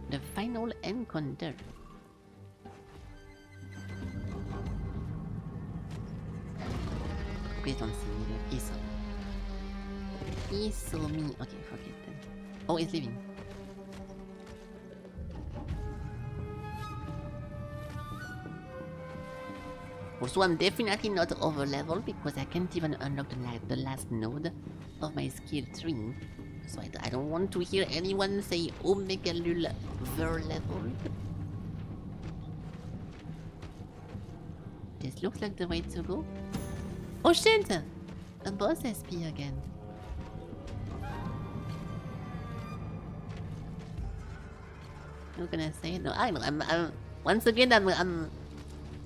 A: the final encounter. Please don't see me, he saw me. He saw me. Okay, forget that. Oh, he's leaving. Also, I'm definitely not over leveled because I can't even unlock the last node of my skill tree. So I don't want to hear anyone say Omega Lul ver leveled. This looks like the way to go. Oh shit! A boss SP again. I'm gonna say no. I'm once again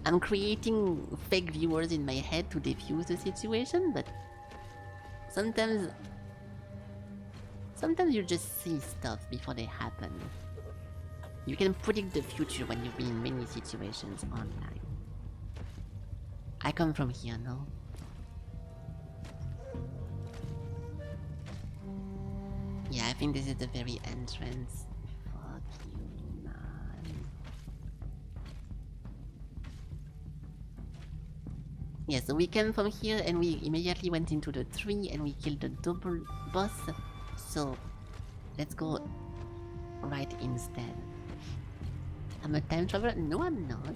A: I'm creating fake viewers in my head to defuse the situation, but sometimes you just see stuff before they happen. You can predict the future when you've been in many situations online. I come from here, no? Yeah, I think this is the very entrance. Fuck you, man. Yeah, so we came from here and we immediately went into the tree and we killed the double boss. So let's go right instead. I'm a time traveler? No, I'm not.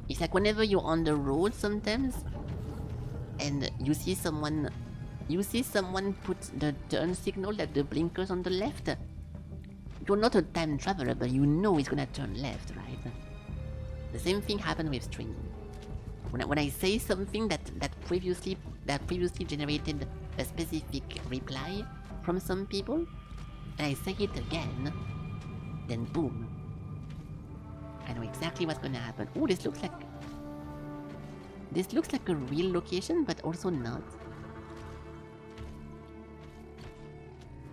A: It's like whenever you're on the road sometimes and you see someone put the turn signal, like the blinkers on the left. You're not a time traveler, but you know it's gonna turn left, right? The same thing happened with streaming. When I say something that previously generated a specific reply from some people, and I say it again, then boom. I know exactly what's gonna happen. Oh, this looks like a real location, but also not.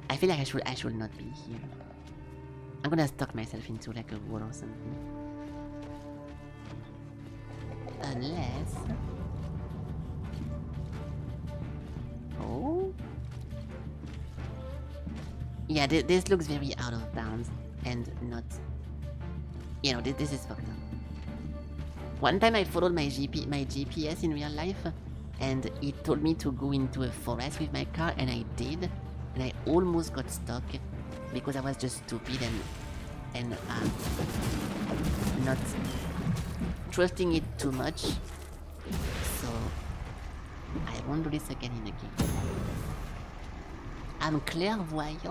A: I feel like I should not be here. I'm gonna stuck myself into like a wall or something. Unless... Oh? Yeah, this looks very out of bounds and not... You know, this is fucked up. One time I followed my GPS in real life and it told me to go into a forest with my car and I did. And I almost got stuck because I was just stupid and not trusting it too much. So I won't do this again in a game. I'm clairvoyant.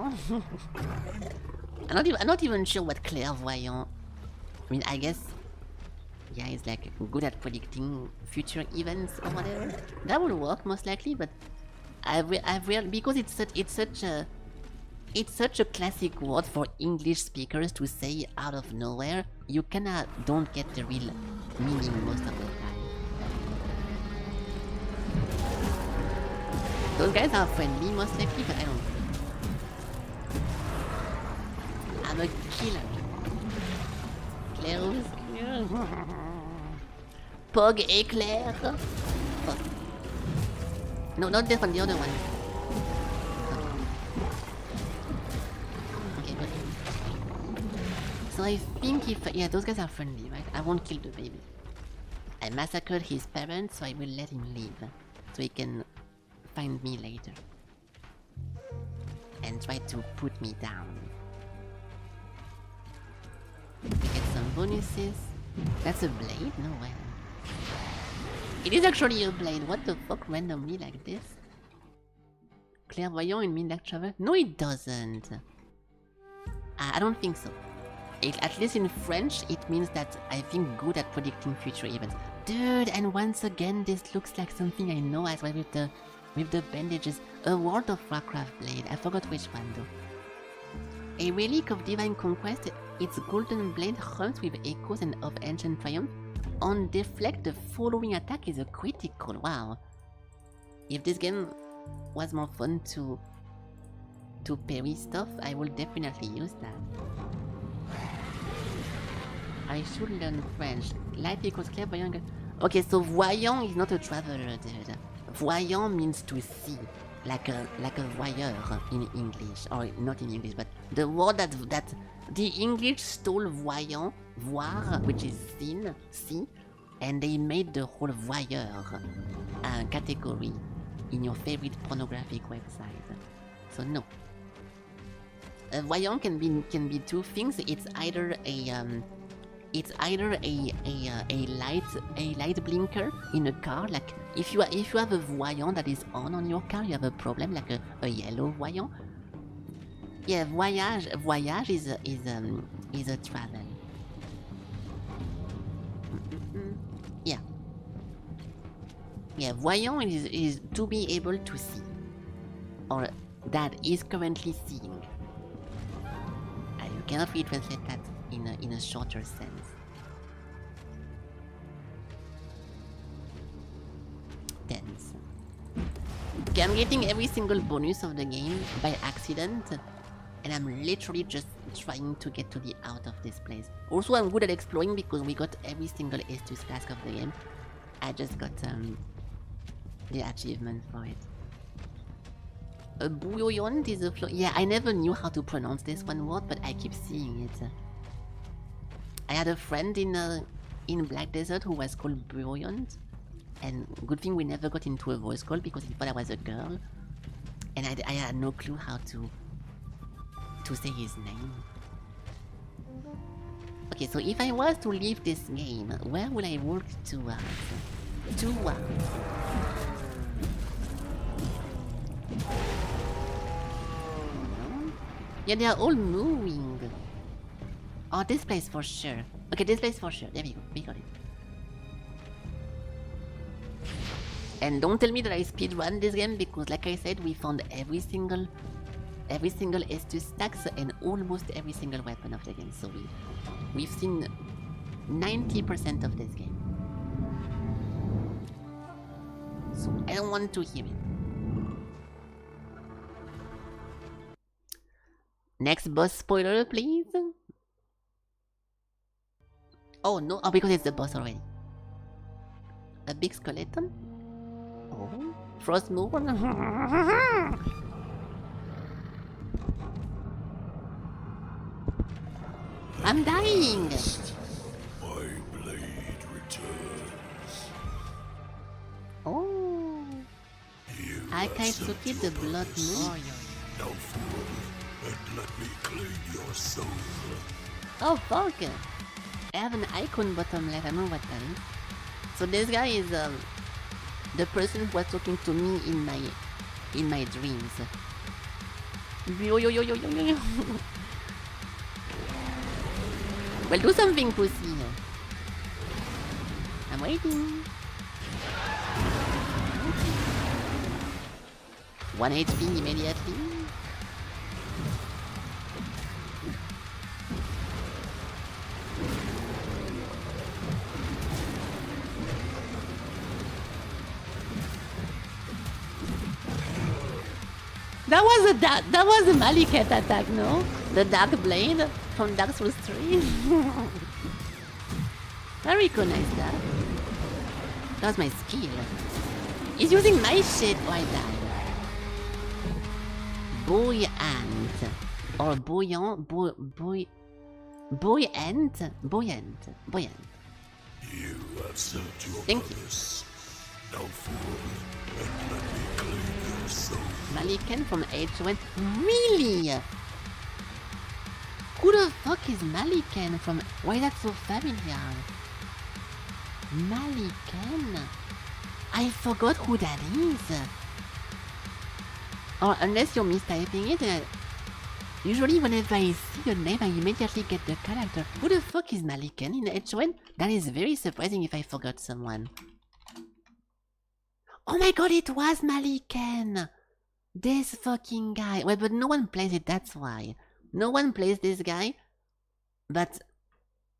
A: I'm not even sure what clairvoyant. I mean, I guess, yeah, it's like good at predicting future events or whatever. That would work most likely, but because it's such a classic word for English speakers to say out of nowhere. You kinda don't get the real meaning most of the time. Those guys are friendly most likely, but I don't think. I'm a killer. Claire's Pog Eclair. Oh. No, not this one, the other one. Okay, good. So I think yeah, those guys are friendly, right? I won't kill the baby. I massacred his parents, so I will let him leave. So he can find me later. And try to put me down. Get some bonuses. That's a blade? No way. It is actually a blade. What the fuck, randomly like this? Clairvoyant in midnight travel? No, it doesn't. I don't think so. At least in French, it means that I think good at predicting future events. Dude, and once again, this looks like something I know as well with the bandages. A World of Warcraft blade. I forgot which one though. A relic of divine conquest. Its golden blade hums with echoes and of ancient triumph. On deflect, the following attack is a critical. Wow. If this game was more fun to parry stuff, I will definitely use that. I should learn French. Light equals clairvoyant. Okay, so voyant is not a traveler, dude. Voyant means to see. Like a voyeur in English. Or not in English, but the word that the English stole voyant, voir, which is seen, see, and they made the whole voyeur category in your favorite pornographic website. So no. A voyant can be two things. It's either a light blinker in a car. Like if you have a voyant that is on your car, you have a problem, like a yellow voyant. Yeah, voyage is a travel. Yeah. Yeah, voyant is to be able to see, or that is currently seeing. You cannot really translate that in a shorter sense. Tense. Okay, I'm getting every single bonus of the game by accident, and I'm literally just trying to get to the out of this place. Also, I'm good at exploring because we got every single Estus flask of the game. I just got the achievement for it. A bouillon is a yeah, I never knew how to pronounce this one word, but I keep seeing it. I had a friend in Black Desert who was called bouillon, And good thing we never got into a voice call because he thought I was a girl. And I had no clue how to say his name. Okay, so if I was to leave this game, where would I walk towards? Yeah, they are all moving. Oh, this place for sure. Okay, this place for sure. There we go. We got it. And don't tell me that I speedrun this game because, like I said, we found every single S2 stacks and almost every single weapon of the game. So we've seen 90% of this game. So I don't want to hear it. Next boss spoiler, please. Oh no, oh, because it's the boss already. A big skeleton? Oh, frost move. I'm dying!
D: My blade returns.
A: Oh,
D: You
A: Akatsuki the blood moon.
D: now fool, and let me clean your soul.
A: Oh fuck! I have an icon bottom left, I don't know what that is. So this guy is the person who was talking to me in my dreams. Yo yo yo yo yo yo. Well, do something, pussy. I'm waiting. 1 HP immediately. That was a Maliket attack, no? The Dark Blade from Dark Souls 3. I recognize that. That was my skill. He's using my shit right now. Buoyant. Or buoyant. Buoyant.
D: You have served your
A: Thank you.
D: purpose. Now fool, and let me clean your soul.
A: Maliken from H1. Really? Who the fuck is Maliken from... Why is that so familiar? Maliken? I forgot who that is. Or unless you're mistyping it, usually whenever I see the name, I immediately get the character. Who the fuck is Maliken in H1? That is very surprising if I forgot someone. Oh my god, it was Maliken! This fucking guy. Well, but no one plays it, that's why. No one plays this guy. But...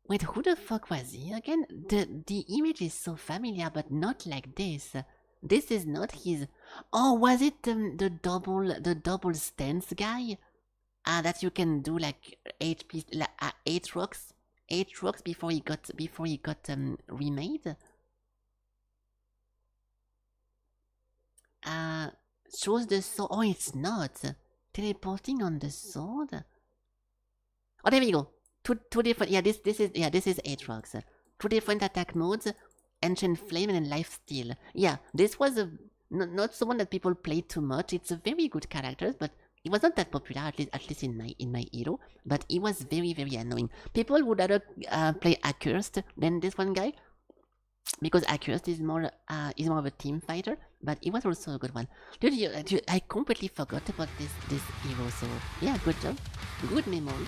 A: Wait, who the fuck was he again? The image is so familiar, but not like this. This is not his... Oh, was it the double stance guy? That you can do like 8 rocks? 8 rocks before he got remade? Shows the sword. Oh, it's not. Teleporting on the sword? Oh, there we go. Two different. Yeah, this is 8 rocks. 2 different attack modes: Ancient Flame and Life Steal. Yeah, this was not someone that people played too much. It's a very good character, but he was not that popular, at least in my hero. But he was very annoying. People would rather play Accursed than this one guy, because Accursed is more of a team fighter. But he was also a good one. Dude, I completely forgot about this hero. So yeah, good job, good memory.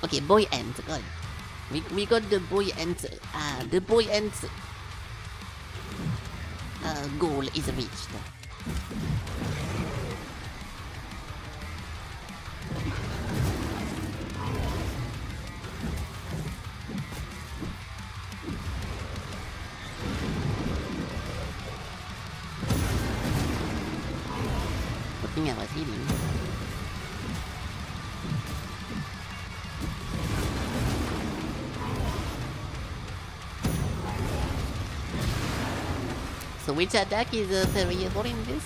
A: Okay, boy ant, got it. We got the boy ant. The boy ant goal is reached. Good thing I was healing. So which attack is variable in this?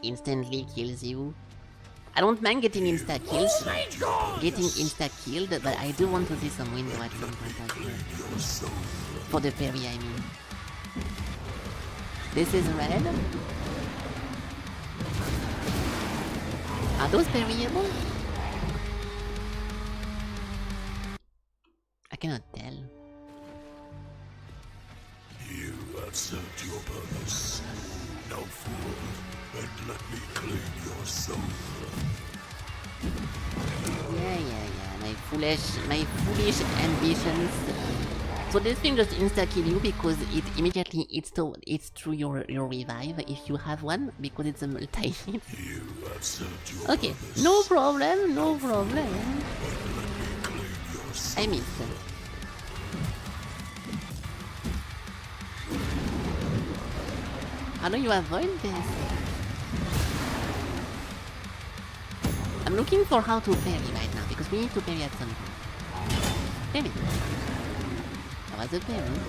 A: instantly kills you. I don't mind getting insta-killed, but I do want to see some window at some point as well. For the parry, I mean. This is red. Are those parryable? I cannot tell.
D: You have served your purpose. Now forward and let me claim your soul.
A: Yeah. My foolish ambitions. So this thing just insta-kill you because it immediately eats through your revive if you have one, because it's a multi-hit. Okay, no problem. I missed. How do you avoid this? I'm looking for how to parry right now, because we need to parry at some point. Parry. That was a parry.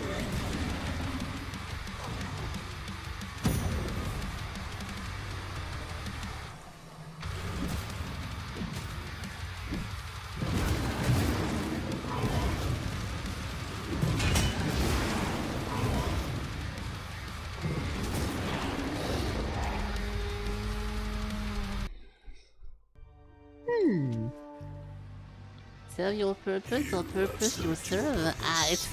A: Serve your purpose or purpose you serve? It's...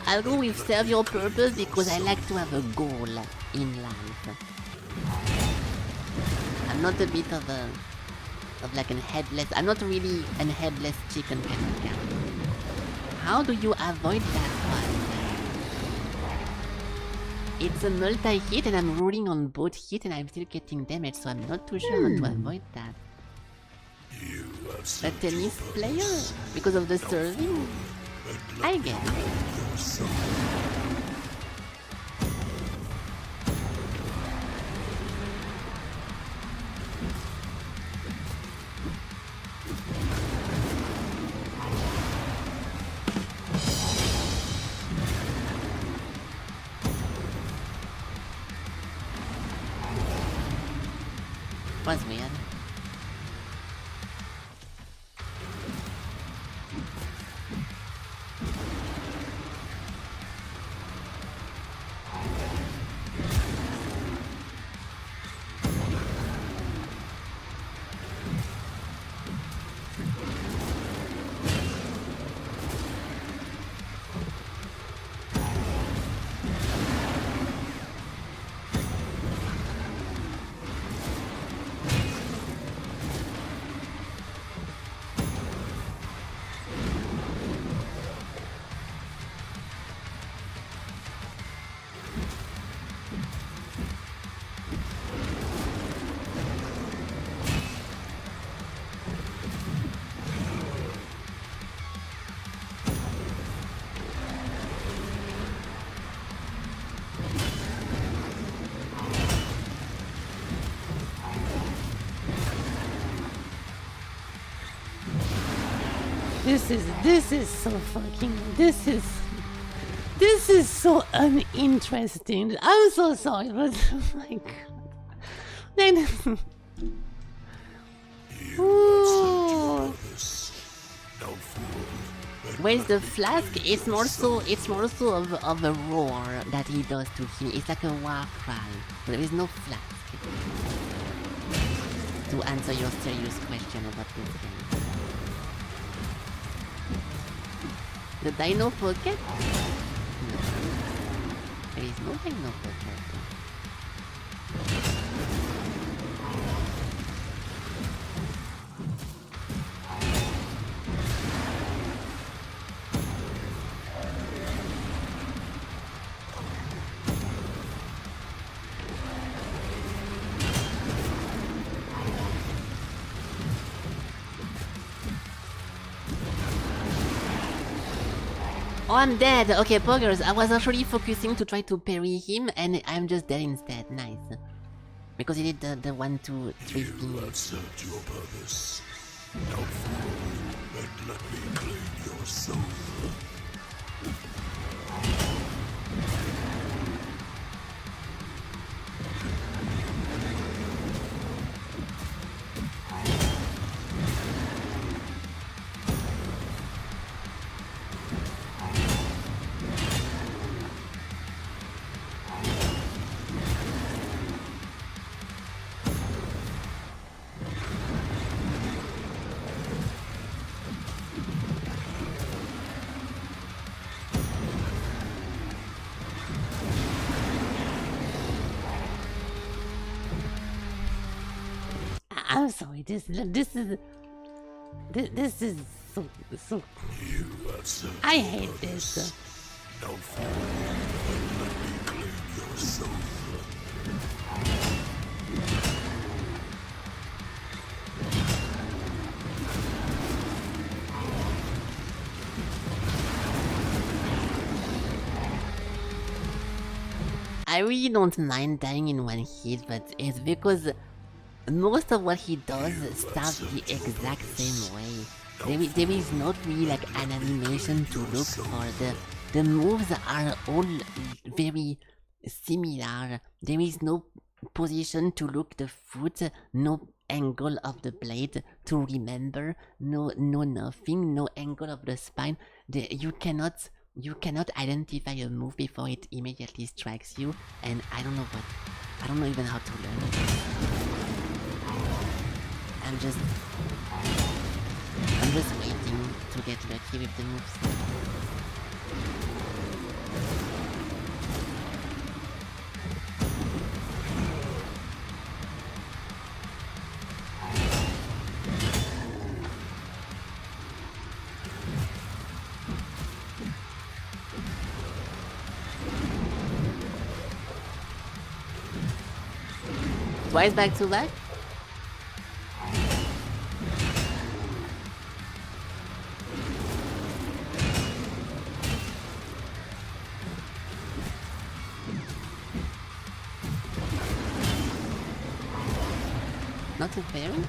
A: I'll go with serve your purpose because I like to have a goal in life. I'm not a bit of like an headless... I'm not really an headless chicken kind of guy. How do you avoid that one? It's a multi-hit and I'm rolling on both hit and I'm still getting damage, so I'm not too sure how to avoid that. A tennis player? Because of the serving? I guess. Was weird. This is so fucking... This is so uninteresting. I'm so sorry, but oh my god. Ooh. Where's the flask? It's more so of a roar that he does to him. It's like a war cry. There is no flask. To answer your serious question about this game. The Dino Pocket? No. There is no Dino Pocket. Oh, I'm dead! Okay, poggers, I was actually focusing to try to parry him, and I'm just dead instead. Nice. Because he did the 1, 2, 3 thing.
D: You have served your purpose. Now forward and let me claim your soul.
A: I'm sorry. This is so.
D: You have served
A: I
D: your
A: hate
D: purpose.
A: this.
D: Now forward and let me claim your soul.
A: I really don't mind dying in one hit, but it's because most of what he does starts the exact same way. There is not really like an animation to look for. The moves are all very similar. There is no position to look the foot, no angle of the blade to remember, no nothing, no angle of the spine. You cannot identify a move before it immediately strikes you, and I don't know even how to learn it. I'm just waiting to get lucky with the moves. Twice back to back? Not a fairy?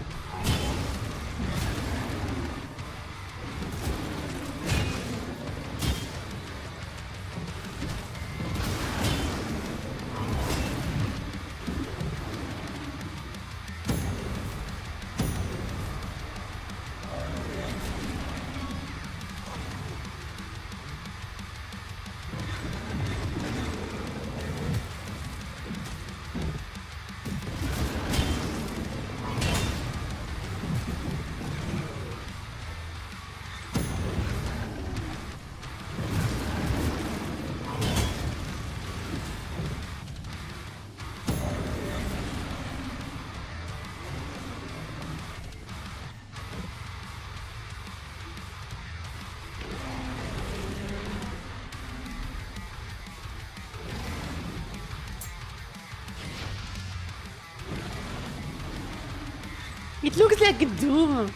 A: It looks like a Doom.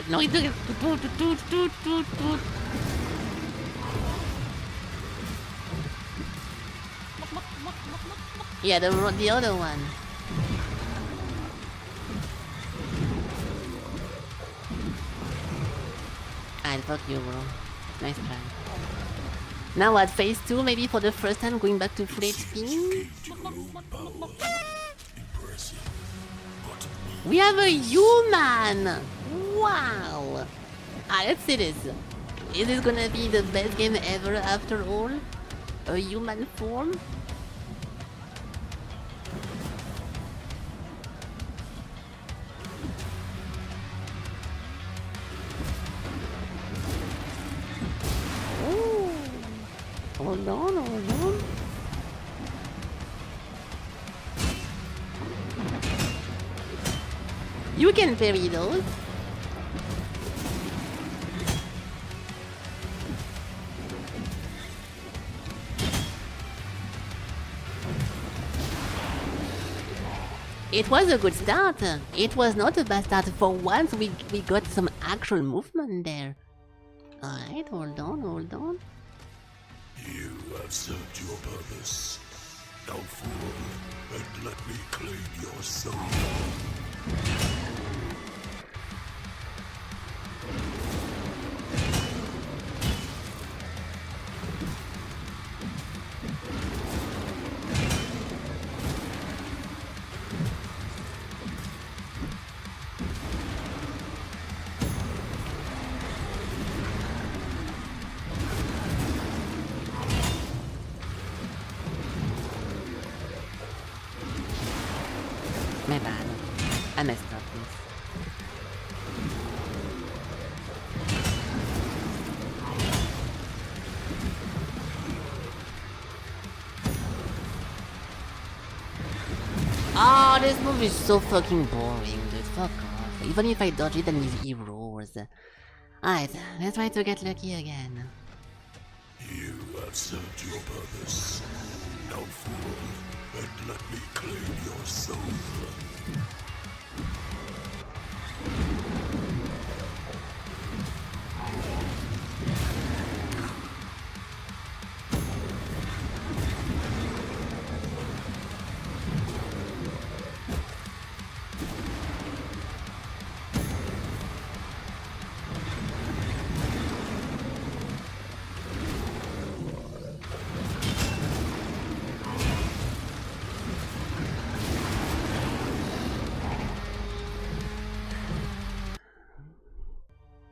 A: No, it looks. Yeah, the other one. And fuck you, bro. Nice try. Now at phase 2, maybe for the first time going back to full HP.
D: Gained your own power. Impressive. But
A: We have a human! Wow! Let's see this. Is this gonna be the best game ever after all? A human form? Oh! Hold on. You can parry those. It was a good start. It was not a bad start. For once we got some actual movement there. Alright, hold on.
D: you have served your purpose. Now forward and let me claim your soul.
A: My bad. I messed up this. Oh, Oh, this movie is so fucking boring, dude. Fuck off. Even if I dodge it, then he roars. Alright, let's try to get lucky again.
D: You have served your purpose. Now fool, and let me claim your soul.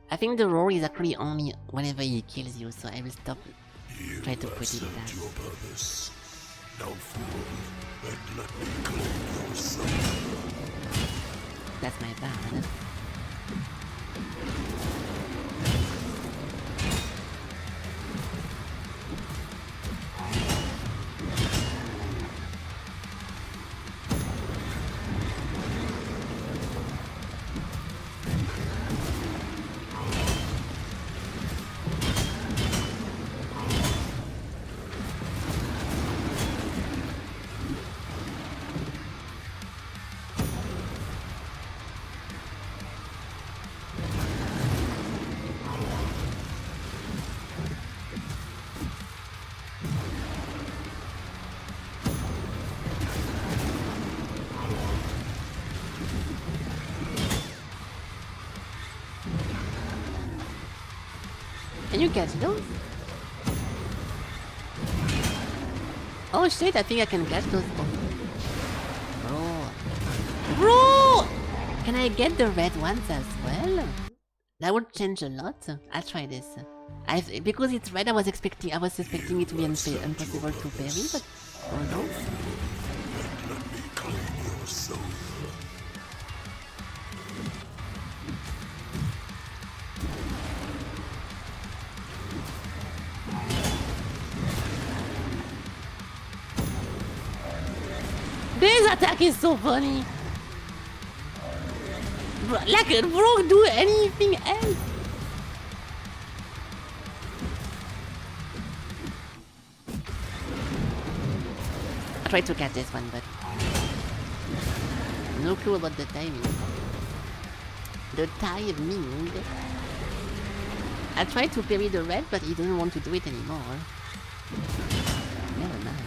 A: I think the roar is actually only whenever he kills you, so I will stop. Try to put it back.
D: Your purpose. Now fool, and let me claim your soul.
A: That's my bad. Can you catch those? Oh shit, I think I can catch those. Oh. Bro! Can I get the red ones as well? That would change a lot. I'll try this. Because it's red, I was expecting it to be impossible to parry, but oh no.
D: Let me claim your soul.
A: This attack is so funny! Bro, like, bro, do anything else! I tried to catch this one, but no clue about the timing. The timing. I tried to parry the red, but he doesn't want to do it anymore. Never mind.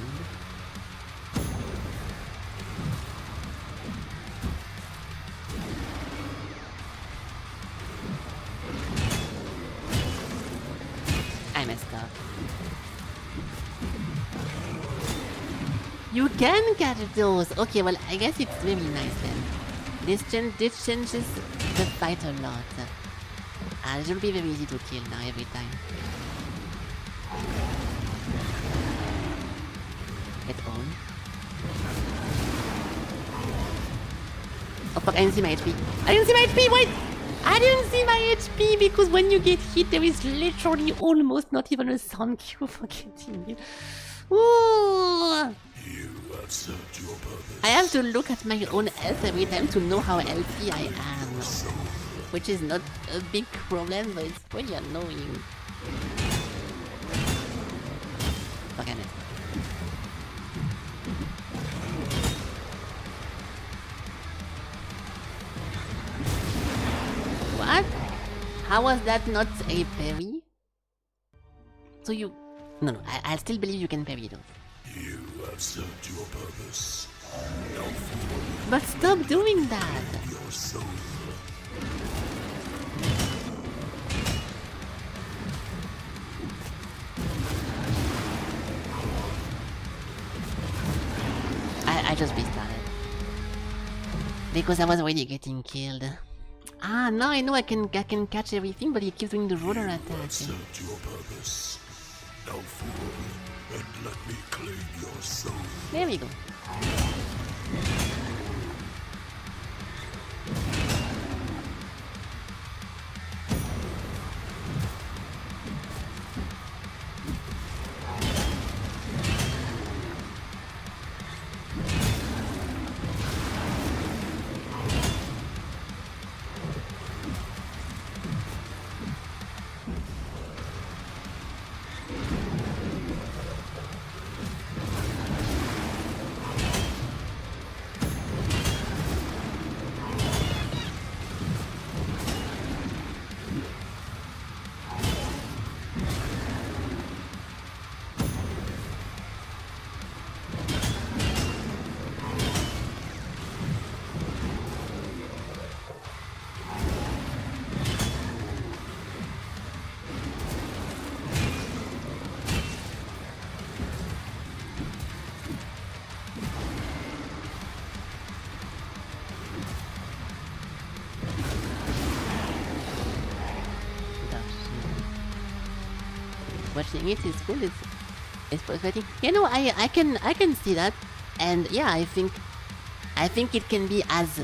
A: I messed up. You can catch those! Okay, well, I guess it's very nice then. This changes the fight a lot. It should be very easy to kill now every time. Get on. Oh fuck, I didn't see my HP. I didn't see my HP, wait! I didn't see my HP because when you get hit there is literally almost not even a sound cue for getting it. Ooh!
D: You have served your purpose.
A: I have to look at my own health every time to know how healthy I am. Which is not a big problem, but it's pretty annoying. Fuck, I missed. What? How was that not a parry? So you... No, I'll still believe you can parry those.
D: You have served your purpose. Now fool,
A: But stop doing that!
D: your soul.
A: I just restarted. Because I was already getting killed. Ah, now I know I can catch everything, but he keeps doing the roller
D: You
A: attack.
D: have served your purpose. Now fool, and let me claim your soul.
A: There we go. watching it is cool. It's frustrating. You know, I can see that, and yeah, I think it can be as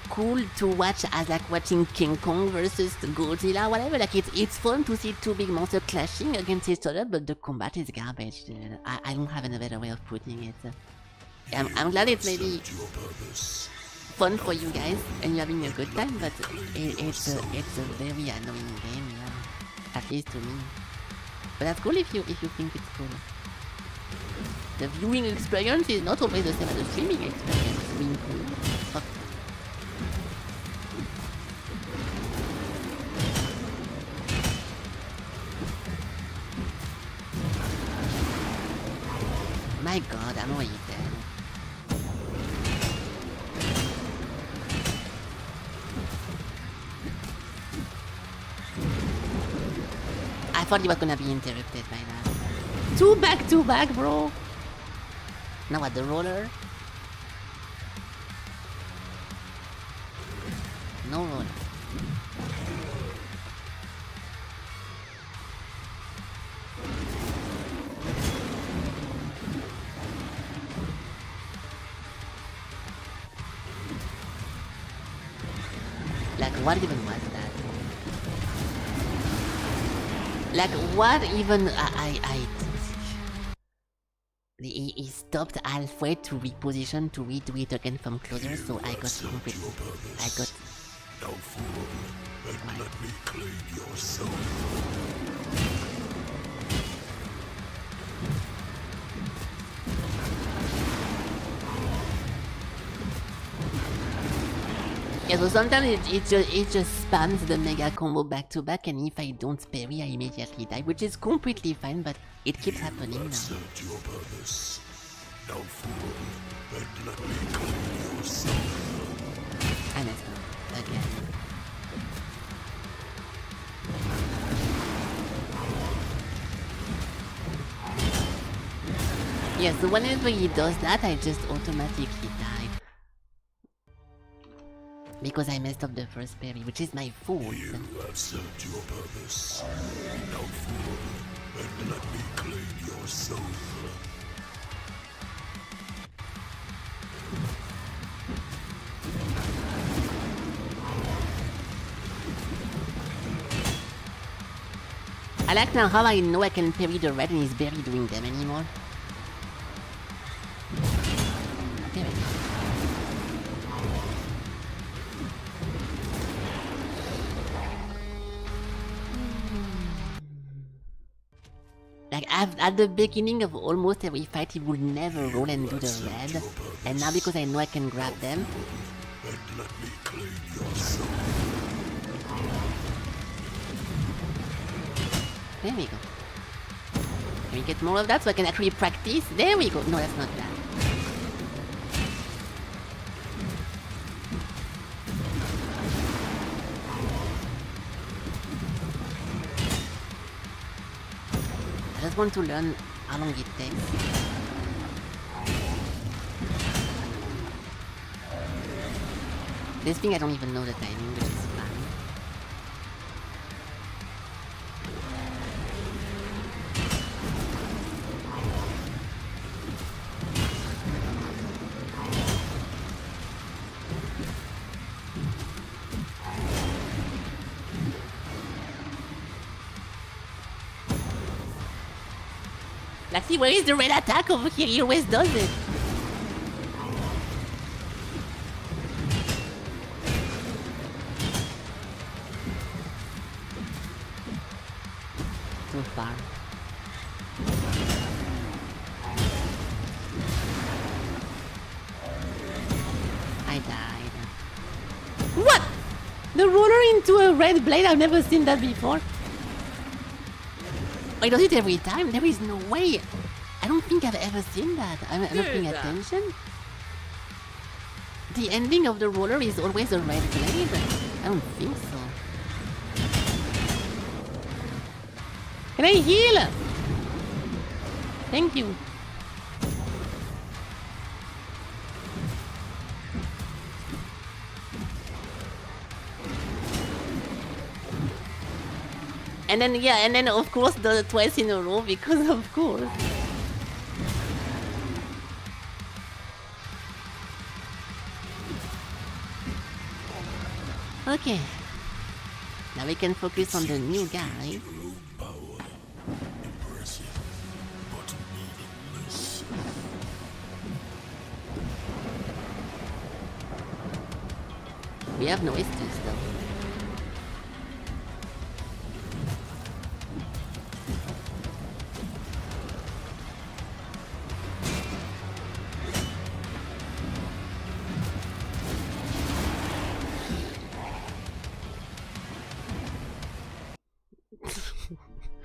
A: cool to watch as like watching King Kong versus Godzilla, whatever. Like it's fun to see two big monsters clashing against each other, but the combat is garbage. I don't have any better way of putting it. I'm glad it's maybe fun for you guys and you're having a good time, but it's a very annoying game, yeah. At least to me. But that's cool if you think it's cool. The viewing experience is not always the same as the streaming experience. Being cool. Oh. My god, I'm already dead. I thought he was gonna be interrupted by that. Two back, bro! Now what, the roller? No roller. Like, what even was that? Like, what even... He stopped halfway to reposition to redo it again from closer, so I got completely... I got...
D: Now fool, and let me claim your soul.
A: Yeah, so sometimes it just spams the mega combo back to back, and if I don't parry, I immediately die, which is completely fine, but it keeps happening now.
D: Served your purpose. Now fool, and let me claim your soul.
A: I messed up again. Yeah, so whenever he does that, I just automatically die. Because I messed up the first parry, which is my fault.
D: You have served your purpose. Now fool, and let me claim your soul.
A: I like now how I know I can parry the red and he's barely doing them anymore. There we go. Like at the beginning of almost every fight he would never roll and do the red, and now because I know I can grab them.
D: And let me claim your soul.
A: There we go. Can we get more of that so I can actually practice? There we go. No, that's not that. I just want to learn how long it takes. This thing I don't even know the timing, which is fine. Like, see, where is the red attack over here? He always does it. Too far. I died. What? The roller into a red blade? I've never seen that before. He does it every time? There is no way. I don't think I've ever seen that. I'm not paying attention. The ending of the roller is always a red blade. I don't think so. Can I heal? Thank you. And then of course the twice in a row because of course. Okay. Now we can focus on the new guy.
D: Power. Impressive, but meaningless.
A: We have no Estus though.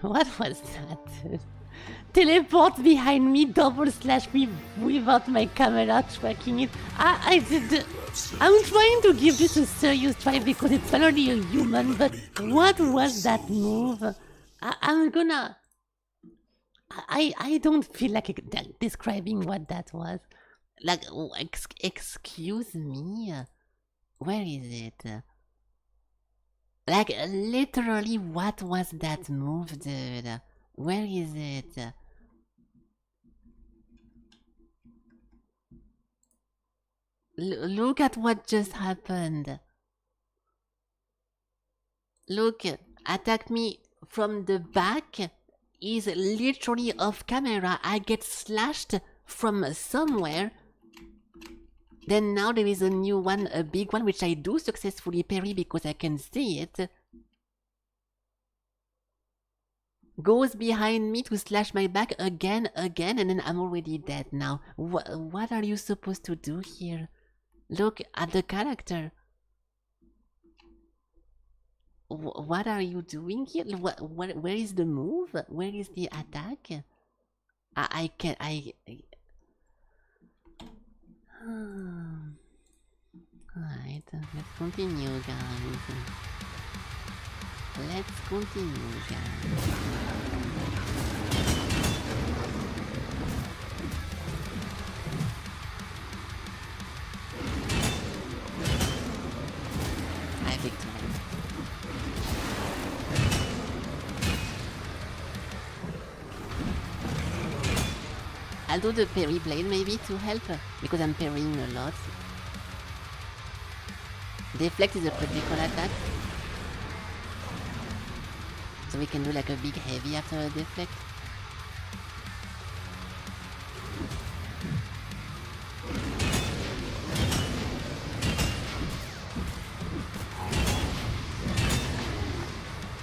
A: What was that? Teleport behind me, /me without my camera tracking it. I did. I'm trying to give this a serious try because it's finally a human, but what was that move? I'm gonna. I don't feel like describing what that was. Like, excuse me? Where is it? Like, literally, what was that move, dude? Where is it? Look at what just happened. Look, attack me from the back is literally off camera. I get slashed from somewhere. Then now there is a new one, a big one, which I do successfully parry because I can see it. Goes behind me to slash my back again, and then I'm already dead now. What are you supposed to do here? Look at the character. What are you doing here? Where is the move? Where is the attack? I can't. Alright, let's continue, guys. Let's continue, guys. I victory. I'll do the parry blade maybe to help, because I'm parrying a lot. Deflect is a critical attack. So we can do like a big heavy after a deflect.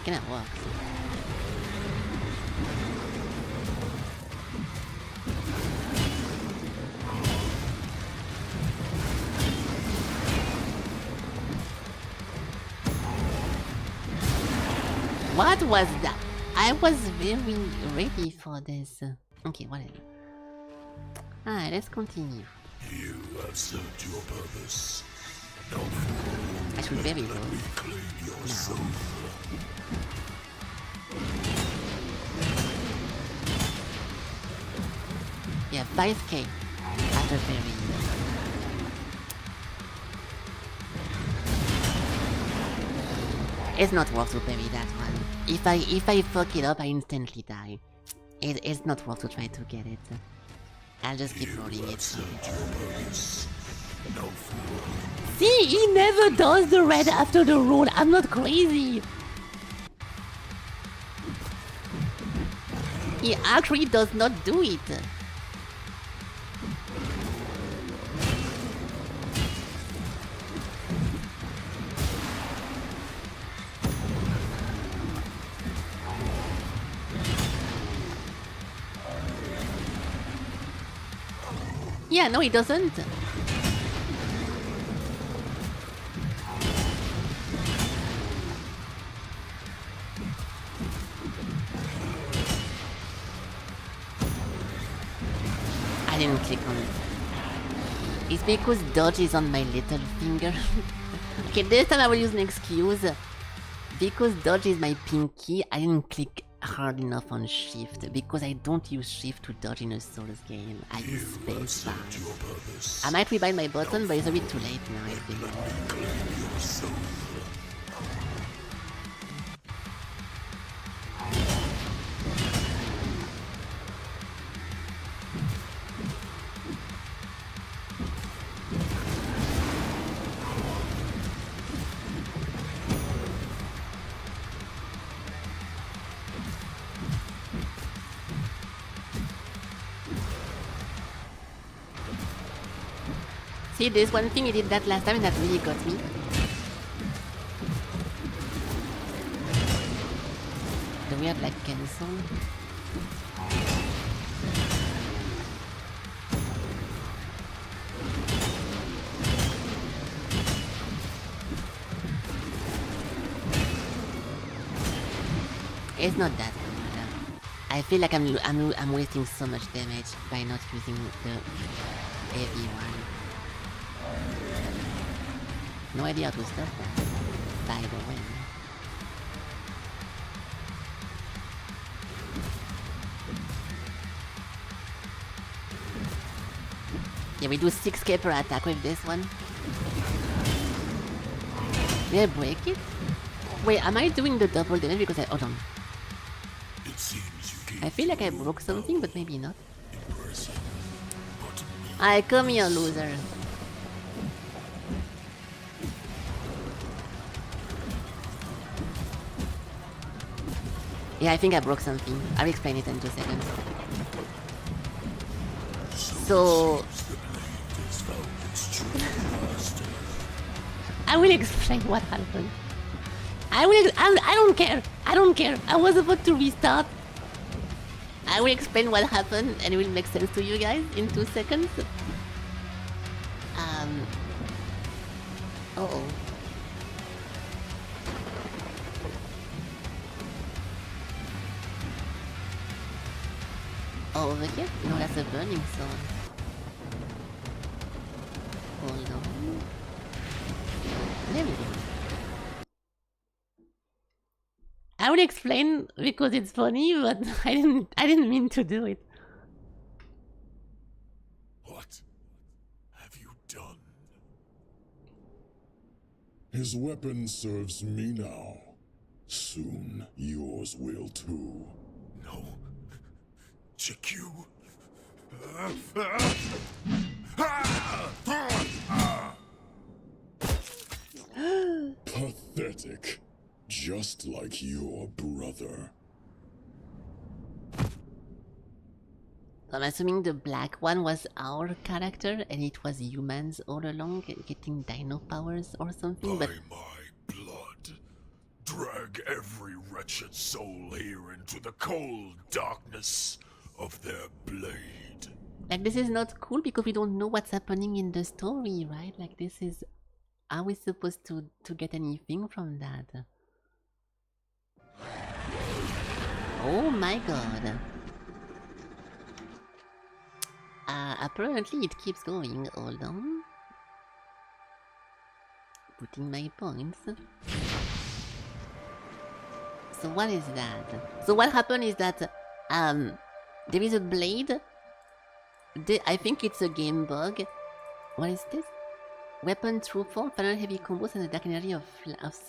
A: Kinda works. What was that? I was very ready for this. Okay, whatever. Alright, let's continue.
D: You have served your purpose. Now
A: I should bury those.
D: reclaim your soul.
A: Yeah, 5k after burying them. It's not worth to bury that one. If I fuck it up, I instantly die. It's not worth to try to get it. I'll just keep rolling it. See, he never does the red after the roll. I'm not crazy. He actually does not do it. Yeah, no, he doesn't. I didn't click on it. It's because dodge is on my little finger. Okay, this time I will use an excuse. Because dodge is my pinky, I didn't click hard enough on shift. Because I don't use shift to dodge in a Souls game. I use spacebar. I might rebind my button, but it's a bit too late now, I think. See, this one thing, he did that last time and that really got me. The weird, like, cancel. It's not that good. I feel like I'm wasting so much damage by not using the heavy one. No idea how to stop that, by the way. Yeah, we do 6k per attack with this one. Did I break it? Wait, am I doing the double damage because I... Hold on. I feel like I broke something, but maybe not. I come here, loser. Yeah, I think I broke something. I'll explain it in 2 seconds. So... I will explain what happened. I don't care. I don't care. I was about to restart. I will explain what happened and it will make sense to you guys in 2 seconds. Uh-oh. Oh, over here? No, that's a burning sword. Hold on. There we go. I will explain because it's funny, but I didn't mean to do it.
D: What have you done?
F: His weapon serves me now. Soon yours will too.
D: No. GQ.
F: Pathetic. Just like your brother.
A: I'm assuming the black one was our character and it was humans all along getting dino powers or something, but...
D: By my blood, drag every wretched soul here into the cold darkness of their blade.
A: Like, this is not cool because we don't know what's happening in the story, right? Like, this is... Are we supposed to get anything from that? Oh my god. Apparently it keeps going. Hold on. Putting my points. So what is that? So what happened is that there is a blade. I think it's a game bug. What is this? Weapon true form, final heavy combos and the dark energy of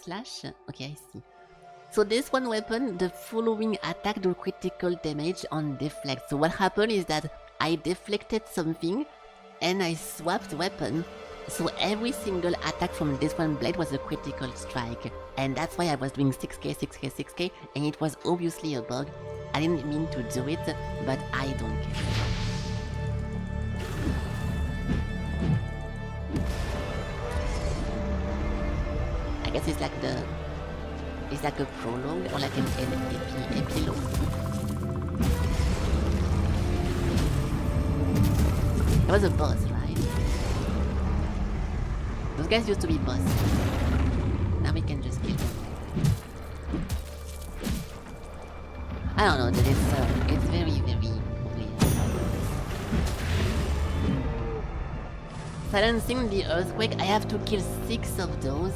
A: slash. Okay, I see. So this one weapon, the following attack do critical damage on deflect. So what happened is that I deflected something and I swapped weapon. So every single attack from this one blade was a critical strike. And that's why I was doing 6k, 6k, 6k, and it was obviously a bug. I didn't mean to do it, but I don't care. I guess it's like the... It's like a prologue or like an epilogue. It was a boss, right? Those guys used to be boss. Now we can just kill them. I don't know, it's very, very weird. Silencing the earthquake, I have to kill 6 of those.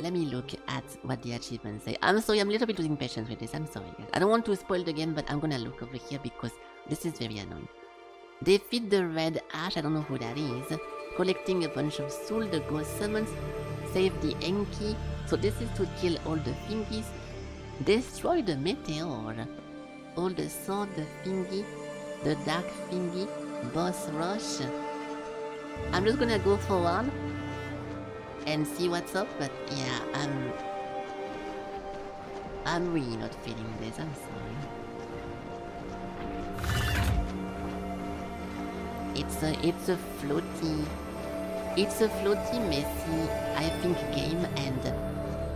A: Let me look at what the achievements say. I'm sorry, I'm a little bit losing patience with this. I'm sorry, guys. I don't want to spoil the game, but I'm gonna look over here because this is very annoying. Defeat the red ash, I don't know who that is. Collecting a bunch of soul, the ghost summons. Save the Enki. So this is to kill all the thingies. Destroy the meteor. All the sword, the thingy. The dark thingy. Boss rush. I'm just gonna go for one. And see what's up, but yeah, I'm really not feeling this, I'm sorry. It's a floaty, messy, I think, game, and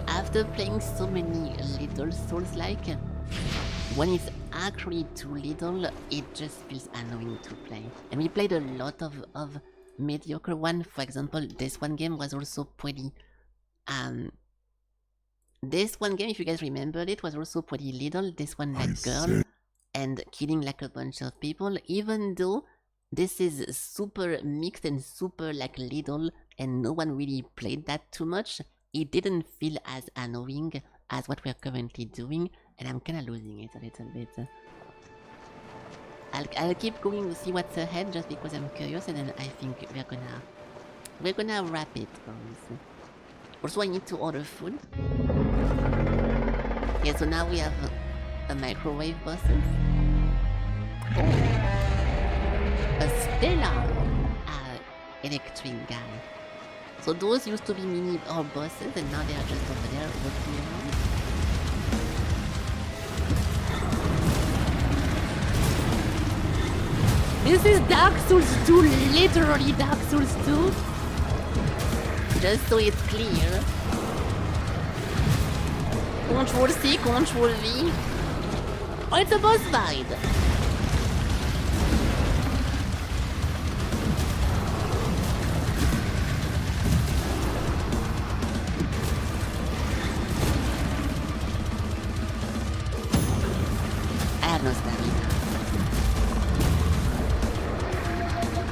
A: after playing so many little Souls-like, when it's actually too little, it just feels annoying to play. And we played a lot of mediocre one. For example, this one game was also pretty. This one game, if you guys remembered it, was also pretty little. This one like girl and killing like a bunch of people, even though this is super mixed and super like little and no one really played that too much. It didn't feel as annoying as what we're currently doing, and I'm kinda losing it a little bit. I'll keep going to see what's ahead just because I'm curious, and then I think we're gonna wrap it, boys. Also, I need to order food. Yeah, so now we have a microwave bosses. A stellar electric guy. So those used to be mini or bosses, and now they are just over there walking around. This is Dark Souls 2, literally Dark Souls 2. Just so it's clear. Control C, Control V. Oh, it's a boss fight. I have no stamina.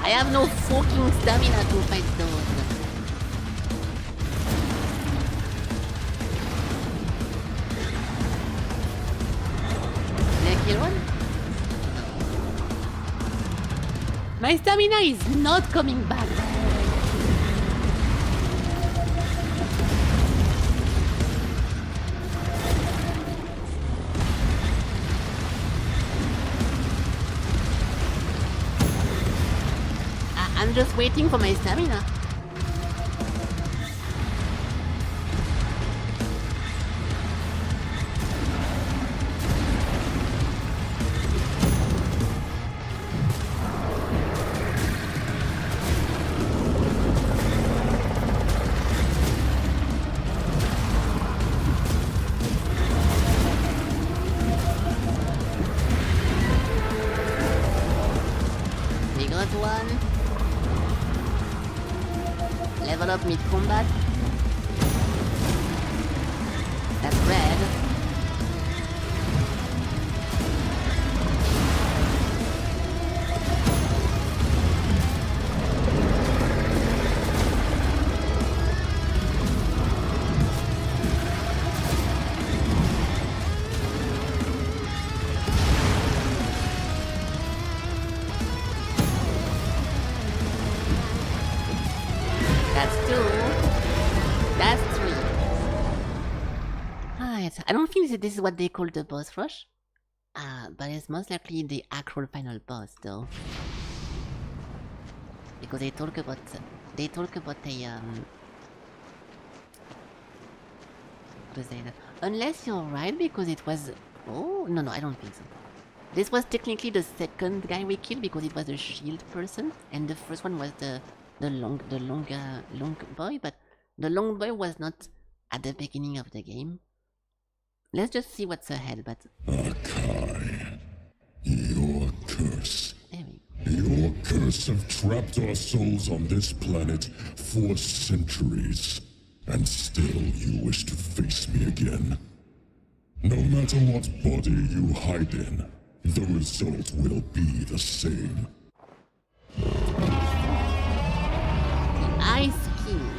A: I have no fucking stamina to fight those. My stamina is not coming back. I'm just waiting for my stamina. Up mid-combat. That's red. I don't think this is what they call the boss rush. But it's most likely the actual final boss though. Because they talk about a what to say that. Unless you're right, because it was no, I don't think so. This was technically the second guy we killed because it was a shield person, and the first one was the long boy, but the long boy was not at the beginning of the game. Let's just see what's ahead, but...
F: Akai, your curse.
A: There we go.
F: Your curse have trapped our souls on this planet for centuries. And still you wish to face me again. No matter what body you hide in, the result will be the same.
A: The Ice King.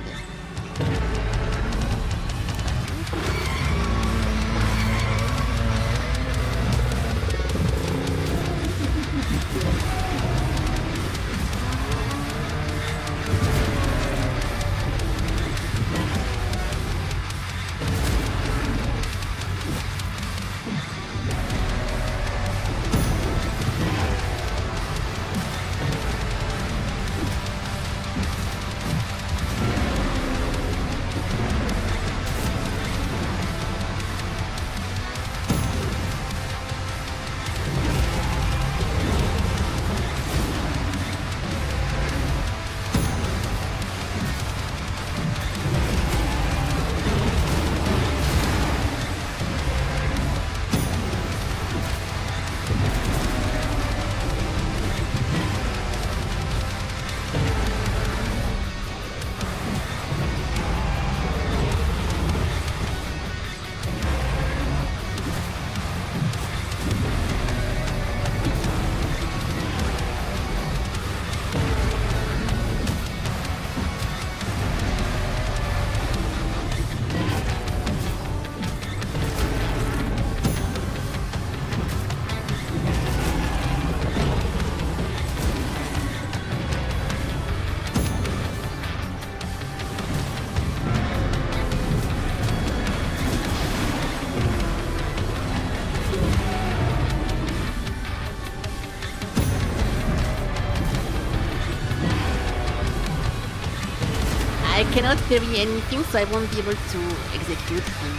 A: cannot parry anything, so I won't be able to execute him.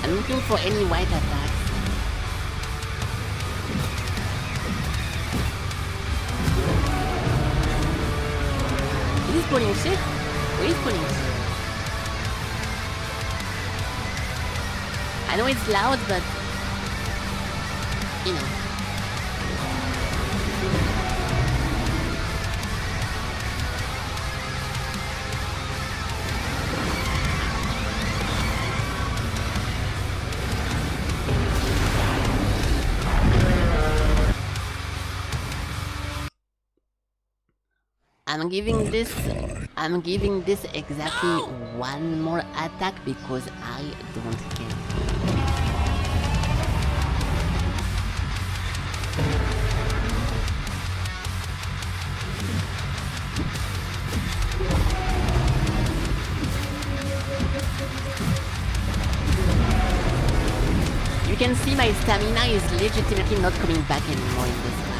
A: I'm looking for any white attacks. Is this pulling shit? Who is pulling shit? I know it's loud, but you know. I'm giving this exactly one more attack because I don't care. You can see my stamina is legitimately not coming back anymore in this fight.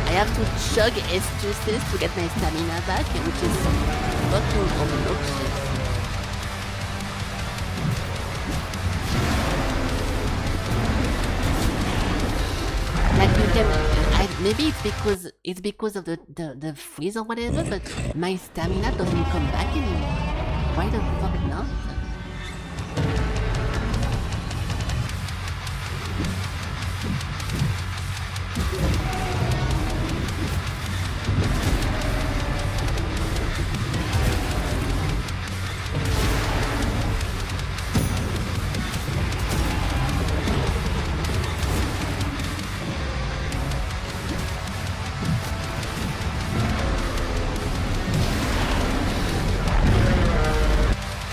A: I have to chug S2s to get my stamina back, which is fucking obnoxious. Like you can, maybe it's because of the freeze or whatever, but my stamina doesn't come back anymore. Why the fuck not?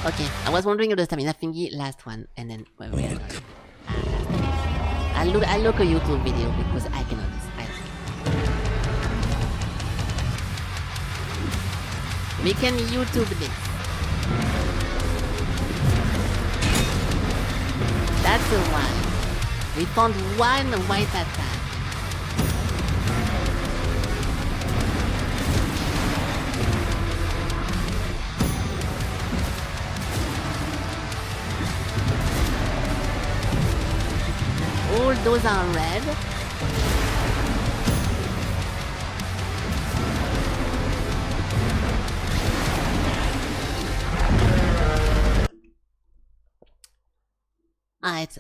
A: Okay, I was wondering if the stamina thingy, last one, and then where are we? I'll look a YouTube video because I cannot. We can YouTube this. That's the one. We found one white attack. All those are red. Alright,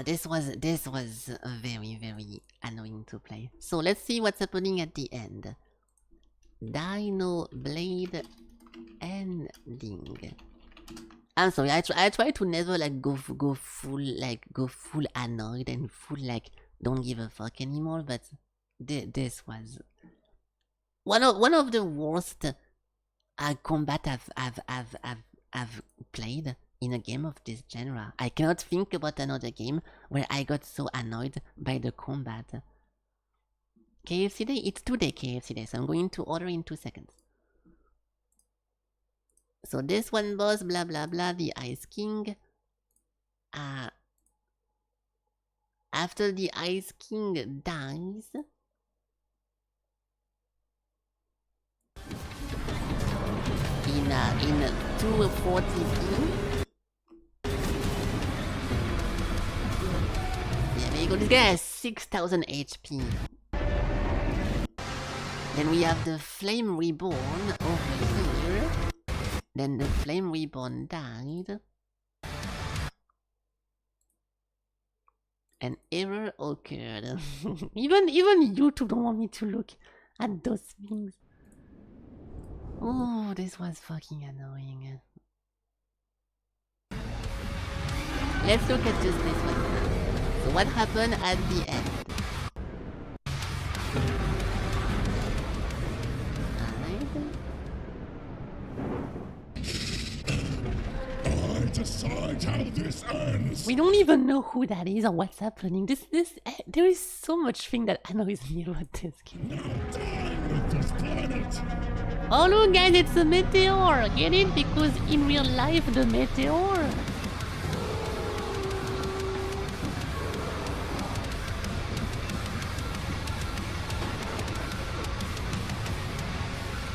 A: this was very, very annoying to play. So let's see what's happening at the end. Dinoblade ending. I'm sorry, I try to never like go full annoyed and full like don't give a fuck anymore, but this was one of the worst combat I've played in a game of this genre. I cannot think about another game where I got so annoyed by the combat. KFC Day? It's today KFC Day, so I'm going to order in 2 seconds. So this one boss, blah blah blah, the Ice King. After the Ice King dies, in 240p. Yeah, there you go. This guy has 6000 HP. Then we have the Flame Reborn over here. Then the Flame Reborn died. An error occurred. even YouTube don't want me to look at those things. Oh, this was fucking annoying. Let's look at just this one. So what happened at the end?
F: Decide how this ends.
A: We don't even know who that is or what's happening. There is so much thing that annoys me about this game.
F: Now die with this planet.
A: Oh look guys, it's a meteor! Get it? Because in real life the meteor...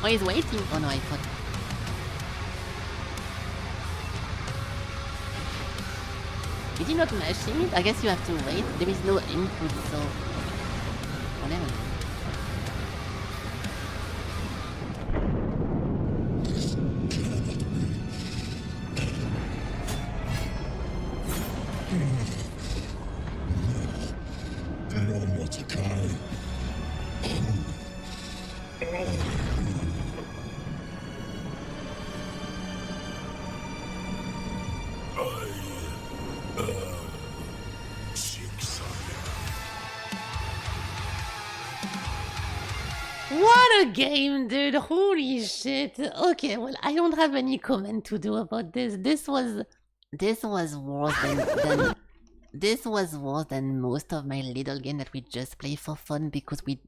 A: Oh, he's waiting. Oh no, I thought. Is he not mashing it? I guess you have to wait. There is no input, so whatever.
F: You're not a guy.
A: What a game, dude! Holy shit! Okay, well, I don't have any comment to do about this. This was worse than this was worse than most of my little game that we just play for fun because we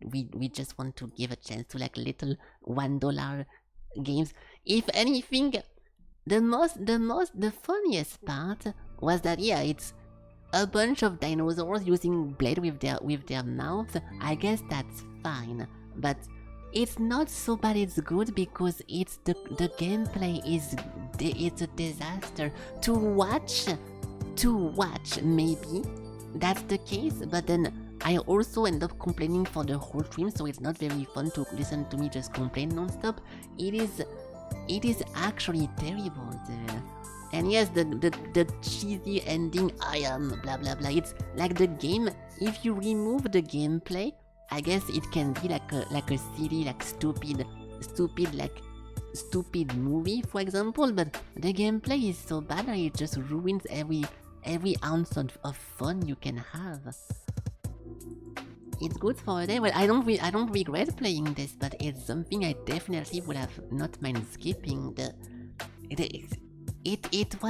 A: just want to give a chance to like little $1 games. If anything, the funniest part was that yeah, it's a bunch of dinosaurs using blade with their mouth. I guess that's fine, but it's not so bad. It's good because it's the gameplay is it's a disaster to watch. Maybe that's the case, but then I also end up complaining for the whole stream, so it's not very fun to listen to me just complain non-stop. It is actually terrible. And yes, the cheesy ending, I am blah blah blah. It's like the game. If you remove the gameplay, I guess it can be like a silly, like stupid movie, for example. But the gameplay is so bad that it just ruins every ounce of fun you can have. It's good for a day. Well, I don't regret playing this, but it's something I definitely would have not mind skipping. It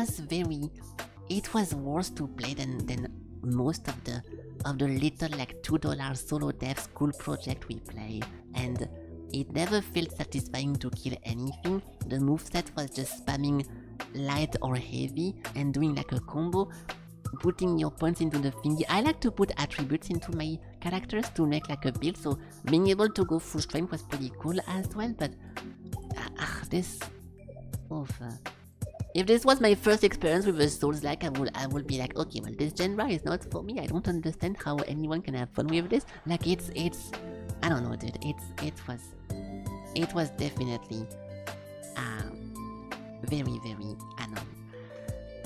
A: was worse to play than most of the little like $2 solo dev school project we play, and it never felt satisfying to kill anything. The moveset was just spamming light or heavy and doing like a combo, putting your points into the thingy. I like to put attributes into my characters to make like a build, so being able to go full strength was pretty cool as well, but this... If this was my first experience with a Souls-like, I would be like, okay, well, this genre is not for me. I don't understand how anyone can have fun with this. Like, it's, I don't know, dude. It was definitely, very, very annoying.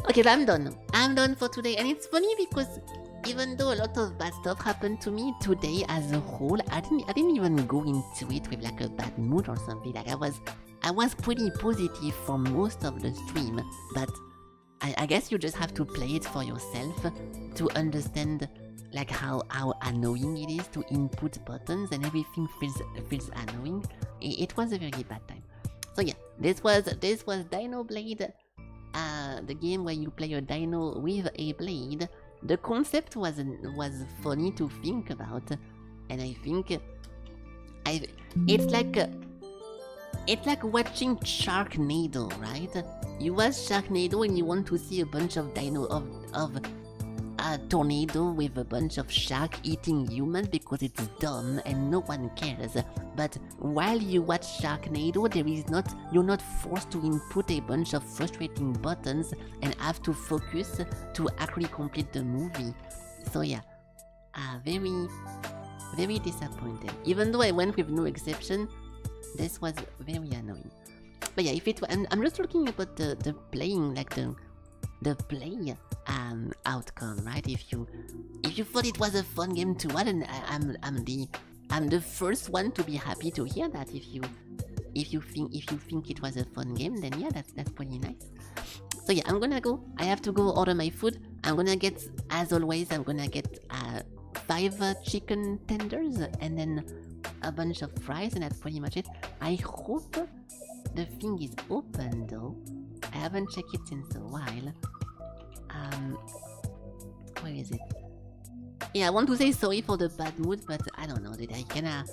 A: Okay, but I'm done. I'm done for today, and it's funny because even though a lot of bad stuff happened to me today as a whole, I didn't even go into it with like a bad mood or something. Like I was pretty positive for most of the stream, but I guess you just have to play it for yourself to understand like how annoying it is to input buttons and everything feels annoying. It was a very bad time. So yeah, this was Dinoblade, the game where you play a dino with a blade. The concept was funny to think about, and I think it's like watching Sharknado, right? You watch Sharknado and you want to see a bunch of a tornado with a bunch of shark eating humans because it's dumb and no one cares. But while you watch Sharknado, you're not forced to input a bunch of frustrating buttons and have to focus to actually complete the movie. So yeah, very, very disappointed. Even though I went with no exception, this was very annoying. But yeah, I'm just talking about the playing, like the play outcome, right? If you thought it was a fun game to watch, and I'm the first one to be happy to hear that. If you think it was a fun game, then yeah, that's pretty nice. So yeah, I'm gonna go. I have to go order my food. I'm gonna get, as always, 5 chicken tenders and then a bunch of fries, and that's pretty much it. I hope the thing is open though. I haven't checked it since a while. Where is it? Yeah, I want to say sorry for the bad mood, but I don't know, dude. I kinda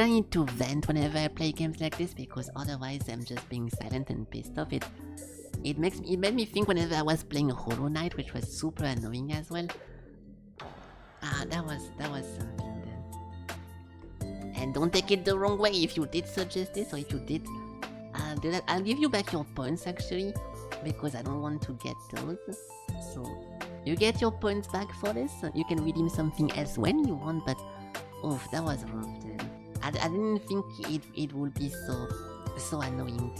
A: need to vent whenever I play games like this, because otherwise I'm just being silent and pissed off. It made me think whenever I was playing Hollow Knight, which was super annoying as well. That was something then. And don't take it the wrong way if you did suggest this or if you did do that. I'll give you back your points actually, because I don't want to get those. So you get your points back for this. You can redeem something else when you want, but oof, that was rough, dude. I didn't think it would be so annoying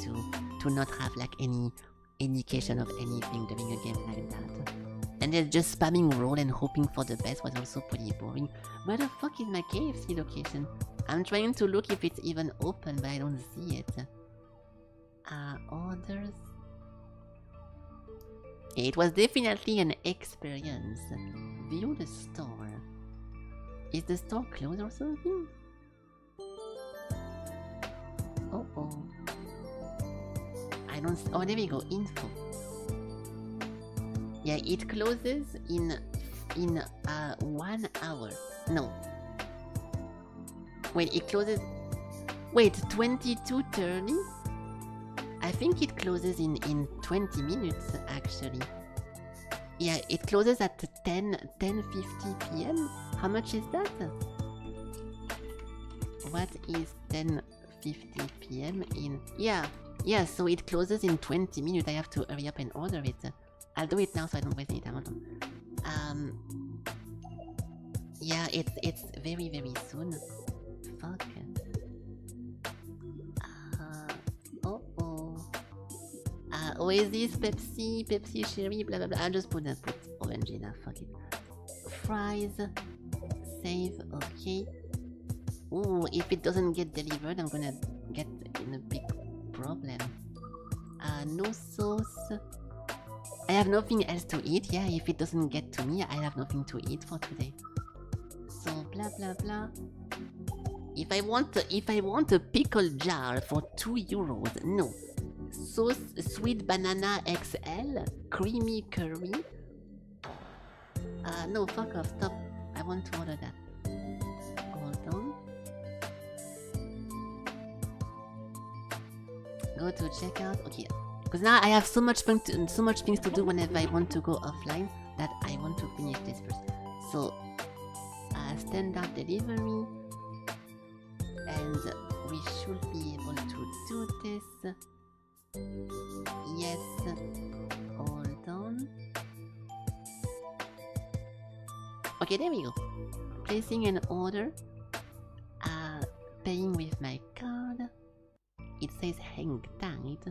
A: to not have like any indication of anything during a game like that. And then just spamming roll and hoping for the best was also pretty boring. Where the fuck is my KFC location? I'm trying to look if it's even open, but I don't see it. Orders. It was definitely an experience. View the store. Is the store closed or something? Oh. I don't. Oh, there we go. Info. Yeah, it closes in 1 hour. No. Wait, it closes. Wait, 22:30. I think it closes in 20 minutes actually. Yeah, it closes at 10:50 p.m. How much is that? What is 10:50 p.m. in? Yeah, so it closes in 20 minutes. I have to hurry up and order it. I'll do it now so I don't waste any time. Yeah, it's very soon. Fuck. Oasis, Pepsi, Cherry, blah blah blah. I'll just put orange in. Fuck it. Fries. Save. Okay. Ooh, if it doesn't get delivered, I'm gonna get in a big problem. No sauce. I have nothing else to eat. Yeah, if it doesn't get to me, I have nothing to eat for today. So blah blah blah. If I want a pickle jar for €2, no. Sauce sweet banana XL, creamy curry. No, fuck off. Stop. I want to order that. Hold on. Go to checkout. Okay. Because now I have so much things to do whenever I want to go offline that I want to finish this first. So, standard delivery, and we should be able to do this. Yes. Hold on. Okay, there we go. Placing an order. Paying with my card. It says hang tight.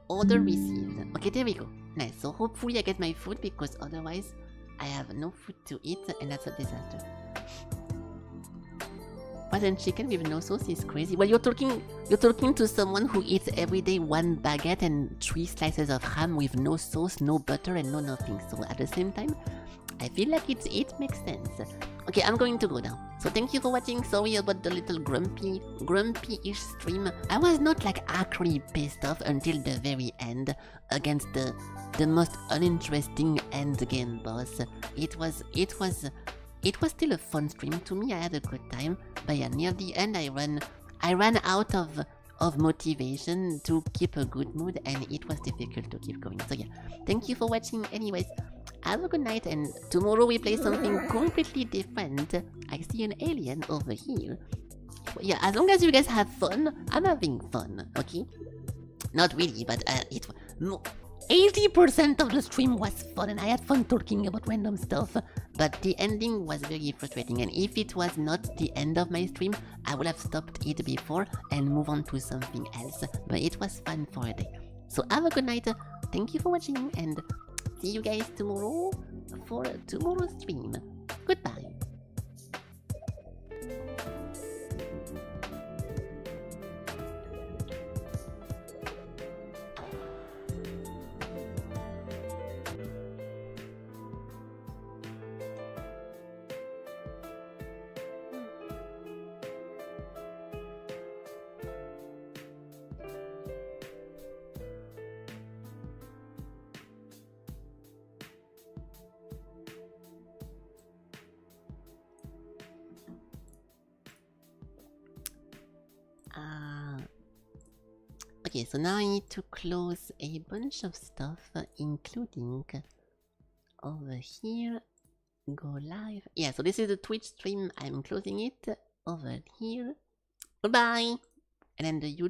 A: Order received. Okay, there we go. Nice. So hopefully I get my food, because otherwise I have no food to eat and that's a disaster. Wasn't chicken with no sauce is crazy. Well, you're talking to someone who eats every day 1 baguette and 3 slices of ham with no sauce, no butter, and no nothing. So at the same time, I feel like it makes sense. Okay, I'm going to go now. So thank you for watching. Sorry about the little grumpy-ish stream. I was not like actually pissed off until the very end against the most uninteresting endgame boss. It was still a fun stream to me. I had a good time, but yeah, near the end I ran out of motivation to keep a good mood, and it was difficult to keep going. So yeah, thank you for watching. Anyways, have a good night, and tomorrow we play something completely different. I see an alien over here. Yeah, as long as you guys have fun, I'm having fun. Okay, not really, but 80% of the stream was fun, and I had fun talking about random stuff, but the ending was very frustrating, and if it was not the end of my stream, I would have stopped it before and move on to something else, but it was fun for a day. So have a good night, thank you for watching, and see you guys tomorrow for tomorrow's stream. Goodbye. Okay, so now I need to close a bunch of stuff, including over here go live. Yeah, so this is the Twitch stream. I'm closing it over here. Goodbye. And then the YouTube.